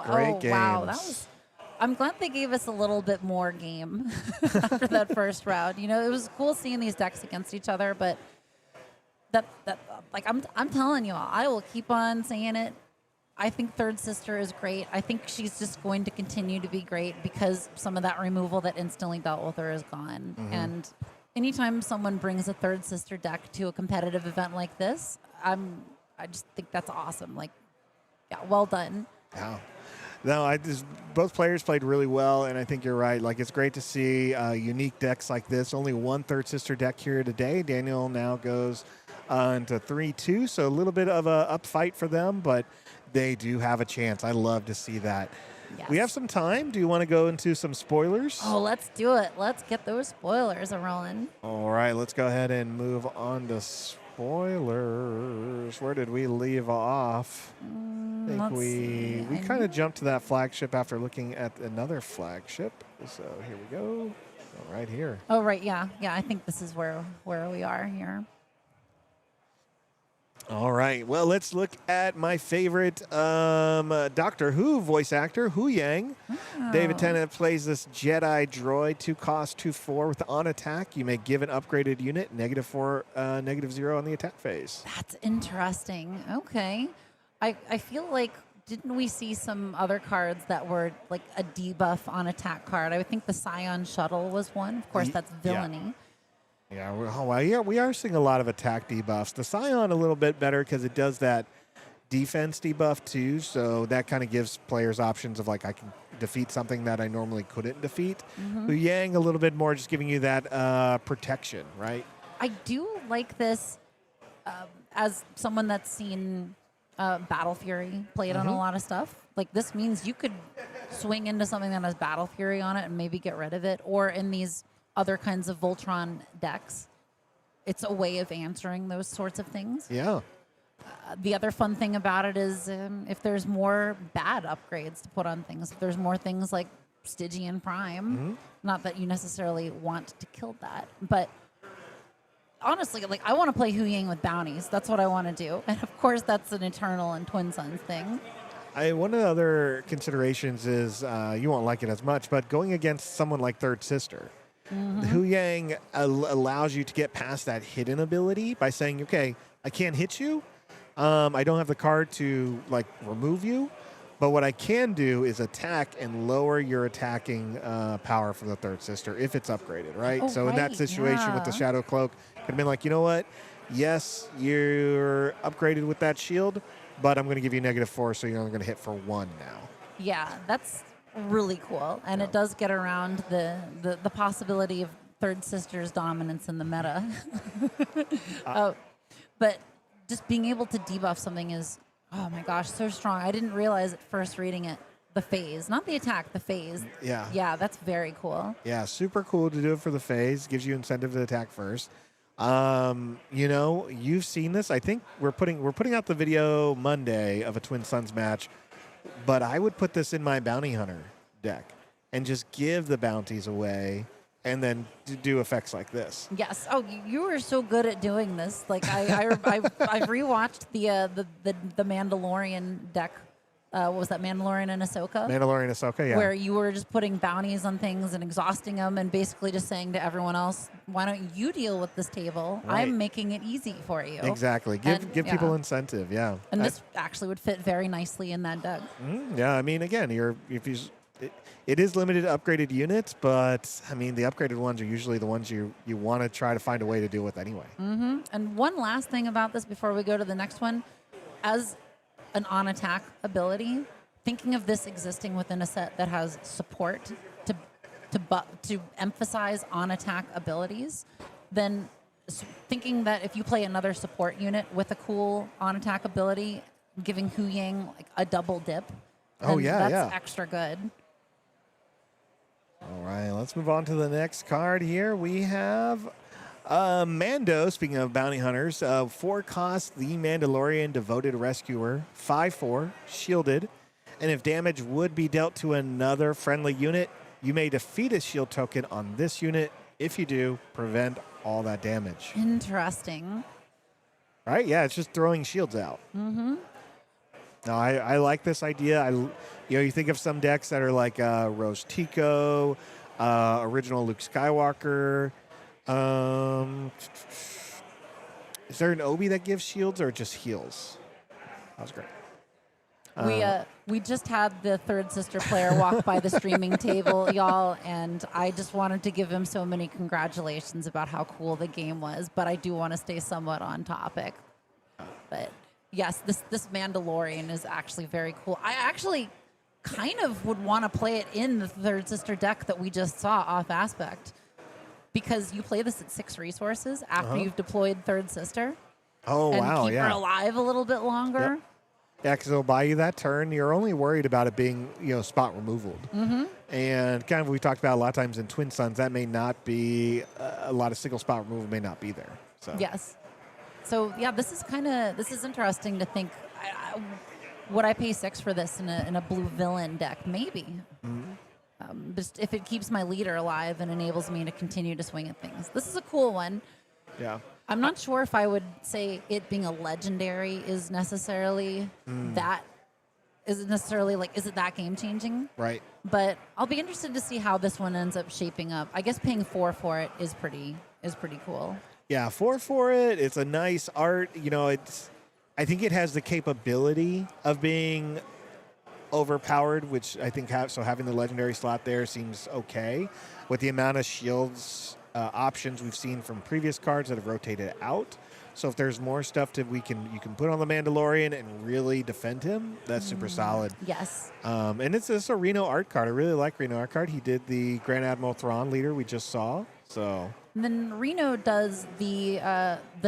Great games. Wow, that was. I'm glad they gave us a little bit more game after that first round. You know, it was cool seeing these decks against each other, but I'm telling you all, I will keep on saying it. I think Third Sister is great. I think she's just going to continue to be great because some of that removal that instantly dealt with her is gone. And anytime someone brings a Third Sister deck to a competitive event like this, I just think that's awesome. Like, yeah, well done. Yeah. No, both players played really well, and I think you're right. Like, it's great to see unique decks like this. Only one Third Sister deck here today. Daniel now goes into 3-2, so a little bit of a up fight for them, but they do have a chance. I love to see that. Yes. We have some time. Do you want to go into some spoilers? Oh, let's do it. Let's get those spoilers rolling. All right, let's go ahead and move on to spoilers. Where did we leave off? I think Let's see. we kind of jumped to that flagship after looking at another flagship. So here we go. Right here. Oh, right. Yeah. Yeah. I think this is where we are here. All right. Well, let's look at my favorite Doctor Who voice actor, Hu Yang. David Tennant plays this Jedi droid, 2 cost, 2/4 with on attack. You may give an upgraded unit -4, -0 on the attack phase. That's interesting. Okay. I feel like, didn't we see some other cards that were like a debuff on attack card? I would think the Scion Shuttle was one. Of course, that's villainy. Yeah, we are seeing a lot of attack debuffs. The Scion a little bit better because it does that defense debuff too, so that kind of gives players options of like, I can defeat something that I normally couldn't defeat. Hu Yang a little bit more just giving you that protection, right? I do like this as someone that's seen Battle Fury played on a lot of stuff. Like, this means you could swing into something that has Battle Fury on it and maybe get rid of it, or in these other kinds of Voltron decks. It's a way of answering those sorts of things. Yeah. The other fun thing about it is if there's more bad upgrades to put on things, if there's more things like Stygian Prime, not that you necessarily want to kill that, but honestly, like, I want to play Hu Yang with bounties. That's what I want to do. And of course, that's an Eternal and Twin Suns thing. One of the other considerations is, you won't like it as much, but going against someone like Third Sister, Hu Yang allows you to get past that hidden ability by saying, okay, I can't hit you. I don't have the card to like remove you, but what I can do is attack and lower your attacking power for the Third Sister if it's upgraded, right? Oh, so in that right, situation with the yeah. Shadow Cloak, could have been like, you know what? Yes, you're upgraded with that shield, but I'm going to give you -4, so you're only going to hit for 1 now. Yeah, that's really cool. And it does get around the possibility of Third Sister's dominance in the meta. But just being able to debuff something is, oh my gosh, so strong. I didn't realize at first reading it, the phase, not the attack, the phase. Yeah. Yeah, that's very cool. Yeah, super cool to do it for the phase. Gives you incentive to attack first. You know, you've seen this. I think we're putting out the video Monday of a Twin Suns match, but I would put this in my Bounty Hunter deck and just give the bounties away and then do effects like this. Yes. Oh, you were so good at doing this. Like I've rewatched the Mandalorian deck. What was that, Mandalorian and Ahsoka? Mandalorian Ahsoka, yeah. Where you were just putting bounties on things and exhausting them and basically just saying to everyone else, why don't you deal with this table? Right. I'm making it easy for you. Exactly. Give people incentive, yeah. And this actually would fit very nicely in that deck. Yeah, I mean, again, it is limited to upgraded units, but I mean, the upgraded ones are usually the ones you want to try to find a way to deal with anyway. Mm-hmm. And one last thing about this before we go to the next one, as an on-attack ability, thinking of this existing within a set that has support to emphasize on-attack abilities, then thinking that if you play another support unit with a cool on-attack ability, giving Hu Yang like a double dip, that's extra good. All right, let's move on to the next card here. We have Mando, speaking of bounty hunters, 4 cost, the Mandalorian Devoted Rescuer, 5/4, shielded. And if damage would be dealt to another friendly unit, you may defeat a shield token on this unit. If you do, prevent all that damage. Interesting. Right? Yeah, it's just throwing shields out. Mm-hmm. No, I like this idea. You think of some decks that are like Rose Tico, original Luke Skywalker. Is there an Obi that gives shields or just heals? That was great. We just had the Third Sister player walk by the streaming table, y'all, and I just wanted to give him so many congratulations about how cool the game was, but I do want to stay somewhat on topic. But yes, this Mandalorian is actually very cool. I actually kind of would want to play it in the Third Sister deck that we just saw off Aspect, because you play this at 6 resources after you've deployed Third Sister. Oh, and wow, keep her alive a little bit longer. Yep. Yeah, because it'll buy you that turn. You're only worried about it being, spot removal. Mm-hmm. And kind of we talked about a lot of times in Twin Suns, that may not be, a lot of single spot removal may not be there. So. Yes. So, yeah, this is interesting to think, would I pay 6 for this in a blue villain deck? Maybe. Mm-hmm. Just if it keeps my leader alive and enables me to continue to swing at things. This is a cool one. Yeah. I'm not sure if I would say it being a legendary is necessarily that is it that game changing? Right. But I'll be interested to see how this one ends up shaping up. I guess paying 4 for it is pretty cool. Yeah, 4 for it. It's a nice art. I think it has the capability of being overpowered, which I think having the legendary slot there seems okay with the amount of shields options we've seen from previous cards that have rotated out. So if there's more stuff you can put on the Mandalorian and really defend him, that's super solid. Yes. And it's a Reno art card. I really like Reno art card. He did the Grand Admiral Thrawn leader we just saw. So. And then Reno does the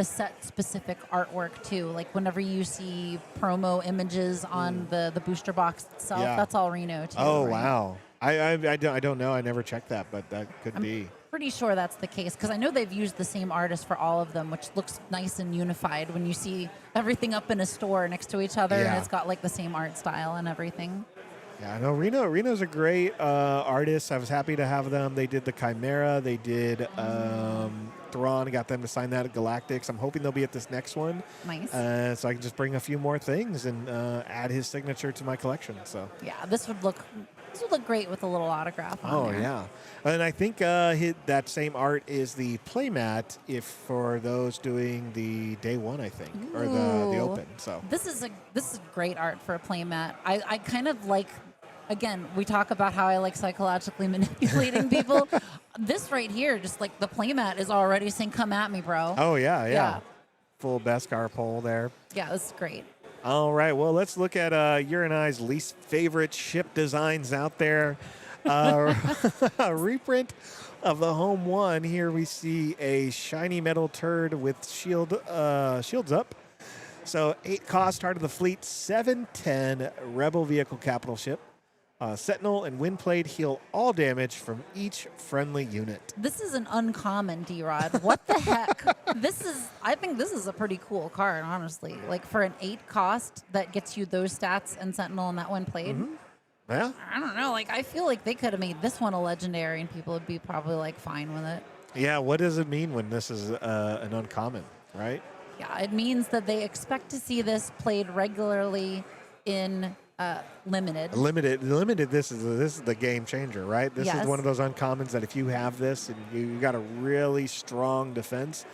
set specific artwork too. Like whenever you see promo images on the booster box itself, that's all Reno too. Oh, right? wow. I don't know. I never checked that, but that could be. Pretty sure that's the case because I know they've used the same artist for all of them, which looks nice and unified when you see everything up in a store next to each other and it's got like the same art style and everything. Yeah, no, Reno's a great artist. I was happy to have them. They did the Chimera. They did Thrawn. Got them to sign that at Galactics. I'm hoping they'll be at this next one. Nice. So I can just bring a few more things and add his signature to my collection. So yeah, this would look great with a little autograph on there. Yeah. And I think that same art is the playmat for those doing the day one, I think, or the open. So this is great art for a playmat. I kind of like. Again, we talk about how I like psychologically manipulating people. This right here, just like the playmat is already saying, come at me, bro. Oh, yeah. Full Beskar poll there. Yeah, this is great. All right, well, let's look at your and I's least favorite ship designs out there. Reprint of the home one, here we see a shiny metal turd with shields up. So 8 cost, heart of the fleet, 710 rebel vehicle capital ship. Sentinel and Windblade heal all damage from each friendly unit. This is an uncommon D-Rod. What the heck? I think this is a pretty cool card, honestly. Like for an 8 cost that gets you those stats and Sentinel and that Windblade. Mm-hmm. Yeah. I don't know. Like I feel like they could have made this one a legendary and people would be probably like fine with it. Yeah, what does it mean when this is an uncommon, right? Yeah, it means that they expect to see this played regularly in limited. Limited. This is the game changer, right? This Yes. is one of those uncommons that if you have this and you got a really strong defense,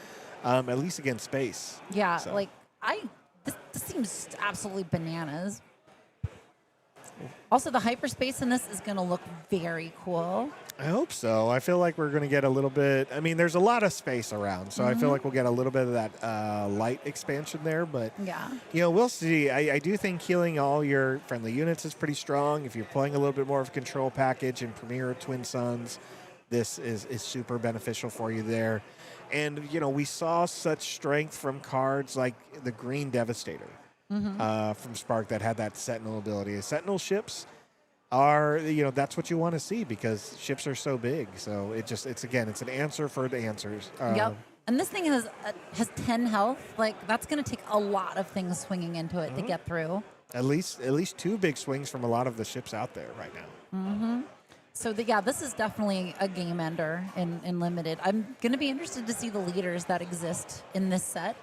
at least against space. Yeah, So. like this seems absolutely bananas. Also, the hyperspace in this is going to look very cool. I hope so. I feel like we're going to get a little bit. I mean, there's a lot of space around, so I feel like we'll get a little bit of that light expansion there. But Yeah. we'll see. I do think healing all your friendly units is pretty strong. If you're playing a little bit more of a control package in Premier Twin Suns, this is super beneficial for you there. And we saw such strength from cards like the Green Devastator from Spark that had that Sentinel ability. Sentinel ships are that's what you want to see because ships are so big. So it's an answer for the answers. Yep. And this thing has 10 health. Like that's going to take a lot of things swinging into it to get through. At least 2 big swings from a lot of the ships out there right now. So this is definitely a game ender in limited. I'm going to be interested to see the leaders that exist in this set.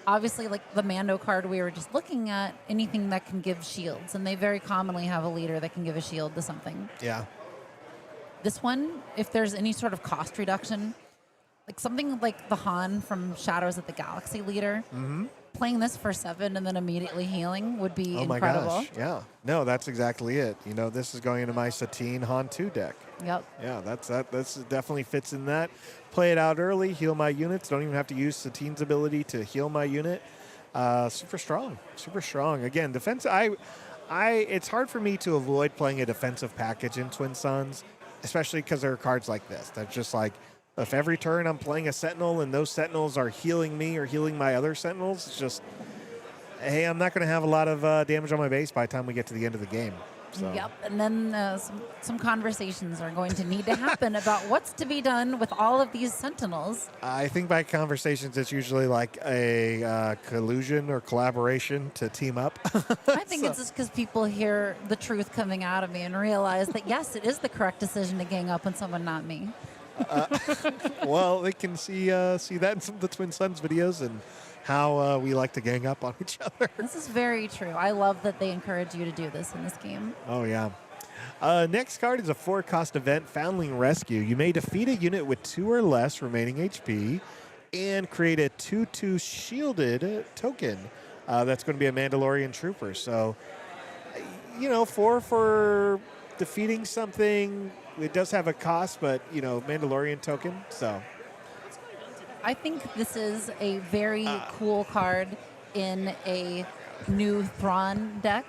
Obviously, like the Mando card we were just looking at, anything that can give shields, and they very commonly have a leader that can give a shield to something. Yeah. This one, if there's any sort of cost reduction, like something like the Han from Shadows of the Galaxy leader, playing this for 7 and then immediately healing would be incredible. Oh my gosh, yeah. No, that's exactly it. This is going into my Satine Han 2 deck. Yep. Yeah, this definitely fits in that. Play it out early, heal my units. Don't even have to use Satine's ability to heal my unit. Super strong. Again, defense. It's hard for me to avoid playing a defensive package in Twin Suns, especially because there are cards like this. That's just like, if every turn I'm playing a Sentinel and those Sentinels are healing me or healing my other Sentinels, it's just, hey, I'm not going to have a lot of damage on my base by the time we get to the end of the game. So. Yep, and then some conversations are going to need to happen about what's to be done with all of these Sentinels. I think by conversations, it's usually like a collusion or collaboration to team up. I think it's just because people hear the truth coming out of me and realize that, yes, it is the correct decision to gang up on someone, not me. Well, they can see that in some of the Twin Suns videos and how we like to gang up on each other. This is very true. I love that they encourage you to do this in this game. Oh, yeah. Next card is a 4-cost event, Foundling Rescue. You may defeat a unit with 2 or less remaining HP and create a 2/2 shielded token that's going to be a Mandalorian trooper. So, 4 for defeating something. It does have a cost, but, Mandalorian token, so... I think this is a very cool card in a new Thrawn deck.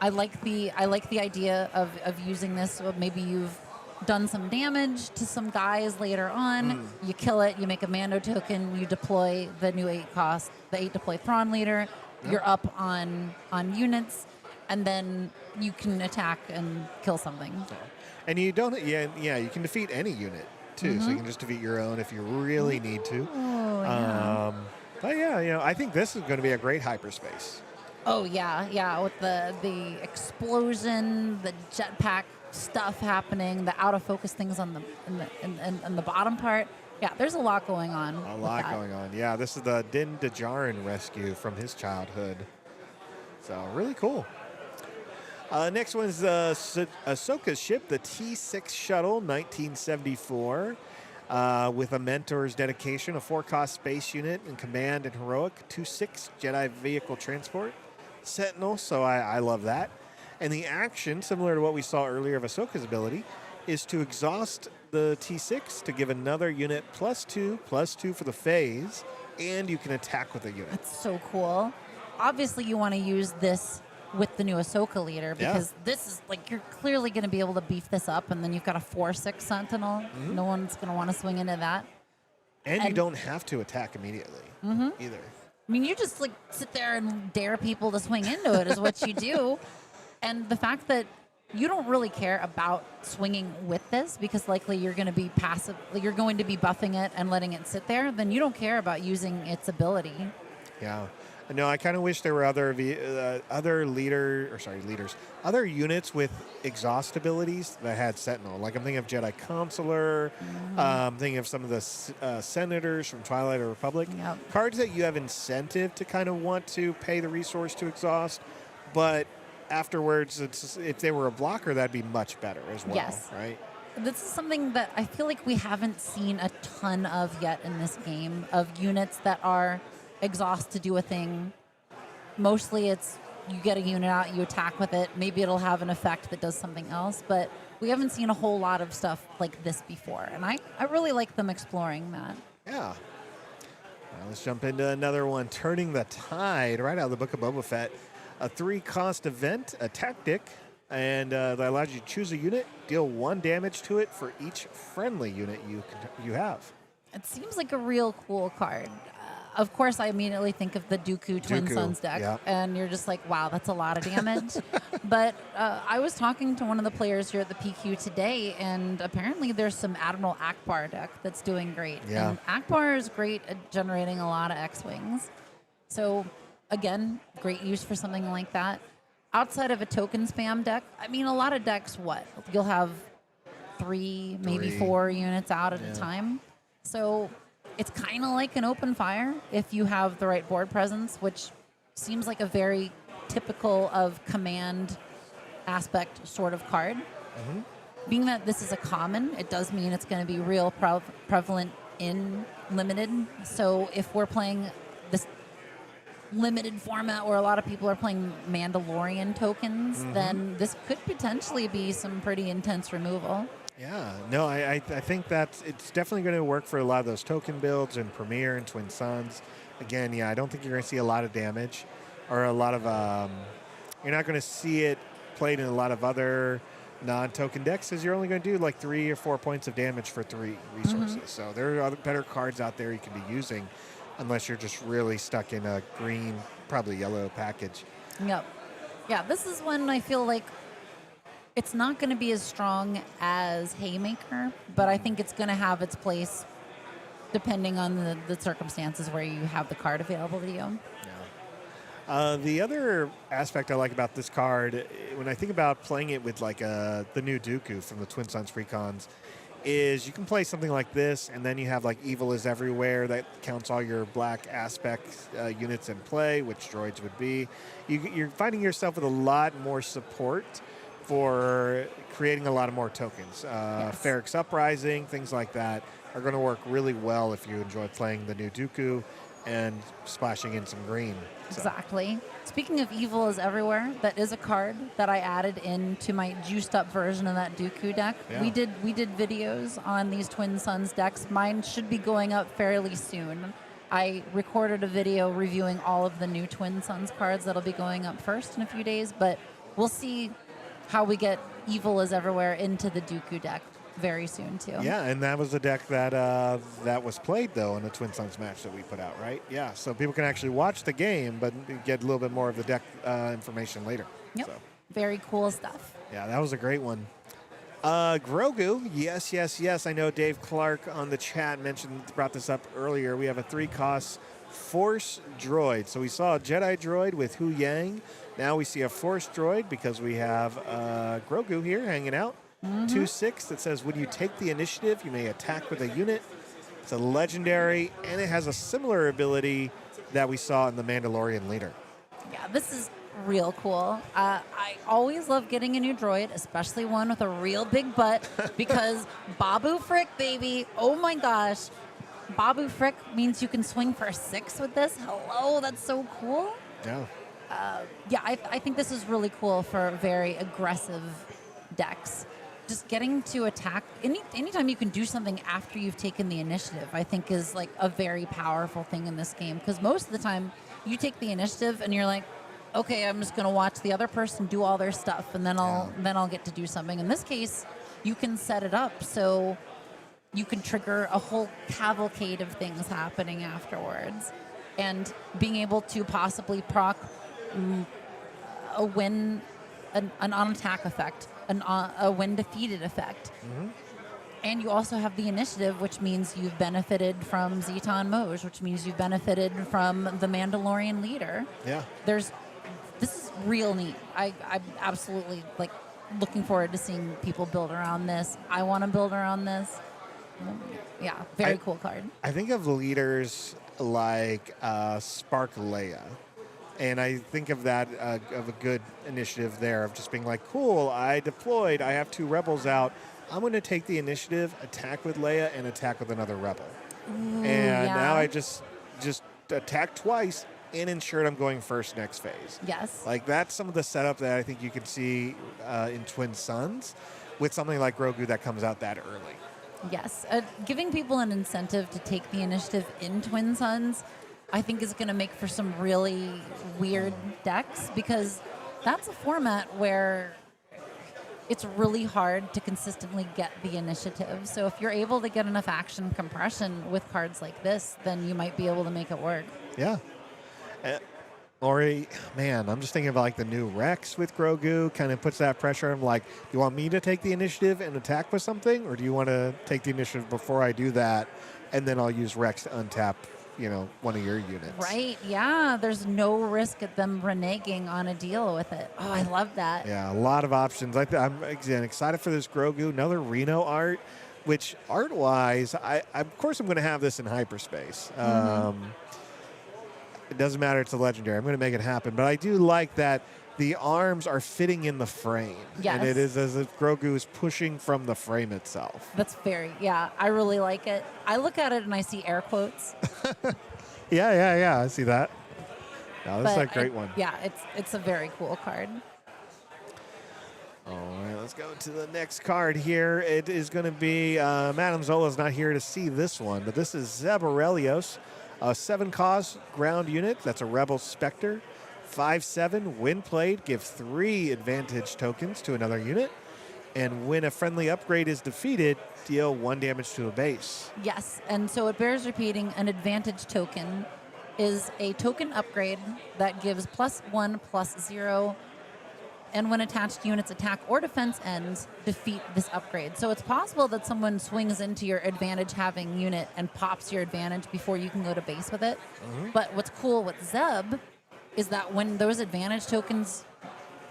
I like the idea of using this. Maybe you've done some damage to some guys later on. You kill it, you make a Mando token, you deploy the new 8 cost, the 8 deploy Thrawn leader. You're up on units, and then you can attack and kill something. And you don't, you can defeat any unit too, so you can just defeat your own if you really need to. Oh, yeah. But yeah, I think this is going to be a great hyperspace. Oh yeah, with the explosion, the jetpack stuff happening, the out of focus things on the bottom part. Yeah, there's a lot going on. A lot going on. Yeah, this is the Din Djarin rescue from his childhood. So really cool. Next one is Ahsoka's ship, the T6 Shuttle, 1974, with a Mentor's Dedication, a 4-cost space unit in Command and Heroic, 2/6 Jedi Vehicle Transport, Sentinel, so I love that. And the action, similar to what we saw earlier of Ahsoka's ability, is to exhaust the T6 to give another unit +2/+2 for the phase, and you can attack with a unit. That's so cool. Obviously, you want to use this with the new Ahsoka leader, because this is like, you're clearly going to be able to beef this up, and then you've got a 4/6 Sentinel. No one's going to want to swing into that. And you don't have to attack immediately either. I mean, you just like sit there and dare people to swing into it is what you do. And the fact that you don't really care about swinging with this, because likely you're going to be passive, you're going to be buffing it and letting it sit there, then you don't care about using its ability. Yeah. No, I kind of wish there were other other units with exhaust abilities that had Sentinel. Like I'm thinking of Jedi Consular, thinking of some of the senators from Twilight or Republic. Yep. Cards that you have incentive to kind of want to pay the resource to exhaust, but afterwards, if they were a blocker, that'd be much better as well, Yes. right? This is something that I feel like we haven't seen a ton of yet in this game, of units that are exhaust to do a thing. Mostly it's you get a unit out, you attack with it. Maybe it'll have an effect that does something else, but we haven't seen a whole lot of stuff like this before. And I really like them exploring that. Yeah. Now let's jump into another one. Turning the Tide, right out of the Book of Boba Fett. A 3-cost event, a tactic, and that allows you to choose a unit, deal 1 damage to it for each friendly unit you have. It seems like a real cool card. Of course, I immediately think of the Dooku Twin Suns deck, and you're just like, wow, that's a lot of damage. But I was talking to one of the players here at the PQ today, and apparently there's some Admiral Akbar deck that's doing great. Yeah. And Akbar is great at generating a lot of X-Wings. So, again, great use for something like that. Outside of a token spam deck, I mean, a lot of decks, you'll have 3, maybe 4 units out at a time. So it's kind of like an open fire if you have the right board presence, which seems like a very typical of command aspect sort of card. Being that this is a common, it does mean it's going to be real prevalent in limited. So if we're playing this limited format where a lot of people are playing Mandalorian tokens, then this could potentially be some pretty intense removal. Yeah, no, I think that it's definitely going to work for a lot of those token builds and Premier and Twin Suns. Again, yeah, I don't think you're going to see a lot of damage or a lot of, you're not going to see it played in a lot of other non-token decks, because you're only going to do like 3 or 4 points of damage for 3 resources. So there are other better cards out there you can be using, unless you're just really stuck in a green, probably yellow package. Yep. Yeah, this is when I feel like it's not going to be as strong as Haymaker, but I think it's going to have its place depending on the circumstances where you have the card available to you. Yeah. The other aspect I like about this card, when I think about playing it with like the new Dooku from the Twin Suns Precons, is you can play something like this, and then you have like Evil is Everywhere that counts all your black aspect units in play, which droids would be. You're finding yourself with a lot more support for creating a lot of more tokens. Ferrix Uprising, things like that are going to work really well if you enjoy playing the new Dooku and splashing in some green. So. Exactly. Speaking of Evil is Everywhere, that is a card that I added into my juiced up version of that Dooku deck. Yeah. We did videos on these Twin Suns decks. Mine should be going up fairly soon. I recorded a video reviewing all of the new Twin Suns cards that'll be going up first in a few days, but we'll see how we get Evil is Everywhere into the Dooku deck very soon too. Yeah, and that was the deck that was played though in the Twin Suns match that we put out, right? Yeah, so people can actually watch the game, but get a little bit more of the deck information later. Yep. So. Very cool stuff. Yeah, that was a great one. Grogu, yes. I know Dave Clark on the chat brought this up earlier. We have a 3-cost Force droid. So we saw a Jedi droid with Hu Yang. Now we see a Force droid because we have Grogu here hanging out. 2/6 that says, when you take the initiative, you may attack with a unit. It's a legendary, and it has a similar ability that we saw in the Mandalorian Leader. Yeah, this is real cool. I always love getting a new droid, especially one with a real big butt, because Babu Frick, baby. Oh my gosh. Babu Frick means you can swing for 6 with this. Hello, that's so cool. Yeah. I think this is really cool for very aggressive decks. Just getting to attack, anytime you can do something after you've taken the initiative, I think is like a very powerful thing in this game. Because most of the time, you take the initiative and you're like, okay, I'm just going to watch the other person do all their stuff, and then I'll get to do something. In this case, you can set it up so you can trigger a whole cavalcade of things happening afterwards, and being able to possibly proc a win, an on-attack effect, a win-defeated effect. Mm-hmm. And you also have the initiative, which means you've benefited from Zeton Moj, which means you've benefited from the Mandalorian leader. Yeah. This is real neat. I'm absolutely looking forward to seeing people build around this. I want to build around this. Yeah, very cool card. I think of leaders like Spark Leia. And I think of that, of a good initiative there, of just being like, cool, I deployed, I have 2 rebels out. I'm going to take the initiative, attack with Leia, and attack with another rebel. Ooh, and yeah. now I just attack twice and ensured I'm going first next phase. Yes. Like, that's some of the setup that I think you can see in Twin Suns with something like Grogu that comes out that early. Yes. Giving people an incentive to take the initiative in Twin Suns, I think, is going to make for some really weird decks, because that's a format where it's really hard to consistently get the initiative. So if you're able to get enough action compression with cards like this, then you might be able to make it work. Yeah. Man, I'm just thinking about like the new Rex with Grogu, kind of puts that pressure on, like, do you want me to take the initiative and attack with something, or do you want to take the initiative before I do that, and then I'll use Rex to untap, one of your units? Right, yeah. There's no risk at them reneging on a deal with it. Oh, I love that. Yeah, a lot of options. I'm again excited for this Grogu, another Reno art, which art-wise, of course I'm going to have this in hyperspace. It doesn't matter, it's a legendary. I'm going to make it happen. But I do like that the arms are fitting in the frame. Yes. And it is as if Grogu is pushing from the frame itself. That's I really like it. I look at it and I see air quotes. Yeah, I see that. No, this is a great one. Yeah, it's a very cool card. All right, let's go to the next card here. It is going to be, Madame Zola's not here to see this one, but this is Zeb Aurelios, a 7-cost ground unit. That's a Rebel Spectre. 5/7, when played, give 3 advantage tokens to another unit. And when a friendly upgrade is defeated, deal 1 damage to a base. Yes, and so it bears repeating, an advantage token is a token upgrade that gives +1/+0, and when attached units attack or defense ends, defeat this upgrade. So it's possible that someone swings into your advantage-having unit and pops your advantage before you can go to base with it. Mm-hmm. But what's cool with Zeb is that when those advantage tokens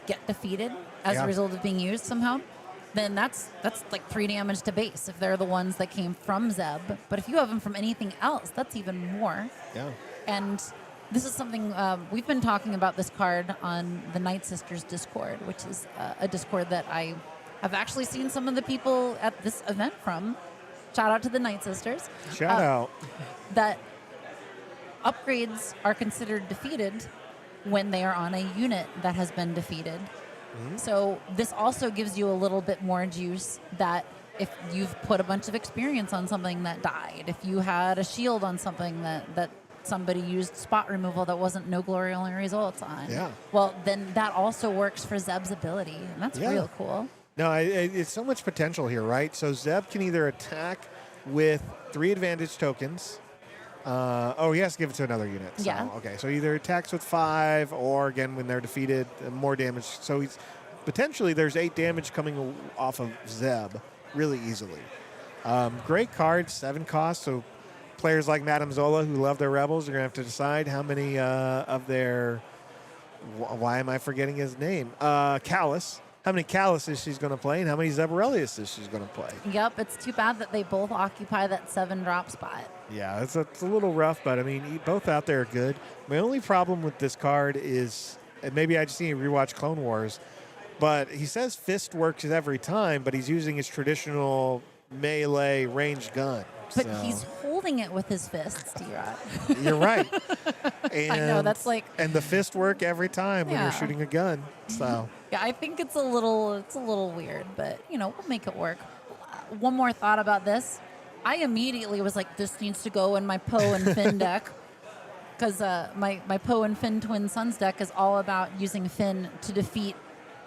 get defeated as a result of being used somehow, then that's like 3 damage to base if they're the ones that came from Zeb. But if you have them from anything else, that's even more. Yeah. And this is something, we've been talking about this card on the Night Sisters Discord, which is a Discord that I have actually seen some of the people at this event from. Shout out to the Night Sisters. Shout out. That upgrades are considered defeated when they are on a unit that has been defeated. Mm-hmm. So this also gives you a little bit more juice that if you've put a bunch of experience on something that died, if you had a shield on something that somebody used spot removal that wasn't no glory only results on, well, then that also works for Zeb's ability, and that's real cool. No, it's so much potential here, right? So Zeb can either attack with 3 advantage tokens. He has to give it to another unit. So, yeah. Okay, so either attacks with 5, or again, when they're defeated, more damage. So he's potentially there's 8 damage coming off of Zeb really easily. Great card, 7 costs. So players like Madame Zola who love their rebels are going to have to decide how many of their, why am I forgetting his name? Callus. How many Calluses she's going to play, and how many Zeb Aureliuses she's going to play. Yep, it's too bad that they both occupy that 7-drop spot. Yeah, it's a little rough, but I mean, both out there are good. My only problem with this card is, and maybe I just need to rewatch Clone Wars, but he says fist works every time, but he's using his traditional melee ranged gun. But he's holding it with his fists, D-Rod. You're right. And, I know, that's like... And the fist work every time when you're shooting a gun. So yeah, I think it's a little weird, but, we'll make it work. One more thought about this. I immediately was like, this needs to go in my Poe and Finn deck. Because my Poe and Finn Twin Sons deck is all about using Finn to defeat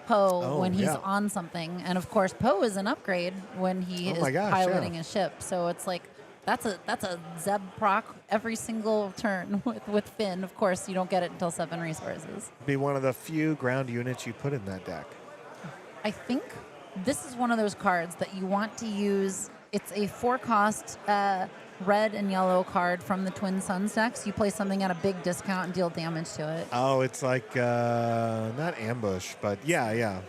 Poe when he's on something. And of course, Poe is an upgrade when he is piloting a ship. So it's like, that's a Zeb proc every single turn with Finn. Of course, you don't get it until 7 resources. Be one of the few ground units you put in that deck. I think this is one of those cards that you want to use. It's a 4-cost red and yellow card from the Twin Suns decks. You play something at a big discount and deal damage to it. Oh, it's like, not ambush, but yeah.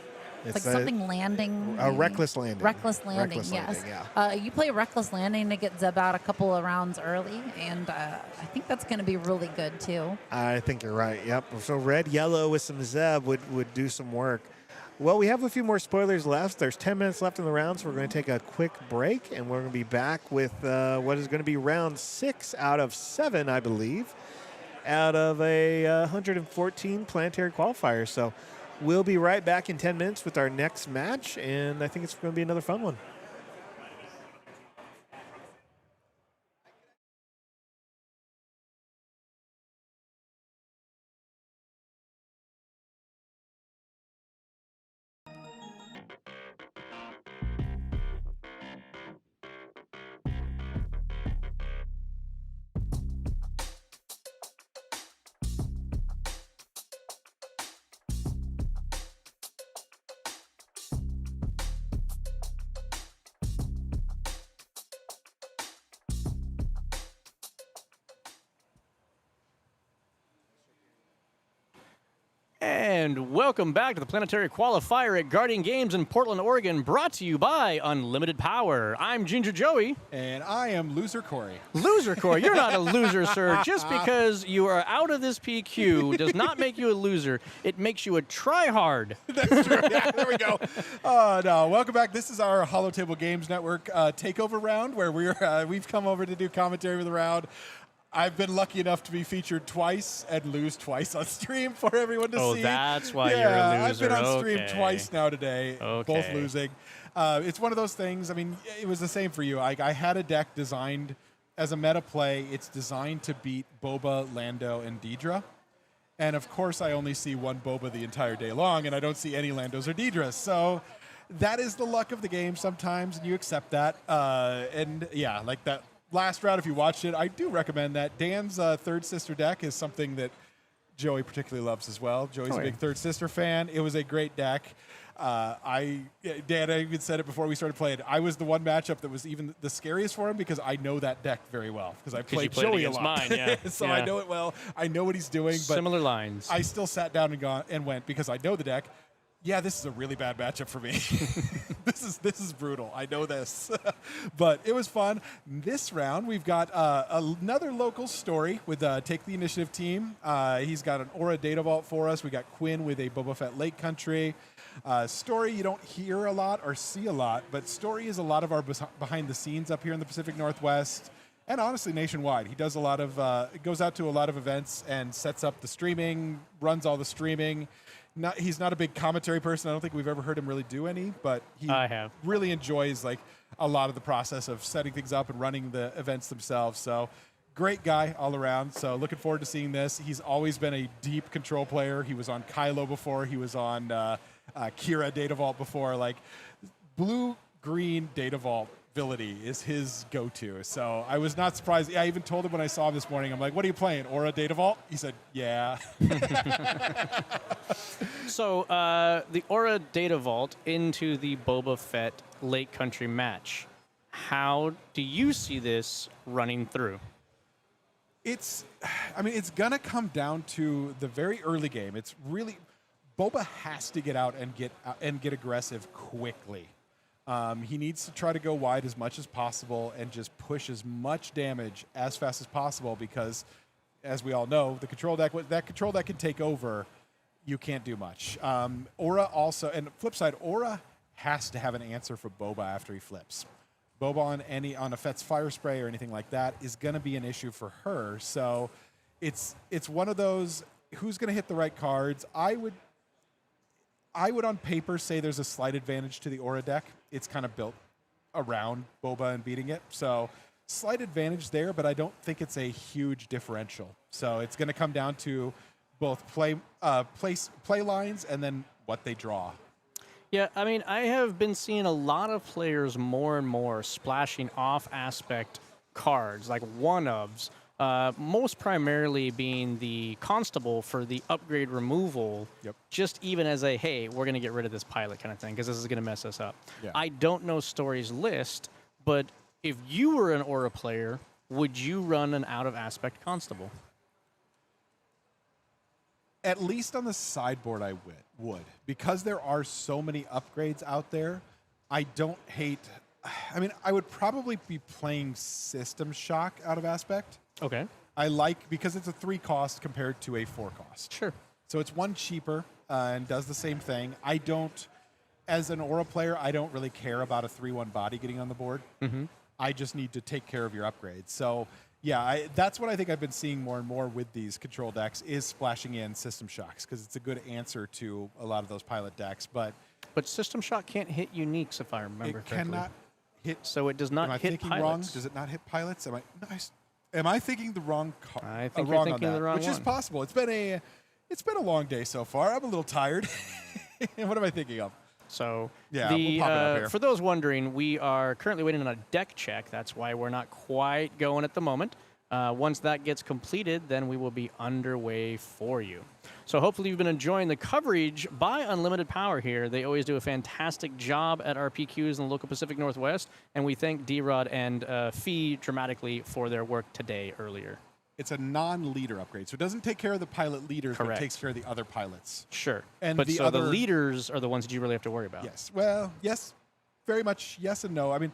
It's like something landing. A reckless landing. Reckless landing, yes. You play reckless landing to get Zeb out a couple of rounds early, and I think that's going to be really good, too. I think you're right, yep. So red, yellow with some Zeb would do some work. Well, we have a few more spoilers left. There's 10 minutes left in the round, so we're going to take a quick break, and we're going to be back with what is going to be round 6 out of 7, I believe, out of a 114 Planetary Qualifier. So we'll be right back in 10 minutes with our next match, and I think it's going to be another fun one. And welcome back to the Planetary Qualifier at Guardian Games in Portland, Oregon, brought to you by Unlimited Power. I'm Ginger Joey. And I am Loser Corey. Loser Corey? You're not a loser, sir. Just because you are out of this PQ does not make you a loser. It makes you a tryhard. That's true. Yeah, there we go. No, welcome back. This is our Hollow Table Games Network takeover round where we've come over to do commentary for the round. I've been lucky enough to be featured twice and lose twice on stream for everyone to see. Oh, that's why you're a loser. I've been on stream twice now today, both losing. It's one of those things. I mean, it was the same for you. I had a deck designed as a meta play. It's designed to beat Boba, Lando, and Deidre. And, of course, I only see one Boba the entire day long, and I don't see any Landos or Deidres. So that is the luck of the game sometimes, and you accept that. And, yeah, like that. Last round, if you watched it, I do recommend that. Dan's Third Sister deck is something that Joey particularly loves as well. Joey's a big Third Sister fan. It was a great deck. Dan, I even said it before we started playing. I was the one matchup that was even the scariest for him because I know that deck very well because I played Joey a lot. Mine, yeah. So I know it well. I know what he's doing. But similar lines. I still sat down and went because I know the deck. Yeah, this is a really bad matchup for me. This is brutal. I know this. But it was fun. This round, we've got another local story with Take the Initiative team. He's got an Aura Data Vault for us. We got Quinn with a Boba Fett Lake Country. Story you don't hear a lot or see a lot, but Story is a lot of our behind the scenes up here in the Pacific Northwest. And honestly, nationwide. He does a lot of, goes out to a lot of events and sets up the streaming, runs all the streaming. He's not a big commentary person. I don't think we've ever heard him really do any, but he really enjoys like a lot of the process of setting things up and running the events themselves. So great guy all around. So looking forward to seeing this. He's always been a deep control player. He was on Kylo before. He was on Kira Data Vault before. Like blue-green Data Vault ability is his go-to. So I was not surprised. I even told him when I saw him this morning, I'm like, what are you playing, Aura Data Vault? He said, yeah. So the Aura Data Vault into the Boba Fett Lake Country match. How do you see this running through? It's going to come down to the very early game. It's really, Boba has to get out and get aggressive quickly. He needs to try to go wide as much as possible and just push as much damage as fast as possible because, as we all know, that control deck can take over. You can't do much. Aura also, and flip side, Aura has to have an answer for Boba after he flips. Boba on a Fett's Fire Spray or anything like that is going to be an issue for her. So it's one of those, who's going to hit the right cards? I would on paper say there's a slight advantage to the Aura deck. It's kind of built around Boba and beating it. So slight advantage there, but I don't think it's a huge differential. So it's going to come down to both play lines and then what they draw. Yeah, I mean, I have been seeing a lot of players more and more splashing off aspect cards, like one-ofs, most primarily being the Constable for the upgrade removal, just even as a, hey, we're going to get rid of this pilot kind of thing, because this is going to mess us up. Yeah. I don't know Story's list, but if you were an Aura player, would you run an out-of-aspect Constable? At least on the sideboard, I would. Because there are so many upgrades out there, I don't hate... I mean, I would probably be playing System Shock out of aspect. Okay. Because it's a 3 cost compared to a 4 cost. Sure. So it's 1 cheaper and does the same thing. I don't, as an Aura player, I don't really care about a 3/1 body getting on the board. Mm-hmm. I just need to take care of your upgrades. So yeah, that's what I think I've been seeing more and more with these control decks is splashing in System Shocks, because it's a good answer to a lot of those pilot decks. But System Shock can't hit uniques, if I remember correctly. It cannot hit. So it does not am I hit thinking pilots. wrong? Does it not hit pilots? Am I thinking the wrong card? I think wrong you're on thinking that, the wrong which is one. possible. It's been a long day so far. I'm a little tired. What am I thinking of? So Yeah, we'll pop it up here. For those wondering, we are currently waiting on a deck check. That's why we're not quite going at the moment. Once that gets completed, then we will be underway for you. So hopefully you've been enjoying the coverage by Unlimited Power here. They always do a fantastic job at our PQs in the local Pacific Northwest, and we thank D-Rod and Fee dramatically for their work today earlier. It's a non-leader upgrade, so it doesn't take care of the pilot leaders, Correct. but it takes care of the other pilots. Sure. And but the the leaders are the ones that you really have to worry about. Yes. Well, yes, very much yes and no. I mean,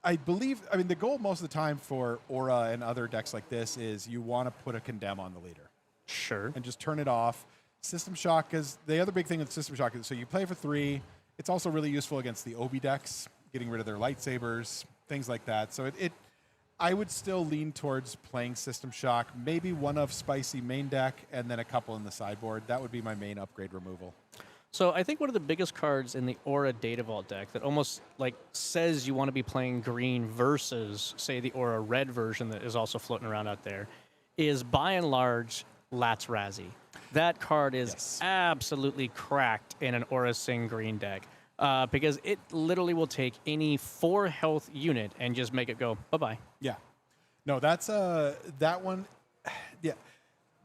the goal most of the time for Aura and other decks like this is you want to put a condemn on the leader. Sure. And just turn it off. System Shock is the other big thing with System Shock. So you play for 3. It's also really useful against the Obi decks, getting rid of their lightsabers, things like that. So I would still lean towards playing System Shock, maybe one of Spicy main deck, and then a couple in the sideboard. That would be my main upgrade removal. So I think one of the biggest cards in the Aura Data Vault deck that almost like says you want to be playing green versus, say, the Aura Red version that is also floating around out there is, by and large, Lat's Razzie. That card is absolutely cracked in an Aura Sing green deck because it literally will take any 4 health unit and just make it go bye-bye. Yeah. No, that's that one. Yeah.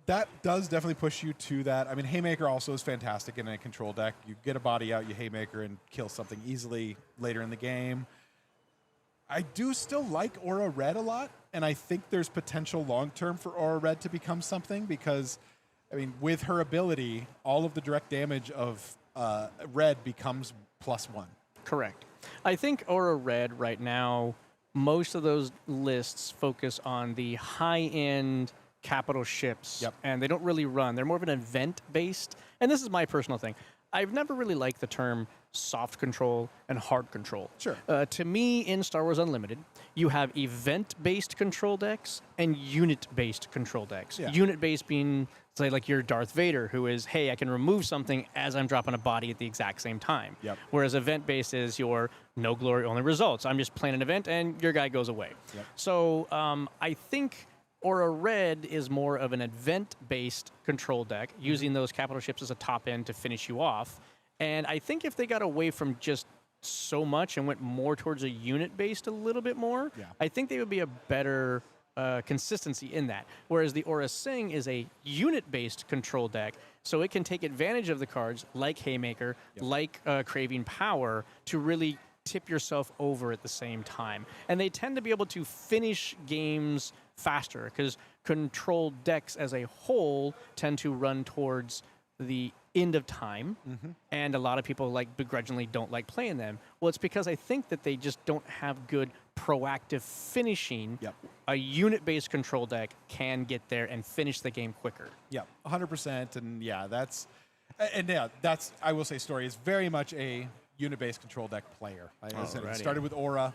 That does definitely push you to that. I mean, Haymaker also is fantastic in a control deck. You get a body out, you Haymaker, and kill something easily later in the game. I do still like Aura Red a lot, and I think there's potential long-term for Aura Red to become something because, I mean, with her ability, all of the direct damage of Red becomes +1. Correct. I think Aura Red right now, most of those lists focus on the high-end capital ships, and they don't really run. They're more of an event-based, and this is my personal thing. I've never really liked the term soft control and hard control. Sure. To me, in Star Wars Unlimited, you have event-based control decks and unit-based control decks. Yeah. Unit-based being, say, like your Darth Vader, who is, hey, I can remove something as I'm dropping a body at the exact same time. Yep. Whereas event-based is your no glory, only results. I'm just playing an event, and your guy goes away. Yep. So I think Aura Red is more of an event-based control deck, using those capital ships as a top end to finish you off. And I think if they got away from just so much and went more towards a unit-based a little bit more, I think they would be a better consistency in that. Whereas the Aura Sing is a unit-based control deck, so it can take advantage of the cards like Haymaker, like Craving Power, to really tip yourself over at the same time. And they tend to be able to finish games faster because control decks as a whole tend to run towards the end of time, and a lot of people like begrudgingly don't like playing them. Well, it's because I think that they just don't have good proactive finishing. A unit-based control deck can get there and finish the game quicker. 100%, and that's I will say Story is very much a unit-based control deck player. Like I said, it started with Aura.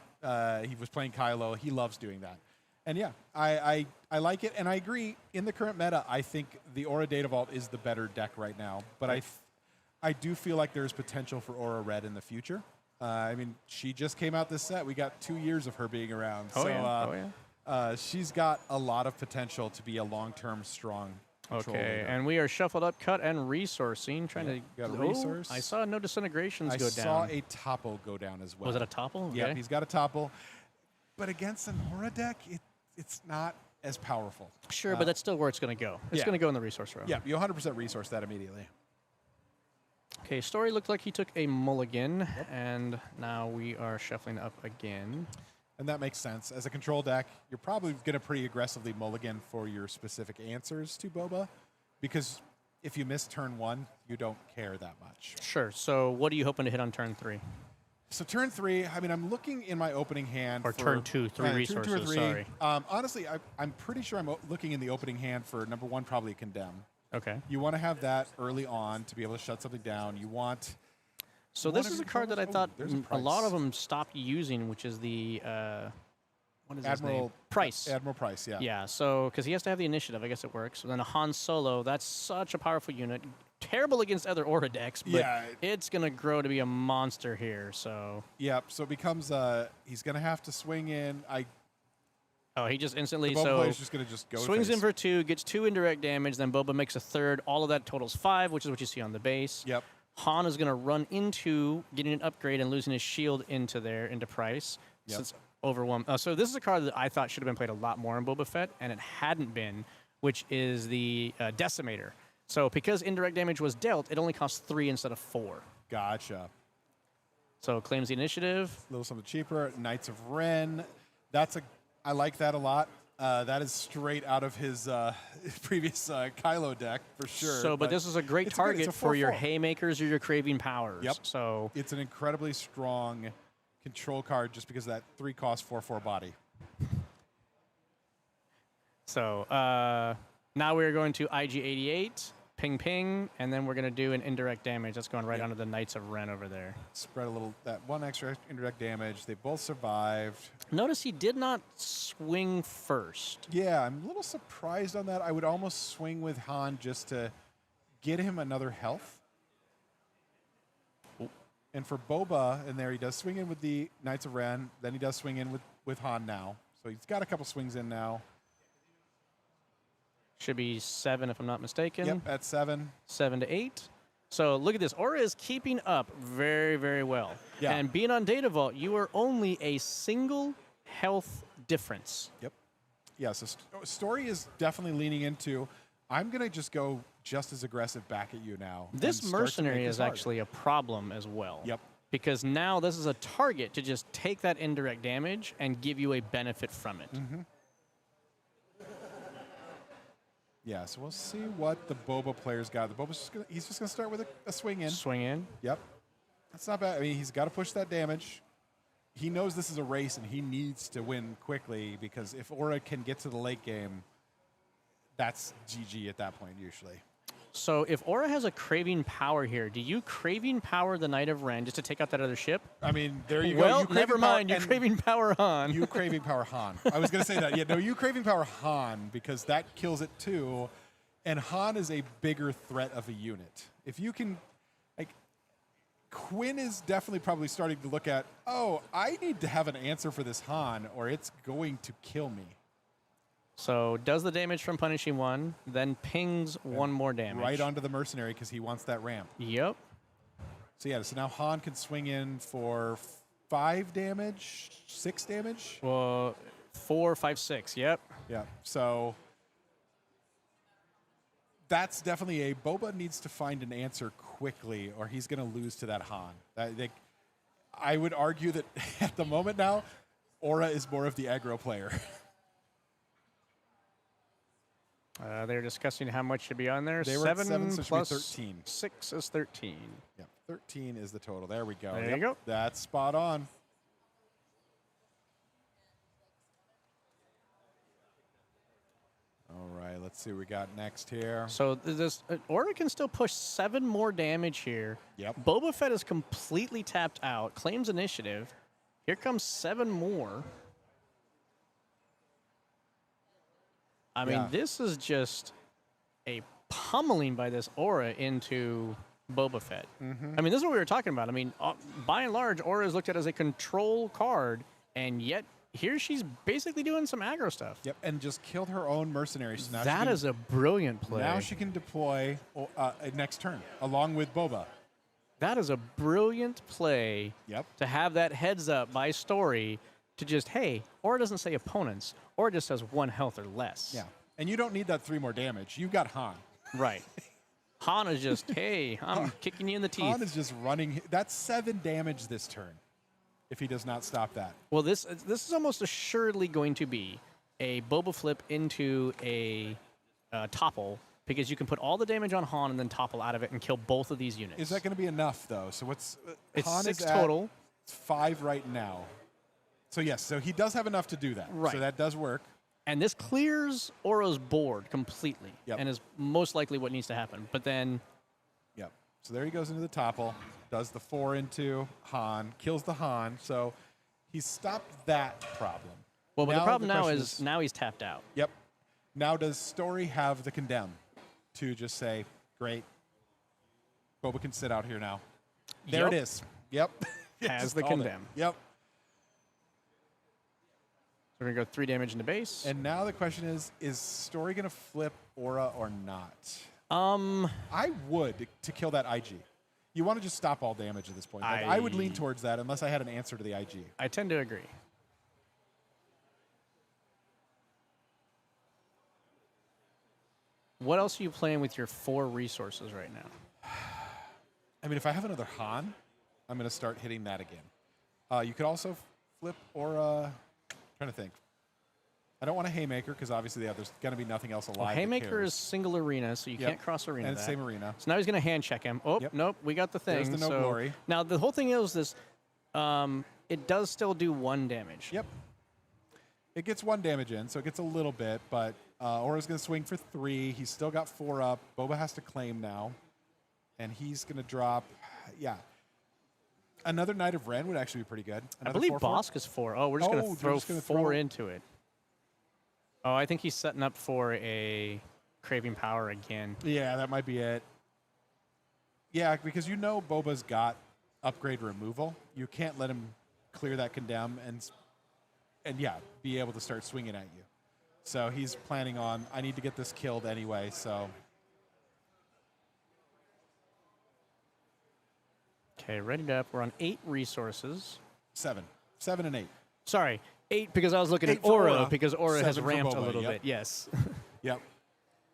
He was playing Kylo. He loves doing that. And I like it, and I agree. In the current meta, I think the Aura Data Vault is the better deck right now. But I do feel like there's potential for Aura Red in the future. I mean, she just came out this set. We got 2 years of her being around. She's got a lot of potential to be a long-term strong control Okay, leader. and we are shuffled up, cut, and resourcing. Trying to got a Oh, resource. I saw no disintegrations I go saw down. a topple go down as well. Was it a topple? Yeah, Okay. he's got a topple. But against an aura deck, it's not as powerful. Sure, but that's still where it's going to go. It's yeah. going to go in the resource row. Yeah, you 100% resource that immediately. Okay, Story looked like he took a mulligan, and now we are shuffling up again. And that makes sense. As a control deck, you're probably going to pretty aggressively mulligan for your specific answers to Boba, because if you miss turn 1, you don't care that much. Sure. So what are you hoping to hit on turn 3? So turn 3, I mean, I'm looking in my opening hand Or for turn 2, 3 resources, two or three. sorry. Honestly, I'm pretty sure I'm looking in the opening hand for number 1, probably a Condemn. Okay. You want to have that early on to be able to shut something down. You want... So one this of is a your card that I controllers- thought there's a a lot price. of them stopped using, which is the what is his name? Admiral Price. Admiral Price, yeah. Yeah, so because he has to have the initiative, I guess it works. And then a Han Solo, that's such a powerful unit. Terrible against other Aura decks, but Yeah. it's going to grow to be a monster here. So, Yep, so it becomes... he's going to have to swing in. oh, he just instantly Boba so player's just going to just go swings in face. for 2, gets 2 indirect damage. Then Boba makes a third. All of that totals 5, which is what you see on the base. Yep. Han is going to run into getting an upgrade and losing his shield into Price. Yep. So it's over 1. So this is a card that I thought should have been played a lot more in Boba Fett, and it hadn't been, which is the Decimator. So because indirect damage was dealt, it only costs 3 instead of 4. Gotcha. So claims the initiative. A little something cheaper. Knights of Ren. I like that a lot. That is straight out of his previous Kylo deck for sure. So, but this is a great it's a good- target it's a for your 4/4. haymakers or your craving powers. Yep. So It's an incredibly strong control card just because of that 3-cost 4/4 body. So now we're going to IG-88, ping ping, and then we're going to do an indirect damage. That's going right onto the Knights of Ren over there. Spread a little, that 1 extra indirect damage. They both survived. Notice he did not swing first. Yeah, I'm a little surprised on that. I would almost swing with Han just to get him another health. And for Boba in there, he does swing in with the Knights of Ren. Then he does swing in with Han now. So he's got a couple swings in now. Should be 7 if I'm not mistaken. Yep, at 7. 7 to 8. So look at this. Aura is keeping up very, very well. Yeah. And being on Data Vault, you are only a single health difference. Yep. Yeah, so Story is definitely leaning into, I'm going to just go just as aggressive back at you now. This and start to mercenary make this is hard. actually a problem as well. Yep. Because now this is a target to just take that indirect damage and give you a benefit from it. Mm-hmm. Yeah, so we'll see what the Boba player's got. The Boba's he's just gonna start with a swing in. Swing in. Yep. That's not bad. I mean, he's got to push that damage. He knows this is a race and he needs to win quickly because if Aura can get to the late game, that's GG at that point usually. So if Aura has a craving power here, do you craving power the Knight of Ren just to take out that other ship? I mean, there you go. Well, You craving never power- mind. You and craving power Han. You craving power Han. I was going to say that. Yeah, no, you craving power Han because that kills it too. And Han is a bigger threat of a unit. If you can, like, Quinn is definitely probably starting to look at, oh, I need to have an answer for this Han or it's going to kill me. So does the damage from punishing 1, then pings 1 more damage. Right onto the mercenary because he wants that ramp. Yep. So yeah, so now Han can swing in for 5 damage, 6 damage. Well, 4, 5, 6. Yep. Yeah, so that's definitely a Boba needs to find an answer quickly or he's going to lose to that Han. I would argue that at the moment now, Aura is more of the aggro player. They're discussing how much should be on there. They were at 7, so it should be plus 13. 6 is 13. Yeah, 13 is the total. There we go. There you go. That's spot on. All right, let's see what we got next here. So this Aura can still push 7 more damage here. Yep. Boba Fett is completely tapped out. Claims initiative. Here comes 7 more. I mean, Yeah. this is just a pummeling by this Aura into Boba Fett. I mean, this is what we were talking about. I mean, by and large, Aura is looked at as a control card, and yet here she's basically doing some aggro stuff. Yep, and just killed her own mercenaries. So now That is a brilliant play. Now she can deploy next turn along with Boba. That is a brilliant play. Yep. To have that heads up by Story to just, hey, or it doesn't say opponents, or it just says 1 health or less. Yeah, and you don't need that 3 more damage. You've got Han. Right. Han is just, hey, I'm kicking you in the teeth. Han is just running. That's 7 damage this turn if he does not stop that. Well, this is almost assuredly going to be a Boba flip into a topple, because you can put all the damage on Han and then topple out of it and kill both of these units. Is that going to be enough, though? So what's It's Han 6 is total. At 5 right now. So yes, so he does have enough to do that. Right. So that does work. And this clears Aura's board completely, Yep. and is most likely what needs to happen. But then, Yep. So there he goes into the topple, does the 4 into Han, kills the Han. So he's stopped that problem. well, but the problem now question is now he's tapped out. Yep. Now does Story have the condemn to just say, great, Boba can sit out here now? There Yep. it is. Yep. Has Just the called it. condemn. Yep. We're going to go 3 damage into base. And now the question is Story going to flip Aura or not? I would to kill that IG. You want to just stop all damage at this point. Like, I would lean towards that unless I had an answer to the IG. I tend to agree. What else are you playing with your 4 resources right now? I mean, if I have another Han, I'm going to start hitting that again. You could also flip Aura. Trying to think. I don't want a Haymaker because obviously there's going to be nothing else alive. Well, that Haymaker cares. is single arena, so you Yep. can't cross arena. And that. same arena. So now he's going to hand check him. Oh, Yep. nope, we got the thing. There's the no so glory. Now, the whole thing is this, it does still do 1 damage. Yep. It gets 1 damage in, so it gets a little bit, but Aura's going to swing for 3. He's still got 4 up. Boba has to claim now, and he's going to drop, yeah. Another Knight of Ren would actually be pretty good. I Another believe 4/4? Bosk is 4. Oh, we're just going Oh, to throw we're just gonna 4 throw- into it. Oh, I think he's setting up for a Craving Power again. Yeah, that might be it. Yeah, because you know Boba's got upgrade removal. You can't let him clear that condemn and yeah, be able to start swinging at you. So he's planning on, I need to get this killed anyway, so. Okay, ready up. We're on 8 resources. 7 and 8. Sorry, 8 because I was looking 8 at for Aura Aura, because Aura has 7 for ramped a Boba, little yep. bit. Yes. Yep.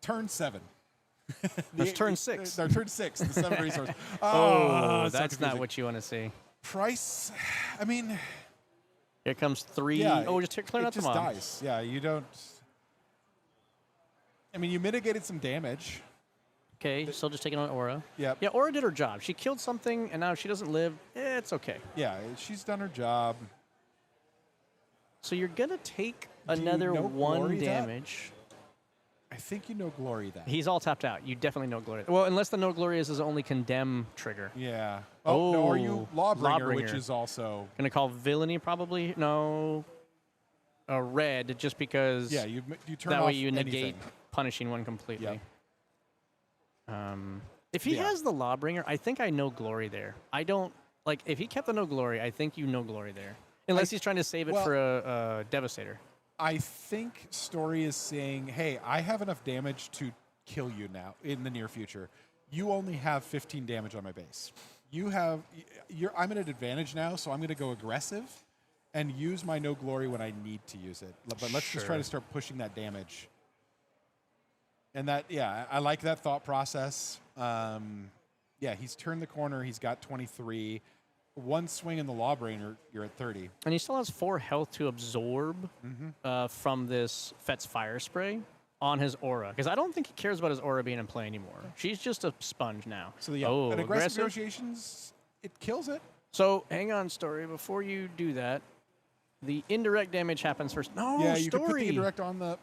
Turn 7. That's turn 6. Or turn 6, the 7 resource. Oh, so that's not confusing. what you want to see. Price, I mean, Here comes 3. yeah. Oh, just clearing it out the just mob. dies. Yeah, you don't. I mean, you mitigated some damage. Okay, still just taking on Aura. Yep. Yeah, Aura did her job. She killed something, and now if she doesn't live, it's okay. Yeah, she's done her job. So you're going to take Do you another know 1 Glory that? damage. I think you know Glory that. He's all tapped out. You definitely know Glory. Well, unless the no Glory is his only condemn trigger. Yeah. Oh, no, are you Lawbringer, which Lawbringer. is also. Gonna call Villainy probably? No. A red, just because Yeah, you turn that off way you negate anything. punishing one completely. Yep. If he Yeah. has the Lawbringer, I think I know Glory there. I don't like if he kept the no Glory. I think you know Glory there, unless he's trying to save it well- for a Devastator. I think Story is saying, hey, I have enough damage to kill you now in the near future. You only have 15 damage on my base. I'm at an advantage now, so I'm going to go aggressive and use my no glory when I need to use it. But let's just try Sure. to start pushing that damage. And that, yeah, I like that thought process. Yeah, he's turned the corner. He's got 23. 1 swing in the Lawbringer, you're at 30. And he still has 4 health to absorb from this Fett's Fire Spray on his aura. Because I don't think he cares about his aura being in play anymore. She's just a sponge now. So, yeah, oh, at aggressive aggressive. negotiations, it kills it. So, hang on, Story. Before you do that, the indirect damage happens first. No, Yeah, Story. you could put the indirect on the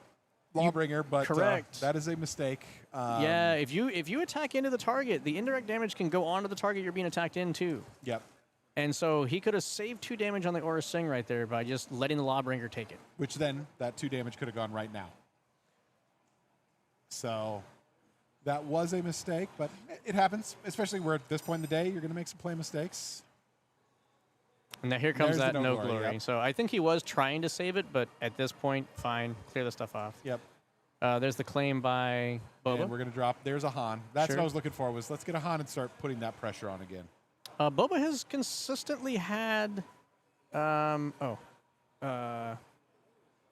Lawbringer, but correct. that is a mistake. Yeah, if you attack into the target, the indirect damage can go onto the target you're being attacked into. Yep. And so he could have saved 2 damage on the Aura Sing right there by just letting the Lawbringer take it. Which then, that 2 damage could have gone right now. So, that was a mistake, but it happens. Especially where at this point in the day, you're going to make some play mistakes. And now here comes There's the that no no glory, glory. yep. So I think he was trying to save it, but at this point, fine, clear the stuff off. Yep. There's the claim by Boba. And we're going to drop. There's a Han. That's Sure. what I was looking for. Was let's get a Han and start putting that pressure on again. Boba has consistently had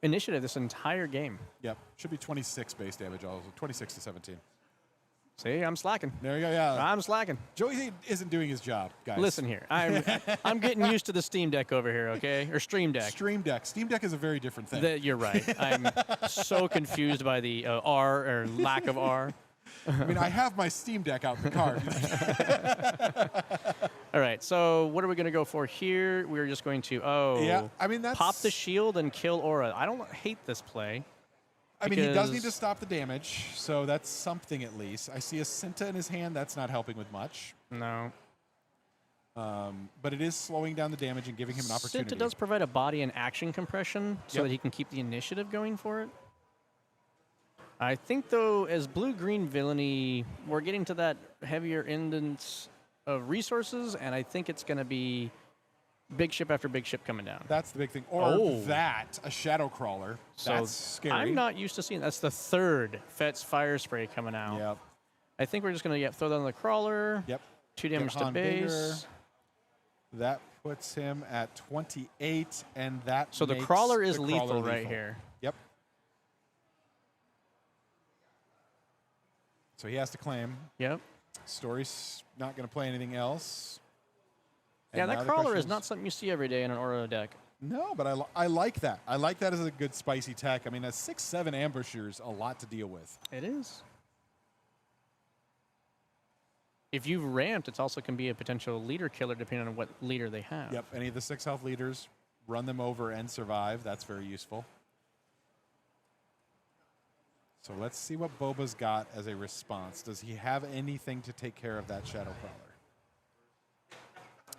initiative this entire game. Yep. Should be 26 base damage. Also 26 to 17. See, I'm slacking. There you go. Yeah. I'm slacking. Joey isn't doing his job, guys. Listen here, I'm getting used to the Steam Deck over here, okay, or Stream Deck. Stream Deck. Steam Deck is a very different thing. You're right. I'm so confused by the R or lack of R. I mean, I have my Steam Deck out in the car. All right, so what are we going to go for here? We're just going to, Yeah, I mean, that's... pop the shield and kill Aura. I don't hate this play. I mean, he does need because- to stop the damage, so that's something at least. I see a Cinta in his hand. That's not helping with much. No. But it is slowing down the damage and giving him an opportunity. Cinta does provide a body and action compression so Yep. that he can keep the initiative going for it. I think, though, as blue-green villainy, we're getting to that heavier indents of resources, and I think it's going to be big ship after big ship coming down. That's the big thing. Or a Shadow Crawler. So That's scary. I'm not used to seeing that's the third Fet's Fire Spray coming out. Yep. I think we're just going to throw that on the crawler. Yep. 2 Get damage to Han bigger. base. That puts him at 28, and that So the makes crawler is the lethal right here. Yep. So he has to claim. Yep. Story's not going to play anything else. And Yeah, now that the crawler question is not something you see every day in an Aura deck. No, but I like that. I like that as a good spicy tech. I mean, a 6/7 ambusher's a lot to deal with. It is. If you've ramped, it also can be a potential leader killer depending on what leader they have. Yep, any of the 6 health leaders, run them over and survive. That's very useful. So let's see what Boba's got as a response. Does he have anything to take care of that Shadow Crawler?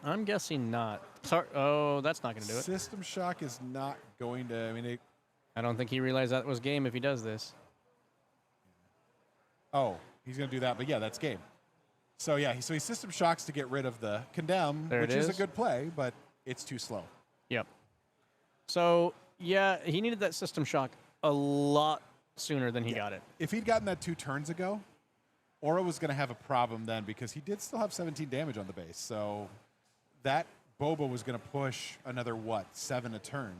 I'm guessing not. Sorry. Oh, that's not going to do it. System Shock is not going to, I mean, I don't think he realized that was game if he does this. oh, he's going to do that, but yeah, that's game. So yeah, so he System Shocks to get rid of the Condemn, There it which is a is. good play, but it's too slow. Yep. So, yeah, he needed that system shock a lot sooner than he got it. If he'd gotten that 2 turns ago, Aura was going to have a problem then because he did still have 17 damage on the base. So that Boba was going to push another, 7 a turn.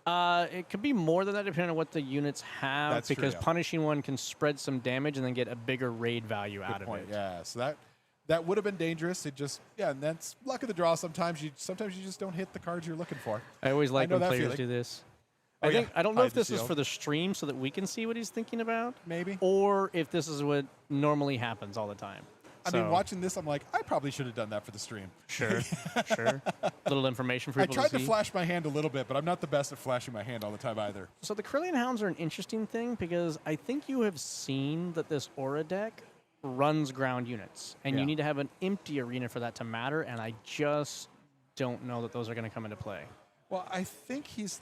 It could be more than that depending on what the units have, That's true, because yeah. punishing one can spread some damage and then get a bigger raid value out of it. Yeah, so that would have been dangerous. It just, yeah, and that's luck of the draw. Sometimes you just don't hit the cards you're looking for. I always like know when that players feeling. do this. Oh, yeah. I don't know Hide if the this is shield. for the stream so that we can see what he's thinking about, Maybe. or if this is what normally happens all the time. I mean, watching this, I'm like, I probably should have done that for the stream. Sure, sure. Little information for I people tried to to see. flash my hand a little bit, but I'm not the best at flashing my hand all the time either. So the Corellian Hounds are an interesting thing because I think you have seen that this Aura deck runs ground units, and Yeah. you need to have an empty arena for that to matter, and I just don't know that those are going to come into play. Well, I think he's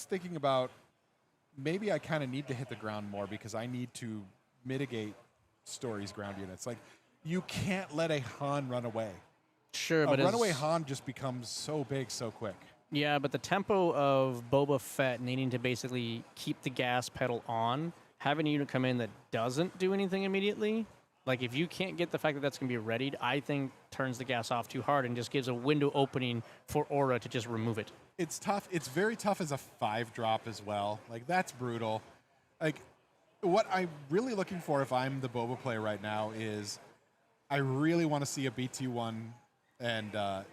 thinking about maybe I kind of need to hit the ground more because I need to mitigate Story's ground units. Like, you can't let a Han run away. Sure, but A runaway Han just becomes so big so quick. Yeah, but the tempo of Boba Fett needing to basically keep the gas pedal on, having a unit come in that doesn't do anything immediately, like if you can't get the fact that that's going to be readied, I think turns the gas off too hard and just gives a window opening for Aura to just remove it. It's tough. It's very tough as a 5-drop as well. Like, that's brutal. Like, what I'm really looking for if I'm the Boba player right now is I really want to see a BT1 and 000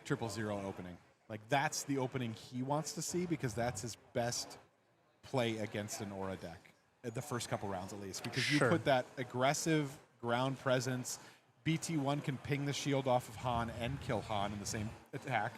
opening. Like, that's the opening he wants to see because that's his best play against an Aura deck at the first couple rounds at least. Because you Sure. put that aggressive ground presence. BT1 can ping the shield off of Han and kill Han in the same attack.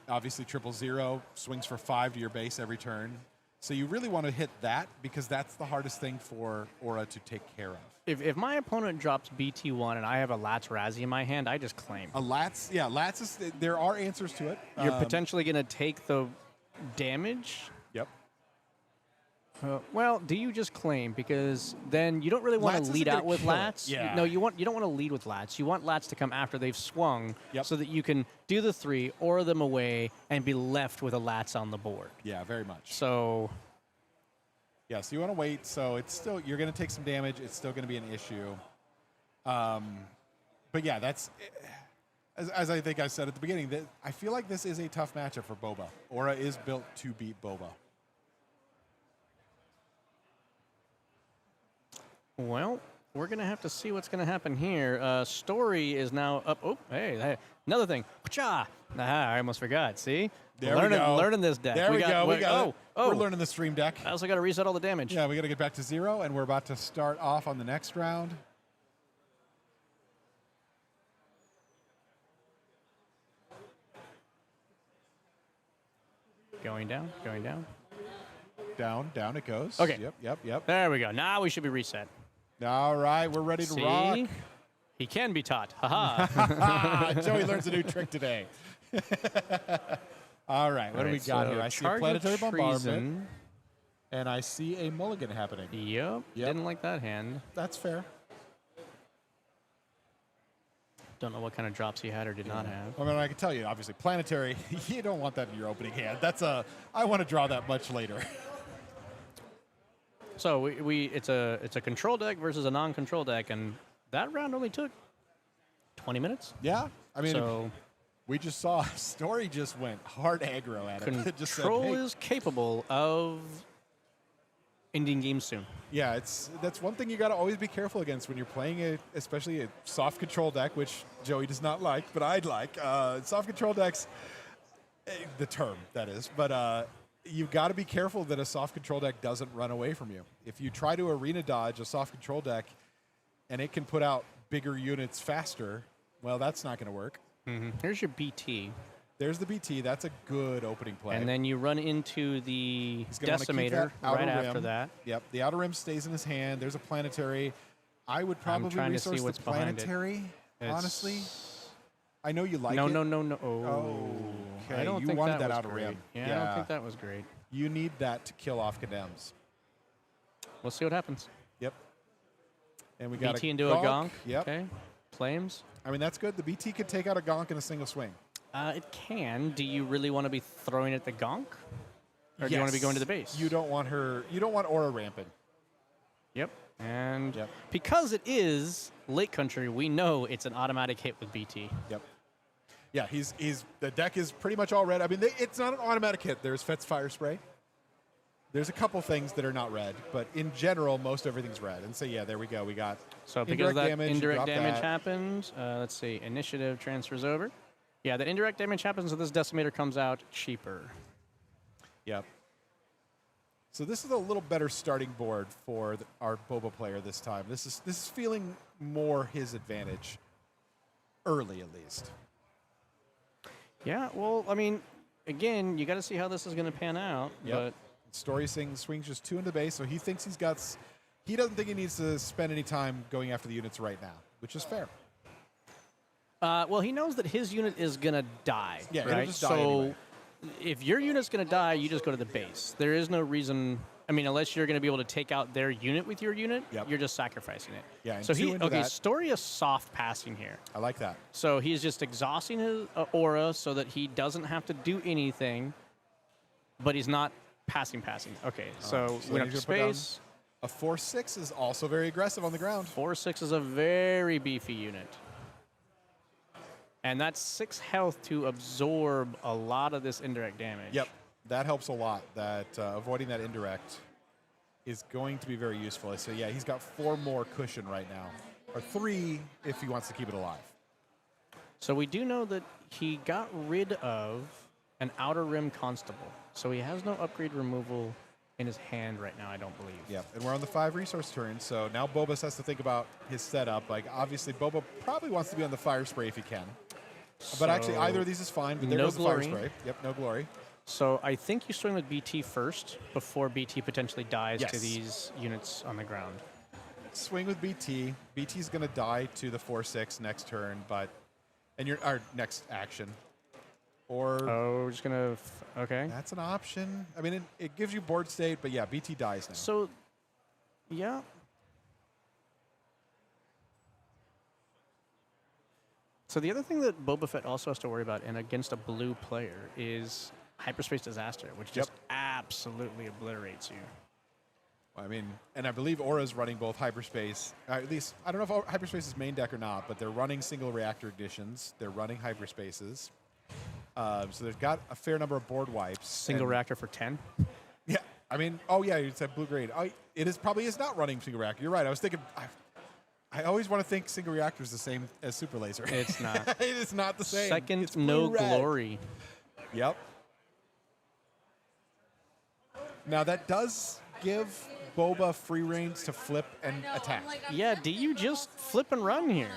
Obviously, 000 swings for 5 to your base every turn. So you really want to hit that because that's the hardest thing for Aura to take care of. If my opponent drops BT1 and I have a Lats Razzie in my hand, I just claim. A Lats, yeah, Lats is, there are answers to it. You're potentially going to take the damage, Yep. Well, do you just claim? Because then you don't really want Lats to isn't lead gonna out with kill it. lats. Yeah. No, you don't want to lead with lats. You want lats to come after they've swung, Yep. so that you can do the 3, aura them away, and be left with a lats on the board. Yeah, very much. So Yeah, so you want to wait. So it's still, you're going to take some damage. It's still going to be an issue. But yeah, that's, as I think I said at the beginning, that I feel like this is a tough matchup for Boba. Aura is built to beat Boba. Well, we're going to have to see what's going to happen here. Story is now up. Oh, hey, another thing. Cha! Aha, I almost forgot. See? There we go. Learning this deck. There we go. We got it. Oh, We're learning the stream deck. I also got to reset all the damage. Yeah, we got to get back to 0, and we're about to start off on the next round. Going down, going down. Down it goes. Okay. Yep. There we go. Now we should be reset. All right, we're ready to rock. See? He can be taught. Haha. Joey learns a new trick today. All right, what do we got here? I see a planetary bombardment, and I see a mulligan happening. Yep. Didn't like that hand. That's fair. Don't know what kind of drops he had or did not have. I mean, I can tell you, obviously, planetary, you don't want that in your opening hand. I want to draw that much later. So it's a control deck versus a non-control deck, and that round only took 20 minutes. Yeah, I mean, So we just saw Story just went hard aggro at it. Just said, control hey. is capable of ending games soon. Yeah, that's one thing you got to always be careful against when you're playing especially a soft control deck, which Joey does not like, but I'd like. Soft control decks, the term that is, but you've got to be careful that a soft control deck doesn't run away from you. If you try to arena dodge a soft control deck and it can put out bigger units faster, well, that's not going to work. Mm-hmm. Here's your BT. There's the BT. That's a good opening play. And then you run into the He's gonna wanna keep Decimator that outer right rim. after that. Yep, the outer rim stays in his hand. There's a planetary. I would probably trying to see resource what's the behind it. planetary, honestly. It's- I know you like No. it. Oh, Okay, I don't you think wanted that that was outer great. rim. Yeah, I don't think that was great. You need that to kill off condemns. We'll see what happens. Yep. And we got BT a into gonk. a gonk. Yep. Okay. Flames. I mean, that's good. The BT could take out a gonk in a single swing. It can. Do you really want to be throwing at the gonk? Or do you want to be Yes. going to the base? You don't want Aura ramping. Yep. And Yep. because it is Lake Country, we know it's an automatic hit with BT. Yep. Yeah, the deck is pretty much all red. I mean, it's not an automatic hit. There's Fet's Fire Spray. There's a couple things that are not red, but in general, most everything's red. And so, yeah, there we go. We got So because that damage, you indirect drop damage that. happened, let's see, initiative transfers over. Yeah, that indirect damage happens, so this Decimator comes out cheaper. Yep. So this is a little better starting board for our Boba player this time. This is feeling more his advantage, early at least. Yeah, well, I mean, again, you got to see how this is going to pan out. Yep. Story swings just 2 in the base, so he thinks he doesn't think he needs to spend any time going after the units right now, which is fair. Well, he knows that his unit is going to die, Yeah, it'll right? just die So anyway. if your unit's going to die, you just go to the base. There is no reason. I mean, unless you're going to be able to take out their unit with your unit, Yep. you're just sacrificing it. Yeah, and So 2 into that. Story is soft passing here. I like that. So he's just exhausting his aura so that he doesn't have to do anything, but he's not passing. Okay, so so went he's up to gonna put down- space. A 4/6 is also very aggressive on the ground. 4/6 is a very beefy unit. And that's 6 health to absorb a lot of this indirect damage. Yep, that helps a lot. That avoiding that indirect is going to be very useful. So yeah, he's got 4 more cushion right now, or 3 if he wants to keep it alive. So we do know that he got rid of an outer rim constable. So he has no upgrade removal in his hand right now, I don't believe. Yep, and we're on the 5 resource turn, so now Boba has to think about his setup. Like, obviously, Boba probably wants to be on the fire spray if he can. But actually, So either of these is fine, but there no goes the fire glory. spray. Yep, no glory. So I think you swing with BT first before BT potentially dies to Yes. these units on the ground. Swing with BT. BT's going to die to the 4/6 next turn, but our next action. Or Oh, just gonna. Okay. that's an option. I mean, it gives you board state, but yeah, BT dies now. So, yeah. So the other thing that Boba Fett also has to worry about, and against a blue player, is hyperspace disaster, which just absolutely obliterates you. I mean, and I believe Aura's running both hyperspace. At least, I don't know if hyperspace is main deck or not, but they're running single reactor ignitions. They're running hyperspaces. So they've got a fair number of board wipes. Single reactor for 10. Yeah. I mean, oh, yeah, you said blue-green. It is probably is not running single reactor. You're right. I was thinking, I always want to think single reactor is the same as super laser. It's not. It is not the same. Second, It's no blue-red. glory. Yep. Now, that does give Boba free reigns to flip and attack. Yeah, do you just flip and run here?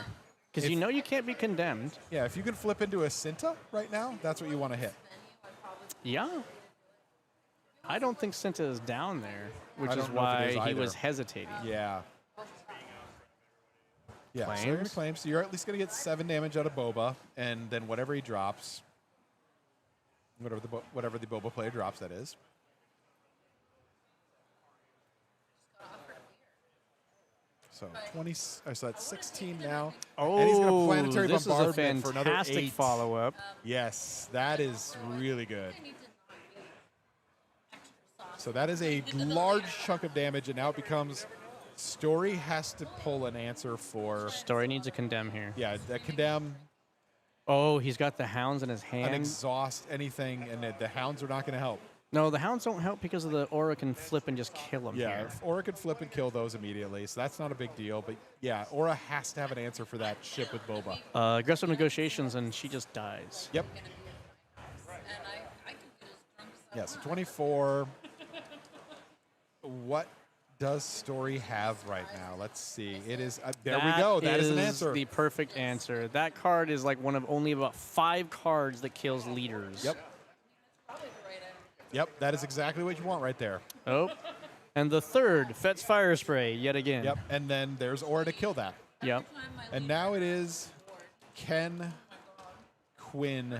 Because you know you can't be condemned. Yeah, if you can flip into a Cinta right now, that's what you want to hit. Yeah. I don't think Cinta is down there, which I is don't know if it is why he either. was hesitating. Yeah. Yeah, so you're going to Claims. claim. So you're at least going to get 7 damage out of Boba, and then whatever he drops, whatever the Boba player drops, that is. So 20. So that's 16 now. And he's going to planetary this is a bombardment for another fantastic 8. follow-up. Yes, that is really good. So that is a large chunk of damage, and now it becomes Story has to pull an answer for. Story needs a condemn here. Yeah, that condemn, Oh, he's got the hounds in his an hand. exhaust, anything, and the hounds are not going to help. No, the hounds don't help because of the aura can flip and just kill him Yeah, here. Aura could flip and kill those immediately, so that's not a big deal. But yeah, Aura has to have an answer for that ship with Boba. Aggressive negotiations, and she just dies. Yep. Yeah, so 24. What does Story have right now? Let's see. It is there we go. That is an answer. The perfect answer. That card is like one of only about 5 cards that kills leaders. Yep. Yep, that is exactly what you want right there. Oh, and the third, Fett's Fire Spray, yet again. Yep, and then there's Aura to kill that. Yep. And now it is, can Quinn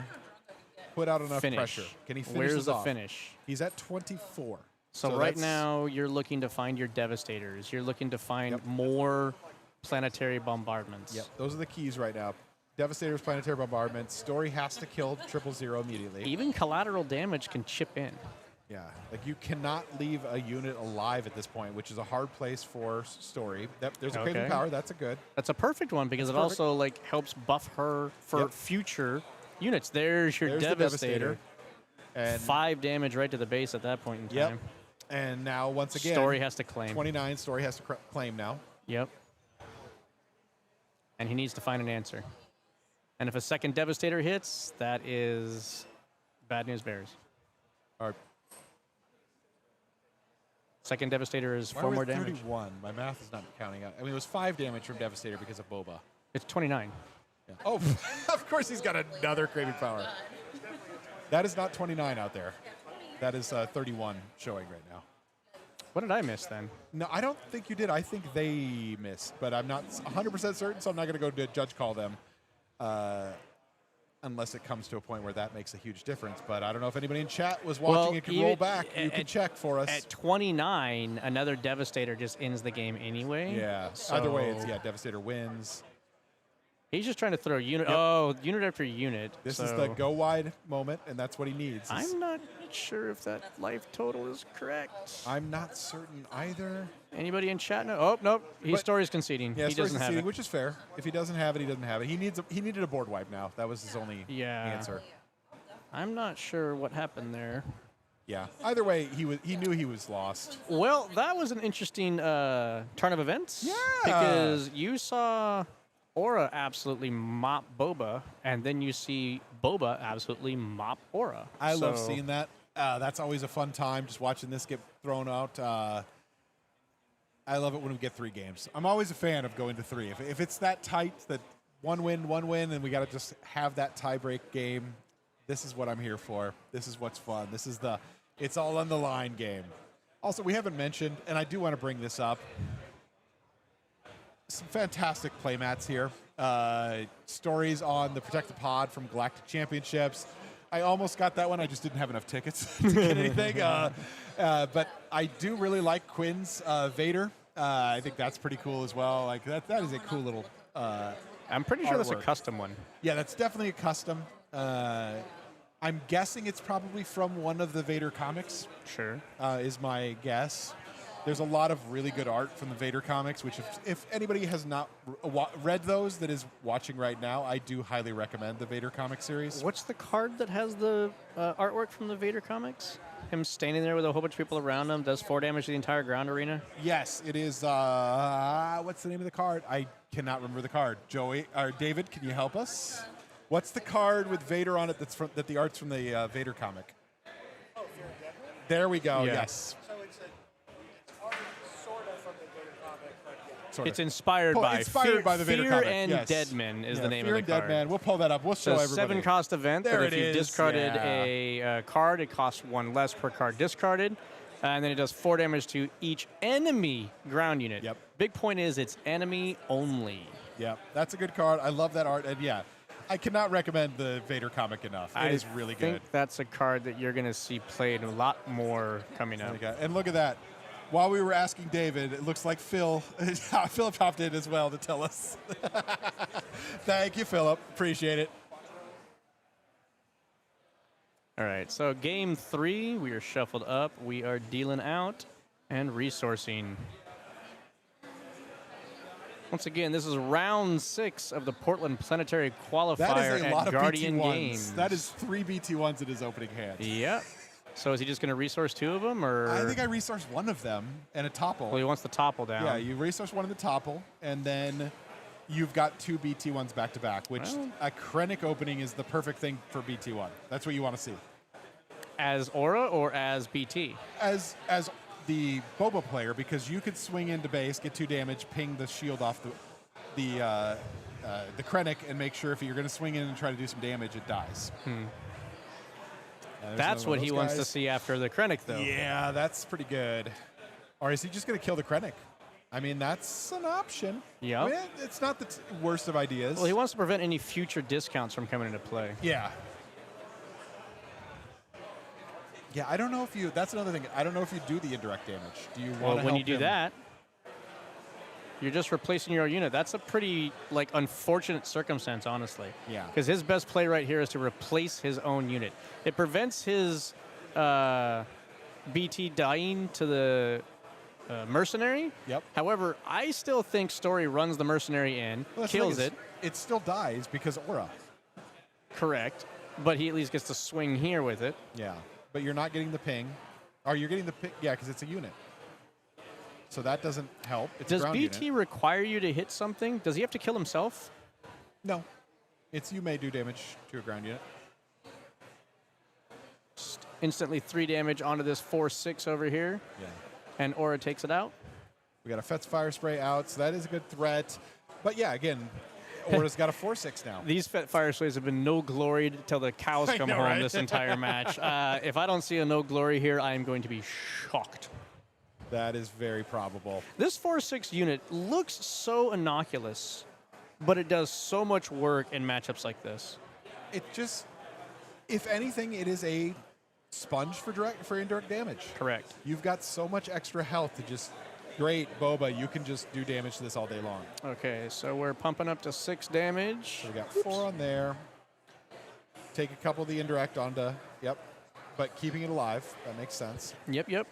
put out enough Finish. pressure? Can he finish Where's this the off? finish? He's at 24. So right that's- now, you're looking to find your Devastators. You're looking to find more planetary bombardments. Yep, those are the keys right now. Devastator's planetary bombardment. Story has to kill 000 immediately. Even collateral damage can chip in. Yeah, like you cannot leave a unit alive at this point, which is a hard place for Story. There's a craving Okay. power. That's a good. That's a perfect one because it That's perfect. also like helps buff her for Yep. future units. There's your There's the Devastator. And 5 damage right to the base at that point in yep. time. And now once again, Story has to claim. 29. Story has to claim now. Yep. And he needs to find an answer. And if a second Devastator hits, that is bad news bears. All right. Second Devastator is Why 4 are we more at damage. 31. My math is not counting out. I mean, it was 5 damage from Devastator because of Boba. It's 29. Yeah. Oh, of course he's got another craving power. That is not 29 out there. That is 31 showing right now. What did I miss then? No, I don't think you did. I think they missed, but I'm not 100% certain, so I'm not going to go to judge call them unless it comes to a point where that makes a huge difference. But I don't know if anybody in chat was watching and can roll even back. You can check for us. At 29, another Devastator just ends the game anyway. Yeah. So Either way, it's Devastator wins. He's just trying to throw unit. Yep. Oh, unit after unit. This is so the go wide moment, and that's what he needs. I'm not sure if that life total is correct. I'm not certain either. Anybody in chat? No. Oh, nope. His But- story's conceding. Yeah, he Story's doesn't have conceding, it. which is fair. If he doesn't have it, he doesn't have it. He needed a board wipe now. That was his only Yeah. answer. I'm not sure what happened there. Yeah. Either way, he knew he was lost. Well, that was an interesting turn of events. Yeah. Because you saw Aura absolutely mop Boba, and then you see Boba absolutely mop Aura. I love So- seeing that. That's always a fun time, just watching this get thrown out. I love it when we get 3 games. I'm always a fan of going to 3. If it's that tight, that one win, and we got to just have that tie-break game, this is what I'm here for. This is what's fun. This is the it's all on the line game. Also, we haven't mentioned, and I do want to bring this up, some fantastic playmats here. Stories on the Protect the Pod from Galactic Championships. I almost got that one. I just didn't have enough tickets to get anything. But I do really like Quinn's Vader. I think that's pretty cool as well. Like that is a cool little. I'm pretty sure that's a artwork. custom one. Yeah, that's definitely a custom. I'm guessing it's probably from one of the Vader comics. Sure. Is my guess. There's a lot of really good art from the Vader comics, which if anybody has not read those that is watching right now, I do highly recommend the Vader comic series. What's the card that has the artwork from the Vader comics? Him standing there with a whole bunch of people around him, does 4 damage to the entire ground arena? Yes, it is. What's the name of the card? I cannot remember the card. Joey or David, can you help us? What's the card with Vader on it that the art's from the Vader comic? Oh, Fear and Deadman? There we go. Yeah. Yes. So it's art sort of from the Vader comic, but yeah. Sort of. It's inspired by the Vader Fear comic. and Yes. Deadman is Yeah, the name Fear of the and card. Deadman. We'll pull that up. We'll show So everybody. 7-cost event. There but it if you is, discarded yeah. a card, it costs 1 less per card discarded. And then it does 4 damage to each enemy ground unit. Yep. Big point is it's enemy only. Yeah, that's a good card. I love that art. And yeah, I cannot recommend the Vader comic enough. It is really I think good. that's a card that you're going to see played a lot more coming up. Okay. And look at that. While we were asking David, it looks like Philip hopped in as well to tell us. Thank you, Philip. Appreciate it. All right, so game 3, we are shuffled up. We are dealing out and resourcing. Once again, this is round 6 of the Portland Planetary Qualifier That is a lot at of Guardian BT1s. Games. That is 3 BT1s in his opening hand. Yep. So is he just going to resource 2 of them, or? I think I resourced one of them and a topple. Well, he wants the topple down. Yeah, you resource one in the topple, and then you've got 2 BT1s back to back, which Well. a Krennic opening is the perfect thing for BT1. That's what you want to see. As Aura or as BT? As the Boba player, because you could swing into base, get 2 damage, ping the shield off the Krennic, and make sure if you're going to swing in and try to do some damage, it dies. That's what he wants to see. see after the Krennic, though. Yeah, that's pretty good. Or is he just going to kill the Krennic? I mean, that's an option. Yep. I mean, it's not the worst of ideas. Well, he wants to prevent any future discounts from coming into play. Yeah. Yeah, I don't know if you. That's another thing. I don't know if you do the indirect damage. Do you want Well, to when you do that, you're just replacing your unit. That's a pretty unfortunate circumstance, honestly. Yeah. Because his best play right here is to replace his own unit. It prevents his BT dying to the mercenary. Yep. However, I still think Story runs the mercenary in, Well, that's the kills thing it. is, it still dies because aura. Correct. But he at least gets to swing here with it. Yeah. But you're not getting the ping. Or you're getting the ping. Yeah, because it's a unit. So that doesn't help. It's Does a ground BT unit. require you to hit something? Does he have to kill himself? No. It's you may do damage to a ground unit. Instantly 3 damage onto this 4/6 over here, Yeah. and Aura takes it out. We got a Fet's Fire Spray out, so that is a good threat. But yeah, again, Aura's got a 4/6 now. These Fire Slays have been no gloried till the cows I come know, home right? this entire match. If I don't see a no glory here, I am going to be shocked. That is very probable. This 4/6 unit looks so innocuous, but it does so much work in matchups like this. It just, if anything, it is a sponge for indirect damage. Correct. You've got so much extra health to just, great, Boba, you can just do damage to this all day long. Okay, so we're pumping up to 6 damage. So we got 4 on there. Take a couple of the indirect onto, yep. But keeping it alive, that makes sense. Yep.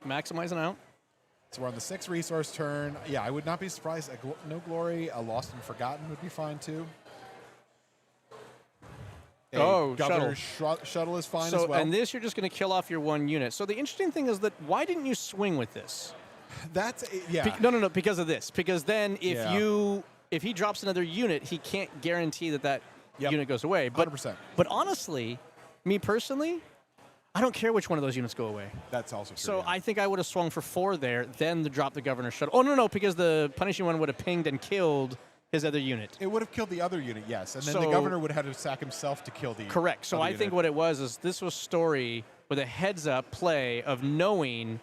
Maximizing out. So we're on the 6 resource turn. Yeah, I would not be surprised. No Glory, a Lost and Forgotten would be fine too. Governor's shuttle is fine So, as well. and this, you're just going to kill off your 1 unit. So the interesting thing is that why didn't you swing with this? That's, yeah. No, because of this. Because then Yeah. if he drops another unit, he can't guarantee that Yep. unit goes away. But 100%. But honestly, me personally, I don't care which one of those units go away. That's also true. So yeah. I think I would have swung for 4 there, then drop the Governor's shuttle. Oh, no, because the punishing one would have pinged and killed his other unit. It would have killed the other unit, yes. And then So- the governor would have had to sack himself to kill the Correct. So other I think unit. what it was is this was Story with a heads-up play of knowing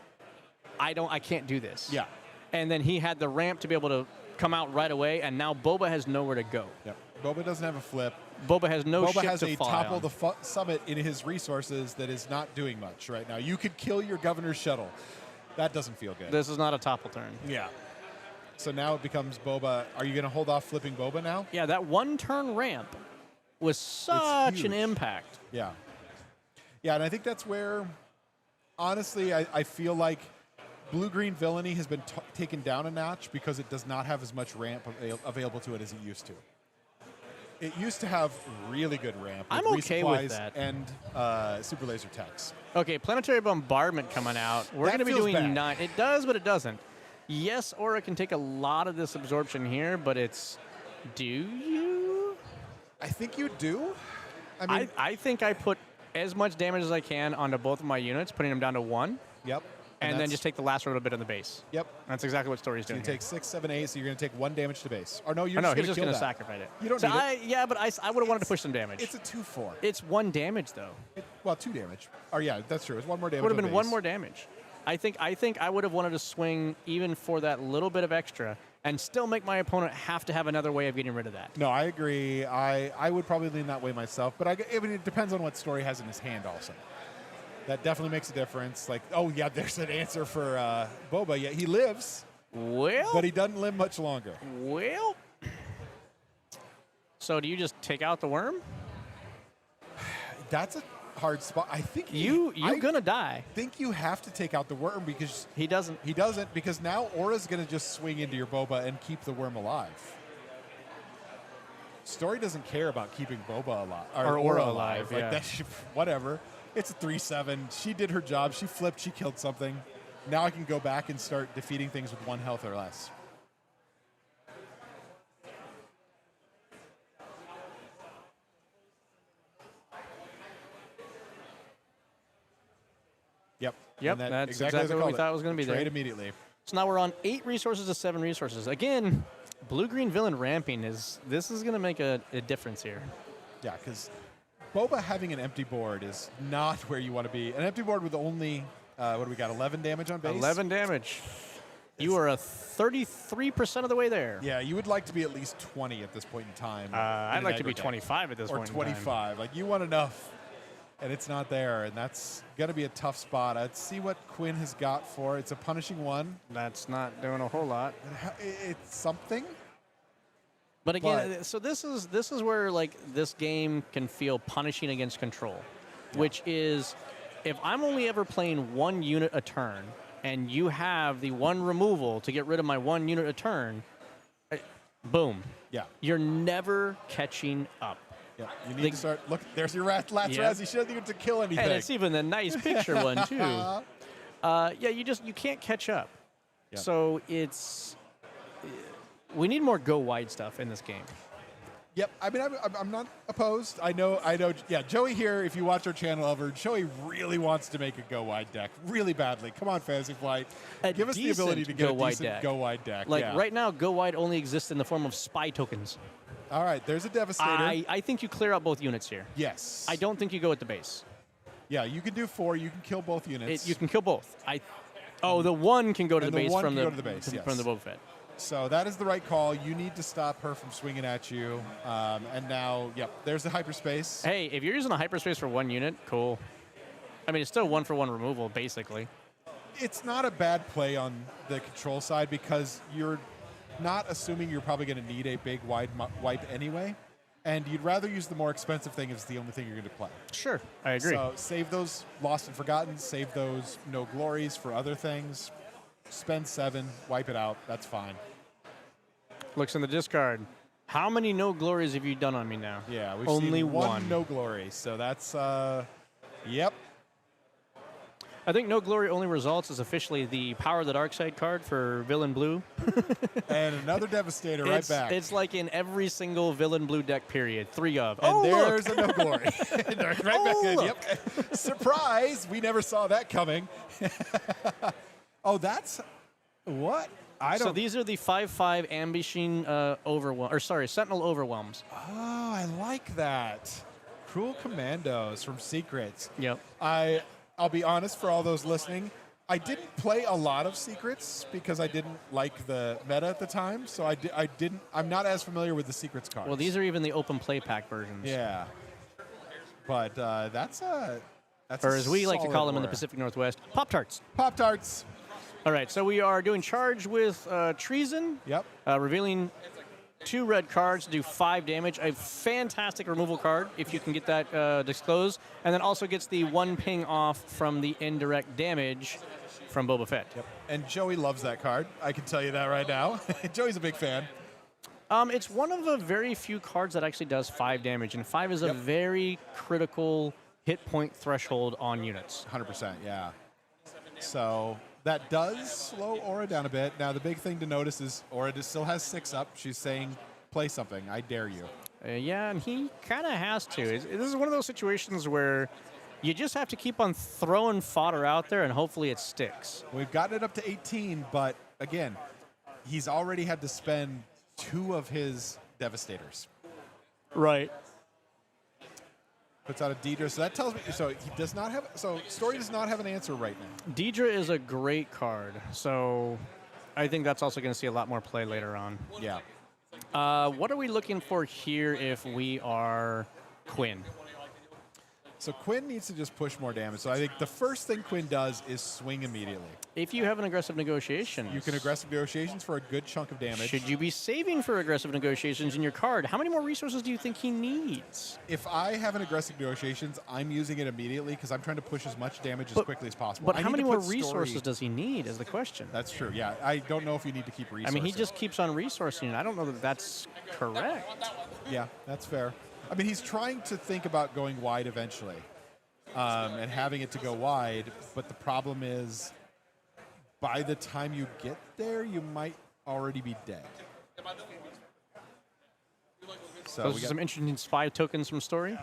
I can't do this. Yeah. And then he had the ramp to be able to come out right away, and now Boba has nowhere to go. Yep. Boba doesn't have a flip. Boba has no Boba ship has to a fly topple on. the summit in his resources that is not doing much right now. You could kill your governor's shuttle. That doesn't feel good. This is not a topple turn. Yeah. So now it becomes Boba. Are you going to hold off flipping Boba now? Yeah, that one-turn ramp was such an huge. impact. Yeah. Yeah, and I think that's where, honestly, I feel like blue-green villainy has been taken down a notch because it does not have as much ramp available to it as it used to. It used to have really good ramp with I'm okay with resupplies that. and super laser techs. Okay, Planetary Bombardment coming out. We're That going to be feels doing bad. 9. It does, but it doesn't. Yes, Aura can take a lot of this absorption here, but it's... Do you? I think you do. I mean, I think I put as much damage as I can onto both of my units, putting them down to 1, yep. and then that's- just take the last little bit on the base. Yep. That's exactly what Story's So doing you here. take 6, 7, 8, so you're going to take 1 damage to base. Or no, you're Oh, no, just he's going just to going kill to that. sacrifice it. You don't so need it. Yeah, but I would have wanted to push some damage. It's a 2-4. It's 1 damage, though. Well, 2 damage. Oh, yeah, that's true. It's 1 more damage. Would have on been 1 base. more damage. I think I would have wanted to swing even for that little bit of extra and still make my opponent have to have another way of getting rid of that. No, I agree. I would probably lean that way myself, but I mean, it depends on what Story has in his hand also. That definitely makes a difference. Like, oh, yeah, there's an answer for Boba. Yeah, he lives, Well, but he doesn't live much longer. well. So do you just take out the worm? That's a hard spot. I think You're I gonna die. think you have to take out the worm because He doesn't. he doesn't, because now Aura's going to just swing into your Boba and keep the worm alive. Story doesn't care about keeping Boba alive. Or Aura alive, Like yeah. that whatever. It's a 3-7. She did her job. She flipped. She killed something. Now I can go back and start defeating things with 1 health or less. Yep. Yep, And that's as exactly I what we called it. thought was gonna be Trade there. immediately. So now we're on 8 resources to 7 resources. Again, blue-green villain ramping is going to make a difference here. Yeah, because Boba having an empty board is not where you want to be. An empty board with only, what do we got, 11 damage on base? 11 damage. You are a 33% of the way there. Yeah, you would like to be at least 20 at this point in time. I'd in like an to be aggregate. 25 at this Or point in time. 25. Like, you want enough, and it's not there, and that's going to be a tough spot. Let's see what Quinn has got for. It's a punishing 1. That's not doing a whole lot. It's something. But again, so this is where like this game can feel punishing against control, which is if I'm only ever playing 1 unit a turn and you have the 1 removal to get rid of my 1 unit a turn, boom. Yeah. You're never catching up. Yeah. You need to start. Look, there's your Lats Razzie. You shouldn't need to kill anything. And it's even a nice picture one too. Yeah, you can't catch up. Yeah. So we need more go wide stuff in this game. Yep. I mean, I'm not opposed. I know. Yeah, Joey here, if you watch our channel ever, Joey really wants to make a go-wide deck really badly. Come on, Fantasy Flight. Give us the ability to get a decent go-wide deck. Like yeah. right now, go wide only exists in the form of spy tokens. All right, there's a Devastator. I think you clear out both units here. Yes. I don't think you go at the base. Yeah, you can do 4. You can kill both units. You can kill both. The 1 can go to And the the base 1 from can the go to the base, yes. from the Boba Fett. So that is the right call. You need to stop her from swinging at you. And now, yep, there's the hyperspace. Hey, if you're using a hyperspace for 1 unit, cool. I mean, it's still 1-for-1 removal, basically. It's not a bad play on the control side because you're not assuming you're probably going to need a big wide wipe anyway. And you'd rather use the more expensive thing if it's the only thing you're going to play. Sure, I agree. So save those Lost and Forgotten, save those No Glories for other things. Spend 7, wipe it out. That's fine. Looks in the discard. How many no glories have you done on me now? Yeah, we've only seen one. No Glory. So that's, yep. I think no glory only results is officially the Power of the Dark Side card for Villain Blue. And another Devastator right back. It's like in every single Villain Blue deck, period. 3 of. And there's look. a No Glory. right back in. Look. Yep. Surprise! We never saw that coming. Oh, that's what? I don't. So these are the 5/5 ambushing Sentinel overwhelms. Oh, I like that. Cruel Commandos from Secrets. Yep. I'll be honest for all those listening. I didn't play a lot of Secrets because I didn't like the meta at the time, so I'm not as familiar with the Secrets cards. Well, these are even the open play pack versions. Yeah. But that's Or as we like to call them in the Pacific Northwest, Pop-Tarts. Pop-Tarts. All right, so we are doing Charge with Treason. Yep. Revealing 2 red cards to do 5 damage. A fantastic removal card if you can get that disclosed. And then also gets the 1 ping off from the indirect damage from Boba Fett. Yep. And Joey loves that card. I can tell you that right now. Joey's a big fan. It's one of the very few cards that actually does 5 damage. And 5 is a very critical hit point threshold on units. 100%, yeah. So that does slow Aura down a bit. Now, the big thing to notice is Aura still has 6 up. She's saying, play something. I dare you. Yeah, and he kind of has to. This is one of those situations where you just have to keep on throwing fodder out there, and hopefully it sticks. We've gotten it up to 18, but again, he's already had to spend 2 of his Devastators. Right. Puts out a Deidre, so that tells me. So he does not have. So Story does not have an answer right now. Deidre is a great card, so I think that's also going to see a lot more play later on. Yeah. What are we looking for here if we are Quinn? So Quinn needs to just push more damage. So I think the first thing Quinn does is swing immediately. If you have an aggressive negotiation, You can aggressive negotiations for a good chunk of damage. should you be saving for aggressive negotiations in your card? How many more resources do you think he needs? If I have an aggressive negotiations, I'm using it immediately because I'm trying to push as much damage as quickly as possible. But I how need many to more put Story- resources does he need is the question. That's true. Yeah, I don't know if you need to keep I resources. mean, he just keeps on resourcing, and I don't know that that's correct. Yeah, that's fair. I mean, he's trying to think about going wide eventually, and having it to go wide. But the problem is, by the time you get there, you might already be dead. So Those are some interesting spy tokens from Story.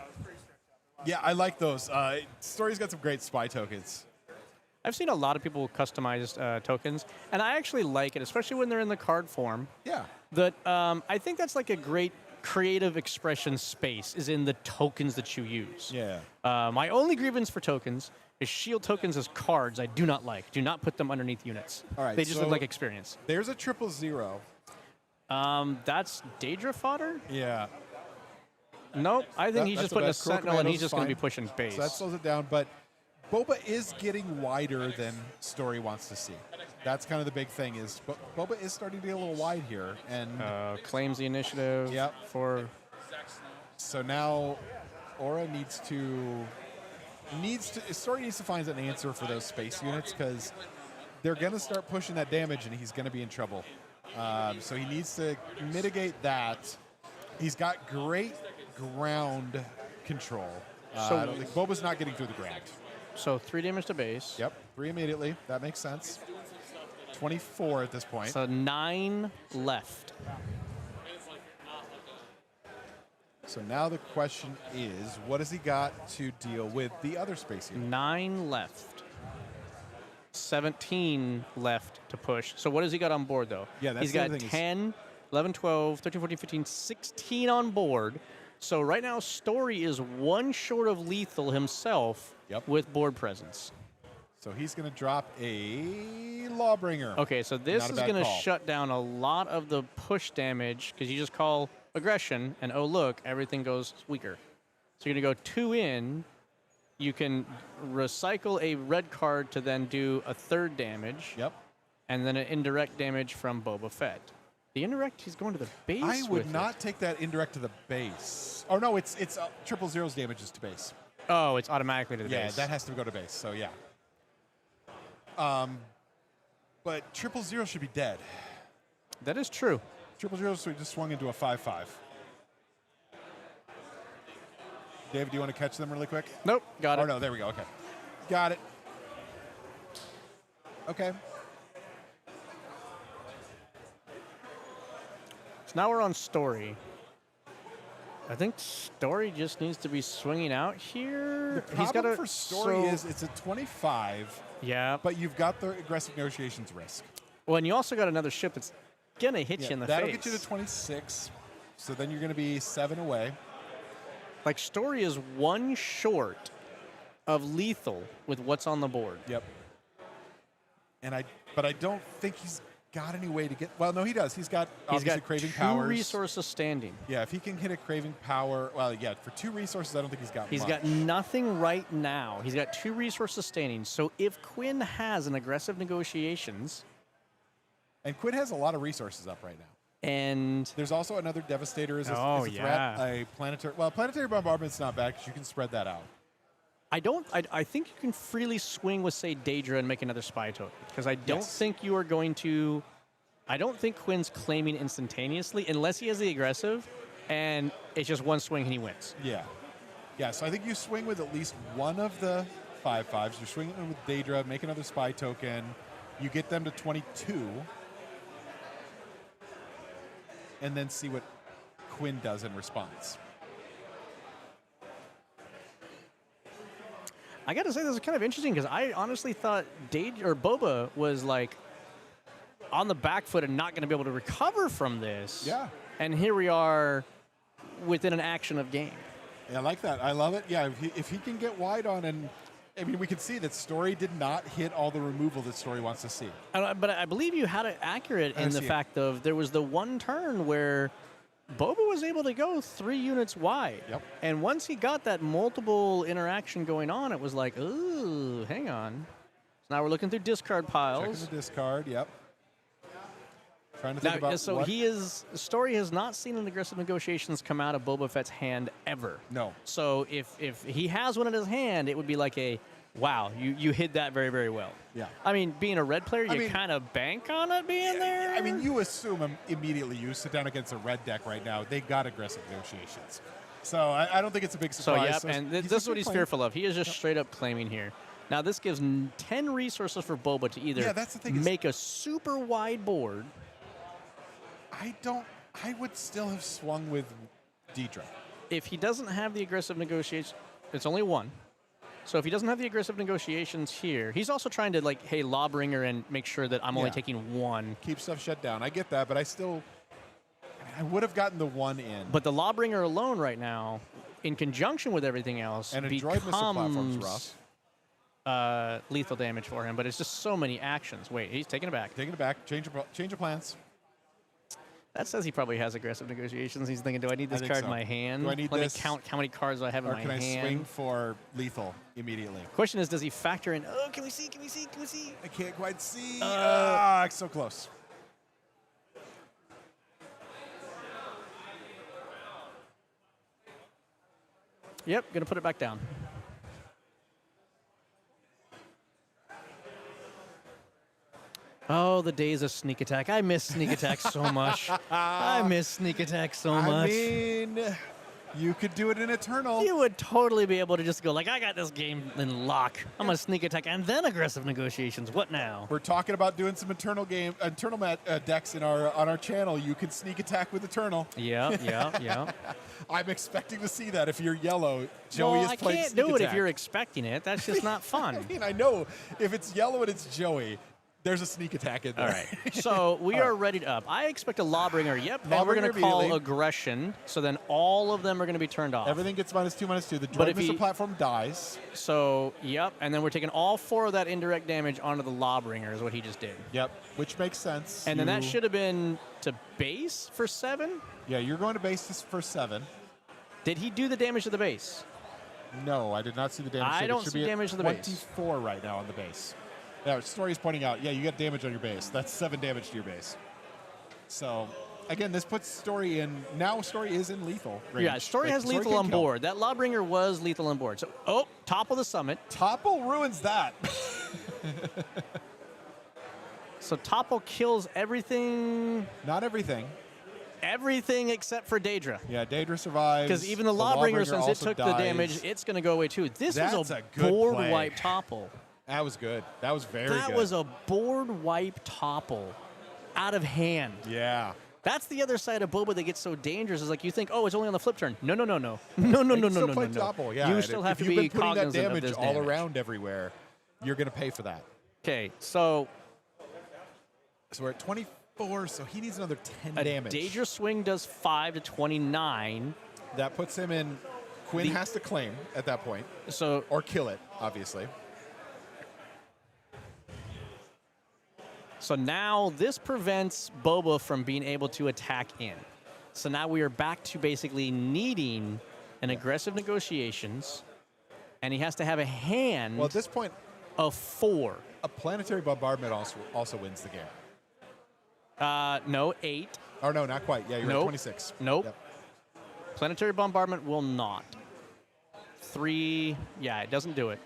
yeah, I like those. Story's got some great spy tokens. I've seen a lot of people customize tokens, and I actually like it, especially when they're in the card form. Yeah. That I think that's like a great creative expression space is in the tokens that you use. Yeah. My only grievance for tokens is shield tokens as cards I do not like. Do not put them underneath units. All right, They just so- look like experience. There's a 000. That's Daedra fodder? Yeah. Nope. I think he's That's just putting a best. Crow sentinel and he's Commando's just going to be fine. pushing base. So that slows it down, but Boba is getting wider than Story wants to see. That's kind of the big thing is Boba is starting to get a little wide here, and Claims the initiative Yep. for... so now Aura Story needs to find an answer for those space units because they're going to start pushing that damage, and he's going to be in trouble. So he needs to mitigate that. He's got great ground control. So- I don't think Boba's not getting through the ground. So 3 damage to base. Yep, 3 immediately. That makes sense. 24 at this point. So 9 left. So now the question is, what has he got to deal with the other space unit? 9 left. 17 left to push. So what has he got on board, though? Yeah, that's He's the got other thing is- 10, 11, 12, 13, 14, 15, 16 on board. So right now, Story is 1 short of lethal himself Yep. with board presence. So he's going to drop a Lawbringer. Okay, so this Not a is bad going to call. shut down a lot of the push damage because you just call aggression, and oh, look, everything goes weaker. So you're going to go 2 in. You can recycle a red card to then do a 3rd damage. Yep. And then an indirect damage from Boba Fett. The indirect, he's going to the base. I would with not it. take that indirect to the base. Oh, no, it's 000's damages to base. Oh, it's automatically to the Yeah, base. that has to go to base, so yeah. But 000 should be dead. That is true. 000 just swung into a 5/5. David, do you want to catch them really quick? Nope, got Oh, it. no, there we go. Okay. Got it. Okay. So now we're on Story. I think Story just needs to be swinging out here. The He's got problem a for Story is it's a 25, yeah. but you've got the aggressive negotiations risk. Well, and you also got another ship that's gonna hit you in the that'll face. get you to 26, so then you're going to be 7 away. Like Story is 1 short of lethal with what's on the board. Yep. But I don't think he's got any way to get. Well, no, he does. He's got obviously craving two powers. resources standing. Yeah, if he can hit a craving power. Well, yeah, for 2 resources, I don't think he's got. He's much. got nothing right now. He's got 2 resources standing. So if Quinn has an aggressive negotiations, And Quinn has a lot of resources up right now. and There's also another Devastator as a Oh, threat. yeah. A planetary bombardment's not bad because you can spread that out. I think you can freely swing with, say, Daedra and make another spy token. Because I don't Yes. think you are going to. I don't think Quinn's claiming instantaneously unless he has the aggressive, and it's just one swing and he wins. Yeah. Yeah, so I think you swing with at least one of the 5/5s. You're swinging with Daedra, make another spy token. You get them to 22. And then see what Quinn does in response. I got to say, this is kind of interesting because I honestly thought Boba was like on the back foot and not going to be able to recover from this. Yeah. And here we are within an action of game. Yeah, I like that. I love it. Yeah, if he can get wide on, and I mean, we can see that Story did not hit all the removal that Story wants to see. But I believe you had it accurate in the fact of there was the one turn where Boba was able to go 3 units wide. Yep. And once he got that multiple interaction going on, it was like, ooh, hang on. So now we're looking through discard Checking piles. the discard. Yep. Trying to think about So what. Story has not seen an aggressive negotiations come out of Boba Fett's hand ever. No. So if he has one in his hand, it would be like a, wow, you hid that very, very well. Yeah. I mean, being a red player, I you mean- kind of bank on it being there. I mean, you assume immediately you sit down against a red deck right now. They got aggressive negotiations. So I don't think it's a big So, surprise. yep, and he's this is just what he's playing. fearful of. He is just straight up claiming here. Now, this gives 10 resources for Boba to either Yeah, that's the thing is- make a super wide board. I would still have swung with Daedra. If he doesn't have the aggressive negotiation, it's only 1. So if he doesn't have the aggressive negotiations here, he's also trying to, like, hey, Lawbringer and make sure that I'm only Yeah. taking 1. Keep stuff shut down. I get that, but I would have gotten the 1 in. But the Lawbringer alone right now, in conjunction with everything else, And a droid missile platform's rough. lethal damage for him. But it's just so many actions. Wait, he's taking it back. Taking it back. Change of plans. That says he probably has aggressive negotiations. He's thinking, do I need this think card so. in my hand? Do I need Let this? me count how many cards I have in Or my can I hand. swing for lethal immediately? Question is, does he factor in, oh, can we see? I can't quite see. So close. Yep, going to put it back down. Oh, the days of sneak attack. I miss sneak attack so much. I miss sneak attack so I much. mean, you could do it in Eternal. You would totally be able to just go like, I got this game in lock. I'm going to sneak attack and then aggressive negotiations. What now? We're talking about doing some Eternal decks on our channel. You can sneak attack with Eternal. Yeah. I'm expecting to see that if you're yellow. Joey Well, is I playing can't sneak do it if attack. you're expecting it. That's just not fun. I mean, I know if it's yellow and it's Joey, there's a sneak attack in there. All right. So we are ready up. I expect a Lawbringer. Yep. And we're going Lawbringer to call immediately. aggression. So then all of them are going to be turned off. Everything gets -2/-2. The But droid if missile he- platform dies. So, yep. And then we're taking all 4 of that indirect damage onto the Lawbringer is what he just did. Yep, which makes sense. And then that should have been to base for 7. Yeah, you're going to base this for 7. Did he do the damage to the base? No, I did not see the damage. I It don't should see be at damage to the base. 24 right now on the base. Yeah, Story's pointing out, yeah, you got damage on your base. That's 7 damage to your base. So, again, this puts Story in. Now Story is in lethal range. Yeah, Story Like, has lethal can on kill. board. That Lawbringer was lethal on board. So, top of the summit. Topple ruins that. So Topple kills everything Not everything. except for Daedra. Yeah, Daedra survives. Because even the Lawbringer, since it also took the dies. damage, it's going to go away too. This That's was a a good board play. wipe Topple. That was good. That was very That good. was a board wipe Topple out of hand. Yeah. That's the other side of Boba that gets so dangerous. Is like you think, oh, it's only on the flip turn. No. You can still play no. Topple, yeah. You And still if have to you've be been putting that cognizant of damage this all damage. around everywhere, you're going to pay for that. Okay, so So we're at 24, so he needs another 10 a damage. Daedra swing does 5 to 29. That puts him in. Quinn has to claim at that point, So or kill it, obviously. So now this prevents Boba from being able to attack in. So now we are back to basically needing an aggressive negotiations, and he has to have a hand Well, at this point, of 4. a planetary bombardment also wins the game. No, 8. Or no, not quite. Yeah, you're at Nope. 26. Nope. Yep. Planetary bombardment will not. 3, yeah, it doesn't do it.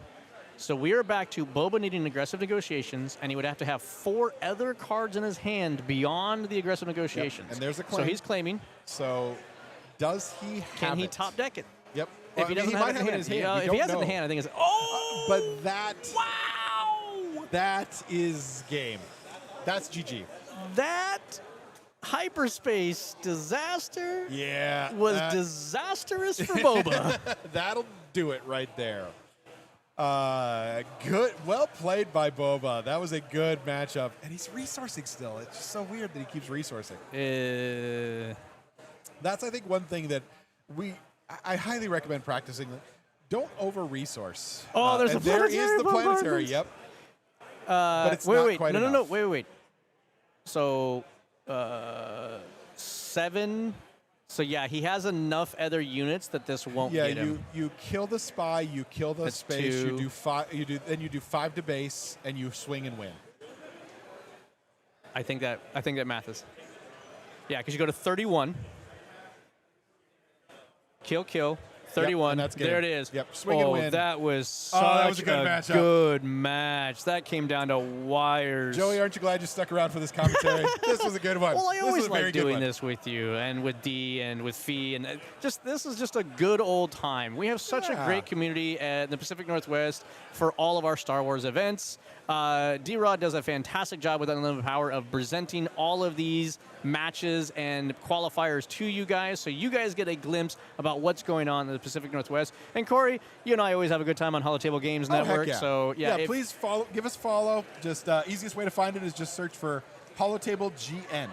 So we are back to Boba needing aggressive negotiations, and he would have to have 4 other cards in his hand beyond the aggressive negotiations. And there's a So claim. he's claiming. So does he have Can he it? top deck it? Yep. If he doesn't have it in his hand. Yeah, We if he don't has it in know. hand, I think it's oh. But that Wow! that is game. That's GG. That hyperspace disaster Yeah. was disastrous for Boba. That'll do it right there. Good. Well played by Boba. That was a good matchup. And he's resourcing still. It's just so weird that he keeps resourcing. That's, I think, one thing that I highly recommend practicing. Don't over-resource. Oh, there's and a there planetary is the planetary, bombardment. yep. But it's not wait, quite no, enough. wait. So, 7. So yeah, he has enough other units that this won't Yeah, get him. you kill the spy, you kill the That's space, 2. you do 5. Then you do 5 to base, and you swing and win. I think that math is. Yeah, because you go to 31. Kill. 31. and that's game. There it is. Yep, swing and win. That was such that was a good matchup. good match. That came down to wires. Joey, aren't you glad you stuck around for this commentary? This was a good one. Well, I This always was a very like good doing one. this with you and with Dee and with Fee, and this is just a good old time. We have such a Yeah. great community at the Pacific Northwest for all of our Star Wars events. D-Rod does a fantastic job with Unlimited Power of presenting all of these matches and qualifiers to you guys, so you guys get a glimpse about what's going on in the Pacific Northwest. And Corey, you and I always have a good time on Holotable Games Oh, heck Network. yeah. So yeah, if- please give us a follow. Just easiest way to find it is just search for Holotable GN.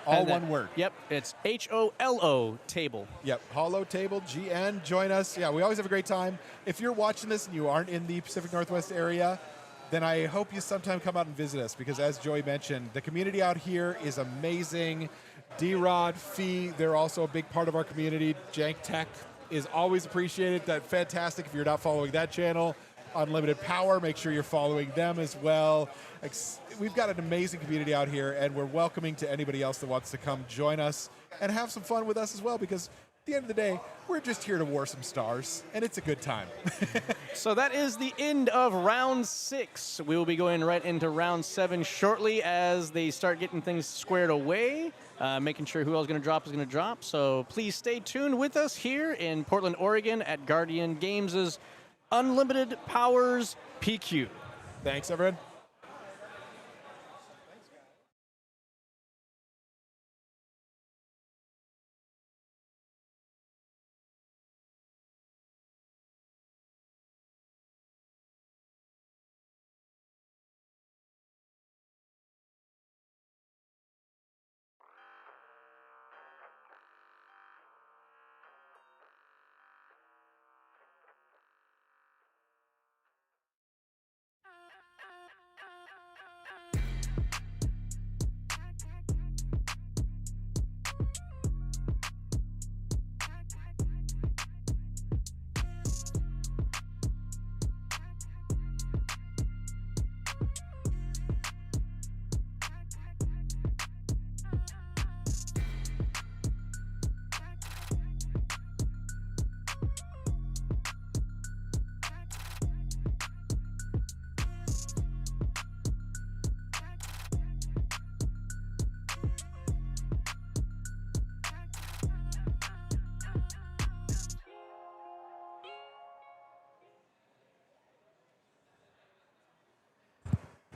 All and then- one word. Yep, it's HOLO table. Yep, Holotable GN. Join us. Yeah, we always have a great time. If you're watching this and you aren't in the Pacific Northwest area, then I hope you sometime come out and visit us, because as Joey mentioned, the community out here is amazing. D-Rod, Fee, they're also a big part of our community. Janktech is always appreciated. That's fantastic. If you're not following that channel, Unlimited Power, make sure you're following them as well. We've got an amazing community out here, and we're welcoming to anybody else that wants to come join us and have some fun with us as well, because at the end of the day, we're just here to war some stars, and it's a good time. So that is the end of round 6. We will be going right into round 7 shortly as they start getting things squared away, making sure who else is going to drop. So please stay tuned with us here in Portland, Oregon at Guardian Games' Unlimited Powers PQ. Thanks, everyone.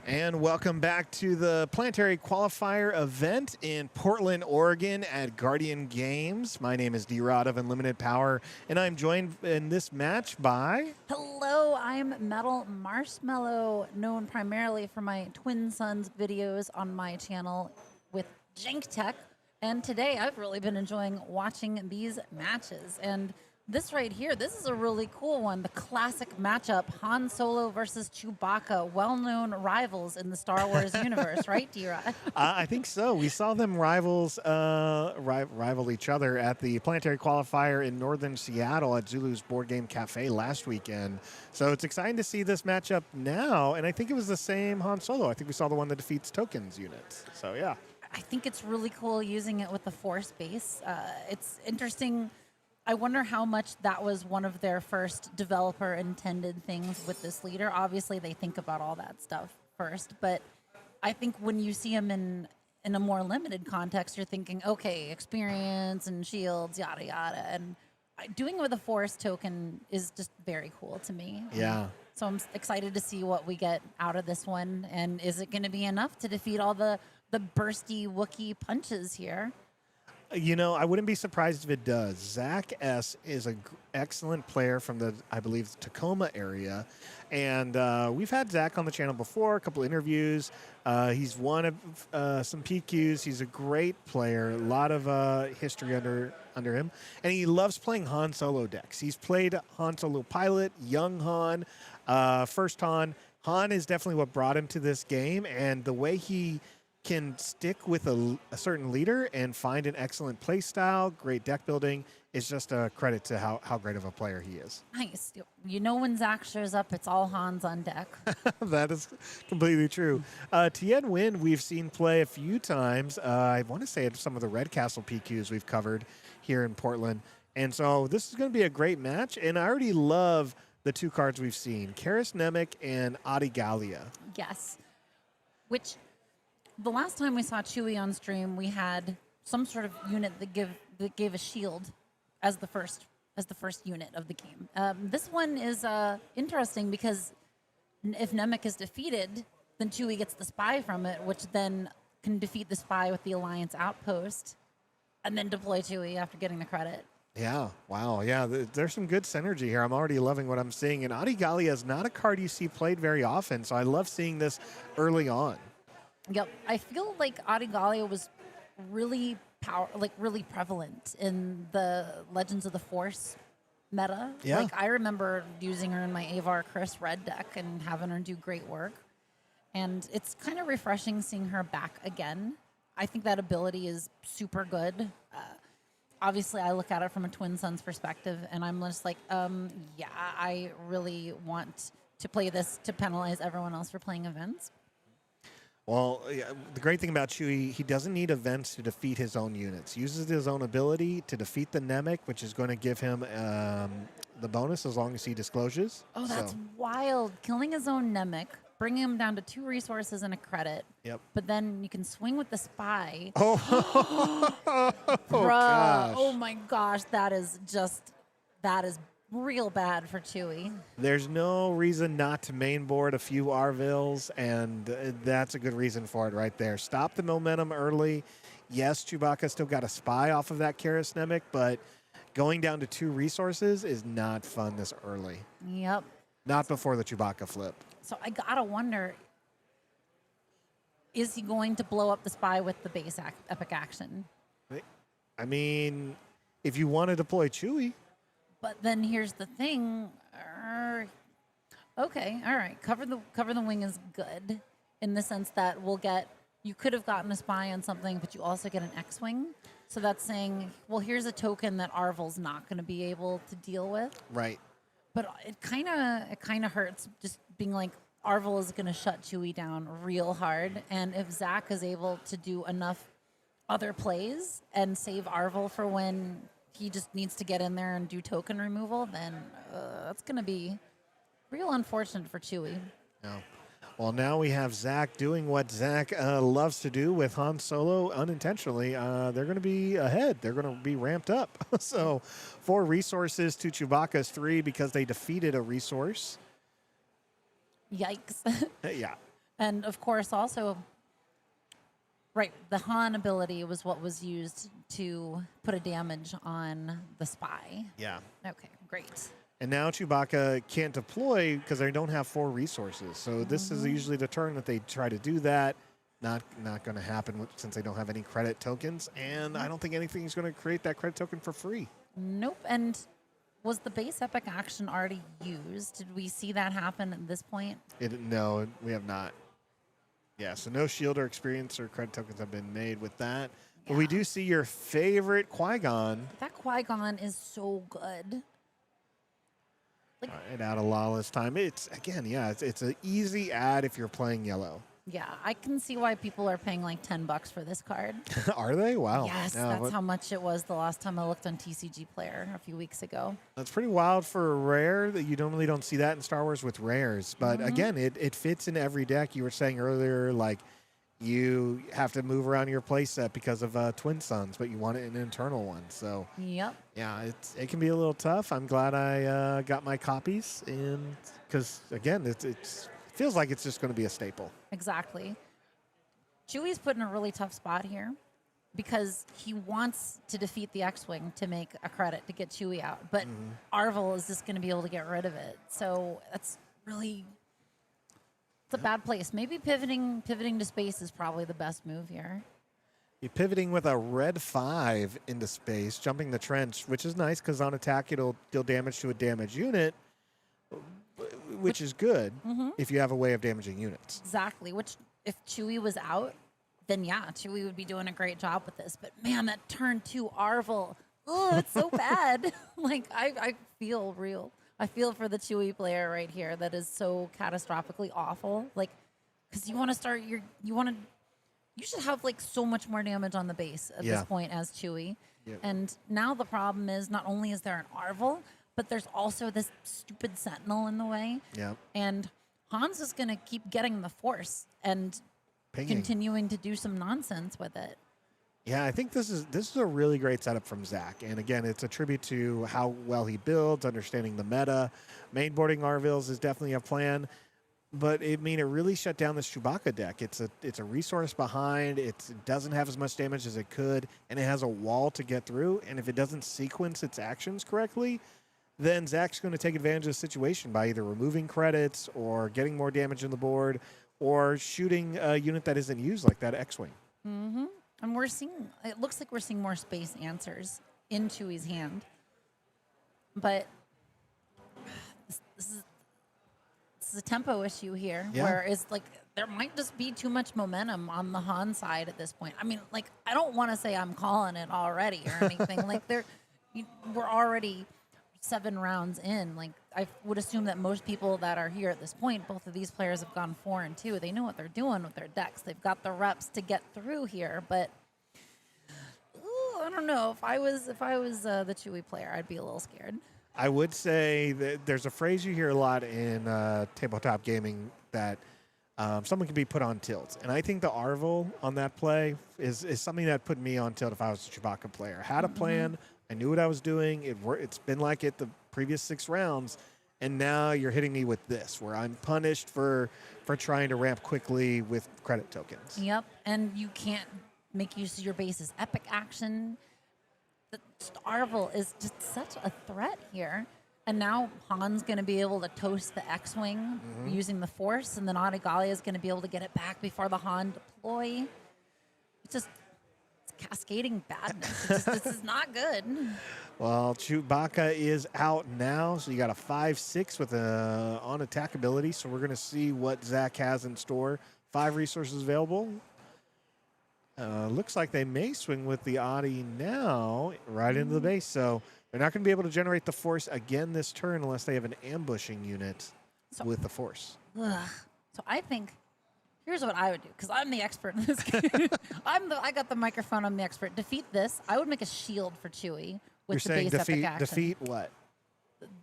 And welcome back to the Planetary Qualifier event in Portland, Oregon at Guardian Games. My name is D-Rod of Unlimited Power, and I'm joined in this match by... Hello, I'm Metal Marshmallow, known primarily for my twin sons videos on my channel with Janktech. And today I've really been enjoying watching these matches. And This right here, this is a really cool one. The classic matchup, Han Solo versus Chewbacca, well-known rivals in the Star Wars universe, right, D-Rod? I think so. We saw them rival each other at the Planetary Qualifier in northern Seattle at Zulu's Board Game Cafe last weekend. So it's exciting to see this matchup now, and I think it was the same Han Solo. I think we saw the one that defeats tokens units. So, yeah. I think it's really cool using it with the Force base. It's interesting. I wonder how much that was one of their first developer intended things with this leader. Obviously, they think about all that stuff first, but I think when you see him in a more limited context, you're thinking, okay, experience and shields, yada yada, and doing it with a Force token is just very cool to me. Yeah. So I'm excited to see what we get out of this one, and is it going to be enough to defeat all the bursty Wookiee punches here? You know, I wouldn't be surprised if it does. Zach S. is an excellent player from the, I believe, Tacoma area. And we've had Zach on the channel before, a couple interviews. He's won some PQs. He's a great player, a lot of history under him. And he loves playing Han Solo decks. He's played Han Solo Pilot, Young Han, First Han. Han is definitely what brought him to this game. And the way he can stick with a certain leader and find an excellent play style, great deck building, is just a credit to how great of a player he is. Nice. You know when Zach shows up, it's all Hans on deck. That is completely true. Tien Nguyen, we've seen play a few times. I want to say at some of the Red Castle PQs we've covered here in Portland. And so this is going to be a great match. And I already love the two cards we've seen, Karis Nemec and Adi Gallia. Yes. Which, the last time we saw Chewie on stream, we had some sort of unit that gave a shield as the first unit of the game. This one is interesting because if Nemec is defeated, then Chewie gets the spy from it, which then can defeat the spy with the Alliance outpost, and then deploy Chewie after getting the credit. Yeah, wow, yeah, there's some good synergy here. I'm already loving what I'm seeing. And Adi Gallia is not a card you see played very often, so I love seeing this early on. Yep, I feel like Adi Gallia was really really prevalent in the Legends of the Force meta. Yeah. Like I remember using her in my Avar Chris Red deck and having her do great work. And it's kind of refreshing seeing her back again. I think that ability is super good. Obviously, I look at it from a Twin Suns perspective, and I'm just like, yeah, I really want to play this to penalize everyone else for playing events. Well, yeah, the great thing about Chewie, he doesn't need events to defeat his own units. He uses his own ability to defeat the Nemec, which is going to give him the bonus as long as he discloses. Oh, that's wild. Killing his own Nemec, bringing him down to 2 resources and a credit. Yep. But then you can swing with the spy. Oh, Bruh, gosh. oh my gosh, that is real bad for Chewie. There's no reason not to mainboard a few Arvills, and that's a good reason for it right there. Stop the momentum early. Yes, Chewbacca still got a spy off of that Karis Nemec, but going down to 2 resources is not fun this early. Yep. Not before the Chewbacca flip. So I gotta wonder, is he going to blow up the spy with the base epic action? I mean, if you want to deploy Chewie. But then here's the thing. Okay, all right. Cover the wing is good in the sense that you could have gotten a spy on something, but you also get an X-wing. So that's saying, well, here's a token that Arvil's not going to be able to deal with. Right. But it kind of hurts just being like, Arvil is going to shut Chewie down real hard, and if Zach is able to do enough other plays and save Arvil for when he just needs to get in there and do token removal, then that's going to be real unfortunate for Chewie. No. Well, now we have Zach doing what Zach loves to do with Han Solo unintentionally. They're going to be ahead. They're going to be ramped up. So 4 resources to Chewbacca's 3 because they defeated a resource. Yikes. Yeah. And, of course, also, right, the Han ability was what was used to put a damage on the spy. Yeah. Okay, great. And now Chewbacca can't deploy because they don't have 4 resources. So this is usually the turn that they try to do that. Not going to happen since they don't have any credit tokens. And I don't think anything is going to create that credit token for free. Nope. And Was the base epic action already used? Did we see that happen at this point? No, we have not. Yeah, so no shield or experience or credit tokens have been made with that. But we Yeah. do see your favorite Qui-Gon That Qui-Gon is so good. right out of Lawless time. It's, again, it's an easy add if you're playing yellow. Yeah, I can see why people are paying like $10 for this card. Are they? Wow. Yes, Yeah, that's but how much it was the last time I looked on TCG Player a few weeks ago. that's pretty wild for a rare that you normally don't see that in Star Wars with rares. But again, it fits in every deck. You were saying earlier, like, you have to move around your play set because of Twin Suns, but you want it in an internal one. So, Yep. yeah, it can be a little tough. I'm glad I got my copies, and because, again, it feels like it's just going to be a staple. Exactly. Chewie's put in a really tough spot here because he wants to defeat the X-Wing to make a credit to get Chewie out, but Arvel is just going to be able to get rid of it. So that's really it's a bad place. Maybe pivoting to space is probably the best move here. You're pivoting with a red 5 into space, jumping the trench, which is nice because on attack it'll deal damage to a damaged unit, which is good if you have a way of damaging units. Exactly. Which, if Chewie was out, then yeah, Chewie would be doing a great job with this. But man, that turn 2 Arvel, oh, it's so bad. Like I feel real. I feel for the Chewie player right here. That is so catastrophically awful. Like, because you want to start you should have like so much more damage on the base at this point as Chewie. Yep. And now the problem is not only is there an Arvel, but there's also this stupid Sentinel in the way. Yeah. And Hans is going to keep getting the Force and Pinging. continuing to do some nonsense with it. Yeah, I think this is a really great setup from Zach. And again, it's a tribute to how well he builds, understanding the meta. Mainboarding Arvils is definitely a plan. But it really shut down this Chewbacca deck. It's a resource behind. It doesn't have as much damage as it could, and it has a wall to get through. And if it doesn't sequence its actions correctly, then Zach's going to take advantage of the situation by either removing credits or getting more damage on the board or shooting a unit that isn't used, like that X-Wing. And it looks like we're seeing more space answers in Chewie's hand. But this is a tempo issue here, Yeah. where it's like there might just be too much momentum on the Han side at this point. I mean, like, I don't want to say I'm calling it already or anything. Like, we're already 7 rounds in. Like, I would assume that most people that are here at this point, both of these players have gone 4 and 2. They know what they're doing with their decks. They've got the reps to get through here. But I don't know. If I was the Chewie player, I'd be a little scared. I would say that there's a phrase you hear a lot in tabletop gaming that someone can be put on tilt. And I think the Arvel on that play is something that put me on tilt if I was a Chewbacca player. I had a plan. I knew what I was doing. It's been like it the previous 6 rounds. And now you're hitting me with this, where I'm punished for trying to ramp quickly with credit tokens. Yep, and you can't make use of your base's epic action. The Arvel is just such a threat here. And now Han's going to be able to toast the X-Wing using the Force, and then Odigalia is going to be able to get it back before the Han deploy. It's cascading badness. This is not good. Well, Chewbacca is out now, so you got a 5/6 with a on attack ability. So we're going to see what Zach has in store. 5 resources available. Looks like they may swing with the Audi now right into the base. So they're not going to be able to generate the Force again this turn unless they have an ambushing unit with the Force. Ugh. So I think here's what I would do, because I'm the expert in this game. I got the microphone. I'm the expert. Defeat this. I would make a shield for Chewie with You're the saying base epic action. defeat what?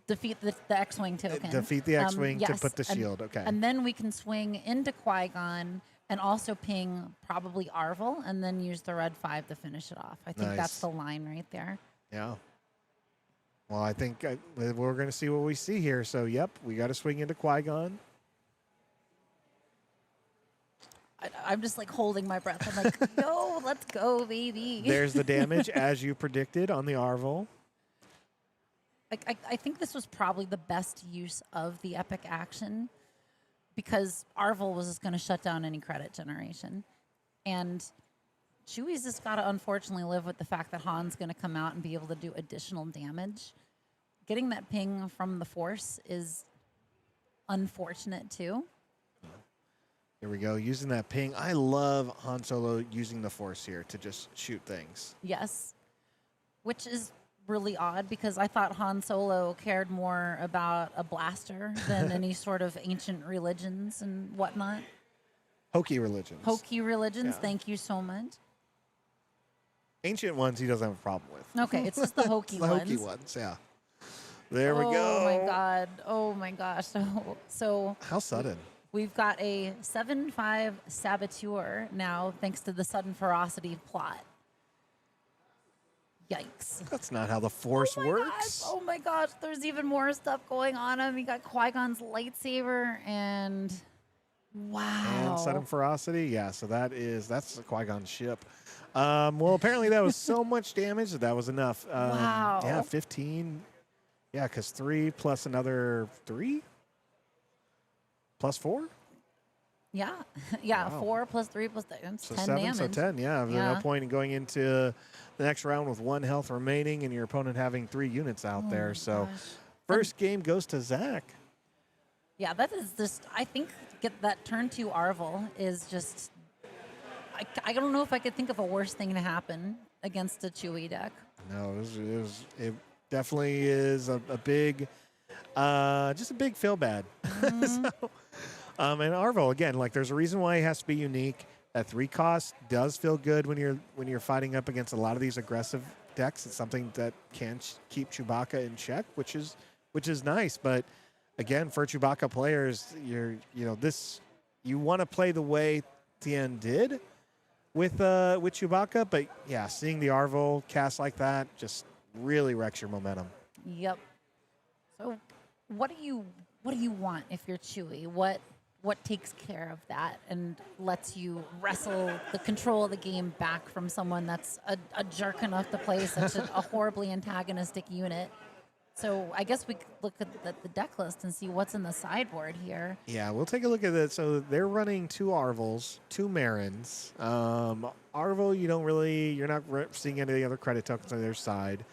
Defeat the X-Wing token. Defeat the X-Wing to yes, put the shield. Okay. And then we can swing into Qui-Gon and also ping probably Arvel and then use the red 5 to finish it off. I think Nice. that's the line right there. Yeah. Well, I think we're going to see what we see here. So, yep, we got to swing into Qui-Gon. I'm just like holding my breath. I'm like, yo, let's go, baby. There's the damage as you predicted on the Arvel. I think this was probably the best use of the epic action because Arvel was just going to shut down any credit generation. And Chewie's just got to unfortunately live with the fact that Han's going to come out and be able to do additional damage. getting that ping from the Force is unfortunate too. Here we go, using that ping. I love Han Solo using the Force here to just shoot things. Yes. Which is really odd because I thought Han Solo cared more about a blaster than any sort of ancient religions and whatnot. Hokey religions. Hokey religions, Yeah. thank you so much. Ancient ones he doesn't have a problem with. Okay, it's just the hokey The ones. hokey ones, yeah. There we go. Oh my god. Oh my gosh. So How sudden. we've got a 7-5 saboteur now thanks to the sudden ferocity plot. Yikes. That's not how the Force works. Oh my gosh, there's even more stuff going on. We got Qui-Gon's lightsaber and wow. And sudden ferocity, yeah. So that's Qui-Gon's ship. Well, apparently that was so much damage that was enough. Wow. Yeah, 15. Yeah, because 3 plus another 3 plus 4. Yeah. Yeah, Wow. 4 plus 3 plus 10, that's So 10 7, damage. so 10. Yeah, there's Yeah. no point in going into the next round with 1 health remaining and your opponent having 3 units out Oh there. my So gosh. first game goes to Zach. Yeah, that is just, I think get that turn 2 Arvel is just, I don't know if I could think of a worse thing to happen against a Chewie deck. No, it definitely is a big, just a big feel bad. Mm-hmm. So, and Arvel again, like there's a reason why he has to be unique. That 3 cost does feel good when you're fighting up against a lot of these aggressive decks. It's something that can keep Chewbacca in check, which is nice. But again, for Chewbacca players, you want to play the way Tien did with Chewbacca, but yeah, seeing the Arvel cast like that just really wrecks your momentum. Yep. So what do you want if you're Chewie? What takes care of that and lets you wrestle the control of the game back from someone that's a jerk enough to play such a horribly antagonistic unit? So I guess we could look at the deck list and see what's in the sideboard here. Yeah, we'll take a look at it. So they're running 2 Arvels, 2 Marins. Arvel, you're not seeing any other credit tokens on their side.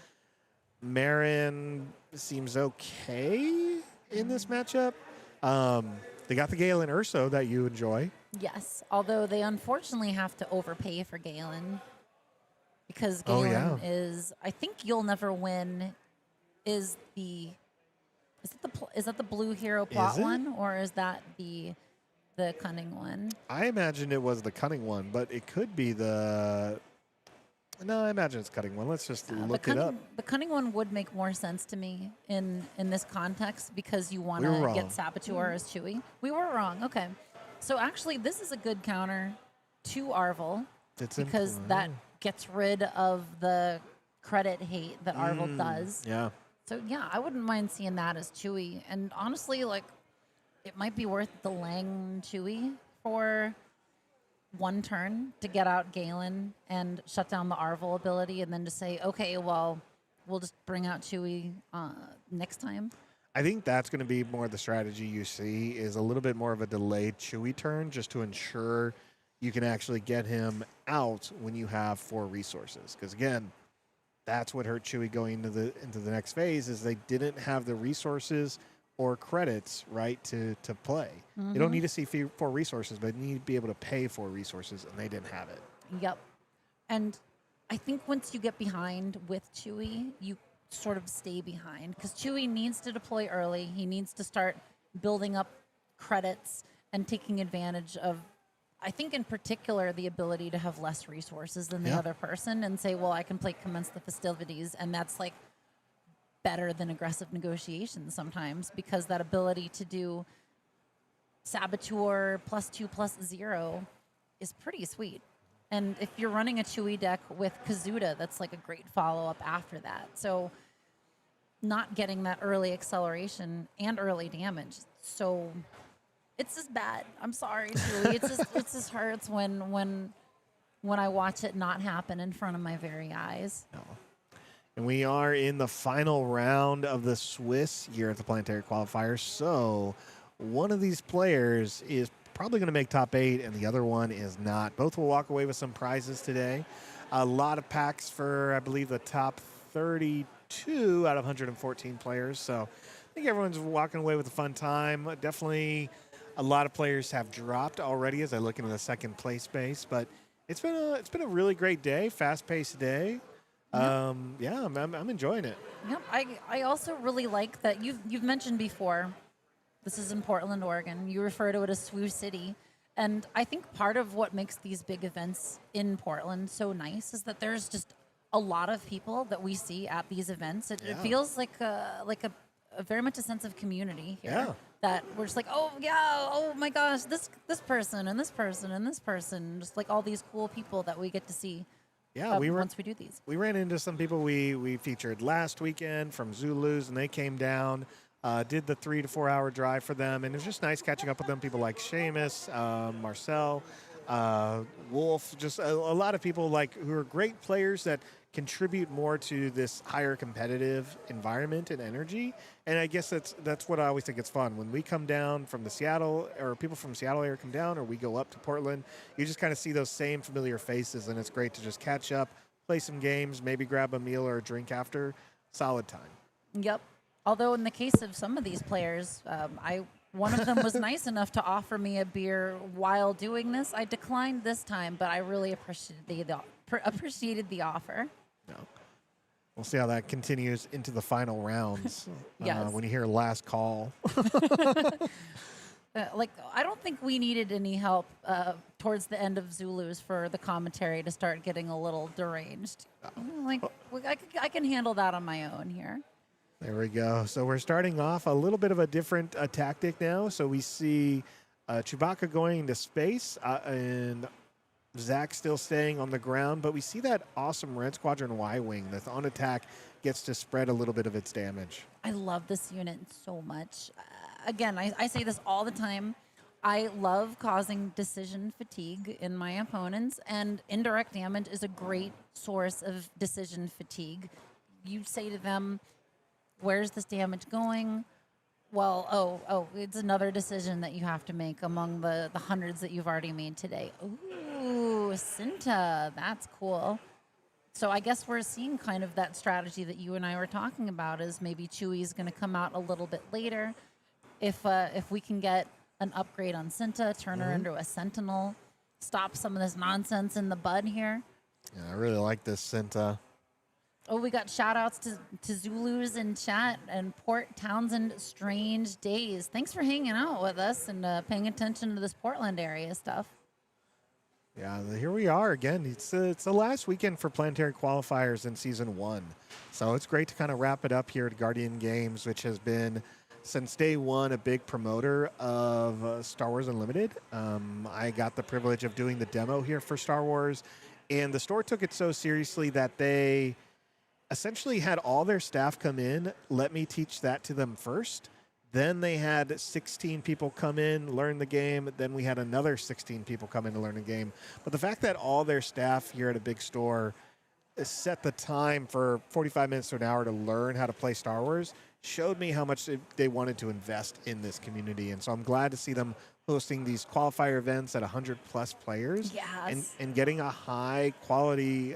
Marin seems okay in this matchup. They got the Galen Urso that you enjoy. Yes, although they unfortunately have to overpay for Galen because Oh, Galen yeah. is, I think You'll Never Win is that the blue hero plot it? one, or is that the cunning one? I imagined it was the cunning one, but it could be the... No, I imagine it's cutting one. Let's just look it up. The cunning one would make more sense to me in this context because you want We were to wrong. get Saboteur as Chewie. We were wrong. Okay, so actually this is a good counter to Arvel It's in because play. that gets rid of the credit hate that Arvel does. Yeah. So yeah, I wouldn't mind seeing that as Chewie. And honestly, like, it might be worth delaying Chewie for 1 turn to get out Galen and shut down the Arvel ability, and then to say, okay, well, we'll just bring out Chewie next time. I think that's going to be more the strategy you see is a little bit more of a delayed Chewie turn just to ensure you can actually get him out when you have 4 resources. Because again, that's what hurt Chewie going into the next phase is they didn't have the resources or credits, right, to play. You don't need to see 4 resources, but you need to be able to pay 4 resources, and they didn't have it. Yep. And I think once you get behind with Chewie, you sort of stay behind because Chewie needs to deploy early. He needs to start building up credits and taking advantage of, I think in particular, the ability to have less resources than the Yeah. other person and say, well, I can play Commence the Festivities, and that's like better than aggressive negotiations sometimes because that ability to do Saboteur +2/+0 is pretty sweet. And if you're running a Chewie deck with Kazuda, that's like a great follow-up after that. So not getting that early acceleration and early damage, so it's just bad. I'm sorry, Chewie. It just hurts when I watch it not happen in front of my very eyes. No. And we are in the final round of the Swiss here at the Planetary Qualifier. So one of these players is probably going to make top 8, and the other one is not. Both will walk away with some prizes today. A lot of packs for, I believe, the top 32 2 out of 114 players. So I think everyone's walking away with a fun time. Definitely a lot of players have dropped already as I look into the second place base, but it's been a really great day, fast-paced day. Yeah, I'm enjoying it. Yep. I also really like that you've mentioned before. This is in Portland, Oregon. You refer to it as SWU City. And I think part of what makes these big events in Portland so nice is that there's just a lot of people that we see at these events. It feels like a very much a sense of community here. Yeah. That we're just like, oh yeah, oh my gosh, this person and this person and this person, just like all these cool people that we get to see. Yeah, once we do these. We ran into some people we featured last weekend from Zulus, and they came down, did the 3 to 4 hour drive for them, and it was just nice catching up with them. People like Seamus, Marcel, Wolf, just a lot of people who are great players that contribute more to this higher competitive environment and energy. And I guess that's what I always think it's fun. When we come down from the Seattle, or people from Seattle area come down, or we go up to Portland, you just kind of see those same familiar faces, and it's great to just catch up, play some games, maybe grab a meal or a drink after. Solid time. Yep. Although in the case of some of these players, one of them was nice enough to offer me a beer while doing this. I declined this time, but I really appreciated the offer. No. We'll see how that continues into the final rounds. Yes. When you hear last call. I don't think we needed any help towards the end of Zulus for the commentary to start getting a little deranged. I can handle that on my own here. There we go. So we're starting off a little bit of a different tactic now. So we see Chewbacca going into space and Zach still staying on the ground, but we see that awesome Red Squadron Y-Wing that's on attack gets to spread a little bit of its damage. I love this unit so much. Again, I say this all the time. I love causing decision fatigue in my opponents, and indirect damage is a great source of decision fatigue. You say to them, where's this damage going? Well, it's another decision that you have to make among the hundreds that you've already made today. Ooh, Cinta, that's cool. So I guess we're seeing kind of that strategy that you and I were talking about is maybe Chewie's going to come out a little bit later. If we can get an upgrade on Cinta, turn her into a Sentinel, stop some of this nonsense in the bud here. Yeah, I really like this Cinta. Oh, we got shout-outs to Zulus in chat and Port Townsend Strange Days. Thanks for hanging out with us and paying attention to this Portland area stuff. Yeah, here we are again. It's the last weekend for Planetary Qualifiers in Season 1. So it's great to kind of wrap it up here at Guardian Games, which has been, since day one, a big promoter of Star Wars Unlimited. I got the privilege of doing the demo here for Star Wars, and the store took it so seriously that they essentially had all their staff come in, let me teach that to them first. Then they had 16 people come in, learn the game. Then we had another 16 people come in to learn the game. But the fact that all their staff here at a big store set the time for 45 minutes to an hour to learn how to play Star Wars showed me how much they wanted to invest in this community. And so I'm glad to see them hosting these qualifier events at 100+ players. Yes. And getting a high quality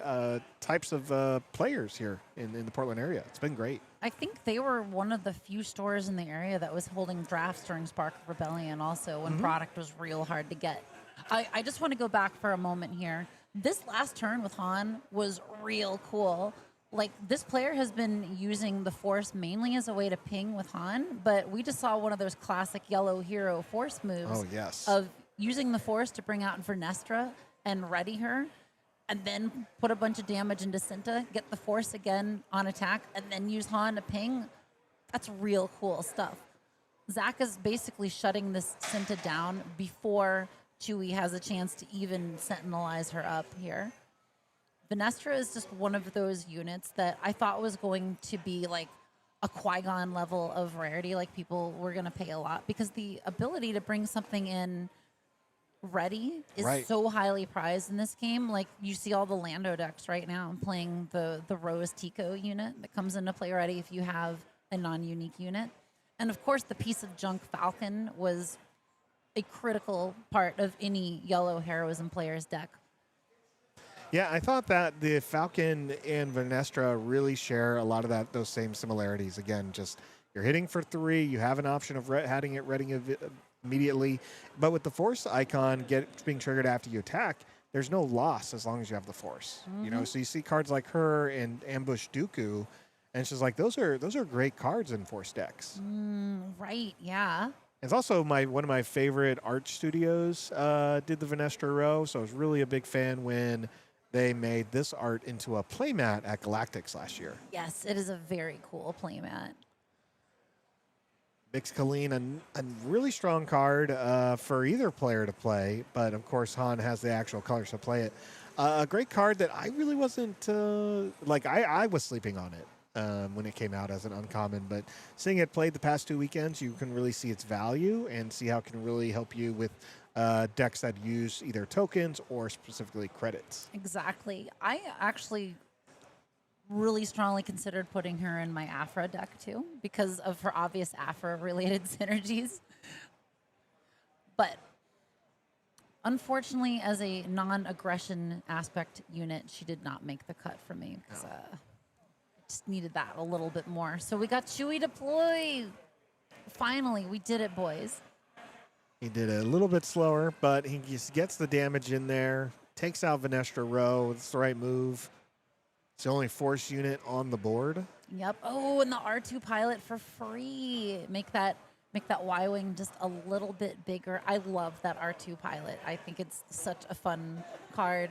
types of players here in the Portland area. It's been great. I think they were one of the few stores in the area that was holding drafts during Spark of Rebellion also when product was real hard to get. I just want to go back for a moment here. This last turn with Han was real cool. Like, this player has been using the Force mainly as a way to ping with Han, but we just saw one of those classic yellow hero Force moves. Oh, yes. Of using the Force to bring out Vernestra and ready her, and then put a bunch of damage into Cinta, get the Force again on attack, and then use Han to ping. That's real cool stuff. Zach is basically shutting this Cinta down before Chewie has a chance to even sentinelize her up here. Vernestra is just one of those units that I thought was going to be like a Qui-Gon level of rarity, like people were going to pay a lot, because the ability to bring something in ready is so highly prized in this game. Like, you see all the Lando decks right now. I'm playing the Rose Tico unit that comes into play ready if you have a non-unique unit. And of course, the piece of junk Falcon was a critical part of any yellow heroism player's deck. Yeah, I thought that the Falcon and Venestra really share a lot of those same similarities. Again, just you're hitting for 3, you have an option of having it ready immediately, but with the Force icon being triggered after you attack, there's no loss as long as you have the Force. You know, so you see cards like her and Ambush Dooku, and it's just like those are great cards in Force decks. Right, yeah. It's also one of my favorite art studios did the Venestra row, so I was really a big fan when they made this art into a playmat at Galactics last year. Yes, it is a very cool playmat. Bix Colleen, a really strong card for either player to play, but of course Han has the actual colors to play it. A great card that I really wasn't, I was sleeping on it when it came out as an uncommon, but seeing it played the past 2 weekends, you can really see its value and see how it can really help you with decks that use either tokens or specifically credits. Exactly. I actually really strongly considered putting her in my Afra deck too because of her obvious Afra related synergies. But unfortunately, as a non-aggression aspect unit, she did not make the cut for me because I just needed that a little bit more. So we got Chewie deploy. Finally, we did it, boys. He did it a little bit slower, but he just gets the damage in there, takes out Venestra row. It's the right move. It's the only Force unit on the board. Yep. Oh, and the R2 pilot for free. Make that Y-wing just a little bit bigger. I love that R2 pilot. I think it's such a fun card.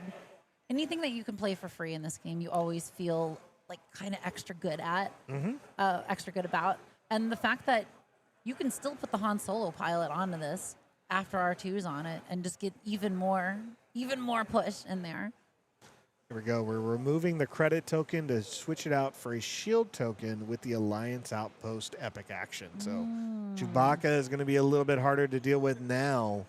Anything that you can play for free in this game, you always feel like kind of extra good at, extra good about. And the fact that you can still put the Han Solo pilot onto this after R2's on it and just get even more push in there. Here we go. We're removing the credit token to switch it out for a shield token with the Alliance Outpost epic action. So Chewbacca is going to be a little bit harder to deal with now.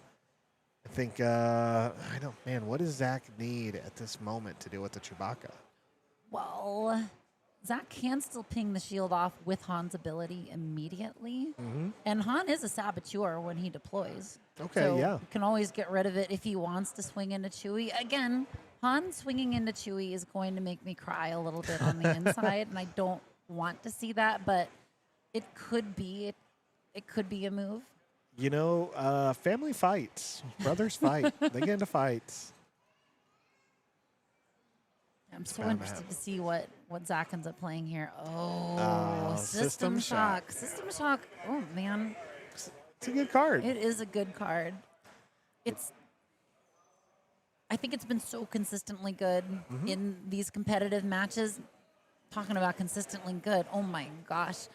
I think, what does Zach need at this moment to deal with the Chewbacca? Well, Zach can still ping the shield off with Han's ability immediately. And Han is a saboteur when he deploys. Okay, so yeah. You can always get rid of it if he wants to swing into Chewie. Again, Han swinging into Chewie is going to make me cry a little bit on the inside, and I don't want to see that, but it could be a move. You know, family fights. Brothers fight. They get into fights. I'm so interested to see what Zach ends up playing here. Oh, System Shock. System Shock. Oh, man. It's a good card. It is a good card. I think it's been so consistently good in these competitive matches. Talking about consistently good. Oh, my gosh.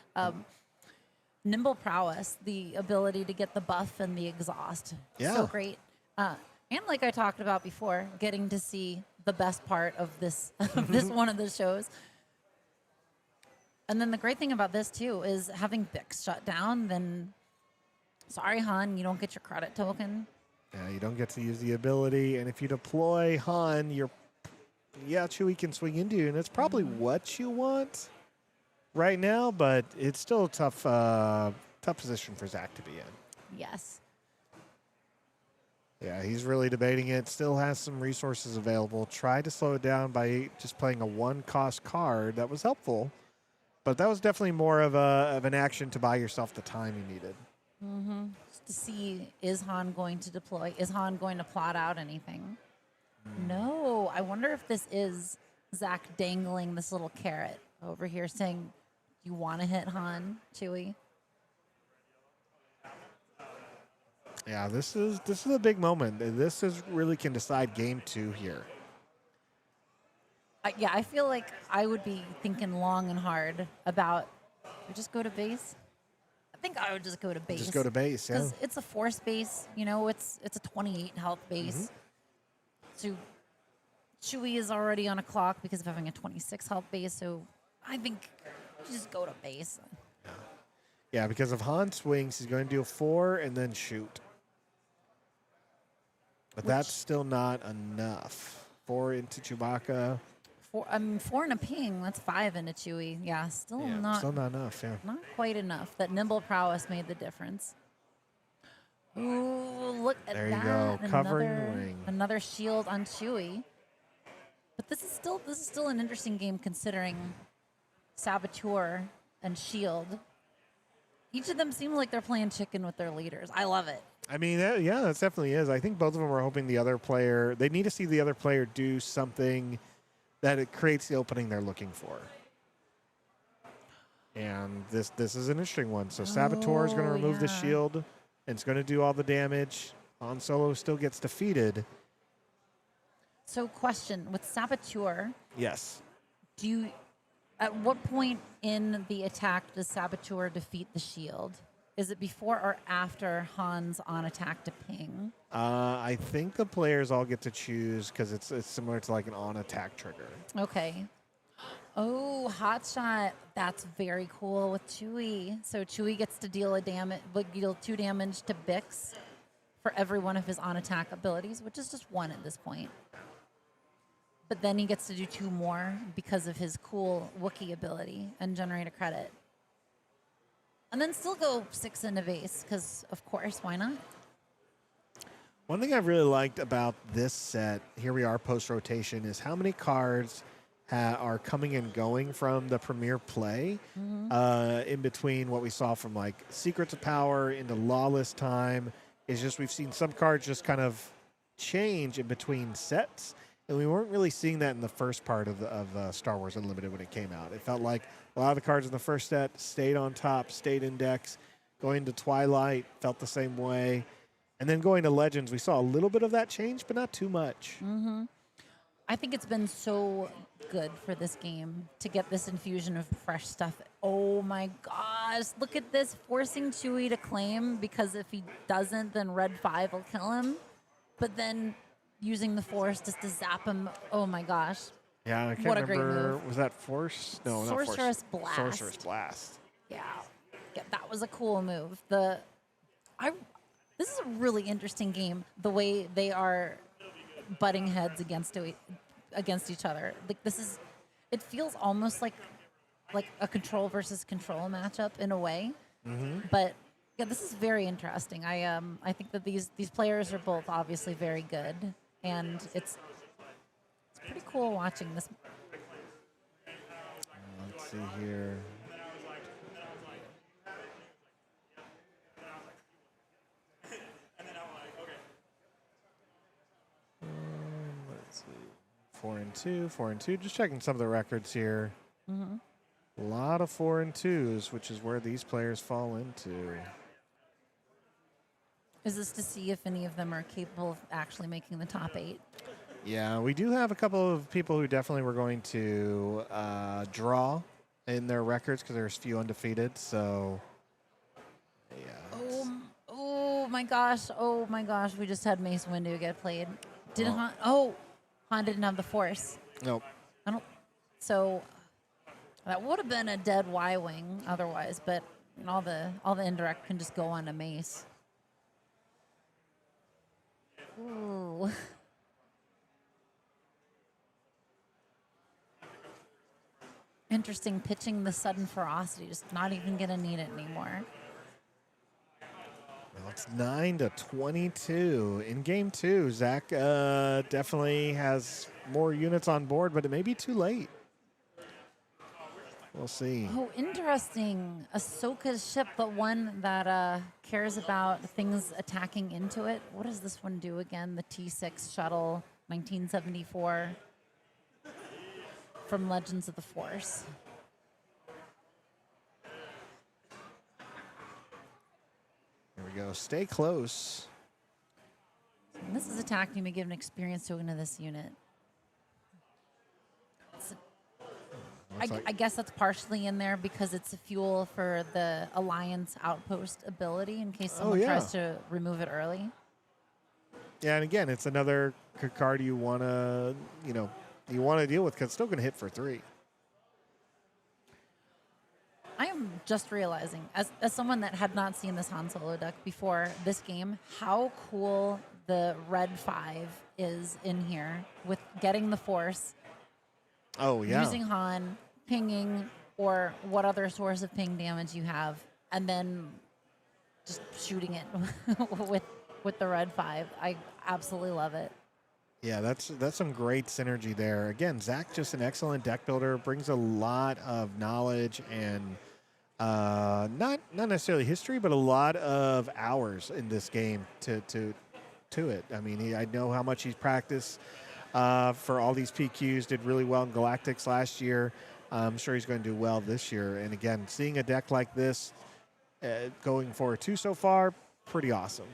Nimble Prowess, the ability to get the buff and the exhaust. Yeah. So great. And like I talked about before, getting to see the best part of this one of the shows. And then the great thing about this too is having Bix shut down, then sorry, Han, you don't get your credit token. Yeah, you don't get to use the ability, and if you deploy Han, Chewie can swing into you, and it's probably what you want right now, but it's still a tough position for Zach to be in. Yes. Yeah, he's really debating it. Still has some resources available. Tried to slow it down by just playing a 1-cost card. That was helpful, but that was definitely more of an action to buy yourself the time you needed. Just to see, is Han going to deploy? Is Han going to plot out anything? No. I wonder if this is Zach dangling this little carrot over here saying, you want to hit Han, Chewie? Yeah, this is a big moment. This really can decide game 2 here. I feel like I would be thinking long and hard about, just go to base? I think I would just go to base. Just go to base, yeah. Because it's a force base, it's a 28 health base. So Chewie is already on a clock because of having a 26 health base, so I think just go to base. Yeah, because if Han swings, he's going to do a 4 and then shoot. But that's still not enough. 4 into Chewbacca. 4 and a ping, that's 5 into Chewie. Yeah, still not enough, yeah. Not quite enough. That nimble prowess made the difference. Ooh, look at There that. you go. Covering the wing. Another shield on Chewie. this is still an interesting game considering Saboteur and Shield. Each of them seem like they're playing chicken with their leaders. I love it. I mean, yeah, that definitely is. I think both of them are hoping the other player, they need to see the other player do something that it creates the opening they're looking for. And this is an interesting one. So Saboteur is going to remove the shield, and it's going to do all the damage. Han Solo still gets defeated. So question, with Saboteur, Yes. at what point in the attack does Saboteur defeat the shield? Is it before or after Han's on attack to ping? I think the players all get to choose because it's similar to like an on attack trigger. Okay. Oh, hotshot. That's very cool with Chewie. So Chewie gets to deal 2 damage to Bix for every one of his on attack abilities, which is just 1 at this point. But then he gets to do 2 more because of his cool Wookiee ability and generate a credit. And then still go 6 into base, because of course, why not? One thing I've really liked about this set, here we are post-rotation, is how many cards are coming and going from the premier play in between what we saw from like Secrets of Power into Lawless time. Is just we've seen some cards just kind of change in between sets. And we weren't really seeing that in the first part of Star Wars Unlimited when it came out. It felt like a lot of the cards in the first set stayed on top, stayed in decks. Going to Twilight, felt the same way. And then going to Legends, we saw a little bit of that change, but not too much. I think it's been so good for this game to get this infusion of fresh stuff. Oh my gosh, look at this, forcing Chewie to claim, because if he doesn't, then Red 5 will kill him. But then using the Force just to zap him. Oh my gosh. Yeah, I can't What a great remember. move. Was that Force? No, not Force. Sorceress Blast. Sorceress Blast. Yeah, that was a cool move. This is a really interesting game. The way they are butting heads against each other. Like it feels almost like a control versus control matchup in a way. But yeah, this is very interesting. I think that these players are both obviously very good, and it's pretty cool watching this. Let's see here. Let's see. 4-2, 4-2. Just checking some of the records here. A lot of 4-2s, which is where these players fall into. Is this to see if any of them are capable of actually making the top 8? Yeah, we do have a couple of people who definitely were going to draw in their records because there's few undefeated. So, yeah. Oh my gosh! We just had Mace Windu get played. Did Han? Oh, Han didn't have the Force. Nope. So that would have been a dead Y-wing otherwise, but all the indirect can just go on to Mace. Ooh. Interesting, pitching the sudden ferocity, just not even gonna need it anymore. Well, it's 9-22 in game 2. Zach definitely has more units on board, but it may be too late. We'll see. Oh, interesting. Ahsoka's ship, but one that cares about things attacking into it. What does this one do again? The T6 shuttle, 1974, from Legends of the Force. Here we go. Stay close. And this is attack. You may give an experience token to this unit. I guess that's partially in there because it's a fuel for the Alliance Outpost ability in case someone tries to remove it early. Yeah, and again, it's another card you want to, you want to deal with because it's still going to hit for 3. I am just realizing, as someone that had not seen this Han Solo deck before this game, how cool the Red 5 is in here with getting the Force. Oh, yeah. Using Han, pinging, or what other source of ping damage you have, and then just shooting it with the Red 5. I absolutely love it. Yeah, that's some great synergy there. Again, Zach just an excellent deck builder, brings a lot of knowledge and not necessarily history, but a lot of hours in this game to it. I mean, I know how much he's practiced for all these PQs. Did really well in Galactics last year. I'm sure he's going to do well this year. And again, seeing a deck like this going for 2 so far, pretty awesome.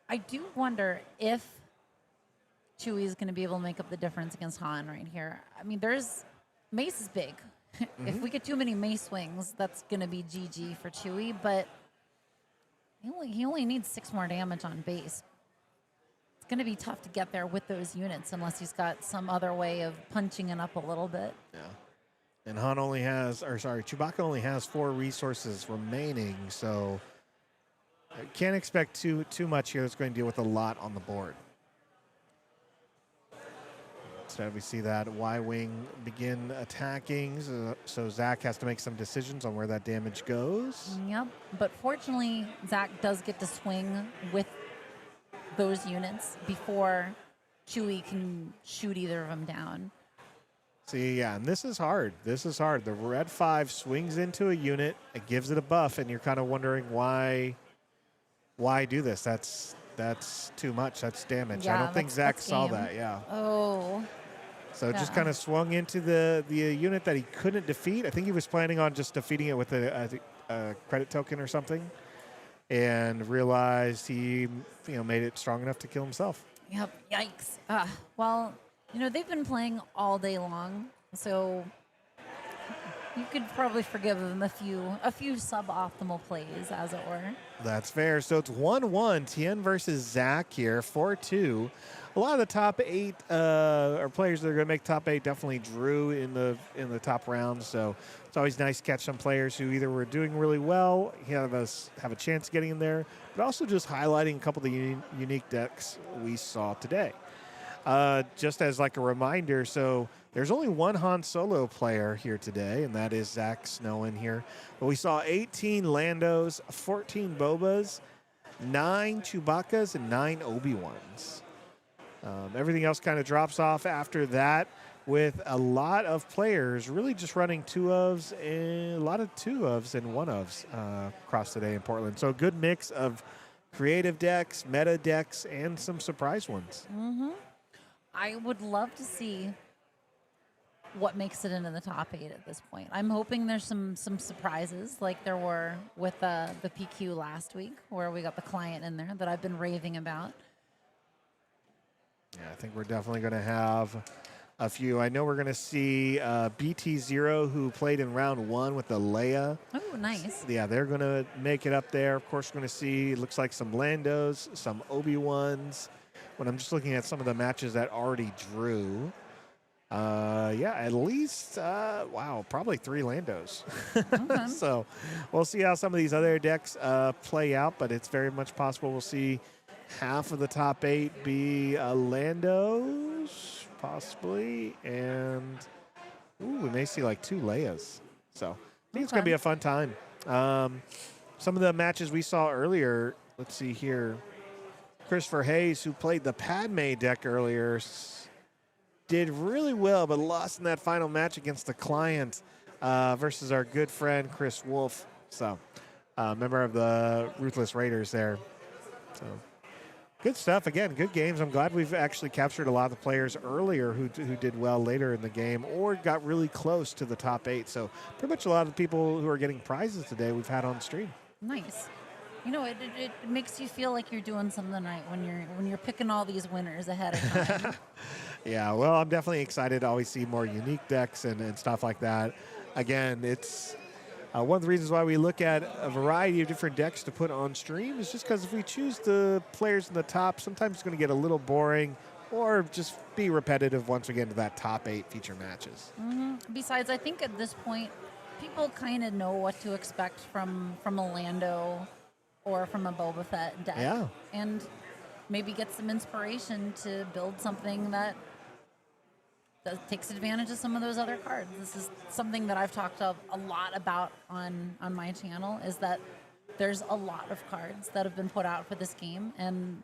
I do wonder if Chewie is going to be able to make up the difference against Han right here. I mean, Mace is big. If we get too many Mace swings, that's going to be GG for Chewie, but he only needs 6 more damage on base. It's going to be tough to get there with those units unless he's got some other way of punching it up a little bit. Yeah. And Chewbacca only has 4 resources remaining, so can't expect too much here. It's going to deal with a lot on the board. Instead, we see that Y-Wing begin attacking, so Zach has to make some decisions on where that damage goes. Yep, but fortunately, Zach does get to swing with those units before Chewie can shoot either of them down. See, yeah, and this is hard. The red 5 swings into a unit, it gives it a buff, and you're kind of wondering why do this? That's too much. That's damage. Yeah, I don't think Zach saw that. Yeah. Oh. So it just Yeah. kind of swung into the unit that he couldn't defeat. I think he was planning on just defeating it with a credit token or something, and realized he made it strong enough to kill himself. Yep. Yikes. Well, they've been playing all day long, so you could probably forgive them a few suboptimal plays, as it were. That's fair. So it's 1-1. Tien versus Zach here, 4-2. A lot of the top 8 or players that are going to make top 8 definitely drew in the top rounds. So it's always nice to catch some players who either were doing really well, have a chance getting in there, but also just highlighting a couple of the unique decks we saw today. Just as like a reminder, so there's only one Han Solo player here today, and that is Zach Snowen here. But we saw 18 Landos, 14 Bobas, 9 Chewbaccas, and 9 Obi-Wans. Everything else kind of drops off after that, with a lot of players really just running 2-ofs and a lot of 2-ofs and 1-ofs across today in Portland. So a good mix of creative decks, meta decks, and some surprise ones. Mm-hmm. I would love to see what makes it into the top 8 at this point. I'm hoping there's some surprises like there were with the PQ last week, where we got the client in there that I've been raving about. Yeah, I think we're definitely going to have a few. I know we're going to see BT0, who played in round 1 with the Leia. Oh, nice. Yeah, they're going to make it up there. Of course, we're going to see, it looks like some Landos, some Obi-Wans. When I'm just looking at some of the matches that already drew, at least, probably 3 Landos. Okay. So we'll see how some of these other decks play out, but it's very much possible we'll see half of the top 8 be Landos, possibly, and we may see like 2 Leias. So I think it's going to be a fun time. Some of the matches we saw earlier, let's see here. Christopher Hayes, who played the Padme deck earlier, did really well, but lost in that final match against the client versus our good friend Chris Wolf. So, member of the Ruthless Raiders there. So, good stuff. Again, good games. I'm glad we've actually captured a lot of the players earlier who did well later in the game or got really close to the top 8. So, pretty much a lot of the people who are getting prizes today we've had on stream. Nice. It makes you feel like you're doing something right when you're picking all these winners ahead of time. Yeah, well, I'm definitely excited to always see more unique decks and stuff like that. Again, it's one of the reasons why we look at a variety of different decks to put on stream is just because if we choose the players in the top, sometimes it's going to get a little boring or just be repetitive once we get into that top 8 feature matches. Mm-hmm. Besides, I think at this point, people kind of know what to expect from a Lando or from a Boba Fett deck. Yeah. And maybe get some inspiration to build something that takes advantage of some of those other cards. This is something that I've talked a lot about on my channel, is that there's a lot of cards that have been put out for this game, and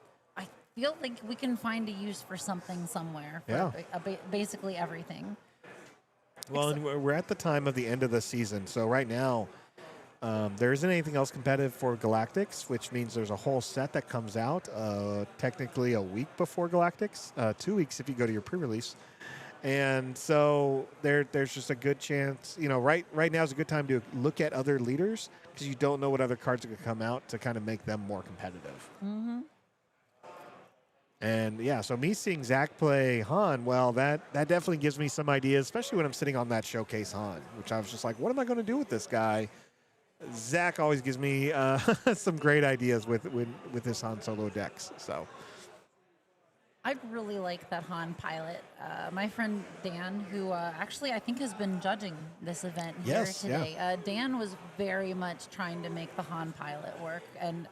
feel like we can find a use for something somewhere. For Yeah. Basically everything. Well, and we're at the time of the end of the season, so right now there isn't anything else competitive for Galactics, which means there's a whole set that comes out technically a week before Galactics, 2 weeks if you go to your pre-release. And so there's just a good chance, right now is a good time to look at other leaders because you don't know what other cards are going to come out to kind of make them more competitive. Mm-hmm. And yeah, so me seeing Zach play Han, well, that definitely gives me some ideas, especially when I'm sitting on that showcase Han, which I was just like, what am I going to do with this guy? Zach always gives me some great ideas with his Han Solo decks. So I really like that Han pilot. My friend Dan, who actually I think has been judging this event here Yes, today, Dan was very much trying to make the Han pilot work, and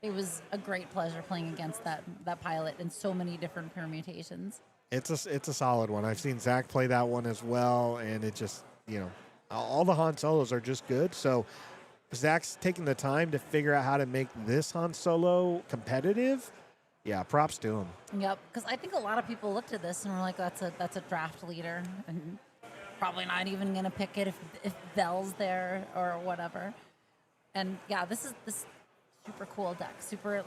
it was a great pleasure playing against that pilot in so many different permutations. it's a solid one. I've seen Zach play that one as well, and it just, all the Han Solos are just good. So Zach's taking the time to figure out how to make this Han Solo competitive. Yeah, props to him. Yep, because I think a lot of people looked at this and were like, "That's a draft leader," and probably not even going to pick it if Vel's there or whatever. And yeah, this super cool deck. Super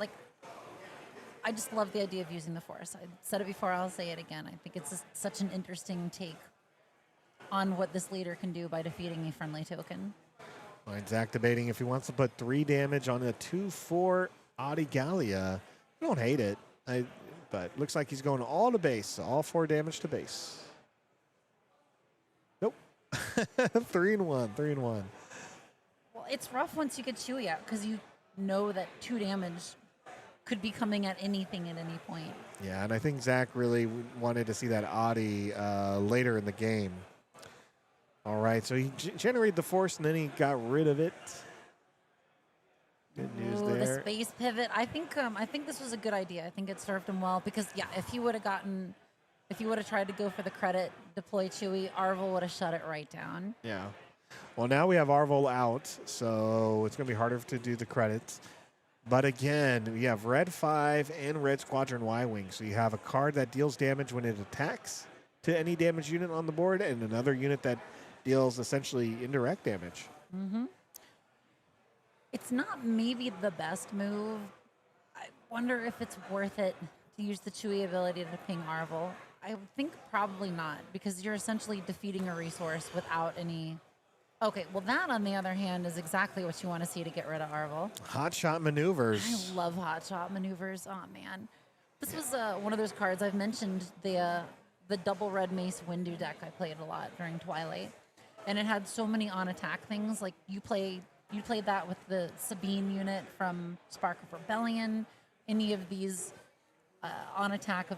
I just love the idea of using the Force. I said it before, I'll say it again. I think it's just such an interesting take on what this leader can do by defeating a friendly token. Mine's Zach debating if he wants to put 3 damage on a 2/4 Adigalia. I don't hate it, but looks like he's going all to base, all 4 damage to base. Nope. 3-1, 3-1. Well, it's rough once you get Chewie out because you know that 2 damage could be coming at anything at any point. Yeah, and I think Zach really wanted to see that Adi later in the game. All right, so he generated the Force, and then he got rid of it. Good news Ooh, there. the space pivot. I think this was a good idea. I think it served him well because if he would have tried to go for the credit, deploy Chewie, Arvel would have shut it right down. Yeah. Well, now we have Arvel out, so it's going to be harder to do the credits. But again, we have Red 5 and Red Squadron Y-Wing. So you have a card that deals damage when it attacks to any damage unit on the board and another unit that deals essentially indirect damage. Mm-hmm. It's not maybe the best move. I wonder if it's worth it to use the Chewie ability to ping Arvel. I would think probably not because you're essentially defeating a resource without any... Okay, well that on the other hand is exactly what you want to see to get rid of Arvel. Hot shot maneuvers. I love hot shot maneuvers. Oh man, this was one of those cards I've mentioned. The double red mace Windu deck I played a lot during Twilight, and it had so many on attack things. Like you played that with the Sabine unit from Spark of Rebellion. Any of these on attack of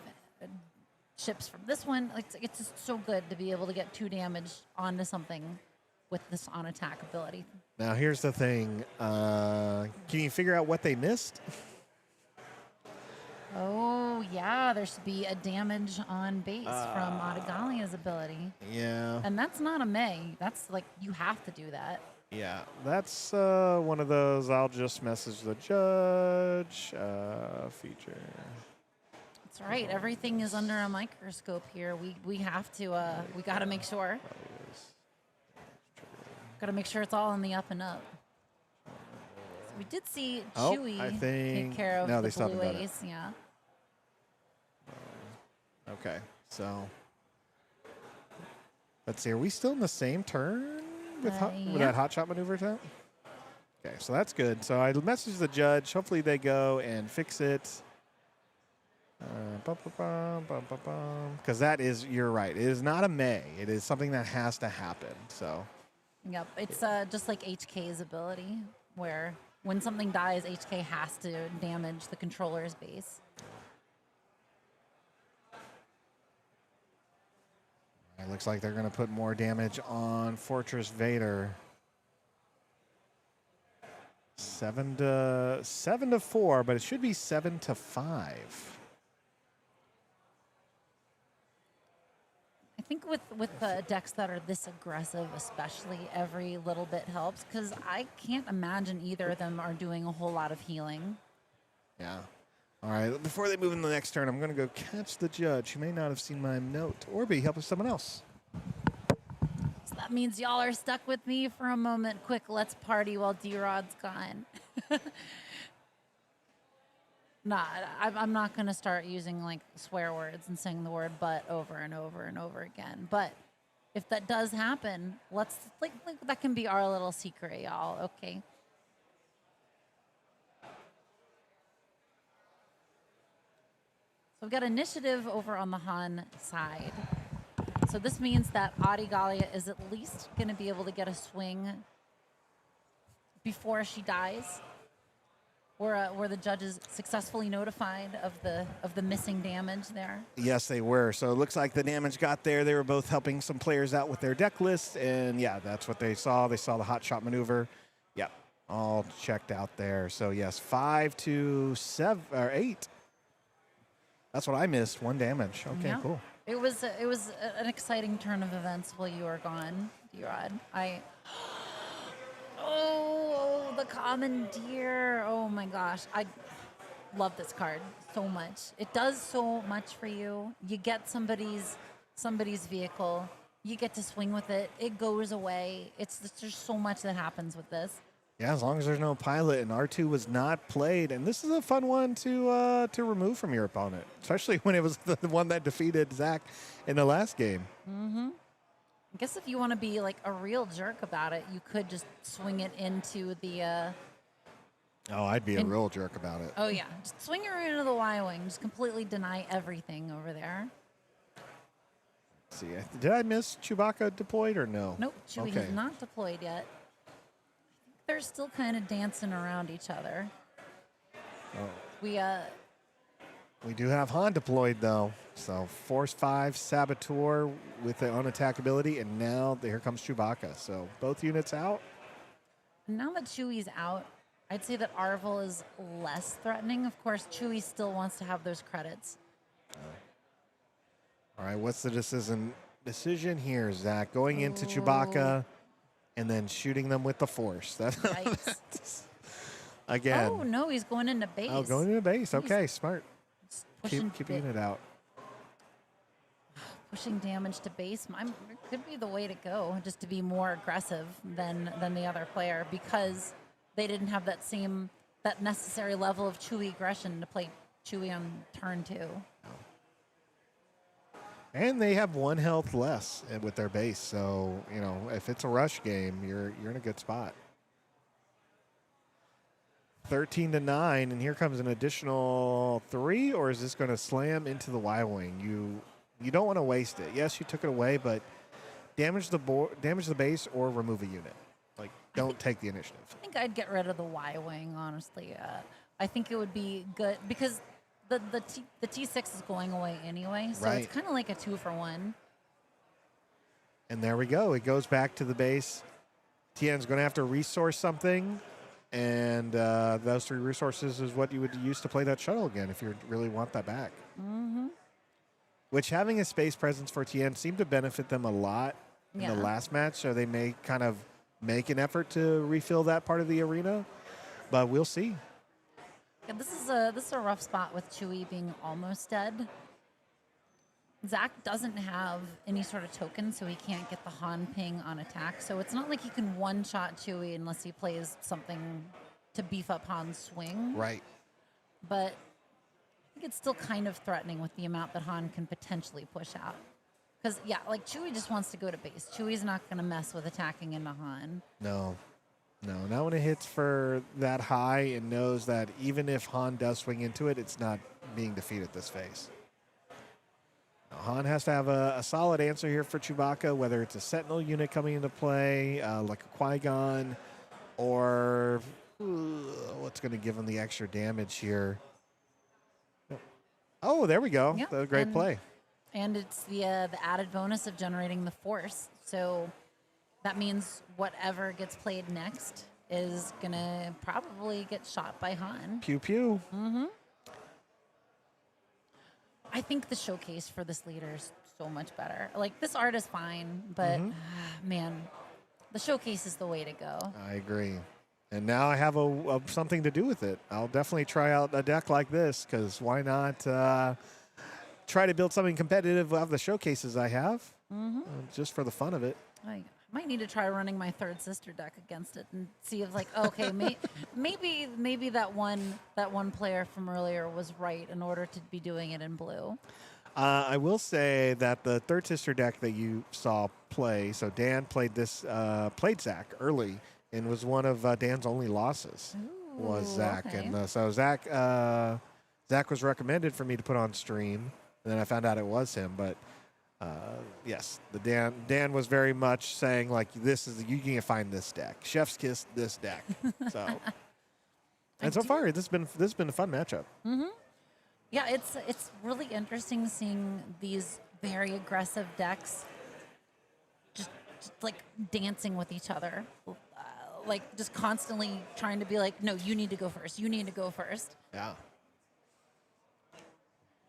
ships from this one. Like it's just so good to be able to get 2 damage onto something with this on attack ability. Now here's the thing. Can you figure out what they missed? Oh yeah, there should be a damage on base from Adigalia's ability. Yeah. And that's not a May. That's like you have to do that. Yeah, that's one of those I'll just message the judge feature. That's right. Everything is under a microscope here. We have to we got to make sure. Got to make sure it's all in the up and up. So we did see Chewie I think take care of no, the they stopped blue about it. ace. Yeah. Okay, so let's see. Are we still in the same turn with Yeah. that hot shot maneuver attempt? Okay, so that's good. So I messaged the judge. Hopefully they go and fix it. Because that is, you're right. It is not a May. It is something that has to happen. So. Yep. It's just like HK's ability, where when something dies, HK has to damage the controller's base. It looks like they're going to put more damage on Fortress Vader. 7 to 4, but it should be 7 to 5. I think with decks that are this aggressive, especially, every little bit helps because I can't imagine either of them are doing a whole lot of healing. Yeah. All right, before they move in the next turn, I'm going to go catch the judge. You may not have seen my note. Orby, help us someone else. So that means y'all are stuck with me for a moment. Quick, let's party while D-Rod's gone. Nah, I'm not going to start using like swear words and saying the word but over and over and over again. But if that does happen, let's like that can be our little secret, y'all. Okay. So we've got initiative over on the Han side. So this means that Adigalia is at least going to be able to get a swing before she dies. Were the judges successfully notified of the missing damage there? Yes, they were. So it looks like the damage got there. They were both helping some players out with their deck list, and yeah, that's what they saw. They saw the hot shot maneuver. Yep, all checked out there. So yes, 5 to 7 or 8. That's what I missed. 1 damage. Okay, Yeah. cool. It was an exciting turn of events while you were gone, D-Rod. Oh, the commandeer. Oh my gosh. I love this card so much. It does so much for you. You get somebody's vehicle. You get to swing with it. It goes away. There's so much that happens with this. Yeah, as long as there's no pilot, and R2 was not played, and this is a fun one to remove from your opponent, especially when it was the one that defeated Zach in the last game. I guess if you want to be like a real jerk about it, you could just swing it into the. Oh, I'd be a real jerk about it. Oh yeah, just swing her into the Y-wing. Just completely deny everything over there. Let's see, did I miss Chewbacca deployed or no? Nope, Chewie is not deployed yet. They're still kind of dancing around each other. Oh. We do have Han deployed though. So Force 5 Saboteur with the unattack ability, and now here comes Chewbacca. So both units out. Now that Chewie's out, I'd say that Arvel is less threatening. Of course, Chewie still wants to have those credits. All right, what's the decision here, Zach? Going into Chewbacca and then shooting them with the Force. Yikes. Again. Oh, no, he's going into base. Oh, going into base. Okay, smart. Keep Pushing it out. Pushing damage to base it could be the way to go, just to be more aggressive than the other player, because they didn't have that necessary level of Chewie aggression to play Chewie on turn 2. And they have 1 health less with their base, so if it's a rush game, you're in a good spot. 13 to 9, and here comes an additional 3, or is this going to slam into the Y-wing? You don't want to waste it. Yes, you took it away, but damage the base or remove a unit. Like, don't take the initiative. I think I'd get rid of the Y-wing, honestly. I think it would be good because the T6 is going away anyway, so Right. it's kind of like a 2-for-1. And there we go. It goes back to the base. Tien's going to have to resource something, and those 3 resources is what you would use to play that shuttle again if you really want that back. Mm-hmm. Which having a space presence for Tien seemed to benefit them a lot in the last match, so they may kind of make an effort to refill that part of the arena, but we'll see. Yeah, this is a rough spot with Chewie being almost dead. Zach doesn't have any sort of token, so he can't get the Han ping on attack. So it's not like he can one-shot Chewie unless he plays something to beef up Han's swing. Right. But I think it's still kind of threatening with the amount that Han can potentially push out. Because, yeah, like Chewie just wants to go to base. Chewie's not going to mess with attacking into Han. No, not when it hits for that high and knows that even if Han does swing into it, it's not being defeated this phase. Now, Han has to have a solid answer here for Chewbacca, whether it's a Sentinel unit coming into play, like a Qui-Gon, or what's going to give him the extra damage here. Oh, there we go. Yep, That's a great play. And it's the added bonus of generating the Force. So that means whatever gets played next is going to probably get shot by Han. Pew, pew. Mm-hmm. I think the showcase for this leader is so much better. Like, this art is fine, but, man, the showcase is the way to go. I agree. And now I have something to do with it. I'll definitely try out a deck like this because why not try to build something competitive of the showcases I have, just for the fun of it. I might need to try running my third sister deck against it and see if like, okay, maybe that one player from earlier was right in order to be doing it in blue. I will say that the third sister deck that you saw play, so Dan played played Zach early, and was one of Dan's only losses. Was Zach, okay. and so Zach was recommended for me to put on stream, and then I found out it was him. But yes, Dan was very much saying like, "This is you can't find this deck. Chef's kiss this deck." So, and so far this has been a fun matchup. Yeah, it's really interesting seeing these very aggressive decks just like dancing with each other. Like just constantly trying to be like, no, you need to go first. You need to go first. Yeah.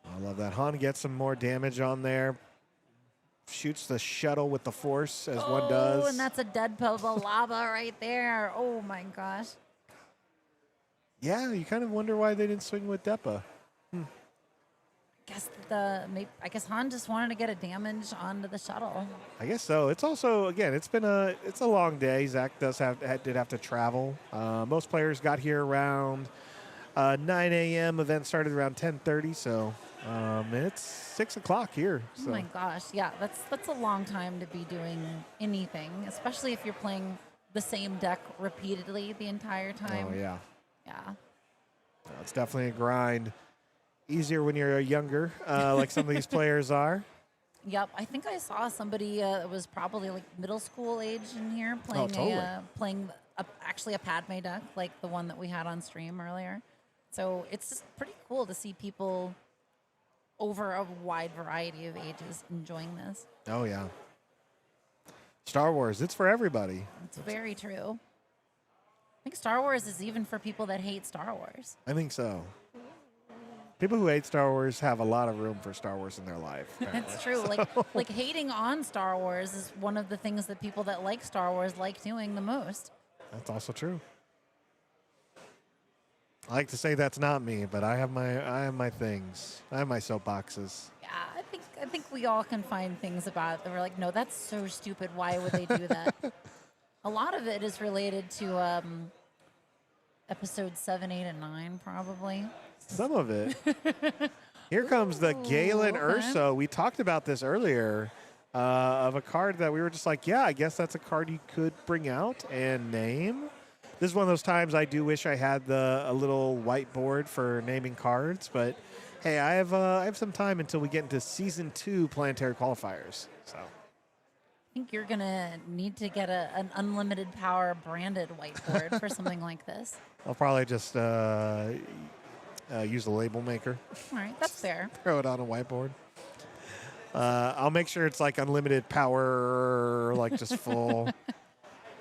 I love that. Han gets some more damage on there. Shoots the shuttle with the force as one does. Oh, and that's a dead pebble lava right there. Oh my gosh. Yeah, you kind of wonder why they didn't swing with Depa. I guess Han just wanted to get a damage onto the shuttle. I guess so. It's also, again, it's a long day. Zach did have to travel. Most players got here around 9 a.m. Event started around 10:30, so and it's 6 o'clock here. So. Oh my gosh, yeah, that's a long time to be doing anything, especially if you're playing the same deck repeatedly the entire time. Oh yeah. Yeah. No, it's definitely a grind. Easier when you're younger, like some of these players are. Yep, I think I saw somebody that was probably like middle school age in here playing actually a Padme deck, like the one that we had on stream earlier. So it's just pretty cool to see people over a wide variety of ages enjoying this. Oh yeah. Star Wars, it's for everybody. It's very true. I think Star Wars is even for people that hate Star Wars. I think so. People who hate Star Wars have a lot of room for Star Wars in their life. It's true. Like hating on Star Wars is one of the things that people that like Star Wars like doing the most. That's also true. I like to say that's not me, but I have my things. I have my soapboxes. Yeah, I think we all can find things about it that we're like, no, that's so stupid. Why would they do that? A lot of it is related to episode 7, 8, and 9, probably. Some of it. Here comes the Galen okay. Urso. We talked about this earlier of a card that we were just like, yeah, I guess that's a card you could bring out and name. This is one of those times I do wish I had a little whiteboard for naming cards, but hey, I have some time until we get into Season 2 Planetary Qualifiers. So I think you're going to need to get an unlimited power branded whiteboard for something like this. I'll probably just use a label maker. All right, that's fair. Throw it on a whiteboard. I'll make sure it's like unlimited power, like just full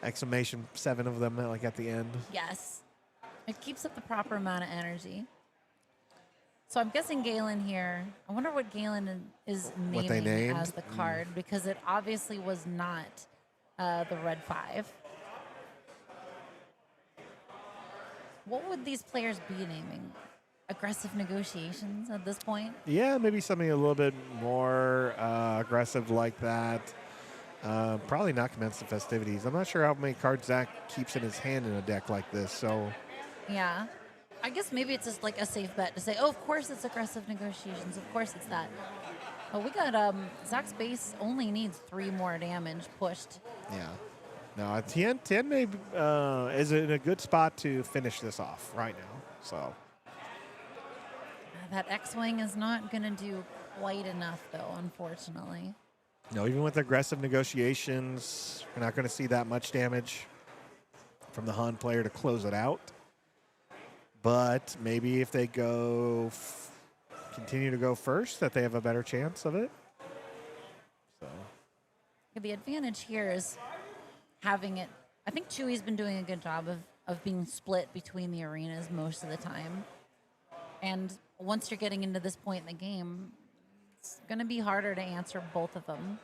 exclamation 7 of them like at the end. Yes. It keeps up the proper amount of energy. So I'm guessing Galen here. I wonder what Galen is What they naming named? as the card because it obviously was not the red 5. What would these players be naming? Aggressive negotiations at this point? Yeah, maybe something a little bit more aggressive like that. Probably not commence the festivities. I'm not sure how many cards Zach keeps in his hand in a deck like this. So Yeah. I guess maybe it's just like a safe bet to say, oh, of course it's aggressive negotiations. Of course it's that. Oh, we got Zach's base only needs 3 more damage pushed. yeah, no, Tien may is in a good spot to finish this off right now. So That X-Wing is not going to do quite enough, though, unfortunately. no, even with aggressive negotiations, we're not going to see that much damage from the Han player to close it out. But maybe if they continue to go first, that they have a better chance of it. So The advantage here is having it. I think Chewie's been doing a good job of being split between the arenas most of the time. And once you're getting into this point in the game, it's going to be harder to answer both of them.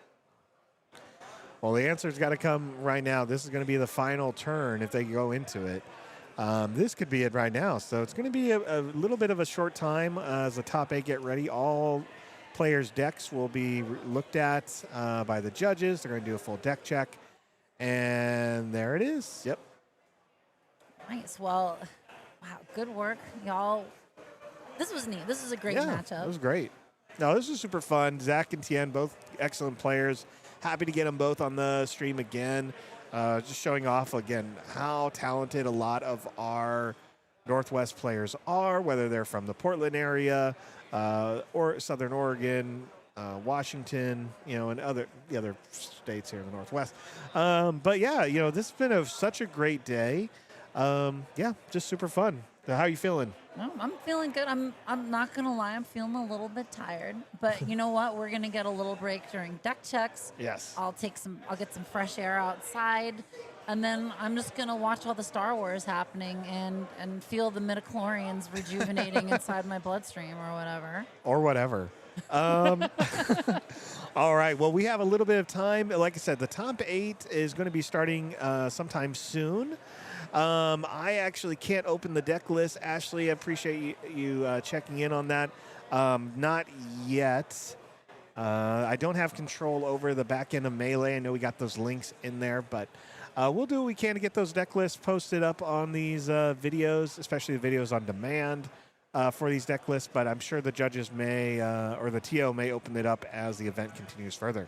well, the answer's got to come right now. This is going to be the final turn if they go into it. This could be it right now. So it's going to be a little bit of a short time as the top 8 get ready. All players' decks will be looked at by the judges. They're going to do a full deck check. And there it is. Yep. Nice. Well, wow, good work, y'all. This was neat. This was a great matchup. It was great. No, this was super fun. Zach and Tien, both excellent players. Happy to get them both on the stream again. Just showing off, again, how talented a lot of our Northwest players are, whether they're from the Portland area or Southern Oregon, Washington, and the other states here in the Northwest. But, yeah, this has been such a great day. Just super fun. So how are you feeling? No, I'm feeling good. I'm not gonna lie, I'm feeling a little bit tired. But you know what? We're gonna get a little break during deck checks. Yes. I'll get some fresh air outside, and then I'm just gonna watch all the Star Wars happening and feel the midichlorians rejuvenating inside my bloodstream or whatever. Or whatever. All right. Well, we have a little bit of time. Like I said, the top 8 is going to be starting sometime soon. I actually can't open the deck list. Ashley, I appreciate you checking in on that. Not yet. I don't have control over the back end of Melee. I know we got those links in there, but we'll do what we can to get those deck lists posted up on these videos, especially the videos on demand for these deck lists. But I'm sure the judges may, or the TO may open it up as the event continues further.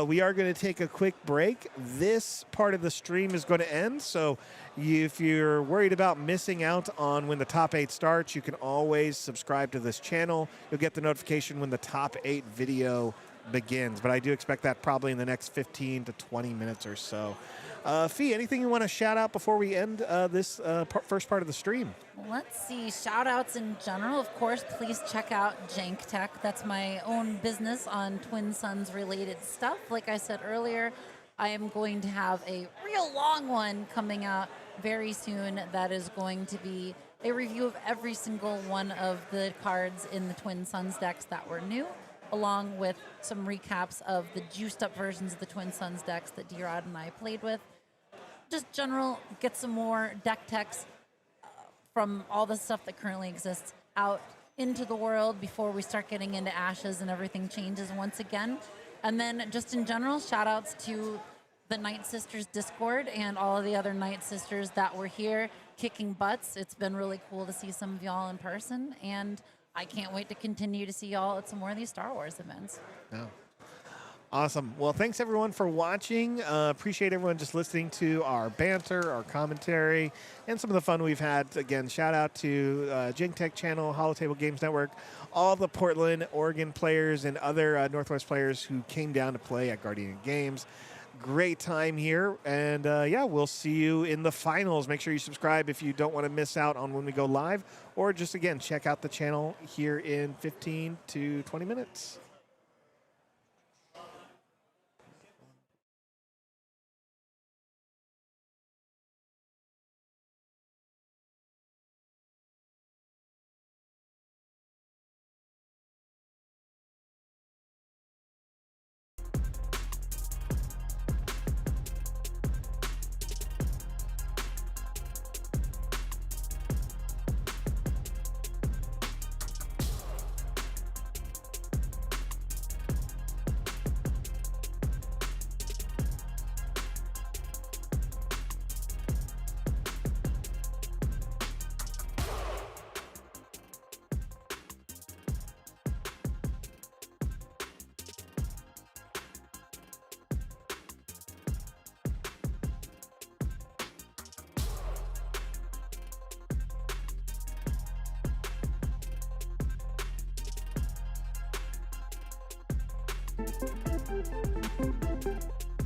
We are going to take a quick break. This part of the stream is going to end, so if you're worried about missing out on when the top 8 starts, you can always subscribe to this channel. You'll get the notification when the top 8 video begins, but I do expect that probably in the next 15 to 20 minutes or so. Fee, anything you want to shout out before we end this first part of the stream? Let's see. Shout outs in general. Of course, please check out Janktech. That's my own business on Twin Suns related stuff. Like I said earlier, I am going to have a real long one coming out very soon that is going to be a review of every single one of the cards in the Twin Suns decks that were new, along with some recaps of the juiced up versions of the Twin Suns decks that D-Rod and I played with. Just general, get some more deck techs from all the stuff that currently exists out into the world before we start getting into Ashes and everything changes once again. And then just in general, shout outs to the Night Sisters Discord and all of the other Night Sisters that were here kicking butts. It's been really cool to see some of y'all in person, and I can't wait to continue to see y'all at some more of these Star Wars events. Yeah. Awesome. Well, thanks everyone for watching. Appreciate everyone just listening to our banter, our commentary, and some of the fun we've had. Again, shout out to Janktech channel, Holotable Games Network, all the Portland, Oregon players and other Northwest players who came down to play at Guardian Games. Great time here. And we'll see you in the finals. Make sure you subscribe if you don't want to miss out on when we go live, or just, again, check out the channel here in 15 to 20 minutes.